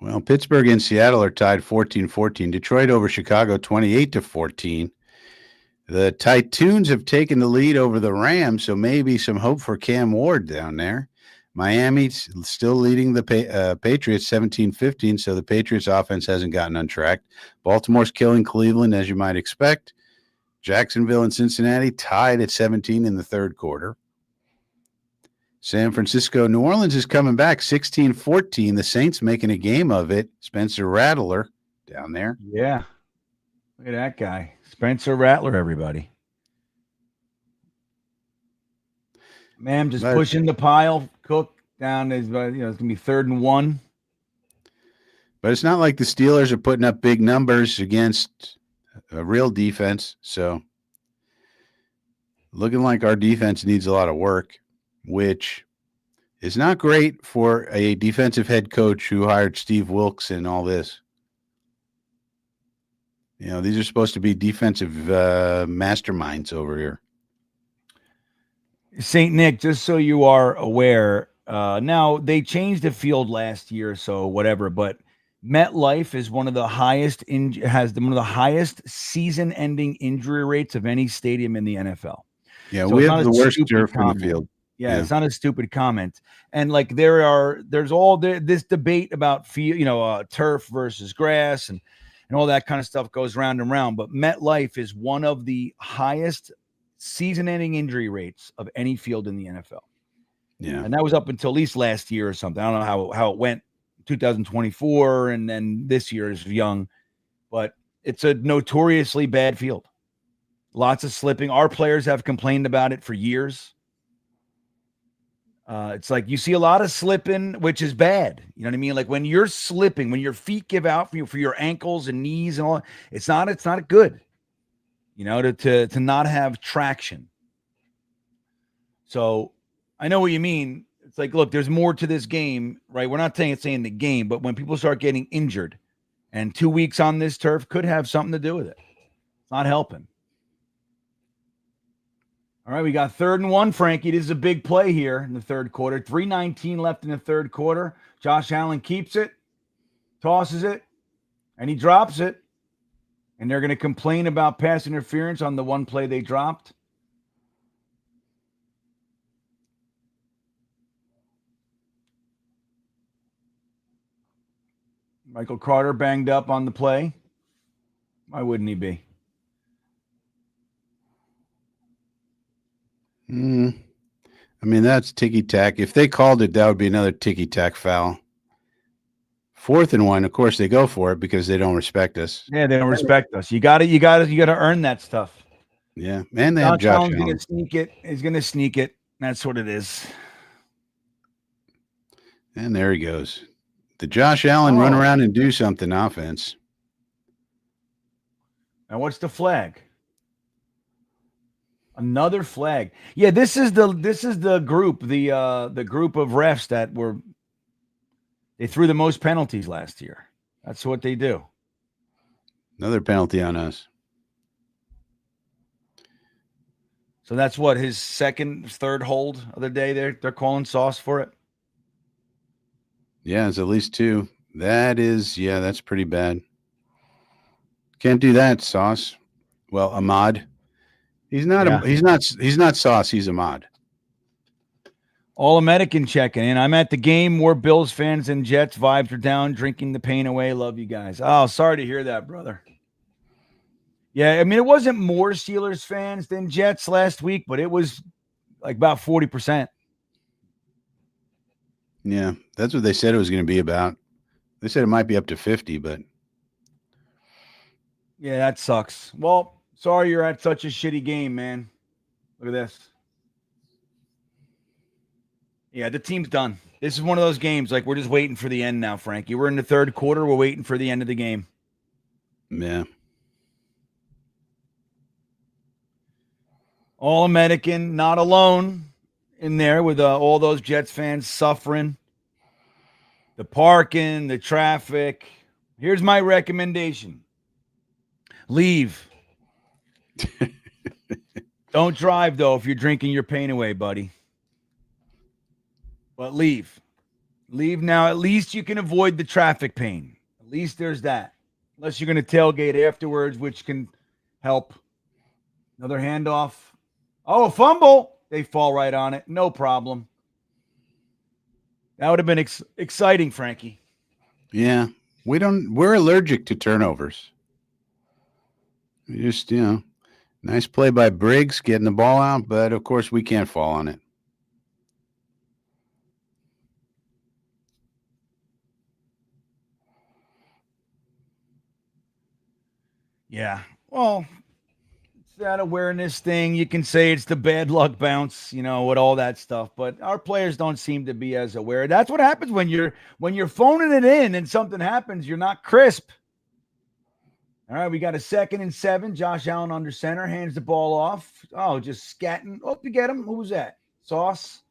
C: Well, Pittsburgh and Seattle are tied 14-14. Detroit over Chicago 28-14. The Titans have taken the lead over the Rams, so maybe some hope for Cam Ward down there. Miami's still leading the Patriots 17-15, so the Patriots offense hasn't gotten untracked. Baltimore's killing Cleveland, as you might expect. Jacksonville and Cincinnati tied at 17 in the third quarter. San Francisco, New Orleans is coming back 16-14. The Saints making a game of it. Spencer Rattler down there.
A: Yeah. Look at that guy. Spencer Rattler, everybody. Man, just pushing the pile. Cook down is, it's going to be 3rd and 1.
C: But it's not like the Steelers are putting up big numbers against a real defense. So looking like our defense needs a lot of work, which is not great for a defensive head coach who hired Steve Wilkes and all this. You know, these are supposed to be defensive masterminds over here.
A: St. Nick, just so you are aware, now they changed the field last year, so whatever, but MetLife is one of the highest one of the highest season-ending injury rates of any stadium in the NFL.
C: Yeah, so we have the worst turf in the field.
A: Yeah, it's not a stupid comment. And like there's all this debate about turf versus grass and all that kind of stuff goes round and round. But MetLife is one of the highest season-ending injury rates of any field in the NFL.
C: Yeah,
A: and that was up until at least last year or something. I don't know how it went. 2024, and then this year is young, but it's a notoriously bad field. Lots of slipping. Our players have complained about it for years. It's like you see a lot of slipping, which is bad. You know what I mean? Like when you're slipping, when your feet give out for your ankles and knees and all, it's not good. You know, to not have traction. So I know what you mean. It's like, look, there's more to this game, right? We're not saying the game, but when people start getting injured, and 2 weeks on this turf could have something to do with it. It's not helping. All right, we got 3rd and 1, Frankie. This is a big play here in the third quarter. 3:19 left in the third quarter. Josh Allen keeps it, tosses it, and he drops it. And they're going to complain about pass interference on the one play they dropped. Michael Carter banged up on the play. Why wouldn't he be?
C: I mean, that's ticky-tack. If they called it, that would be another ticky-tack foul. 4th and 1, of course, they go for it because they don't respect us.
A: Yeah, they don't respect us. You got to earn that stuff.
C: Yeah, and they have Josh Allen.
A: Going to sneak it. He's going to sneak it. That's what it is.
C: And there he goes. The Josh Allen run around and do something offense.
A: Now what's the flag? Another flag. Yeah, this is the group, the group of refs that were They threw the most penalties last year. That's what they do.
C: Another penalty on us.
A: So that's what his third hold of the day. They're calling Sauce for it.
C: Yeah, it's at least 2. That's pretty bad. Can't do that, Sauce. Well, Ahmad. He's not Sauce, he's Ahmad.
A: All-American checking in. I'm at the game. More Bills fans and Jets. Vibes are down. Drinking the pain away. Love you guys. Oh, sorry to hear that, brother. Yeah, I mean, it wasn't more Steelers fans than Jets last week, but it was like about 40%.
C: Yeah, that's what they said it was going to be about. They said it might be up to 50, but.
A: Yeah, that sucks. Well, sorry you're at such a shitty game, man. Look at this. Yeah, the team's done. This is one of those games, like, we're just waiting for the end now, Frankie. We're in the third quarter. We're waiting for the end of the game.
C: Yeah.
A: All-American, not alone in there with all those Jets fans suffering. The parking, the traffic. Here's my recommendation. Leave. Don't drive, though, if you're drinking your pain away, buddy. But leave. Leave now. At least you can avoid the traffic pain. At least there's that. Unless you're going to tailgate afterwards, which can help. Another handoff. Oh, a fumble. They fall right on it. No problem. That would have been exciting, Frankie.
C: Yeah. We're allergic to turnovers. We just, nice play by Briggs getting the ball out, but of course we can't fall on it.
A: Yeah. Well, it's that awareness thing. You can say it's the bad luck bounce, with all that stuff, but our players don't seem to be as aware. That's what happens when you're phoning it in and something happens. You're not crisp. All right, we got a 2nd and 7. Josh Allen under center, hands the ball off. Oh, just scatting. Oh, you get him. Who was that? Sauce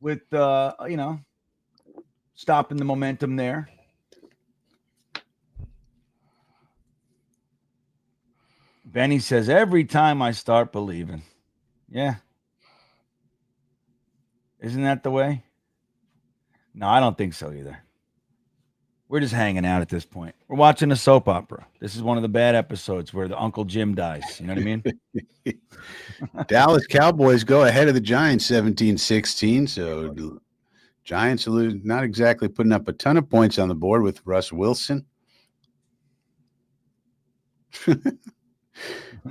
A: with, stopping the momentum there. Benny says, every time I start believing. Yeah. Isn't that the way? No, I don't think so either. We're just hanging out at this point. We're watching a soap opera. This is one of the bad episodes where the Uncle Jim dies. You know what I mean?
C: Dallas Cowboys go ahead of the Giants 17-16. So Giants not exactly putting up a ton of points on the board with Russ Wilson.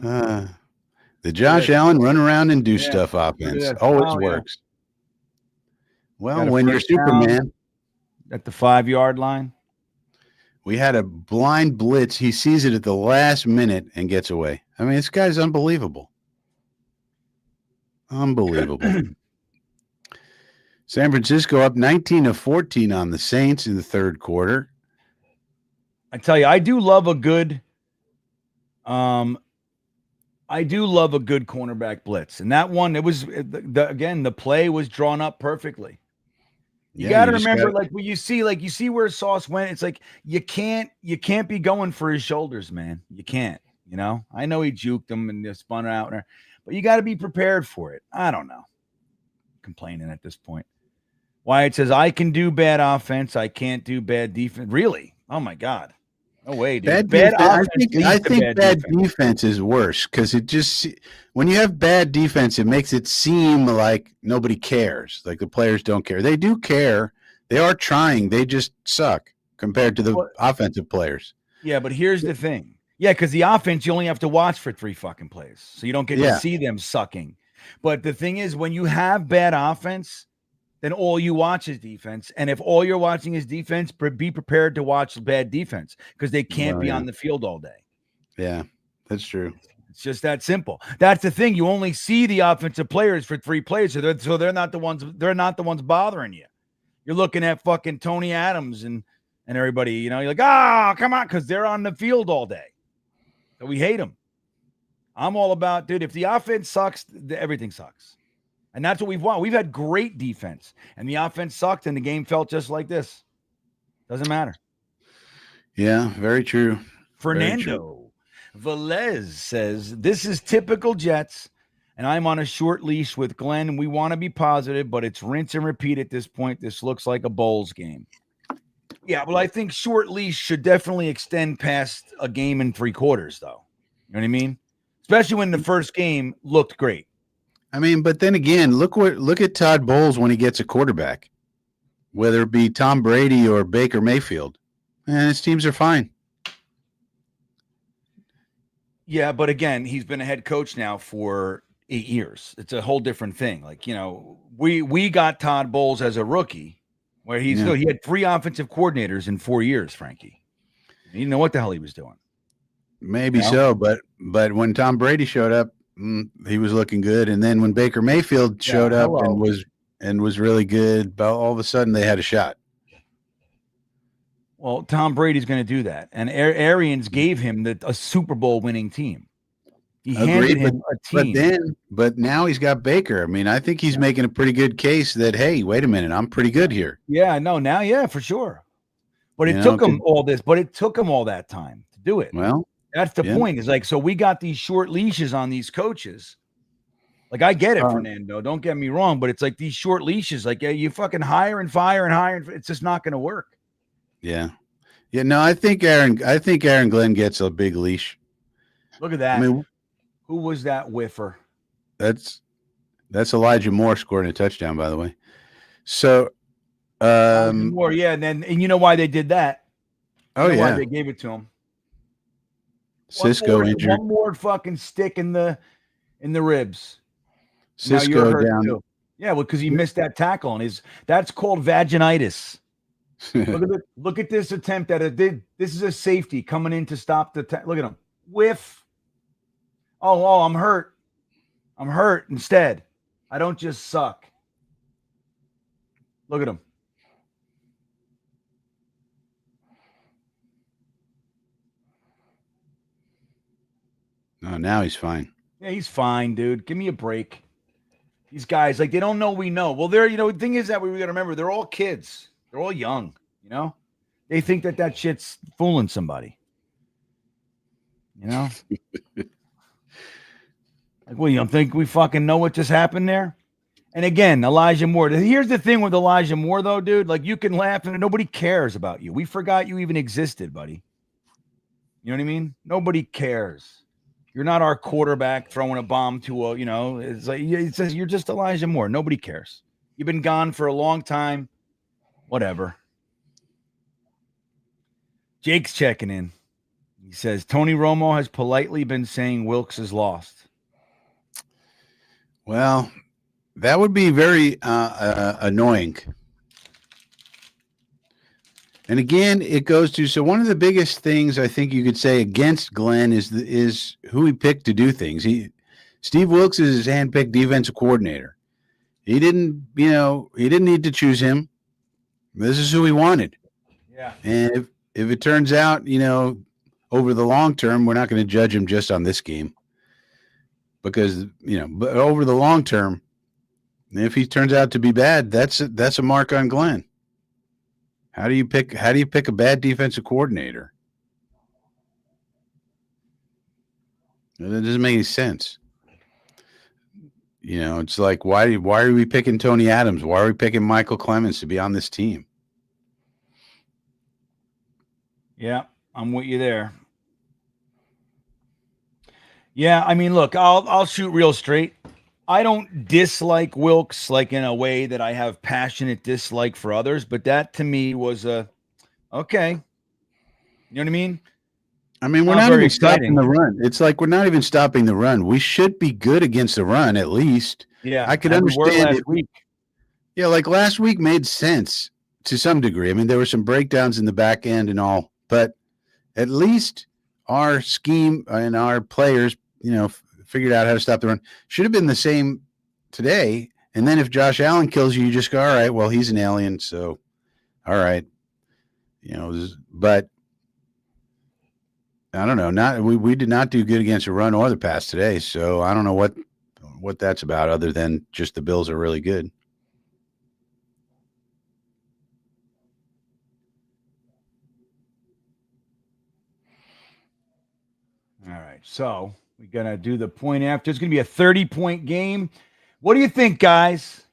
C: The Josh Allen run around and do stuff offense always works. Well, when you're Superman
A: at the 5-yard line,
C: we had a blind blitz. He sees it at the last minute and gets away. I mean, this guy's unbelievable. Unbelievable. San Francisco up 19-14 on the Saints in the third quarter.
A: I tell you, I do love a good cornerback blitz. And that one, it was the play was drawn up perfectly. You got to remember, when you see where Sauce went, it's like you can't be going for his shoulders, man. You can't. I know he juked him and spun out, but you got to be prepared for it. I don't know. Complaining at this point. Wyatt says, I can do bad offense. I can't do bad defense. Really? Oh my God. No way, dude.
C: I think bad defense is worse because it just, when you have bad defense, it makes it seem like nobody cares. Like the players don't care. They do care. They are trying. They just suck compared to the offensive players.
A: Yeah, but here's the thing. Yeah, because the offense, you only have to watch for 3 fucking plays. So you don't get to see them sucking. But the thing is, when you have bad offense, then all you watch is defense. And if all you're watching is defense, be prepared to watch bad defense because they can't be on the field all day.
C: Yeah, that's true.
A: It's just that simple. That's the thing. You only see the offensive players for 3 plays, so they're not the ones. They're not the ones bothering you. You're looking at fucking Tony Adams and everybody. You're like, come on, because they're on the field all day. So we hate them. I'm all about, dude. If the offense sucks, everything sucks. And that's what we've won. We've had great defense, and the offense sucked, and the game felt just like this. Doesn't matter.
C: Yeah, very true.
A: Fernando Velez says, this is typical Jets, and I'm on a short leash with Glenn. We want to be positive, but it's rinse and repeat at this point. This looks like a Bowls game. Yeah, well, I think short leash should definitely extend past a game in 3 quarters, though. You know what I mean? Especially when the first game looked great.
C: I mean, but then again, look at Todd Bowles when he gets a quarterback, whether it be Tom Brady or Baker Mayfield. And his teams are fine.
A: Yeah, but again, he's been a head coach now for 8 years. It's a whole different thing. Like, you know, we got Todd Bowles as a rookie, where he had 3 offensive coordinators in 4 years, Frankie. He didn't know what the hell he was doing.
C: Maybe so, but when Tom Brady showed up, he was looking good. And then when Baker Mayfield showed up and was really good, all of a sudden they had a shot.
A: Well, Tom Brady's going to do that. And Arians gave him a Super Bowl winning team. He handed him a team.
C: But now he's got Baker. I mean, I think he's making a pretty good case that, hey, wait a minute, I'm pretty good here.
A: Yeah, no, now, yeah, for sure. But it took him all that time to do it.
C: Well,
A: that's the point. Is like, so we got these short leashes on these coaches. Like, I get it, Fernando. Don't get me wrong, but it's like these short leashes. Like, you fucking hire and fire and hire. It's just not going to work.
C: Yeah. Yeah. No, I think Aaron Glenn gets a big leash.
A: Look at that. I mean, who was that whiffer?
C: That's Elijah Moore scoring a touchdown, by the way. So,
A: Moore, yeah. And you know why they did that? Why they gave it to him.
C: Cisco injured.
A: One more fucking stick in the ribs.
C: Cisco down.
A: Too. Yeah, well, because he missed that tackle on that's called vaginitis. Look at this attempt that it did. This is a safety coming in to stop the look at him. Whiff. Oh, I'm hurt. I'm hurt instead. I don't just suck. Look at him.
C: No, now he's fine.
A: Yeah, he's fine, dude. Give me a break. These guys, like, they don't know we know. Well, the thing is that we got to remember, they're all kids. They're all young, you know? They think that shit's fooling somebody. You know? Like, well, you don't think we fucking know what just happened there? And again, Elijah Moore. Here's the thing with Elijah Moore, though, dude. Like, you can laugh and nobody cares about you. We forgot you even existed, buddy. You know what I mean? Nobody cares. You're not our quarterback throwing a bomb to it's like it says you're just Elijah Moore. Nobody cares. You've been gone for a long time. Whatever. Jake's checking in. He says Tony Romo has politely been saying Wilkes is lost.
C: Well, that would be very annoying. And again, it goes to, so one of the biggest things I think you could say against Glenn is who he picked to do things. Steve Wilkes is his handpicked defensive coordinator. He didn't need to choose him. This is who he wanted.
A: Yeah.
C: And if it turns out, over the long term, we're not going to judge him just on this game. Because, but over the long term, if he turns out to be bad, that's a mark on Glenn. How do you pick a bad defensive coordinator? That doesn't make any sense. It's like, why are we picking Tony Adams? Why are we picking Michael Clemens to be on this team?
A: Yeah, I'm with you there. Yeah, I mean, look, I'll shoot real straight. I don't dislike Wilkes like in a way that I have passionate dislike for others, but that to me was okay. You know what I mean?
C: I mean, we're not even stopping the run. It's like we're not even stopping the run. We should be good against the run at least.
A: Yeah,
C: I could understand last week. Yeah, like last week made sense to some degree. I mean, there were some breakdowns in the back end and all, but at least our scheme and our players, figured out how to stop the run. Should have been the same today. And then if Josh Allen kills you, you just go, all right, well, he's an alien. So, all right. But I don't know. We did not do good against the run or the pass today. So I don't know what that's about other than just the Bills are really good.
A: right, so we're going to do the point after. It's going to be a 30-point game. What do you think, guys?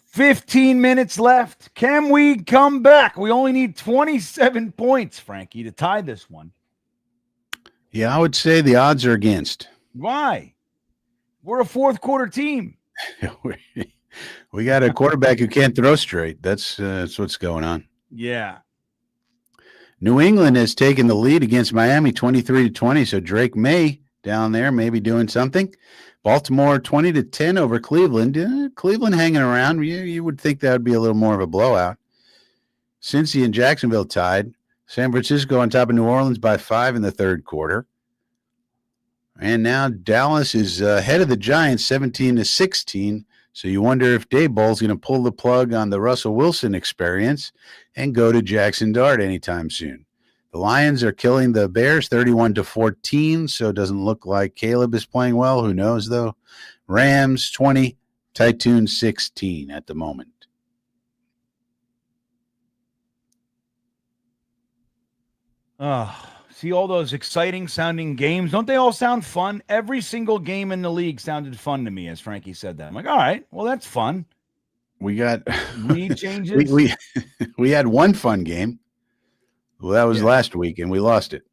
A: 15 minutes left. Can we come back? We only need 27 points, Frankie, to tie this one.
C: Yeah, I would say the odds are against.
A: Why? We're a fourth quarter team.
C: We got a quarterback who can't throw straight. That's what's going on.
A: Yeah.
C: New England has taken the lead against Miami 23-20, so Drake May down there maybe doing something. Baltimore 20-10 over Cleveland. Cleveland hanging around. You would think that would be a little more of a blowout. Cincy and Jacksonville tied. San Francisco on top of New Orleans by 5 in the third quarter. And now Dallas is ahead of the Giants 17-16. So you wonder if Daboll's going to pull the plug on the Russell Wilson experience and go to Jackson Dart anytime soon. The Lions are killing the Bears 31-14, so it doesn't look like Caleb is playing well. Who knows, though? Rams 20, Tytoon 16 at the moment.
A: See all those exciting sounding games? Don't they all sound fun? Every single game in the league sounded fun to me, as Frankie said that. I'm like, all right, well, that's fun.
C: We got
A: lead changes.
C: We had one fun game. Well, that was last week, and we lost it.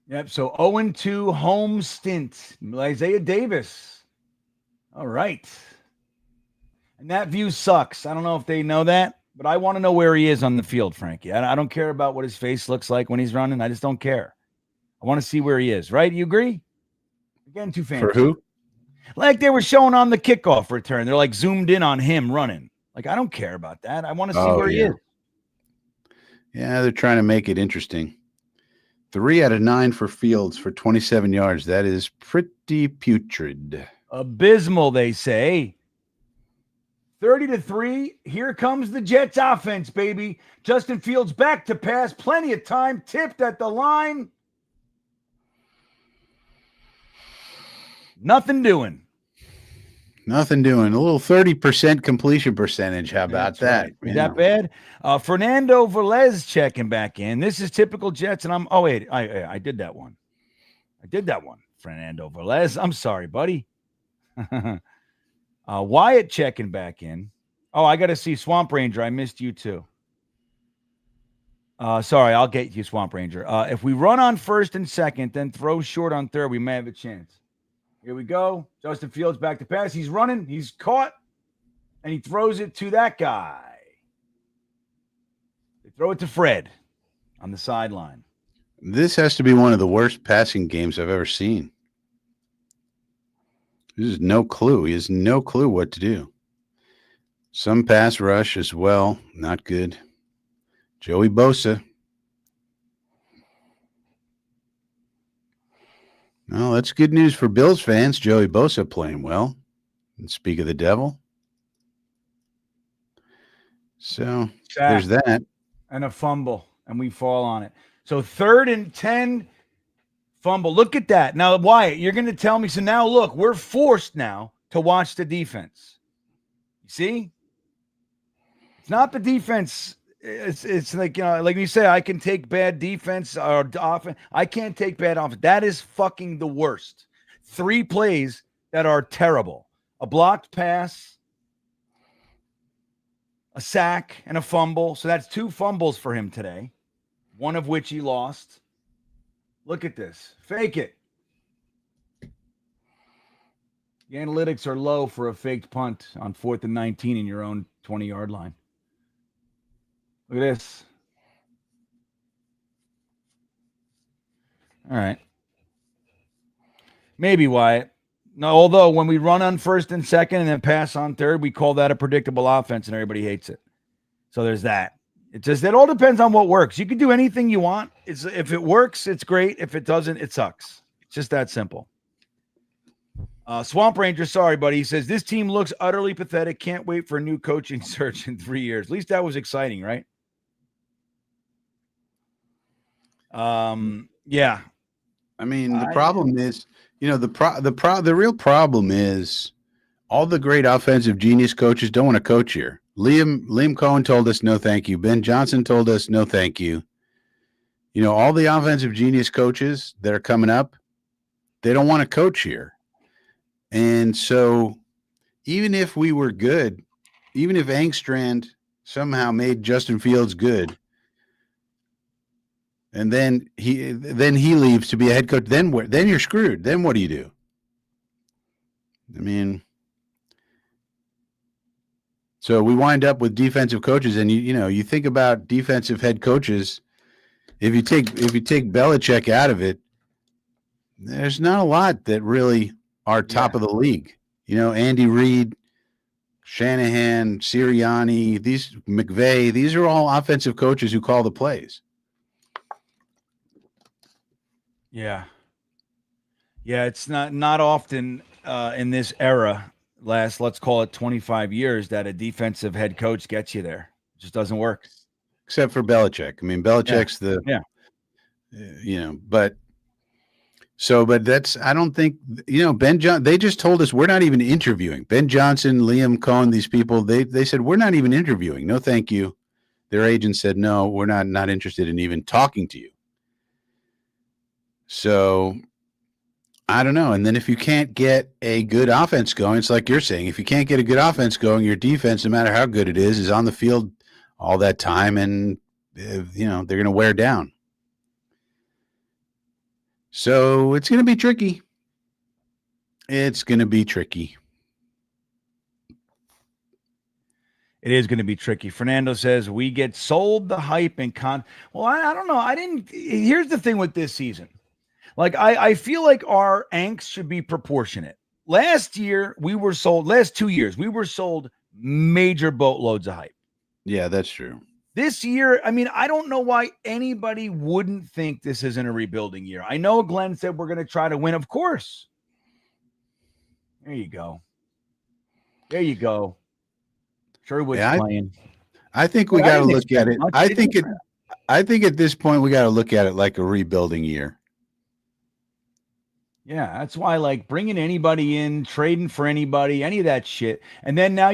A: Yep. So 0-2 home stint. Isaiah Davis. All right. And that view sucks. I don't know if they know that, but I want to know where he is on the field, Frankie. I don't care about what his face looks like when he's running. I just don't care. I want to see where he is, right? You agree? Again, too fancy.
C: For who?
A: Like they were showing on the kickoff return. They're like zoomed in on him running. Like, I don't care about that. I want to see where he is.
C: Yeah, they're trying to make it interesting. 3 out of 9 for Fields for 27 yards. That is pretty putrid.
A: Abysmal, they say. 30-3. Here comes the Jets offense, baby. Justin Fields back to pass. Plenty of time. Tipped at the line. Nothing doing.
C: Nothing doing. A little 30% completion percentage. How about that?
A: Right. Is that bad? Fernando Velez checking back in. This is typical Jets, and I'm. Oh wait, I did that one. Fernando Velez. I'm sorry, buddy. Wyatt checking back in. Oh, I got to see Swamp Ranger. I missed you too. Sorry, I'll get you, Swamp Ranger. If we run on first and second, then throw short on third, we may have a chance. Here we go. Justin Fields back to pass. He's running. He's caught. And he throws it to that guy. They throw it to Fred on the sideline.
C: This has to be one of the worst passing games I've ever seen. There's no clue. He has no clue what to do. Some pass rush as well. Not good. Joey Bosa. Well, that's good news for Bills fans. Joey Bosa playing well. And speak of the devil. So there's that.
A: And a fumble, and we fall on it. So 3rd and 10, fumble. Look at that. Now, Wyatt, you're going to tell me, so now look, we're forced now to watch the defense. You see? It's not the defense. It's like, you know, like you say, I can take bad defense or offense. I can't take bad offense. That is fucking the worst. 3 plays that are terrible. A blocked pass, a sack, and a fumble. So that's 2 fumbles for him today, one of which he lost. Look at this. Fake it. The analytics are low for a faked punt on 4th and 19 in your own 20-yard line. Look at this. All right. Maybe Wyatt. No, although when we run on 1st and 2nd and then pass on 3rd, we call that a predictable offense and everybody hates it. So there's that. It just, it all depends on what works. You can do anything you want. If it works, it's great. If it doesn't, it sucks. It's just that simple. Swamp Ranger, sorry, buddy. He says, this team looks utterly pathetic. Can't wait for a new coaching search in 3 years. At least that was exciting, right? Yeah.
C: I mean, the problem is, you know, the real problem is all the great offensive genius coaches don't want to coach here. Liam Cohen told us no thank you. Ben Johnson told us no thank you. You know, all the offensive genius coaches that are coming up, they don't want to coach here. And so even if we were good, even if Angstrand somehow made Justin Fields good, and then he leaves to be a head coach, then you're screwed. Then what do you do? I mean, so we wind up with defensive coaches, and you think about defensive head coaches. If you take Belichick out of it, there's not a lot that really are top of the league. Andy Reid, Shanahan, Sirianni, McVay, these are all offensive coaches who call the plays.
A: Yeah. Yeah, it's not often in this era, let's call it 25 years, that a defensive head coach gets you there. It just doesn't work.
C: Except for Belichick. I mean, Belichick's but that's, I don't think, Ben Johnson, they just told us we're not even interviewing. Ben Johnson, Liam Cohen, these people, they said, we're not even interviewing. No, thank you. Their agent said, no, we're not interested in even talking to you. So I don't know. And then if you can't get a good offense going, it's like you're saying, if you can't get a good offense going, your defense, no matter how good it is on the field all that time, and they're going to wear down. So it's going to be tricky. It's going to be tricky.
A: It is going to be tricky. Fernando says we get sold the hype and well, I don't know. Here's the thing with this season. Like, I feel like our angst should be proportionate. Last 2 years, we were sold major boatloads of hype.
C: Yeah, that's true.
A: This year, I mean, I don't know why anybody wouldn't think this isn't a rebuilding year. I know Glenn said we're going to try to win. Of course. There you go. Sherwood's playing.
C: I think we got to look at it. I think at this point we got to look at it like a rebuilding year.
A: Yeah, that's why, like, bringing anybody in, trading for anybody, any of that shit. And then now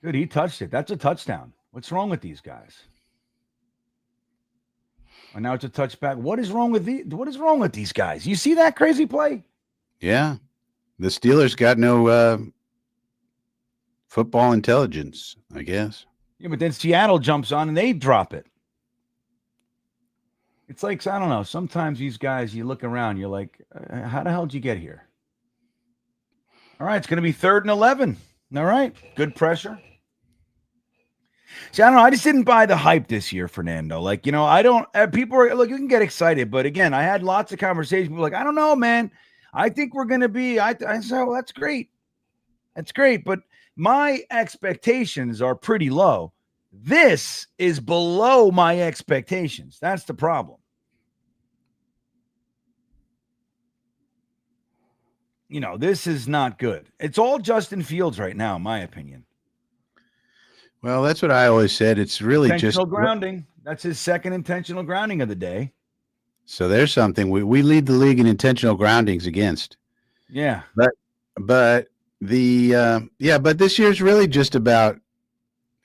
A: dude, he touched it. That's a touchdown. What's wrong with these guys? And now it's a touchback. What is wrong with these guys? You see that crazy play?
C: Yeah. The Steelers got no football intelligence, I guess.
A: Yeah, but then Seattle jumps on and they drop it. It's like, I don't know. Sometimes these guys, you look around, you're like, how the hell did you get here? All right, it's going to be 3rd and 11. All right, good pressure. See, I don't know. I just didn't buy the hype this year, Fernando. Like, I don't. People are you can get excited, but again, I had lots of conversations. People like, I don't know, man. I think we're going to be. I said, well, that's great. That's great, but my expectations are pretty low. This is below my expectations. That's the problem. This is not good. It's all Justin Fields right now, in my opinion.
C: Well, that's what I always said. It's really
A: intentional grounding. That's his second intentional grounding of the day.
C: So there's something we lead the league in intentional groundings against.
A: Yeah.
C: But this year's really just about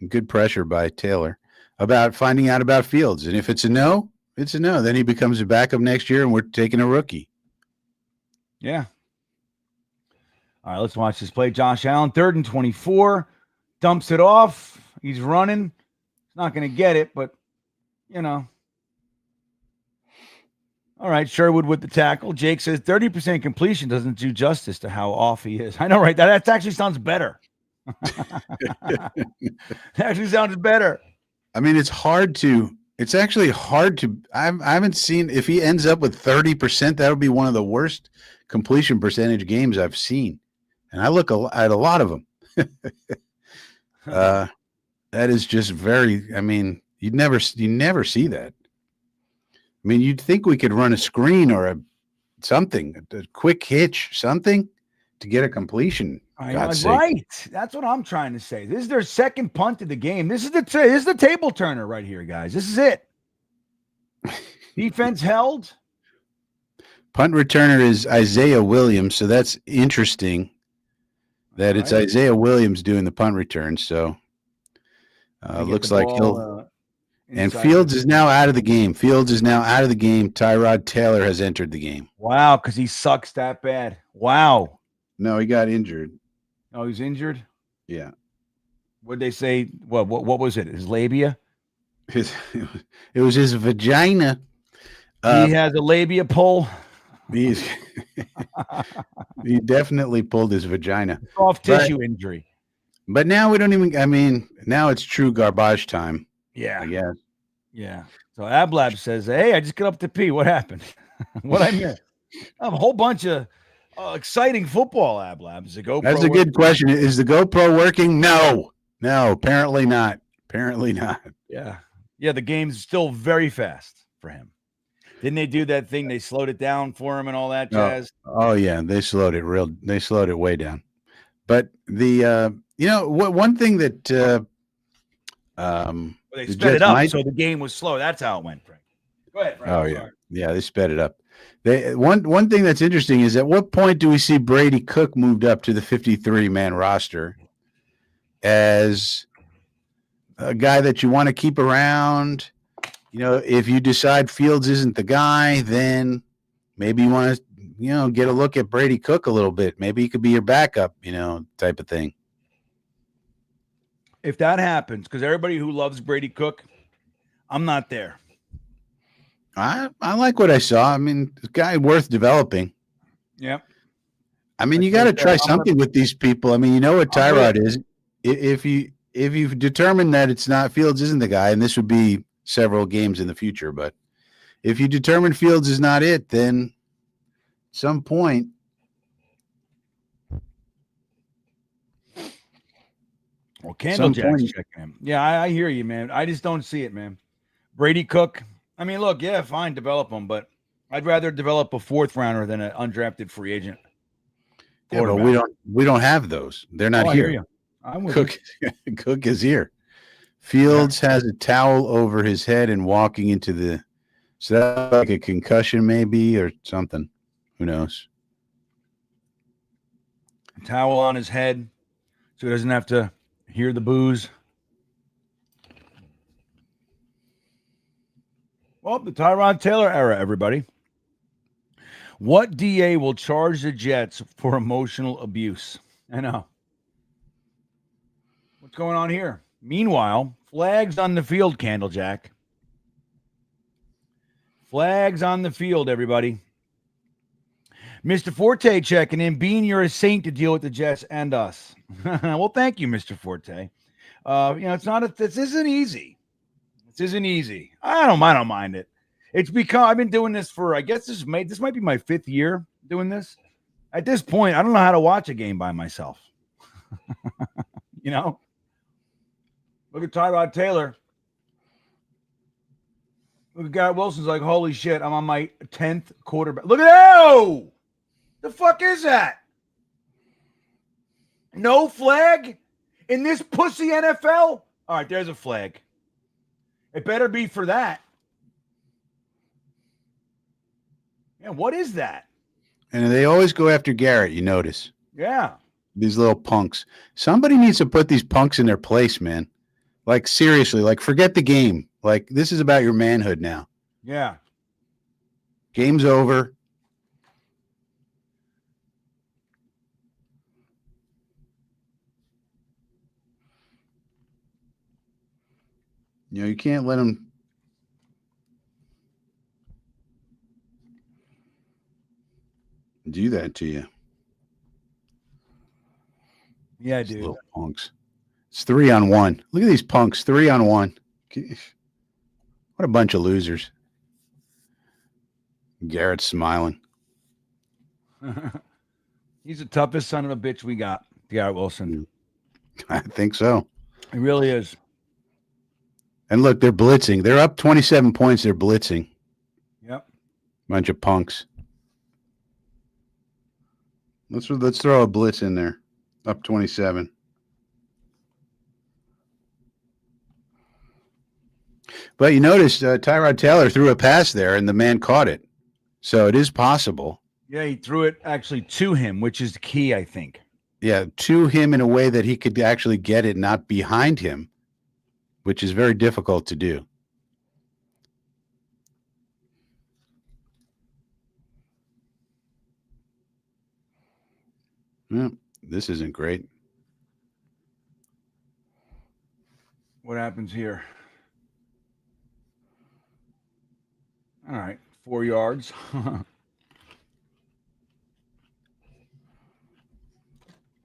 C: good pressure by Taylor about finding out about Fields. And if it's a no, it's a no. Then he becomes a backup next year and we're taking a rookie.
A: Yeah. All right, let's watch this play. Josh Allen, 3rd and 24, dumps it off. He's running. He's not going to get it, but, All right, Sherwood with the tackle. Jake says 30% completion doesn't do justice to how off he is. I know, right? That actually sounds better. That actually sounds better.
C: I mean, it's actually hard to, I haven't seen, if he ends up with 30%, that would be one of the worst completion percentage games I've seen. And I look at a lot of them. That is just you'd never see that. I mean, you'd think we could run a screen or a quick hitch, something to get a completion.
A: Right. That's what I'm trying to say. This is their second punt of the game. This is the table turner right here, guys. This is it. Defense held.
C: Punt returner is Isaiah Williams, so that's interesting that it's Isaiah Williams doing the punt return. So looks like And Fields is now out of the game. Tyrod Taylor has entered the game.
A: Wow, because he sucks that bad. Wow.
C: No, he got injured.
A: Oh, he's injured?
C: Yeah.
A: What'd they say? What was it? His labia?
C: It was his vagina.
A: He has a labia pull.
C: He definitely pulled his vagina.
A: Soft tissue injury.
C: But now we don't even, I mean, now it's true garbage time.
A: Yeah.
C: I guess.
A: Yeah. So Ablab says, hey, I just got up to pee. What happened? What I missed? I have a whole bunch of exciting football, Ablab. Is the GoPro
C: That's a good question. Is the GoPro working? No, apparently not.
A: Yeah. Yeah, the game's still very fast for him. Didn't they do that thing? They slowed it down for him and all that jazz.
C: Oh yeah, they slowed it way down. But the one thing that
A: they sped it up, so the game was slow. That's how it went, Frank. Go ahead, Frank.
C: Oh yeah, they sped it up. One thing that's interesting is at what point do we see Brady Cook moved up to the 53-man roster as a guy that you want to keep around? If you decide Fields isn't the guy, then maybe you want to, get a look at Brady Cook a little bit. Maybe he could be your backup, type of thing.
A: If that happens, because everybody who loves Brady Cook, I'm not there.
C: I like what I saw. I mean, this guy worth developing.
A: Yeah.
C: I mean, you got to try something with these people. I mean, you know what Tyrod is. If you've determined that it's not Fields isn't the guy, and this would be several games in the future, but if you determine Fields is not it, then at some point.
A: Well, Candlejack's checking him. Yeah, I hear you, man. I just don't see it, man. Brady Cook. I mean, look, yeah, fine, develop him, but I'd rather develop a fourth rounder than an undrafted free agent.
C: Yeah, but we don't have those. They're not here. Cook is here. Fields has a towel over his head and walking into so that's like a concussion maybe or something. Who knows?
A: A towel on his head so he doesn't have to hear the booze. Well, the Tyrod Taylor era, everybody. What DA will charge the Jets for emotional abuse? I know. What's going on here? Meanwhile, flags on the field, Candlejack. Flags on the field, everybody. Mr. Forte checking in. Bean, you're a saint to deal with the Jets and us. Well, thank you, Mr. Forte. This isn't easy. This isn't easy. I don't mind it. It's because I've been doing this for, I guess this might be my 5th year doing this. At this point, I don't know how to watch a game by myself. Look at Tyrod Taylor. Look at Garrett Wilson's like, holy shit, I'm on my 10th quarterback. Look at that! The fuck is that? No flag in this pussy NFL? All right, there's a flag. It better be for that. Yeah, what is that?
C: And they always go after Garrett, you notice.
A: Yeah.
C: These little punks. Somebody needs to put these punks in their place, man. Like, seriously, like, forget the game. Like, this is about your manhood now.
A: Yeah.
C: Game's over. You can't let them do that to you.
A: Yeah, dude.
C: Little punks. It's 3-on-1. Look at these punks. 3-on-1. What a bunch of losers. Garrett's smiling.
A: He's the toughest son of a bitch we got, Garrett Wilson.
C: I think so.
A: He really is.
C: And look, they're blitzing. They're up 27 points. They're blitzing.
A: Yep.
C: Bunch of punks. Let's throw a blitz in there. Up 27. But you notice Tyrod Taylor threw a pass there, and the man caught it. So it is possible.
A: Yeah, he threw it actually to him, which is the key, I think.
C: Yeah, to him in a way that he could actually get it, not behind him, which is very difficult to do. Yeah, this isn't great.
A: What happens here? All right, 4 yards.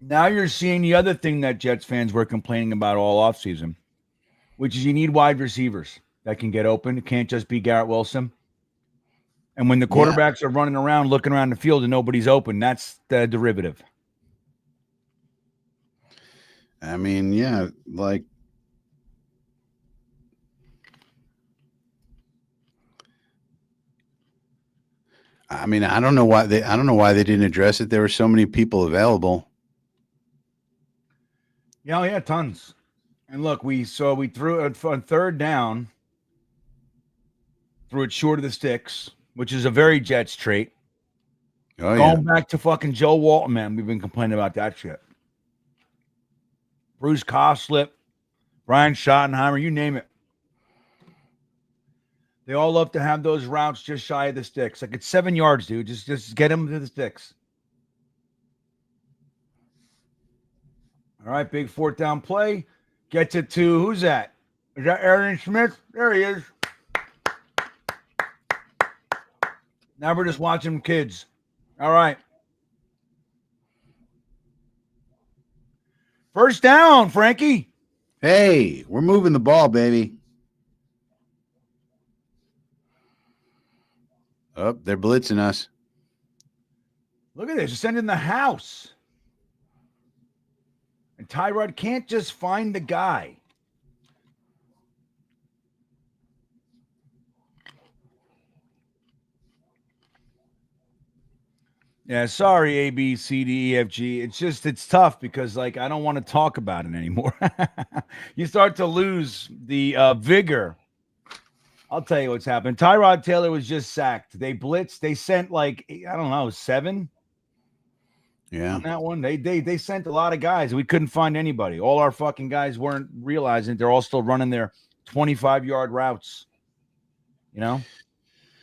A: Now you're seeing the other thing that Jets fans were complaining about all offseason, which is you need wide receivers that can get open. It can't just be Garrett Wilson. And when the
C: Yeah,
A: quarterbacks are running around, looking around the field and nobody's open, that's the derivative.
C: I mean, yeah, like I don't know why they didn't address it. There were so many people available.
A: Yeah, tons. And look, we threw it on third down, threw it short of the sticks, which is a very Jets trait.
C: Oh yeah.
A: Going back to fucking Joe Walton, man, we've been complaining about that shit. Bruce Koslip, Brian Schottenheimer, you name it. They all love to have those routes just shy of the sticks. Like it's 7 yards, dude. Just get them to the sticks. All right, big fourth down play. Gets it to who's that? Is that Aaron Smith? There he is. Now we're just watching kids. All right. First down, Frankie.
C: Hey, we're moving the ball, baby. Oh, they're blitzing us.
A: Look at this. They're sending the house. And Tyrod can't just find the guy. Yeah, sorry, A, B, C, D, E, F, G. It's tough because, like, I don't want to talk about it anymore. You start to lose the vigor. I'll tell you what's happened. Tyrod Taylor was just sacked. They blitzed. They sent, like, I don't know, 7
C: Yeah.
A: on that one. They sent a lot of guys. We couldn't find anybody. All our fucking guys weren't realizing they're all still running their 25-yard routes, you know?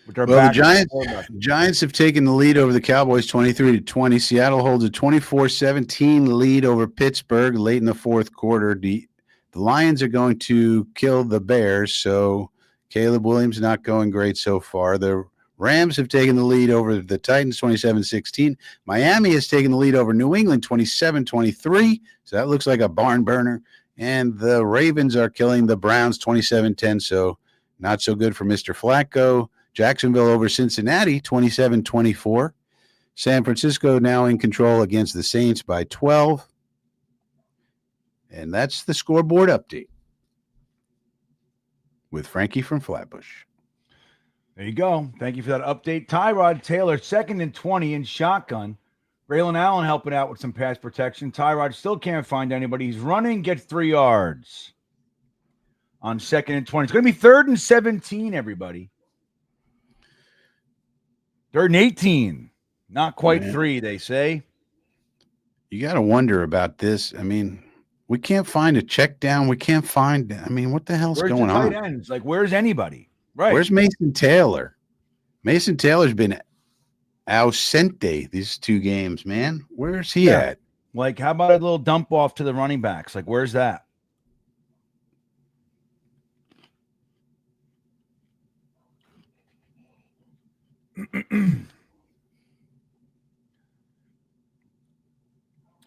A: With their
C: Well, the
A: back
C: Giants have taken the lead over the Cowboys 23-20. Seattle holds a 24-17 lead over Pittsburgh late in the fourth quarter. The Lions are going to kill the Bears, so Caleb Williams not going great so far. The Rams have taken the lead over the Titans 27-16. Miami has taken the lead over New England 27-23, so that looks like a barn burner. And the Ravens are killing the Browns 27-10, so not so good for Mr. Flacco. Jacksonville over Cincinnati, 27-24. San Francisco now in control against the Saints by 12. And that's the scoreboard update with Frankie from Flatbush.
A: There you go. Thank you for that update. Tyrod Taylor, 2nd and 20 in shotgun. Braylon Allen helping out with some pass protection. Tyrod still can't find anybody. He's running, gets 3 yards on 2nd and 20. It's going to be 3rd and 17, everybody. 3rd and 18. Not quite 3, they say.
C: You got to wonder about this. I mean, we can't find a check down. We can't find, I mean, what the hell's going on?
A: Where's the tight ends? Like, where's anybody? Right.
C: Where's Mason Taylor? Mason Taylor's been ausente these 2 games, man. Where's he at?
A: Like, how about a little dump off to the running backs? Like, where's that?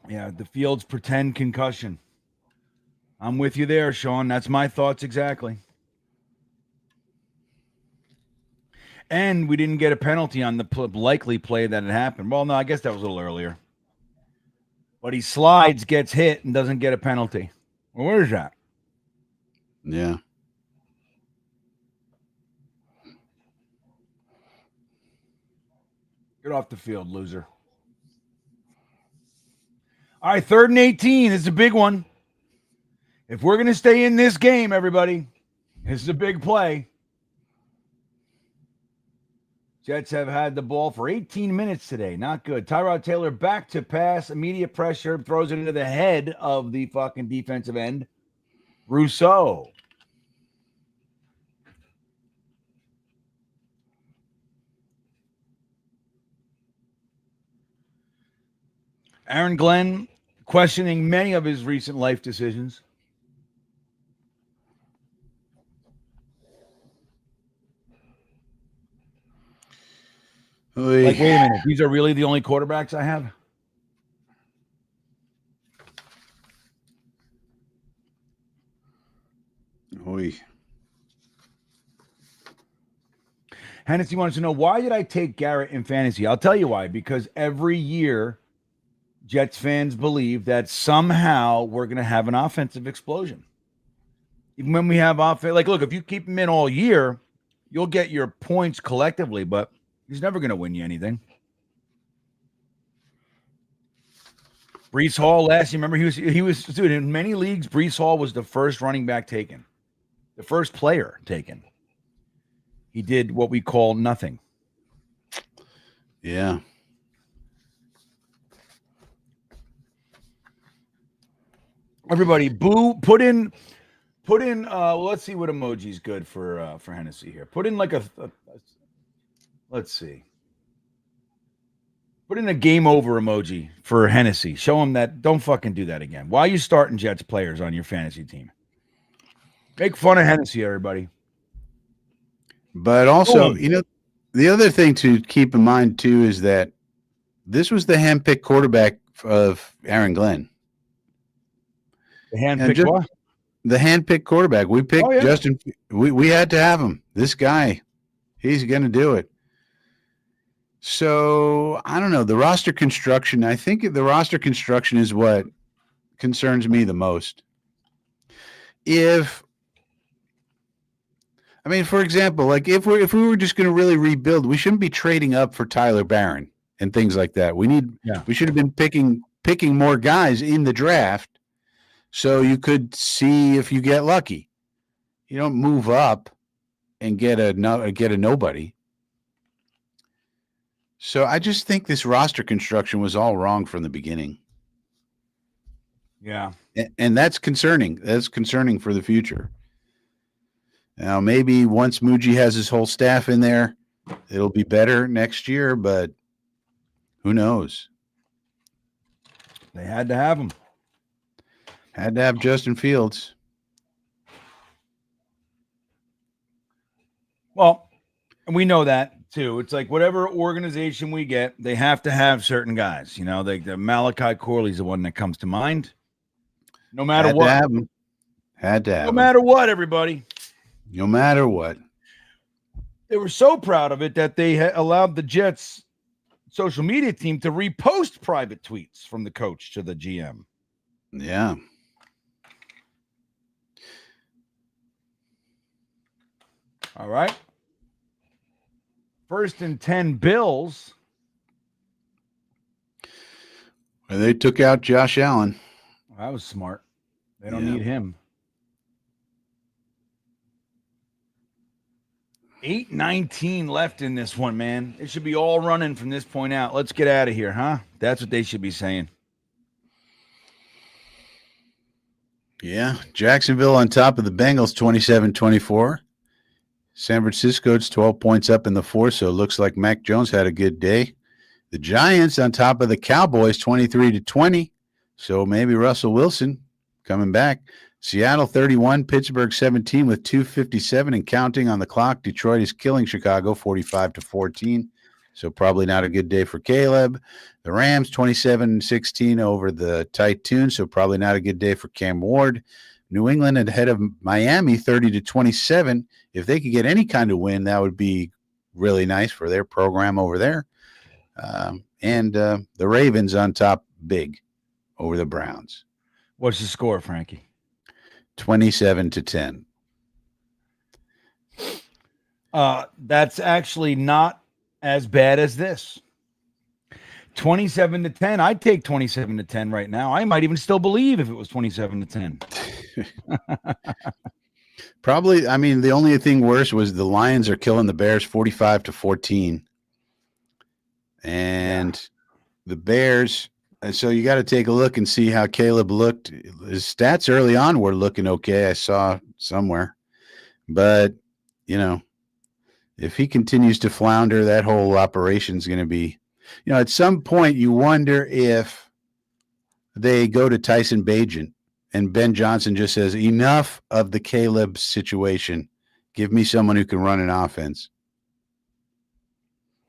A: Yeah, the Fields pretend concussion. I'm with you there, Sean. That's my thoughts exactly. And we didn't get a penalty on the likely play that had happened. Well, no, I guess that was a little earlier. But he slides, gets hit, and doesn't get a penalty. Well, where's that?
C: Yeah.
A: Get off the field, loser. All right, 3rd and 18. This is a big one. If we're going to stay in this game, everybody, this is a big play. Jets have had the ball for 18 minutes today. Not good. Tyrod Taylor back to pass. Immediate pressure. Throws it into the head of the fucking defensive end. Rousseau. Aaron Glenn questioning many of his recent life decisions. Like, wait a minute. These are really the only quarterbacks I have?
C: Oy.
A: Hennessy wants to know, why did I take Garrett in fantasy? I'll tell you why. Because every year, Jets fans believe that somehow we're going to have an offensive explosion. Even when we have offense, like, look, if you keep him in all year, you'll get your points collectively, but he's never going to win you anything. Breece Hall last year, remember he was dude, in many leagues. Breece Hall was the first running back taken, the first player taken. He did what we call nothing.
C: Yeah.
A: Everybody, boo! Put in. Let's see what emoji's good for Hennessy here. Put in like a let's see. Put in a game over emoji for Hennessy. Show him that. Don't fucking do that again. Why are you starting Jets players on your fantasy team? Make fun of Hennessy, everybody.
C: But also, the other thing to keep in mind too is that this was the handpicked quarterback of Aaron Glenn.
A: The handpicked what?
C: The handpicked quarterback. We picked Justin. We had to have him. This guy, he's going to do it. So I don't know. The roster construction. I think the roster construction is what concerns me the most. For example, like if we were just going to really rebuild, we shouldn't be trading up for Tyler Barron and things like that. We should have been picking more guys in the draft, so you could see if you get lucky. You don't move up and get a nobody. So I just think this roster construction was all wrong from the beginning.
A: Yeah,
C: and that's concerning. That's concerning for the future. Now, maybe once Muji has his whole staff in there, it'll be better next year, but who knows?
A: They had to have him.
C: Had to have Justin Fields.
A: Well, and we know that too. It's like whatever organization we get, they have to have certain guys. The Malachi Corley's the one that comes to mind. No matter what.
C: Had to have him.
A: No matter what, everybody.
C: No matter what.
A: They were so proud of it that they allowed the Jets social media team to repost private tweets from the coach to the GM.
C: Yeah.
A: All right. 1st and 10 Bills.
C: Well, they took out Josh Allen.
A: That was smart. They don't need him. 8:19 left in this one, man. It should be all running from this point out. Let's get out of here, huh? That's what they should be saying.
C: Yeah. Jacksonville on top of the Bengals, 27-24. San Francisco's 12 points up in the fourth, so it looks like Mac Jones had a good day. The Giants on top of the Cowboys, 23-20. So maybe Russell Wilson coming back. Seattle 31, Pittsburgh 17 with 2:57 and counting on the clock. Detroit is killing Chicago 45-14. So probably not a good day for Caleb. The Rams 27-16 over the Titans. So probably not a good day for Cam Ward. New England ahead of Miami 30-27. If they could get any kind of win, that would be really nice for their program over there. And the Ravens on top big over the Browns.
A: What's the score, Frankie?
C: 27-10.
A: That's actually not as bad as this. 27-10. I'd take 27-10 right now. I might even still believe if it was 27-10.
C: Probably. I mean, the only thing worse was the Lions are killing the Bears 45-14. And the Bears. And so you got to take a look and see how Caleb looked. His stats early on were looking okay. I saw somewhere. But, if he continues to flounder, that whole operation is going to be, at some point you wonder if they go to Tyson Bagent, and Ben Johnson just says, enough of the Caleb situation. Give me someone who can run an offense.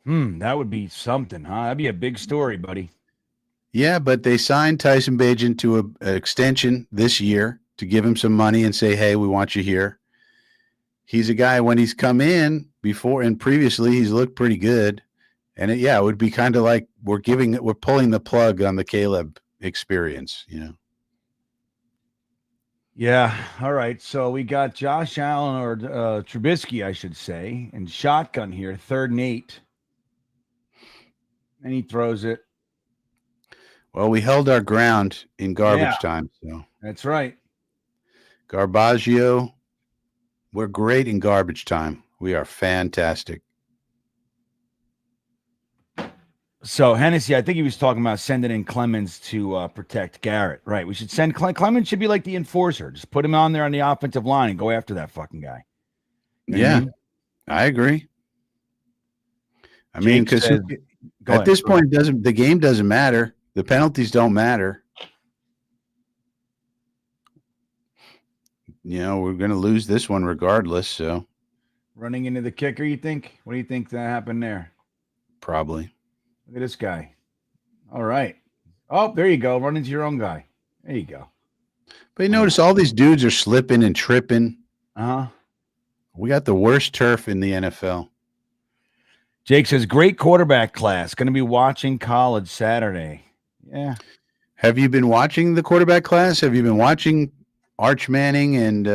A: That would be something, huh? That'd be a big story, buddy.
C: Yeah, but they signed Tyson Bagent to an extension this year to give him some money and say, hey, we want you here. He's a guy, when he's come in before and previously, he's looked pretty good. And it would be kind of like we're pulling the plug on the Caleb experience,
A: Yeah. All right. So we got Josh Allen or Trubisky, I should say, and shotgun here, 3rd and 8. And he throws it.
C: Well, we held our ground in garbage time. So
A: that's right.
C: Garbaggio, we're great in garbage time. We are fantastic.
A: So Hennessy, I think he was talking about sending in Clemens to protect Garrett. Right. We should send Clemens should be like the enforcer. Just put him on there on the offensive line and go after that fucking guy. You know what I mean?
C: I agree. I mean, because at this point, the game doesn't matter. The penalties don't matter. We're going to lose this one regardless. So,
A: running into the kicker, you think? What do you think that happened there?
C: Probably.
A: Look at this guy. All right. Oh, there you go. Run into your own guy. There you go.
C: But you notice all these dudes are slipping and tripping.
A: Uh-huh.
C: We got the worst turf in the NFL.
A: Jake says, great quarterback class. Going to be watching college Saturday. Yeah.
C: Have you been watching the quarterback class? Have you been watching Arch Manning and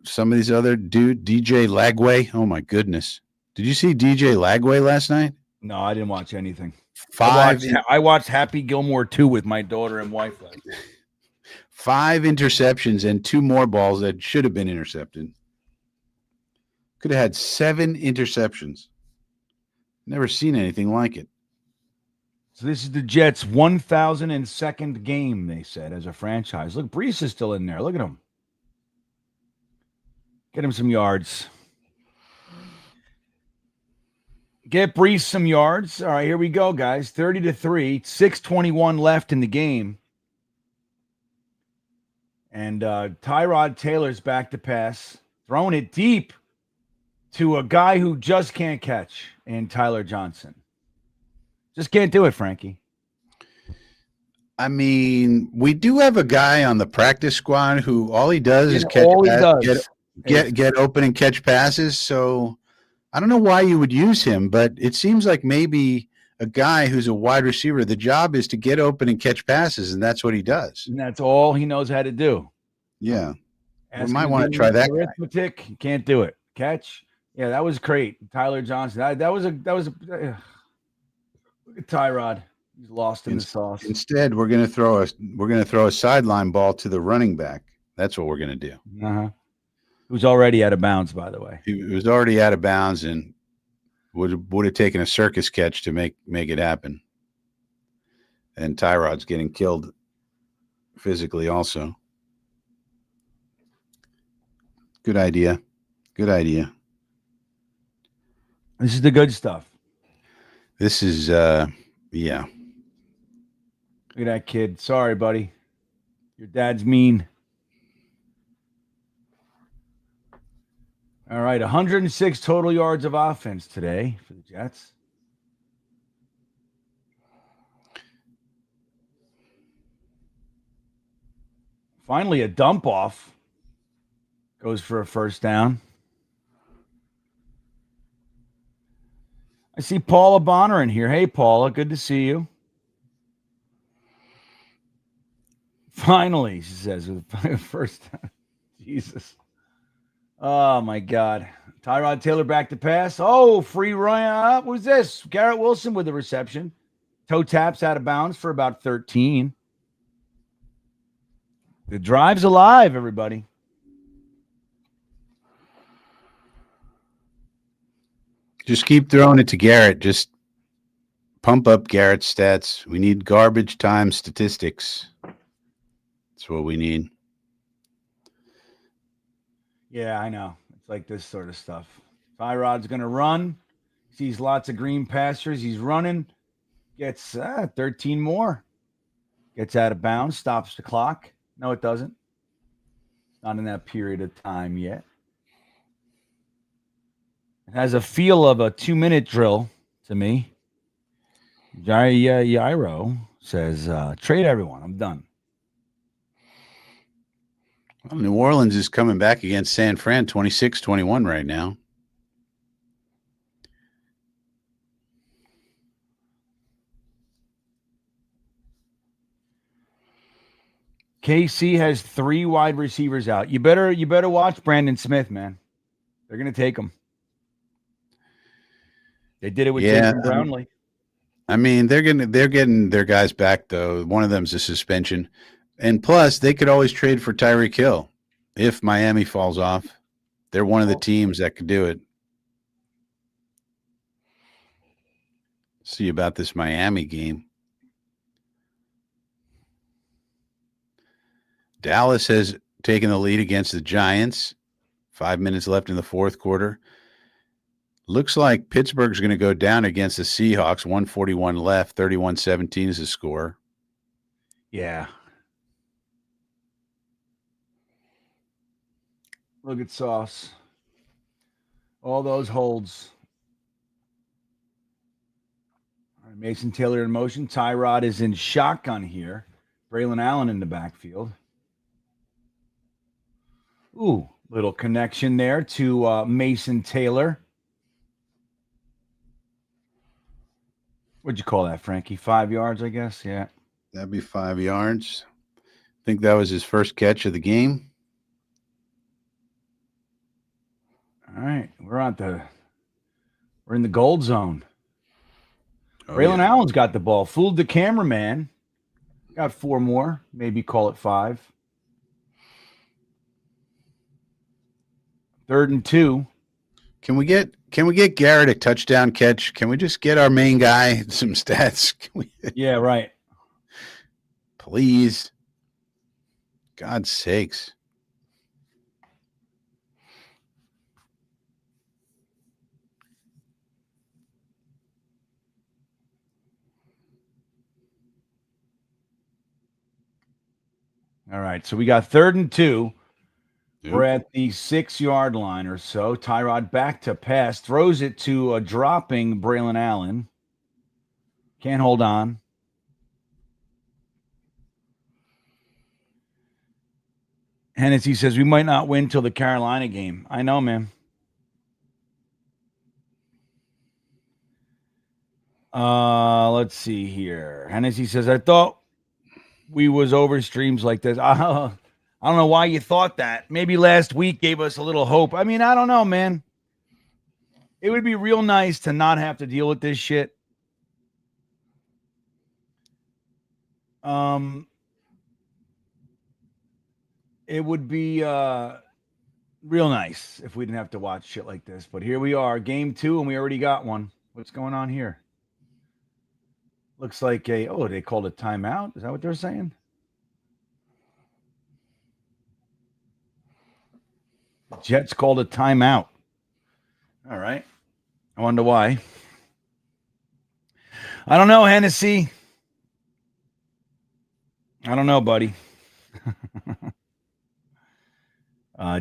C: some of these other DJ Lagway? Oh, my goodness. Did you see DJ Lagway last night?
A: No, I didn't watch anything.
C: 5.
A: I watched Happy Gilmore 2 with my daughter and wife last night.
C: 5 interceptions and 2 more balls that should have been intercepted. Could have had 7 interceptions. Never seen anything like it.
A: So this is the Jets' 1,002nd game, they said, as a franchise. Look, Brees is still in there. Look at him. Get him some yards. Get Brees some yards. All right, here we go, guys. 30-3, 6:21 left in the game. And Tyrod Taylor's back to pass, throwing it deep to a guy who just can't catch, and Tyler Johnson. Just can't do it, Frankie.
C: I mean, we do have a guy on the practice squad who all he does is get open and catch passes. So I don't know why you would use him, but it seems like maybe a guy who's a wide receiver, the job is to get open and catch passes, and that's what he does.
A: And that's all he knows how to do.
C: Yeah. We might want to try that guy.
A: Arithmetic, he can't do it. Catch. Yeah, that was great. Tyler Johnson. That was a look at Tyrod. He's lost in the sauce.
C: Instead, we're going to throw a sideline ball to the running back. That's what we're going to do.
A: Uh-huh. Who's already out of bounds, by the way.
C: He was already out of bounds and would have taken a circus catch to make it happen. And Tyrod's getting killed physically also. Good idea. Good idea.
A: This is the good stuff.
C: This is yeah.
A: Look at that kid. Sorry, buddy. Your dad's mean. All right, 106 total yards of offense today for the Jets. Finally, a dump off goes for a first down. I see Paula Bonner in here. Hey, Paula, good to see you. Finally, she says, with the first down. Jesus. Oh, my God. Tyrod Taylor back to pass. Oh, free run. Who's this? Garrett Wilson with the reception. Toe taps out of bounds for about 13. The drive's alive, everybody.
C: Just keep throwing it to Garrett. Just pump up Garrett's stats. We need garbage time statistics. That's what we need.
A: Yeah, I know. It's like this sort of stuff. Tyrod's going to run. Sees lots of green pastures. He's running. Gets 13 more. Gets out of bounds, stops the clock. No, it doesn't. Not in that period of time yet. It has a feel of a 2-minute drill to me. Jairo says, trade everyone. I'm done.
C: Well, New Orleans is coming back against San Fran 26-21 right now.
A: KC has 3 wide receivers out. You better watch Brandon Smith, man. They're going to take him. They did it with Jason Brownlee.
C: I mean, they're getting their guys back though. One of them's a suspension, and plus they could always trade for Tyreek Hill if Miami falls off. They're one of the teams that could do it. See about this Miami game. Dallas has taken the lead against the Giants. 5 minutes left in the fourth quarter. Looks like Pittsburgh's going to go down against the Seahawks. 141 left. 31-17 is the score.
A: Yeah. Look at Sauce. All those holds. All right, Mason Taylor in motion. Tyrod is in shotgun here. Braylon Allen in the backfield. Ooh, little connection there to Mason Taylor. What'd you call that, Frankie? 5 yards, I guess? Yeah.
C: That'd be 5 yards. I think that was his first catch of the game.
A: All right. We're in the gold zone. Braylon Allen's got the ball. Fooled the cameraman. Got 4 more. Maybe call it 5. 3rd and 2.
C: Can we get Garrett a touchdown catch? Can we just get our main guy some stats?
A: Yeah, right.
C: Please. God's sakes.
A: All right. So we got 3rd and 2.
C: Yep.
A: We're at the 6-yard line or so. Tyrod back to pass. Throws it to a dropping Braylon Allen. Can't hold on. Hennessy says, we might not win till the Carolina game. I know, man. Let's see here. Hennessy says, I thought we was over streams like this. I don't know why you thought that. Maybe last week gave us a little hope. I mean, I don't know, man. It would be real nice to not have to deal with this shit. It would be real nice if we didn't have to watch shit like this. But here we are, game 2, and we already got one. What's going on here? Looks like they called a timeout. Is that what they're saying? Jets called a timeout. All right. I wonder why. I don't know, Hennessy. I don't know, buddy.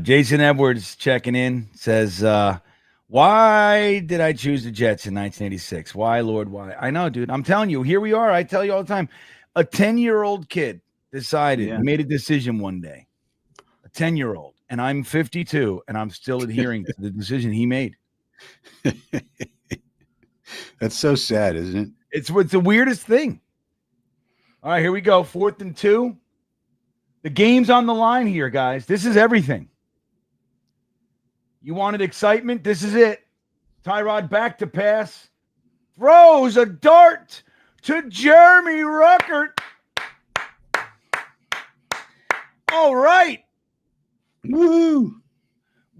A: Jason Edwards checking in says, why did I choose the Jets in 1986? Why, Lord, why? I know, dude. I'm telling you, here we are. I tell you all the time. A 10-year-old kid made a decision one day. A 10-year-old. And I'm 52, and I'm still adhering to the decision he made.
C: That's so sad, isn't it?
A: It's the weirdest thing. All right, here we go. 4th and 2. The game's on the line here, guys. This is everything. You wanted excitement? This is it. Tyrod back to pass. Throws a dart to Jeremy Ruckert. All right.
C: Woo!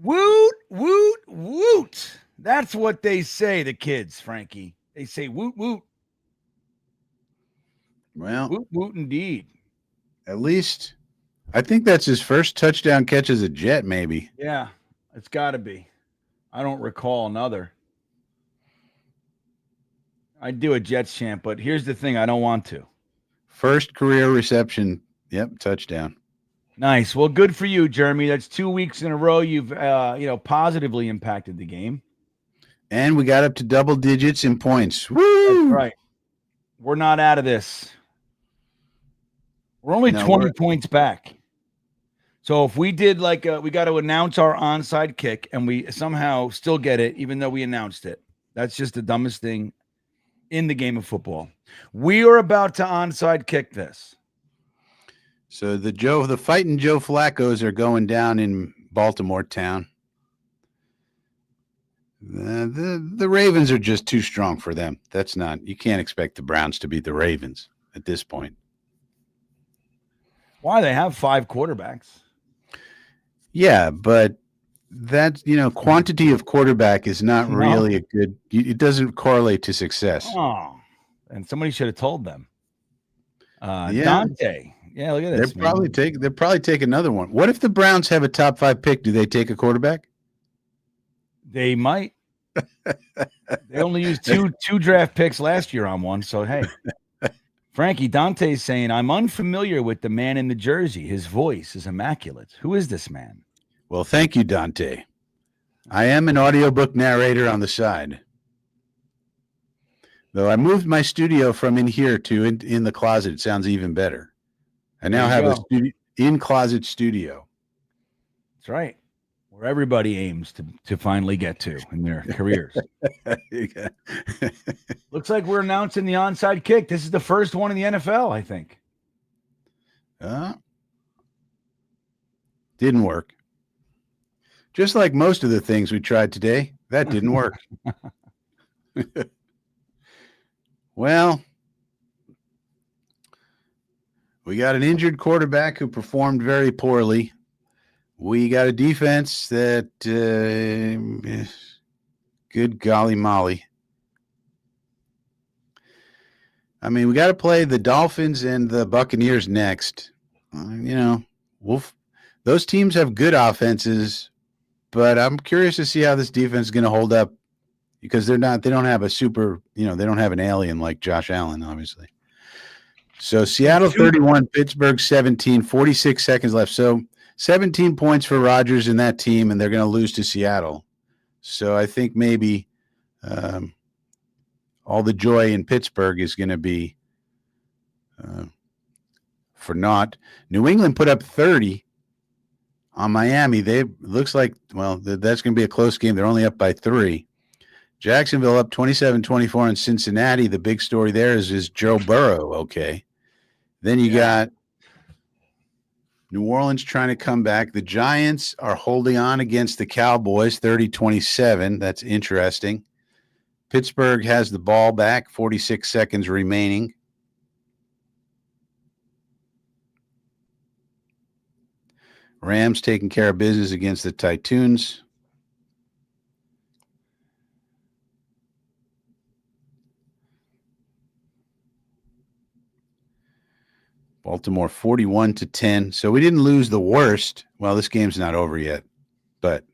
A: Woot, woot, woot. That's what they say, the kids, Frankie. They say woot, woot.
C: Well,
A: Woot, woot, indeed.
C: At least I think that's his first touchdown catch as a Jet, maybe.
A: Yeah, it's got to be. I don't recall another. I'd do a Jets chant, but here's the thing: I don't want to.
C: First career reception. Yep, touchdown.
A: Nice. Well, good for you, Jeremy. That's 2 weeks in a row you've positively impacted the game.
C: And we got up to double digits in points. Woo!
A: That's right. We're not out of this. We're only 20 points back. So if we did we got to announce our onside kick and we somehow still get it, even though we announced it. That's just the dumbest thing in the game of football. We are about to onside kick this.
C: So the fighting Joe Flaccos are going down in Baltimore town. The Ravens are just too strong for them. You can't expect the Browns to beat the Ravens at this point.
A: Why? They have 5 quarterbacks.
C: Yeah, but that, quantity of quarterback is not really it doesn't correlate to success.
A: Oh, and somebody should have told them.
C: Yeah.
A: Dante. Yeah, look at this.
C: They'll probably take another one. What if the Browns have a top 5 pick? Do they take a quarterback?
A: They might. They only used two draft picks last year on one. So, hey, Frankie, Dante's saying, I'm unfamiliar with the man in the jersey. His voice is immaculate. Who is this man?
C: Well, thank you, Dante. I am an audiobook narrator on the side. Though I moved my studio from in here to in the closet. It sounds even better. I now have a in-closet studio.
A: That's right. Where everybody aims to finally get to in their careers. Looks like we're announcing the onside kick. This is the first one in the NFL, I think.
C: Didn't work. Just like most of the things we tried today, that didn't work. Well, we got an injured quarterback who performed very poorly. We got a defense that, good golly molly. I mean, we got to play the Dolphins and the Buccaneers next. Those teams have good offenses, but I'm curious to see how this defense is going to hold up because they don't have a super, they don't have an alien like Josh Allen, obviously. So Seattle 31, Pittsburgh 17, 46 seconds left. So 17 points for Rodgers in that team, and they're going to lose to Seattle. So I think maybe all the joy in Pittsburgh is going to be for naught. New England put up 30 on Miami. Looks like, that's going to be a close game. They're only up by 3. Jacksonville up 27-24 on Cincinnati. The big story there is Joe Burrow okay? Then you got New Orleans trying to come back. The Giants are holding on against the Cowboys, 30-27. That's interesting. Pittsburgh has the ball back, 46 seconds remaining. Rams taking care of business against the Titans. Baltimore 41-10. So we didn't lose the worst. Well, this game's not over yet, but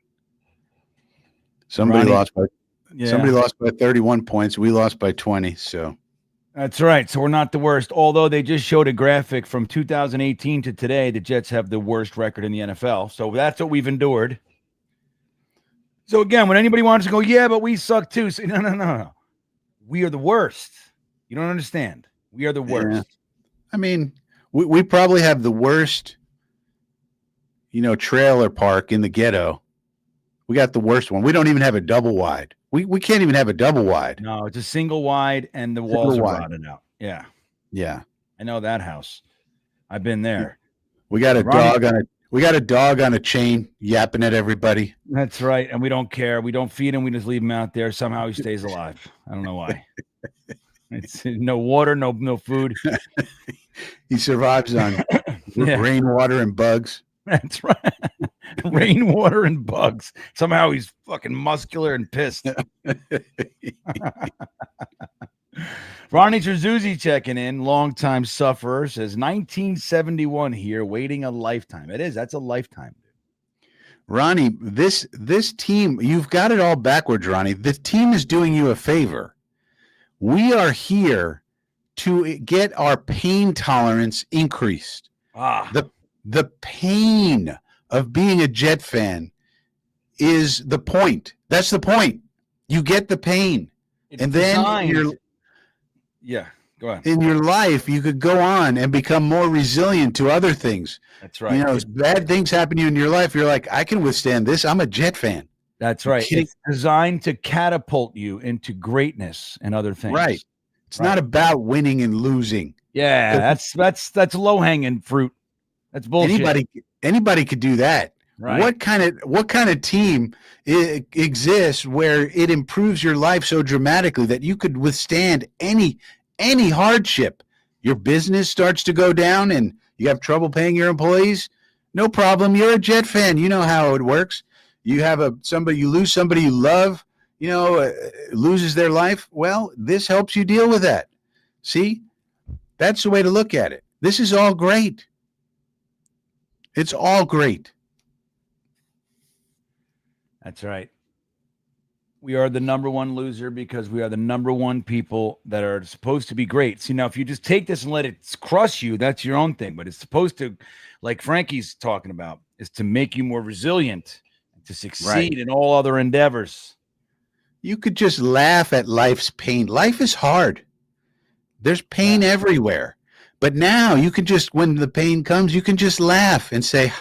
C: somebody lost by 31 points. We lost by 20. So
A: that's right. So we're not the worst. Although they just showed a graphic from 2018 to today, the Jets have the worst record in the NFL. So that's what we've endured. So again, when anybody wants to go, yeah, but we suck too. Say, no. We are the worst. You don't understand. We are the worst.
C: Yeah. I mean, we probably have the worst, trailer park in the ghetto. We got the worst one. We don't even have a double wide. We can't even have a double wide.
A: No, it's a single wide, and the walls are rotted out. Yeah.
C: Yeah.
A: I know that house. I've been there.
C: We got a dog on a chain yapping at everybody.
A: That's right. And we don't care. We don't feed him. We just leave him out there. Somehow he stays alive. I don't know why. It's no water, no food.
C: He survives on rainwater and bugs.
A: That's right. Rainwater and bugs. Somehow he's fucking muscular and pissed. Ronnie Terzuzzi checking in, longtime sufferer, says 1971 here, waiting a lifetime. It is. That's a lifetime.
C: Ronnie, this team, you've got it all backwards, Ronnie. The team is doing you a favor. We are here to get our pain tolerance increased. The pain of being a Jet fan is the point. That's the point. You get the pain. And then
A: go ahead.
C: In your life, you could go on and become more resilient to other things.
A: That's right.
C: As bad things happen to you in your life, you're like, I can withstand this. I'm a Jet fan.
A: That's right. It's designed to catapult you into greatness and other things.
C: Right. It's not about winning and losing.
A: Yeah, that's low-hanging fruit. That's bullshit.
C: Anybody could do that.
A: Right.
C: What kind of team exists where it improves your life so dramatically that you could withstand any hardship? Your business starts to go down and you have trouble paying your employees? No problem. You're a Jet fan. You know how it works. You have you lose somebody you love, loses their life. Well, this helps you deal with that. See, that's the way to look at it. This is all great. It's all great.
A: That's right. We are the number one loser because we are the number one people that are supposed to be great. See, now, if you just take this and let it crush you, that's your own thing. But it's supposed to, like Frankie's talking about, is to make you more resilient, to succeed in all other endeavors.
C: You could just laugh at life's pain. Life is hard. There's pain everywhere. But now you can just, when the pain comes, you can just laugh and say,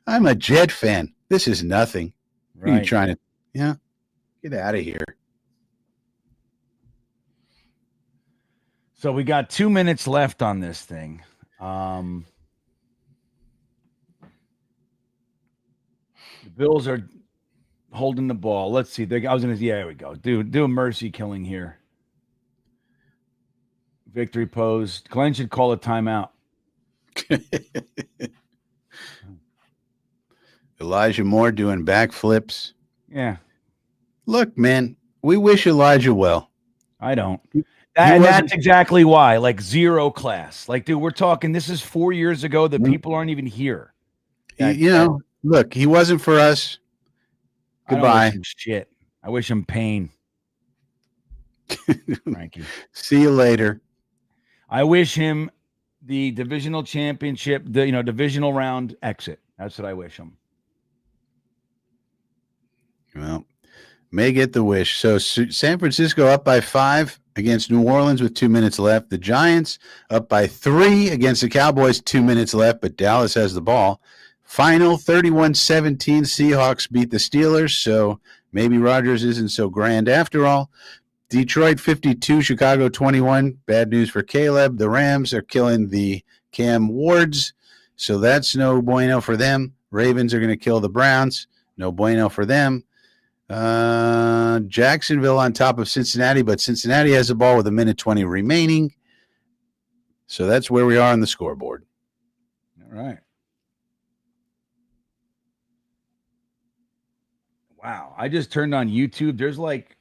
C: I'm a Jet fan. This is nothing. Right. Are you trying to, get out of here.
A: So we got 2 minutes left on this thing. The Bills are holding the ball. Let's see. There we go. Do a mercy killing here. Victory pose. Glenn should call a timeout.
C: Elijah Moore doing backflips.
A: Yeah.
C: Look, man, we wish Elijah well.
A: I don't. That's exactly why. Like zero class. Like, dude, we're talking. This is 4 years ago. The people aren't even here.
C: Look, he wasn't for us. Goodbye.
A: I wish him shit. I wish him pain. Frankie.
C: See you later.
A: I wish him the divisional championship, divisional round exit. That's what I wish him.
C: Well, may get the wish. So San Francisco up by 5 against New Orleans with 2 minutes left. The Giants up by 3 against the Cowboys, 2 minutes left, but Dallas has the ball. Final 31-17. Seahawks beat the Steelers, so maybe Rodgers isn't so grand after all. Detroit 52, Chicago 21. Bad news for Caleb. The Rams are killing the Cam Wards, so that's no bueno for them. Ravens are going to kill the Browns. No bueno for them. Jacksonville on top of Cincinnati, but Cincinnati has the ball with 1:20 remaining. So that's where we are on the scoreboard.
A: All right. Wow. I just turned on YouTube. There's like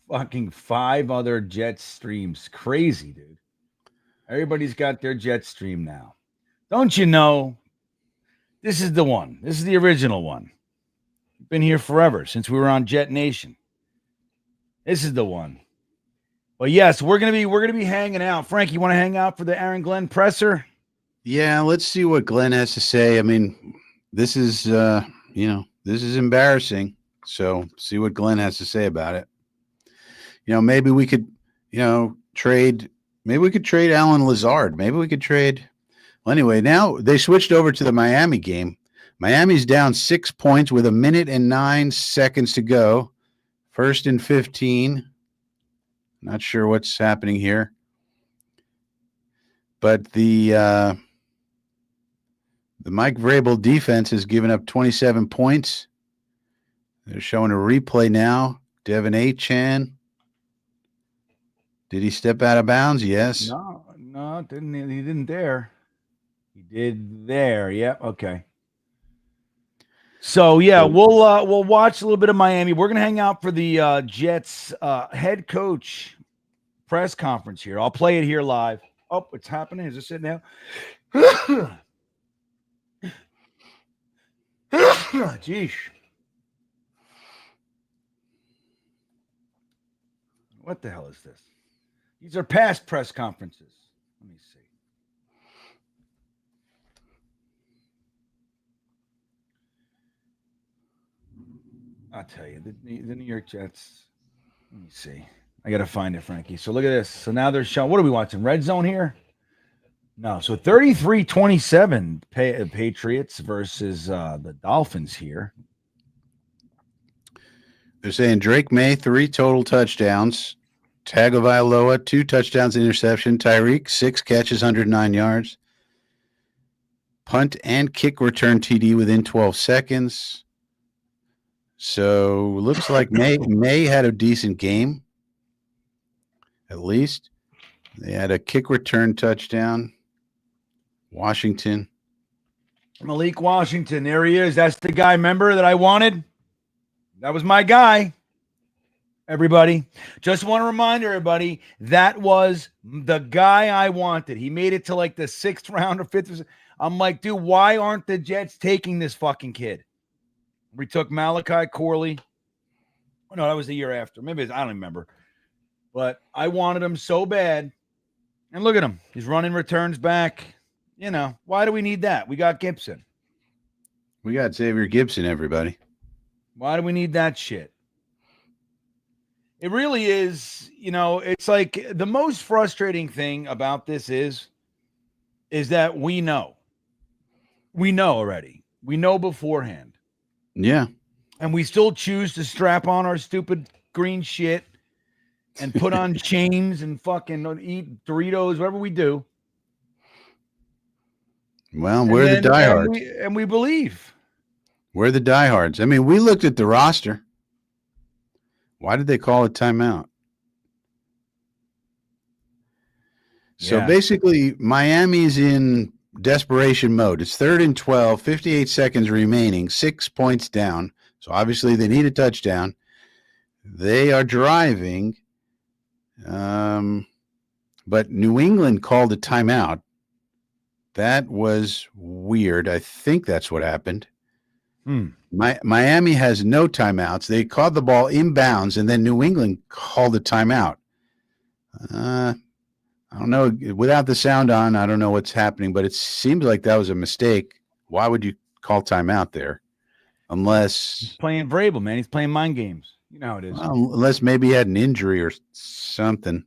A: fucking 5 other Jet streams. Crazy, dude. Everybody's got their Jet stream now. Don't you know? This is the one. This is the original one. Been here forever, since we were on Jet Nation. This is the one. Well, yes, we're gonna be hanging out. Frank, you want to hang out for the Aaron Glenn presser?
C: Yeah, let's see what Glenn has to say. I mean, this is this is embarrassing. So see what Glenn has to say about it. Maybe we could, trade. Maybe we could trade Alan Lazard. Maybe we could trade. Well, anyway, now they switched over to the Miami game. Miami's down 6 points with 1:09 to go. 1st and 15. Not sure what's happening here. But the Mike Vrabel defense has given up 27 points. They're showing a replay now. Devin Achane. Did he step out of bounds? Yes.
A: No, didn't he? He didn't dare. He did there. Yep. Yeah, okay. So yeah, we'll watch a little bit of Miami. We're gonna hang out for the Jets head coach press conference here. I'll play it here live. Oh, it's happening. Is this it now? Jeez. What the hell is this? These are past press conferences. Let me see. I'll tell you, the New York Jets. Let me see. I got to find it, Frankie. So look at this. So now they're showing, what are we watching? Red Zone here? No. So 33-27 Patriots versus the Dolphins here.
C: They're saying Drake May, 3 total touchdowns. Tagovailoa, 2 touchdowns, interception. Tyreek, 6 catches, 109 yards. Punt and kick return TD within 12 seconds. So looks like May had a decent game, at least. They had a kick return touchdown. Washington.
A: Malik Washington. There he is. That's the guy, remember, that I wanted? That was my guy. Everybody, just want to remind everybody that was the guy I wanted. He made it to like the 6th round or 5th. I'm like, dude, why aren't the Jets taking this fucking kid? We took Malachi Corley. Oh, no, that was the year after. Maybe I don't remember. But I wanted him so bad. And look at him. He's running returns back. You know, why do we need that? We got Gibson.
C: We got Xavier Gibson, everybody.
A: Why do we need that shit? It really is, you know, it's like the most frustrating thing about this is that we know. We know already. We know beforehand.
C: Yeah.
A: And we still choose to strap on our stupid green shit and put on chains and fucking eat Doritos, whatever we do.
C: Well, we're the diehards.
A: And we believe.
C: We're the diehards. I mean, we looked at the roster. Why did they call it timeout? So basically, Miami's in desperation mode. It's 3rd and 12, 58 seconds remaining, 6 points down. So obviously they need a touchdown. They are driving. But New England called a timeout. That was weird. I think that's what happened. Miami has no timeouts. They caught the ball inbounds, and then New England called a timeout. I don't know. Without the sound on, I don't know what's happening, but it seems like that was a mistake. Why would you call timeout there? Unless
A: he's playing Vrabel, man. He's playing mind games. You know how it is.
C: Well, unless maybe he had an injury or something.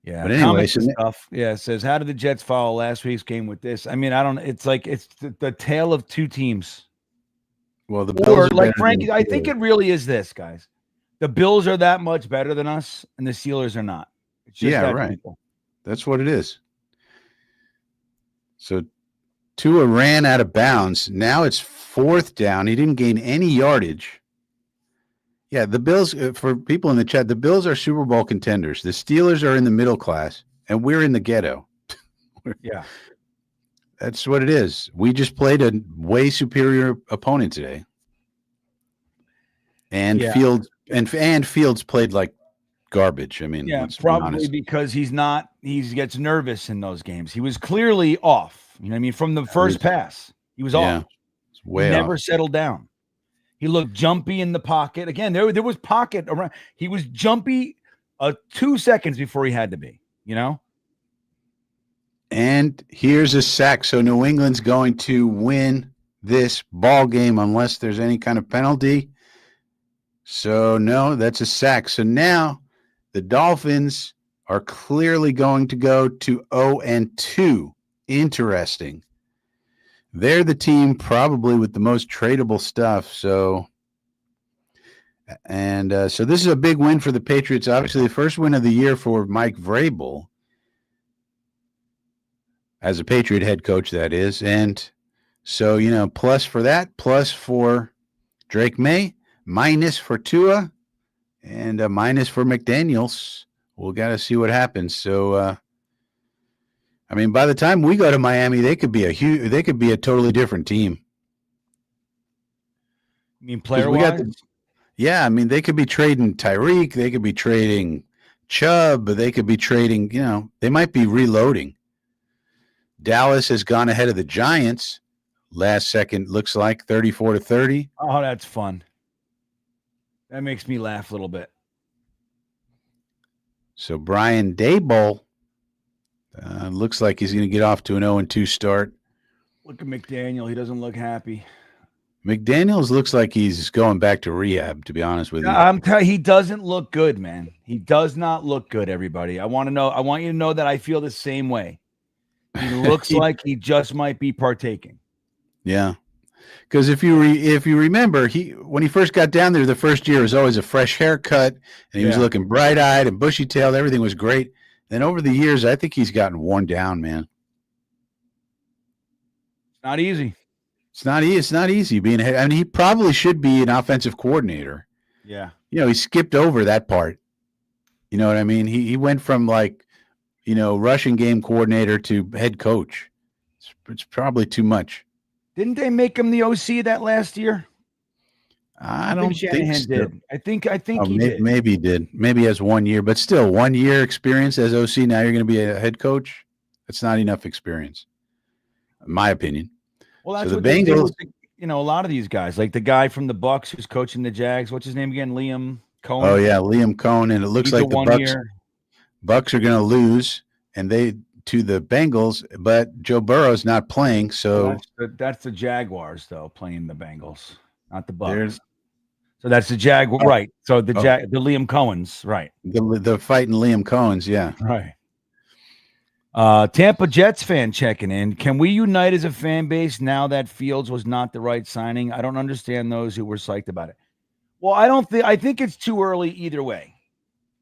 A: Yeah.
C: But anyway,
A: stuff. Yeah. It says, how did the Jets follow last week's game with this? I mean, I don't. It's like it's the tale of two teams.
C: Well, the Bills
A: or like Frankie, I think it really is this, guys. The Bills are that much better than us, and the Steelers are not. It's just that
C: right.
A: simple.
C: That's what it is. So Tua ran out of bounds. Now it's 4th down. He didn't gain any yardage. Yeah, the Bills, for people in the chat, the Bills are Super Bowl contenders. The Steelers are in the middle class, and we're in the ghetto.
A: Yeah.
C: That's what it is. We just played a way superior opponent today. And Fields played like garbage. I mean,
A: probably because he gets nervous in those games. He was clearly off. You know what I mean? From the first pass, he was off. He never settled down. He looked jumpy in the pocket. Again, there was pocket around. He was jumpy 2 seconds before he had to be, you know?
C: And here's a sack. So New England's going to win this ball game unless there's any kind of penalty. So, no, that's a sack. So now the Dolphins are clearly going to go to 0-2. Interesting. They're the team probably with the most tradable stuff. So this is a big win for the Patriots. Obviously, the first win of the year for Mike Vrabel as a Patriot head coach, that is. And so, you know, plus for that, plus for Drake May, minus for Tua, and a minus for McDaniels. We'll got to see what happens. So, I mean, by the time we go to Miami, they could be a totally different team.
A: You mean player-wise?
C: Yeah, I mean, they could be trading Tyreek. They could be trading Chubb. They could be trading, you know, they might be reloading. Dallas has gone ahead of the Giants. Last second, looks like 34-30.
A: Oh, that's fun. That makes me laugh a little bit.
C: So Brian Daboll looks like he's going to get off to an 0-2 start.
A: Look at McDaniel. He doesn't look happy.
C: McDaniels looks like he's going back to rehab, to be honest with you.
A: He doesn't look good, man. He does not look good, everybody. I want you to know that I feel the same way. He looks like he just might be partaking.
C: Yeah. Because if you remember, when he first got down there the first year, it was always a fresh haircut, and he was looking bright-eyed and bushy-tailed. Everything was great. Then over the years, I think he's gotten worn down, man.
A: It's not easy.
C: It's not easy being ahead. I mean, he probably should be an offensive coordinator.
A: Yeah.
C: He skipped over that part. You know what I mean? He went from rushing game coordinator to head coach. It's probably too much.
A: Didn't they make him the OC that last year?
C: I don't think so.
A: Did. I think he did.
C: Maybe he did. Maybe he has 1 year, but still 1 year experience as OC. Now you're going to be a head coach. That's not enough experience, in my opinion.
A: Well, that's
C: so
A: what
C: the
A: they
C: Bengals.
A: A lot of these guys, like the guy from the Bucks who's coaching the Jags. What's his name again? Liam Cohen.
C: Oh yeah, Liam Cohen, and it looks like the Bucks are going to lose, and to the Bengals, but Joe Burrow's not playing. So
A: that's the Jaguars, though, playing the Bengals, not the Bucks. So that's the Jaguar, right? So the Liam Cohens, right?
C: The fighting Liam Cohens, yeah,
A: right. Tampa Jets fan checking in. Can we unite as a fan base now that Fields was not the right signing? I don't understand those who were psyched about it. Well, I think it's too early either way.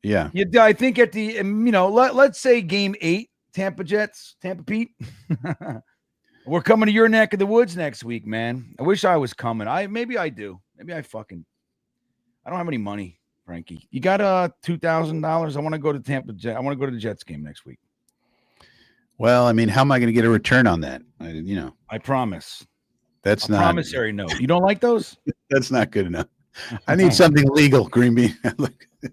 C: Yeah.
A: I think at the let's say game 8, Tampa Pete. We're coming to your neck of the woods next week, man. I wish I was coming. Maybe I do. Maybe I don't have any money, Frankie. You got $2,000? I want to go to Tampa Jet. I want to go to the Jets game next week.
C: Well, I mean, how am I going to get a return on that?
A: I promise.
C: That's
A: not a promissory note. You don't like those?
C: That's not good enough. I need something legal, GreenBean.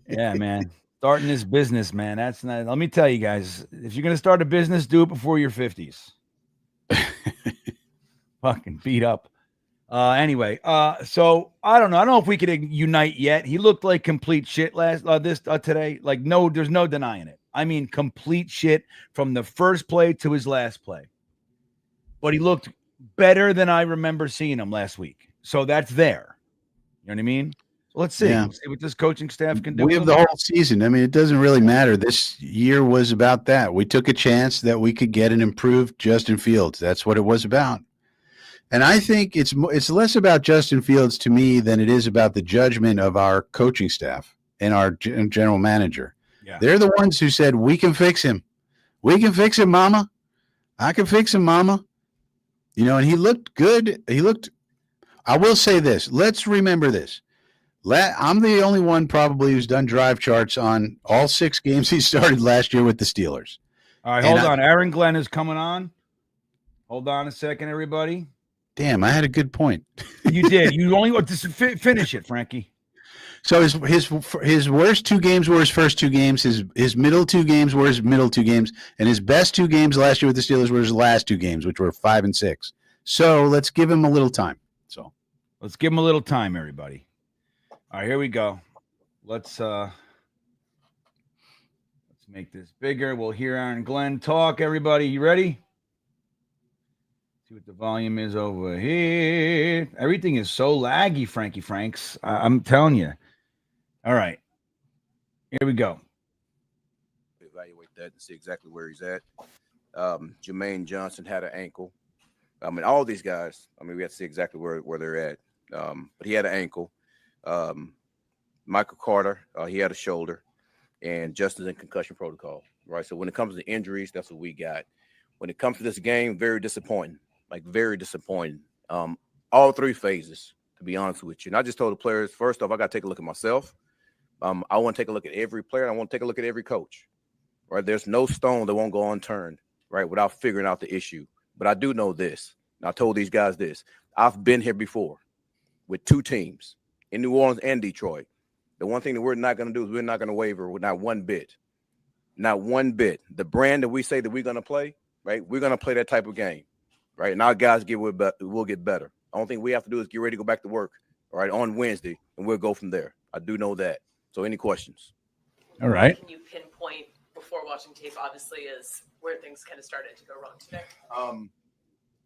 A: Yeah, man. Starting this business, man. That's not. Let me tell you guys, if you're going to start a business, do it before your 50s. Fucking beat up. Anyway, so I don't know. I don't know if we could unite yet. He looked like complete shit today. Like, no, there's no denying it. I mean, complete shit from the first play to his last play. But he looked better than I remember seeing him last week. So that's there. You know what I mean? So let's see. Let's see what this coaching staff can do.
C: We have the whole season. I mean, it doesn't really matter. This year was about that. We took a chance that we could get an improved Justin Fields. That's what it was about. And I think it's less about Justin Fields to me than it is about the judgment of our coaching staff and our general manager. Yeah. They're the ones who said, we can fix him. We can fix him, mama. I can fix him, mama. And he looked good. I will say this. Let's remember this. I'm the only one probably who's done drive charts on all 6 games he started last year with the Steelers.
A: All right, hold on. Aaron Glenn is coming on. Hold on a second, everybody.
C: Damn, I had a good point.
A: You did. You only want to finish it, Frankie.
C: So his worst 2 games were his first 2 games. His middle 2 games were his middle 2 games, and his best 2 games last year with the Steelers were his last 2 games, which were 5 and 6. So let's give him a little time. So
A: let's give him a little time, everybody. All right, here we go. Let's make this bigger. We'll hear Aaron Glenn talk. Everybody, you ready? See what the volume is over here. Everything is so laggy, Frankie Franks. I'm telling you. All right. Here we go.
D: Evaluate that and see exactly where he's at. Jermaine Johnson had an ankle. I mean, all these guys, we have to see exactly where they're at. But he had an ankle. Michael Carter, he had a shoulder. And Justin's in concussion protocol, right? So when it comes to injuries, that's what we got. When it comes to this game, very disappointing. Very disappointing. All 3 phases, to be honest with you. And I just told the players, first off, I got to take a look at myself. I want to take a look at every player. I want to take a look at every coach, right? There's no stone that won't go unturned, right, without figuring out the issue. But I do know this. And I told these guys this. I've been here before with 2 teams in New Orleans and Detroit. The one thing that we're not going to do is we're not going to waver with not one bit. Not one bit. The brand that we say that we're going to play, right, we're going to play that type of game, right? And our guys will get better. The only thing we have to do is get ready to go back to work, all right, on Wednesday, and we'll go from there. I do know that. So any questions?
A: All right.
E: Can you pinpoint before watching tape, obviously, is where things kind of started to go wrong today?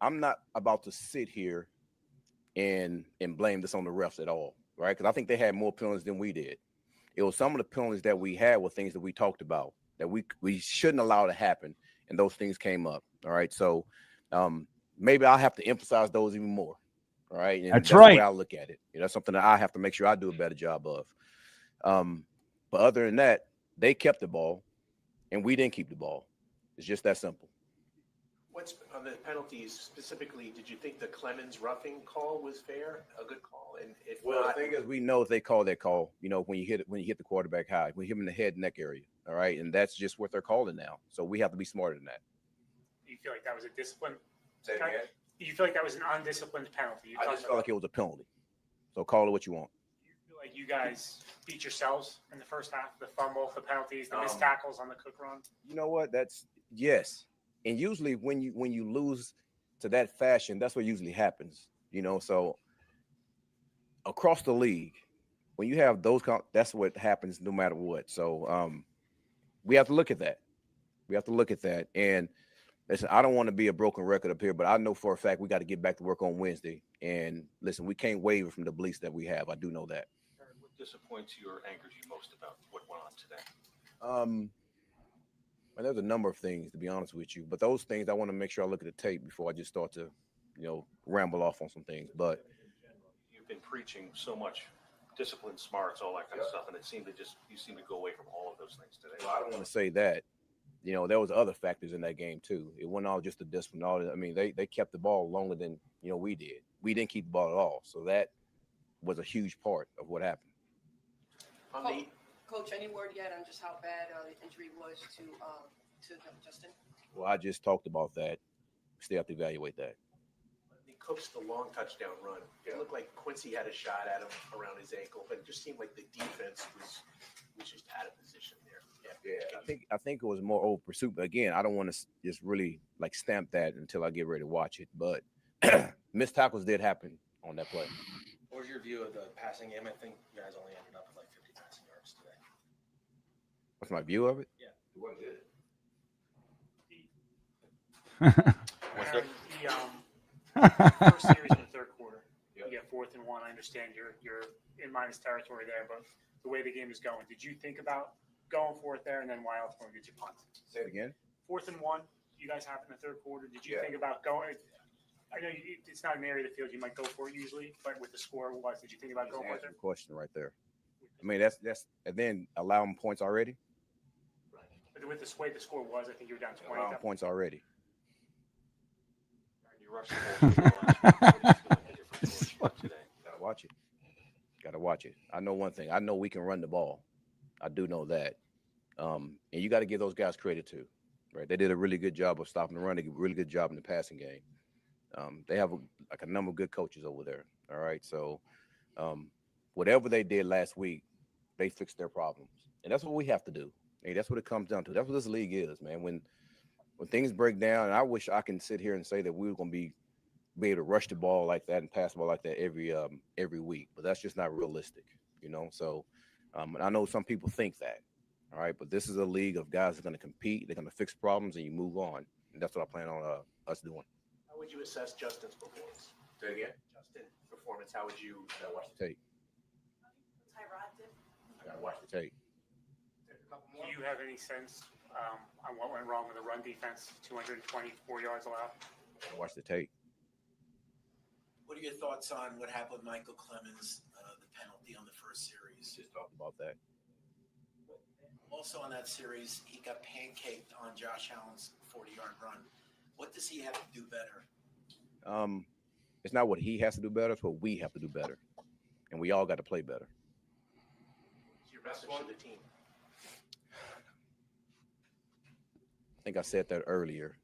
D: I'm not about to sit here and blame this on the refs at all, right? Because I think they had more penalties than we did. It was some of the penalties that we had were things that we talked about that we shouldn't allow to happen, and those things came up. All right, so maybe I'll have to emphasize those even more. All right, and
A: That's
D: the
A: right.
D: way I look at it. That's something that I have to make sure I do a better job of. But other than that, they kept the ball, and we didn't keep the ball. It's just that simple.
F: What's on the penalties specifically? Did you think the Clemens roughing call was fair, a good call? And if not,
D: The thing is, we know if they call that call, when you hit the quarterback high, when you hit him in the head neck area, all right, and that's just what they're calling now. So we have to be smarter than that.
G: Do you feel like that was a discipline?
D: Say it again?
G: Do you feel like that was an undisciplined penalty?
D: I just felt like it was a penalty. So call it what you want.
G: Do you feel like you guys beat yourselves in the first half? The fumble, the penalties, the missed tackles on the Cook run.
D: You know what? That's yes. And usually when you lose to that fashion, that's what usually happens. So across the league, when you have those, that's what happens no matter what. So we have to look at that. And listen, I don't want to be a broken record up here, but I know for a fact we got to get back to work on Wednesday. And listen, we can't waver from the beliefs that we have. I do know that.
F: what disappoints you or angers you most about what went on today?
D: And there's a number of things, to be honest with you, but those things I want to make sure I look at the tape before I just start to, ramble off on some things. But
F: You've been preaching so much discipline, smarts, all that kind of stuff, and you seem to go away from all of those things today.
D: I don't want to say that. There was other factors in that game too. It wasn't all just the discipline. They kept the ball longer than we did. We didn't keep the ball at all, so that was a huge part of what happened.
H: Coach, any word yet on just how bad the injury was to Justin?
D: Well, I just talked about that. Still have to evaluate that.
F: He coached the long touchdown run. It looked like Quincy had a shot at him around his ankle, but it just seemed like the defense was just out of position there.
D: Yeah. I think it was more over pursuit. But again, I don't want to just really stamp that until I get ready to watch it. But missed tackles did happen on that play.
I: What was your view of the passing game? I think you guys only ended up with 50 passing yards today.
D: What's my view of it?
I: Yeah.
D: It wasn't good.
G: First series in the third quarter. You get 4th and 1. I understand you're in minus territory there, but the way the game is going, did you think about going for it there, and then why ultimately did you punt?
D: Say it again.
G: 4th and 1. You guys have in the third quarter. Did you think about going? I know it's not an area of the field you might go for it usually, but with the score, did you think about going for it?
D: Question right there. That's and then allow them points already.
G: But with the way the score was, I think you were down 20.
D: Allow them points already.
F: You rushed the ball today.
D: Gotta watch it. I know one thing. I know we can run the ball. I do know that. And you got to give those guys credit too, right? They did a really good job of stopping the run. They did a really good job in the passing game. They have a number of good coaches over there. All right. So whatever they did last week, they fixed their problems. And that's what we have to do. Hey, that's what it comes down to. That's what this league is, man. When things break down, and I wish I can sit here and say that we were going to be able to rush the ball like that and pass the ball like that every week, but that's just not realistic, So I know some people think that, all right, but this is a league of guys that are going to compete. They're going to fix problems, and you move on. And that's what I plan on us doing.
F: How would you assess Justin's performance?
D: Say it again.
F: Justin's performance. How would you
D: Watch the tape.
E: Tyrod did.
D: I got to watch the tape.
G: Do you have any sense on what went wrong with the run defense? 224 yards allowed.
D: I got to watch the tape.
J: What are your thoughts on what happened with Michael Clemens, the penalty on the first series?
D: Just talked about that.
J: Also on that series, he got pancaked on Josh Allen's 40-yard run. What does he have to do better?
D: It's not what he has to do better. It's what we have to do better. And we all got to play better.
F: What's your message to the team?
D: I think I said that earlier,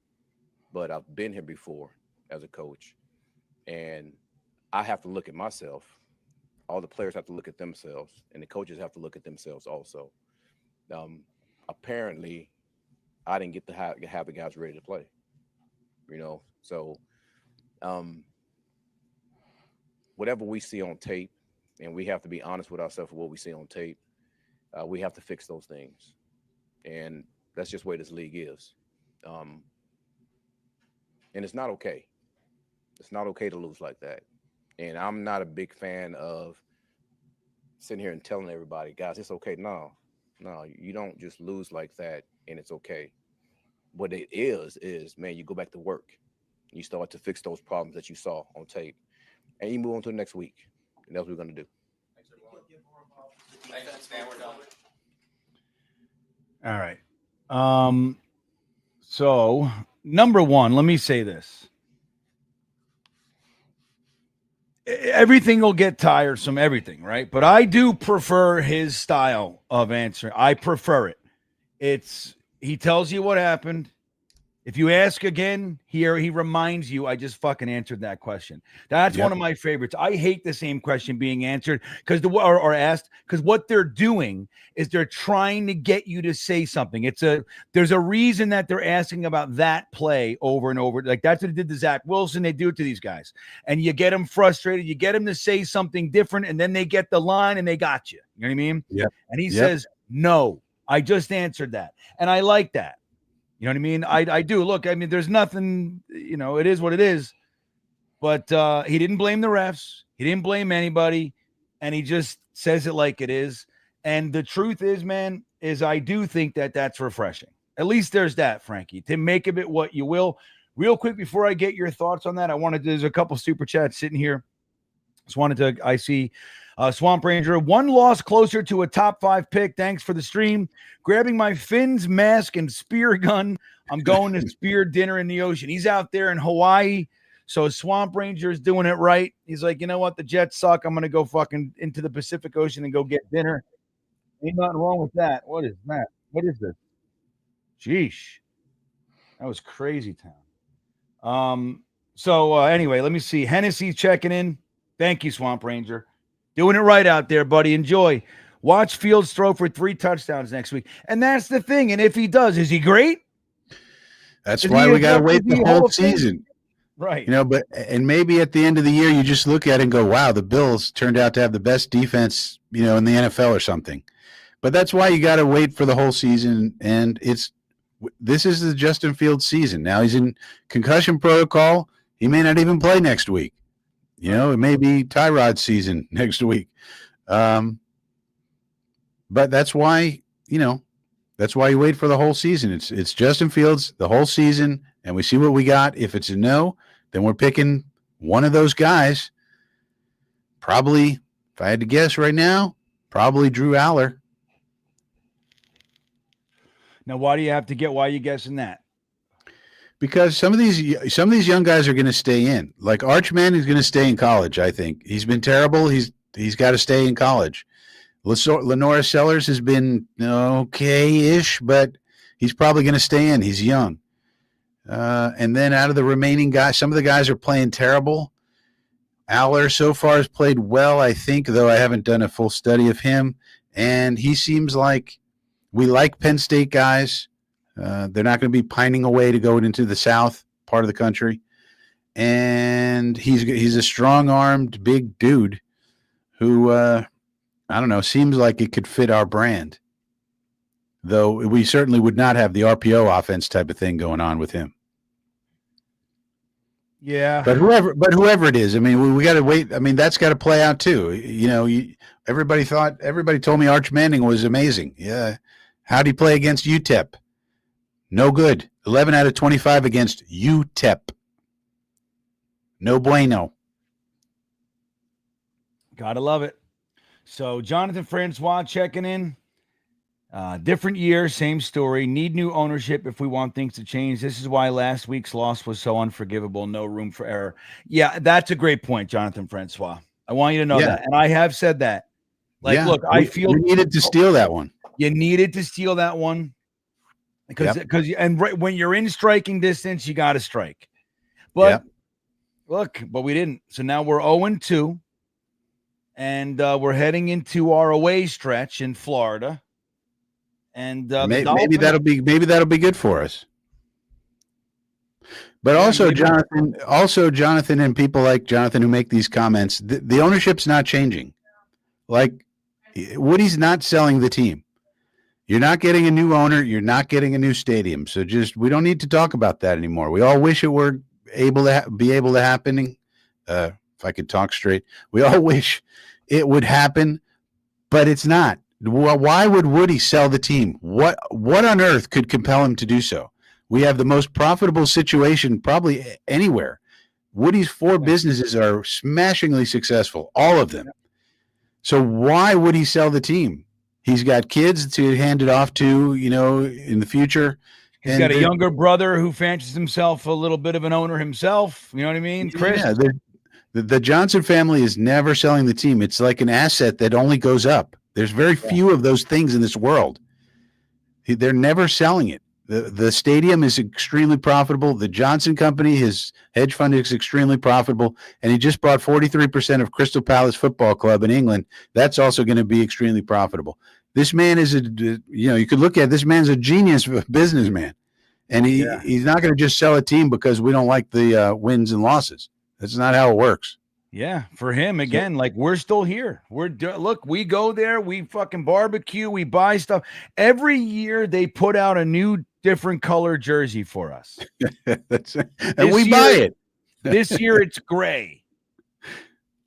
D: but I've been here before as a coach. And I have to look at myself. All the players have to look at themselves, and the coaches have to look at themselves also. Apparently, I didn't get to have the guys ready to play. So whatever we see on tape, and we have to be honest with ourselves with what we see on tape, We have to fix those things, and that's just the way this league is. And it's not okay. It's not okay to lose like that. And I'm not a big fan of sitting here and telling everybody, guys, it's okay. No, you don't just lose like that and it's okay. What it is, man, you go back to work. You start to fix those problems that you saw on tape, and you move on to the next week. And that's what we're going to do.
J: Thanks, man. We're done.
A: All right. So number one, let me say this. Everything will get tiresome, everything, right? But I do prefer his style of answering. I prefer it. He tells you what happened. If you ask again, he reminds you, I just fucking answered that question. That's one of my favorites. I hate the same question being answered or asked, because what they're doing is they're trying to get you to say something. There's a reason that they're asking about that play over and over. Like that's what they did to Zach Wilson. They do it to these guys. And you get them frustrated. You get them to say something different, and then they get the line and they got you. You know what I mean?
C: Yeah.
A: And he says, no, I just answered that. And I like that. You know what I mean? I do. Look, I mean, there's nothing, it is what it is. But he didn't blame the refs. He didn't blame anybody. And he just says it like it is. And the truth is, man, I do think that that's refreshing. At least there's that, Frankie. To make of it what you will. Real quick, before I get your thoughts on that, there's a couple super chats sitting here. I see Swamp Ranger, one loss closer to a top 5 pick. Thanks for the stream. Grabbing my fins, mask, and spear gun. I'm going to spear dinner in the ocean. He's out there in Hawaii. So Swamp Ranger is doing it right. He's like, you know what? The Jets suck. I'm going to go fucking into the Pacific Ocean and go get dinner. Ain't nothing wrong with that. What is that? What is this? Sheesh. That was crazy town. So anyway, let me see. Hennessy checking in. Thank you, Swamp Ranger. Doing it right out there, buddy. Enjoy. Watch Fields throw for 3 touchdowns next week. And that's the thing. And if he does, is he great?
C: That's why we got to wait the whole season.
A: Right.
C: And maybe at the end of the year, you just look at it and go, wow, the Bills turned out to have the best defense, in the NFL or something. But that's why you got to wait for the whole season. And this is the Justin Fields season. Now he's in concussion protocol. He may not even play next week. It may be Tyrod's season next week. But that's why, that's why you wait for the whole season. It's Justin Fields the whole season, and we see what we got. If it's a no, then we're picking one of those guys. Probably, if I had to guess right now, probably Drew Aller.
A: Now, why are you guessing that?
C: Because some of these young guys are going to stay in. Like Arch Manning is going to stay in college, I think. He's been terrible. He's got to stay in college. Lenora Sellers has been okay-ish, but he's probably going to stay in. He's young. And then out of the remaining guys, some of the guys are playing terrible. Aller so far has played well, I think, though I haven't done a full study of him. And he seems like we like Penn State guys. They're not going to be pining away to go into the South part of the country. And he's a strong-armed, big dude who, I don't know, seems like it could fit our brand. Though we certainly would not have the RPO offense type of thing going on with him.
A: Yeah.
C: But whoever it is, I mean, we got to wait. I mean, that's got to play out too. Everybody told me Arch Manning was amazing. Yeah. How'd he play against UTEP? No good. 11 out of 25 against UTEP. No bueno.
A: Gotta love it. So Jonathan Francois checking in. Different year, same story. Need new ownership if we want things to change. This is why last week's loss was so unforgivable. No room for error. Yeah, that's a great point, Jonathan Francois. I want you to know that. And I have said that. Look, I feel
C: you needed to steal that one.
A: You needed to steal that one. Because when you're in striking distance, you got to strike. But but we didn't. So now we're 0-2, and we're heading into our away stretch in Florida. And
C: maybe that'll be good for us. But also, Jonathan, and people like Jonathan who make these comments, the ownership's not changing. Like Woody's not selling the team. You're not getting a new owner. You're not getting a new stadium. So we don't need to talk about that anymore. We all wish it were able to be able to happen. If I could talk straight, we all wish it would happen, but it's not. Why would Woody sell the team? What on earth could compel him to do so? We have the most profitable situation probably anywhere. Woody's 4 businesses are smashingly successful, all of them. So why would he sell the team? He's got kids to hand it off to, in the future.
A: He's got a younger brother who fancies himself a little bit of an owner himself. You know what I mean, Chris?
C: Yeah, the Johnson family is never selling the team. It's like an asset that only goes up. There's very few of those things in this world. They're never selling it. The stadium is extremely profitable. The Johnson Company, his hedge fund, is extremely profitable, and he just bought 43% of Crystal Palace Football Club in England. That's also going to be extremely profitable. This man is you could look at this man's a genius businessman, and he's not going to just sell a team because we don't like the wins and losses. That's not how it works.
A: Yeah, for him again, like we're still here. Look, we go there, we fucking barbecue, we buy stuff. Every year they put out a new different color jersey for us.
C: And we buy it.
A: This year it's gray.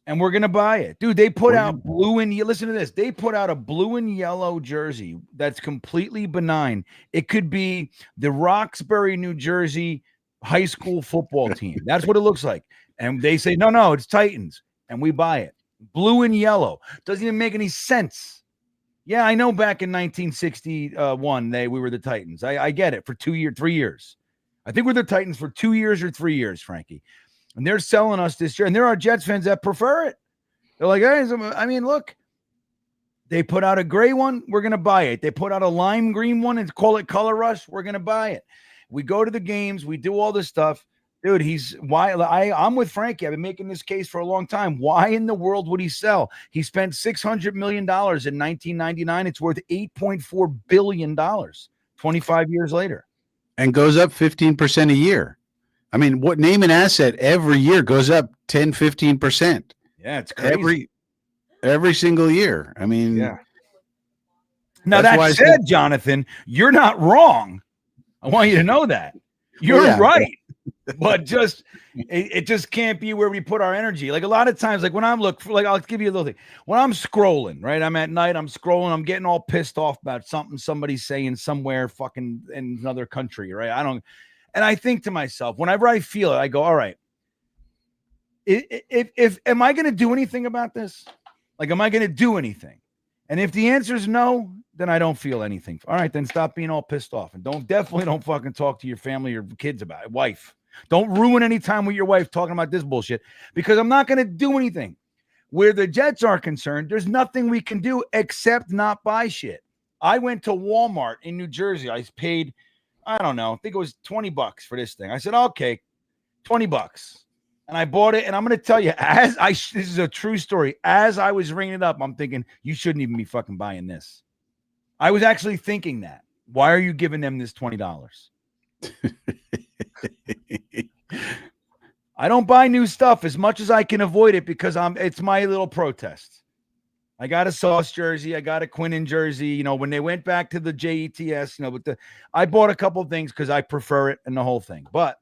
A: And we're gonna buy it. Dude, they put out blue and listen to this. They put out a blue and yellow jersey that's completely benign. It could be the Roxbury, New Jersey high school football team. That's what it looks like. And they say, no, it's Titans. And we buy it. Blue and yellow. Doesn't even make any sense. Yeah, I know back in 1961, we were the Titans. I get it for 3 years. I think we're the Titans for 2 years or 3 years, Frankie. And they're selling us this year. And there are Jets fans that prefer it. They're like, hey, I mean, look. They put out a gray one. We're going to buy it. They put out a lime green one and call it Color Rush. We're going to buy it. We go to the games. We do all this stuff. Dude, I'm with Frankie. I've been making this case for a long time. Why in the world would he sell? He spent $600 million in 1999. It's worth $8.4 billion 25 years later.
C: And goes up 15% a year. I mean, name an asset every year goes up 10, 15%.
A: Yeah, it's crazy.
C: Every single year. I mean,
A: yeah. Now that said, Jonathan, you're not wrong. I want you to know that. You're right. But it just can't be where we put our energy. Like a lot of times, like when I'm I'll give you a little thing. When I'm scrolling, right? I'm at night, I'm scrolling, I'm getting all pissed off about something somebody's saying somewhere fucking in another country, right? And I think to myself, whenever I feel it, I go, all right, if am I going to do anything about this? Like, am I going to do anything? And if the answer is no, then I don't feel anything. All right, then stop being all pissed off. And definitely don't fucking talk to your family or kids about it. Wife. Don't ruin any time with your wife talking about this bullshit because I'm not going to do anything. Where the Jets are concerned, there's nothing we can do except not buy shit. I went to Walmart in New Jersey. I paid, I don't know, I think it was $20 for this thing. I said, okay, $20. And I bought it. And I'm going to tell you, this is a true story. As I was ringing it up, I'm thinking, you shouldn't even be fucking buying this. I was actually thinking that. Why are you giving them this $20? I don't buy new stuff as much as I can avoid it because it's my little protest. I got a Sauce jersey. I got a Quinnen jersey. When they went back to the JETS, I bought a couple of things because I prefer it and the whole thing. But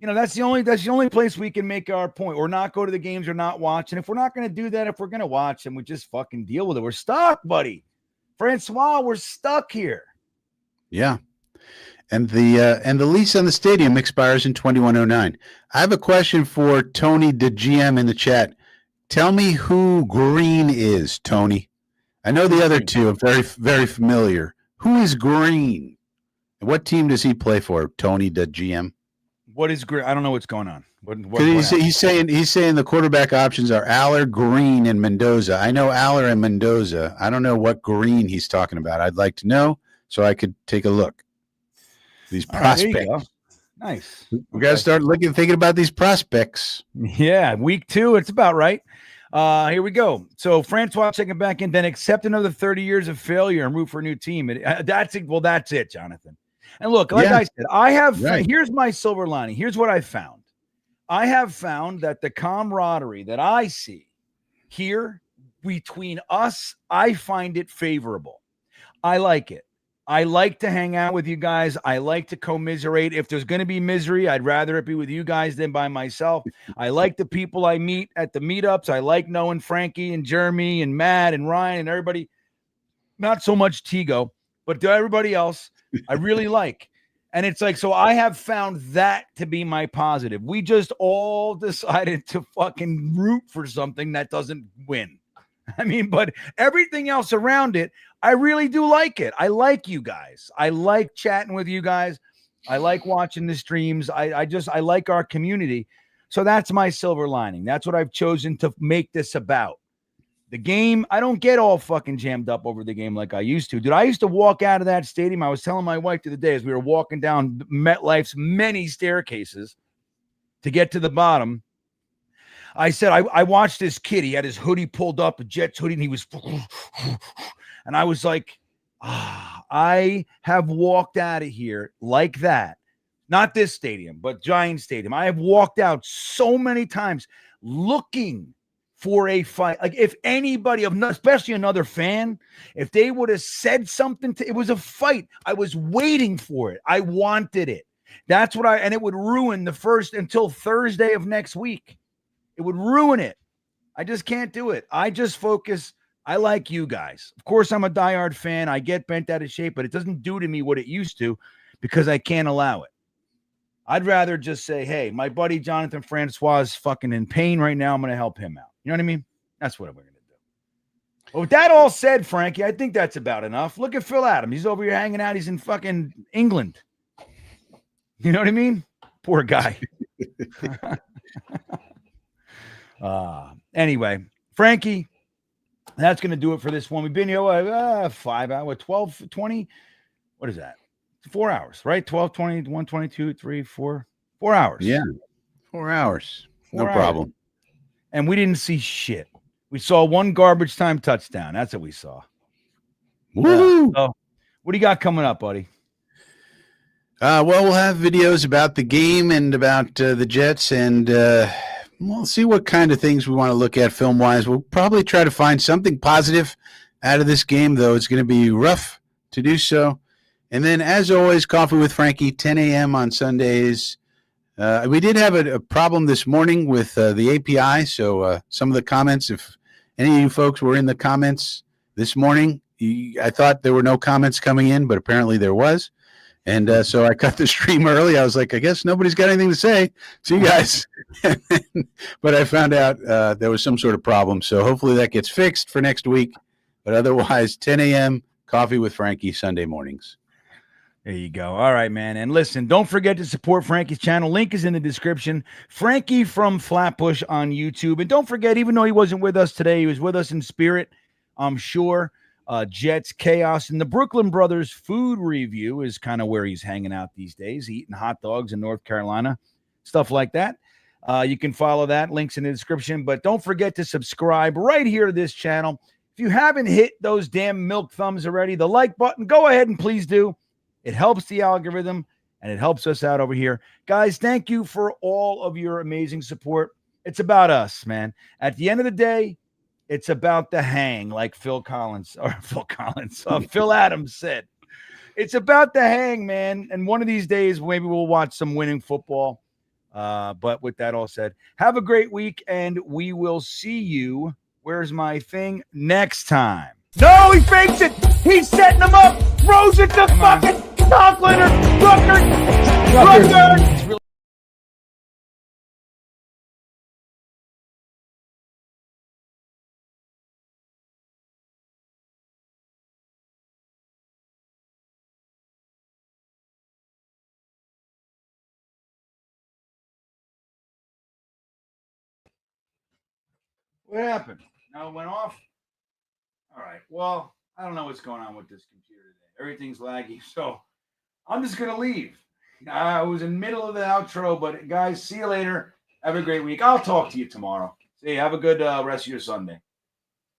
A: that's the only place we can make our point, or not go to the games or not watch. And if we're not going to do that, if we're going to watch, then we just fucking deal with it. We're stuck, buddy. Francois, we're stuck here.
C: Yeah. And the lease on the stadium expires in 2109. I have a question for Tony, the GM in the chat. Tell me who Green is, Tony. I know the other two. I'm very, very familiar. Who is Green? And what team does he play for, Tony, the GM?
A: What is Green? I don't know what's going on.
C: He's saying the quarterback options are Aller, Green, and Mendoza. I know Aller and Mendoza. I don't know what Green he's talking about. I'd like to know so I could take a look. These prospects.
A: Nice.
C: We got to start thinking about these prospects.
A: Yeah, week 2. It's about right. Here we go. So Francois checking back in. Then accept another 30 years of failure and root for a new team. That's it. Well, that's it, Jonathan. And look, like I said, here's my silver lining. Here's what I found. I have found that the camaraderie that I see here between us, I find it favorable. I like it. I like to hang out with you guys. I like to commiserate. If there's going to be misery, I'd rather it be with you guys than by myself. I like the people I meet at the meetups. I like knowing Frankie and Jeremy and Matt and Ryan and everybody. Not so much Tigo, but to everybody else, I really like. And it's like, so I have found that to be my positive. We just all decided to fucking root for something that doesn't win. I mean, but everything else around it, I really do like it. I like you guys. I like chatting with you guys. I like watching the streams. I like our community. So that's my silver lining. That's what I've chosen to make this about. The game, I don't get all fucking jammed up over the game like I used to. Dude, I used to walk out of that stadium. I was telling my wife the other day as we were walking down MetLife's many staircases to get to the bottom. I said, I watched this kid. He had his hoodie pulled up, a Jets hoodie, and he was, and I was like, I have walked out of here like that. Not this stadium, but Giant Stadium. I have walked out so many times looking for a fight. Like if anybody, especially another fan, if they would have said something it was a fight. I was waiting for it. I wanted it. That's what and it would ruin the first until Thursday of next week. It would ruin it. I just can't do it. I just focus. I like you guys. Of course, I'm a diehard fan. I get bent out of shape, but it doesn't do to me what it used to because I can't allow it. I'd rather just say, hey, my buddy Jonathan Francois is fucking in pain right now. I'm going to help him out. You know what I mean? That's what we're going to do. Well, with that all said, Frankie, I think that's about enough. Look at Phil Adams. He's over here hanging out. He's in fucking England. You know what I mean? Poor guy. Anyway, Frankie, that's going to do it for this one. We've been here 5 hours, 12, 20. What is that? 4 hours, right? 12, 20, 1, 22, 3, 4. 4 hours.
C: Yeah. 4 hours. No
A: 4 hours.
C: problem.
A: And we didn't see shit. We saw one garbage time touchdown. That's what we saw.
C: Woo!
A: So what do you got coming up, buddy?
C: Well, we'll have videos about the game and about the Jets, and we'll see what kind of things we want to look at film-wise. We'll probably try to find something positive out of this game, though it's going to be rough to do so. And then, as always, Coffee with Frankie, 10 a.m. on Sundays. We did have a problem this morning with the API, so some of the comments, if any of you folks were in the comments this morning, I thought there were no comments coming in, but apparently there was. And so I cut the stream early. I was like, I guess nobody's got anything to say. See you guys. But I found out there was some sort of problem. So hopefully that gets fixed for next week. But otherwise, 10 a.m., Coffee with Frankie, Sunday mornings.
A: There you go. All right, man. And listen, don't forget to support Frankie's channel. Link is in the description. Frankie from Flatbush on YouTube. And don't forget, even though he wasn't with us today, he was with us in spirit, I'm sure. Jets Chaos and the Brooklyn Brothers food review is kind of where he's hanging out these days, eating hot dogs in North Carolina, stuff like that. You can follow that. Links in the description. But don't forget to subscribe right here to this channel. If you haven't hit those damn milk thumbs already, the like button, go ahead and please do. It helps the algorithm, and it helps us out over here. Guys, thank you for all of your amazing support. It's about us, man. At the end of the day, it's about the hang, like Phil Adams said. It's about the hang, man. And one of these days, maybe we'll watch some winning football. But with that all said, have a great week, and we will see you. Where's my thing? Next time.
B: No, he fakes it. He's setting him up. Throws it to fucking Conklin or Rucker.
A: What happened? Now it went off? All right. Well, I don't know what's going on with this computer today. Everything's laggy. So I'm just going to leave. I was in the middle of the outro, but guys, see you later. Have a great week. I'll talk to you tomorrow. See you. Have a good rest of your Sunday.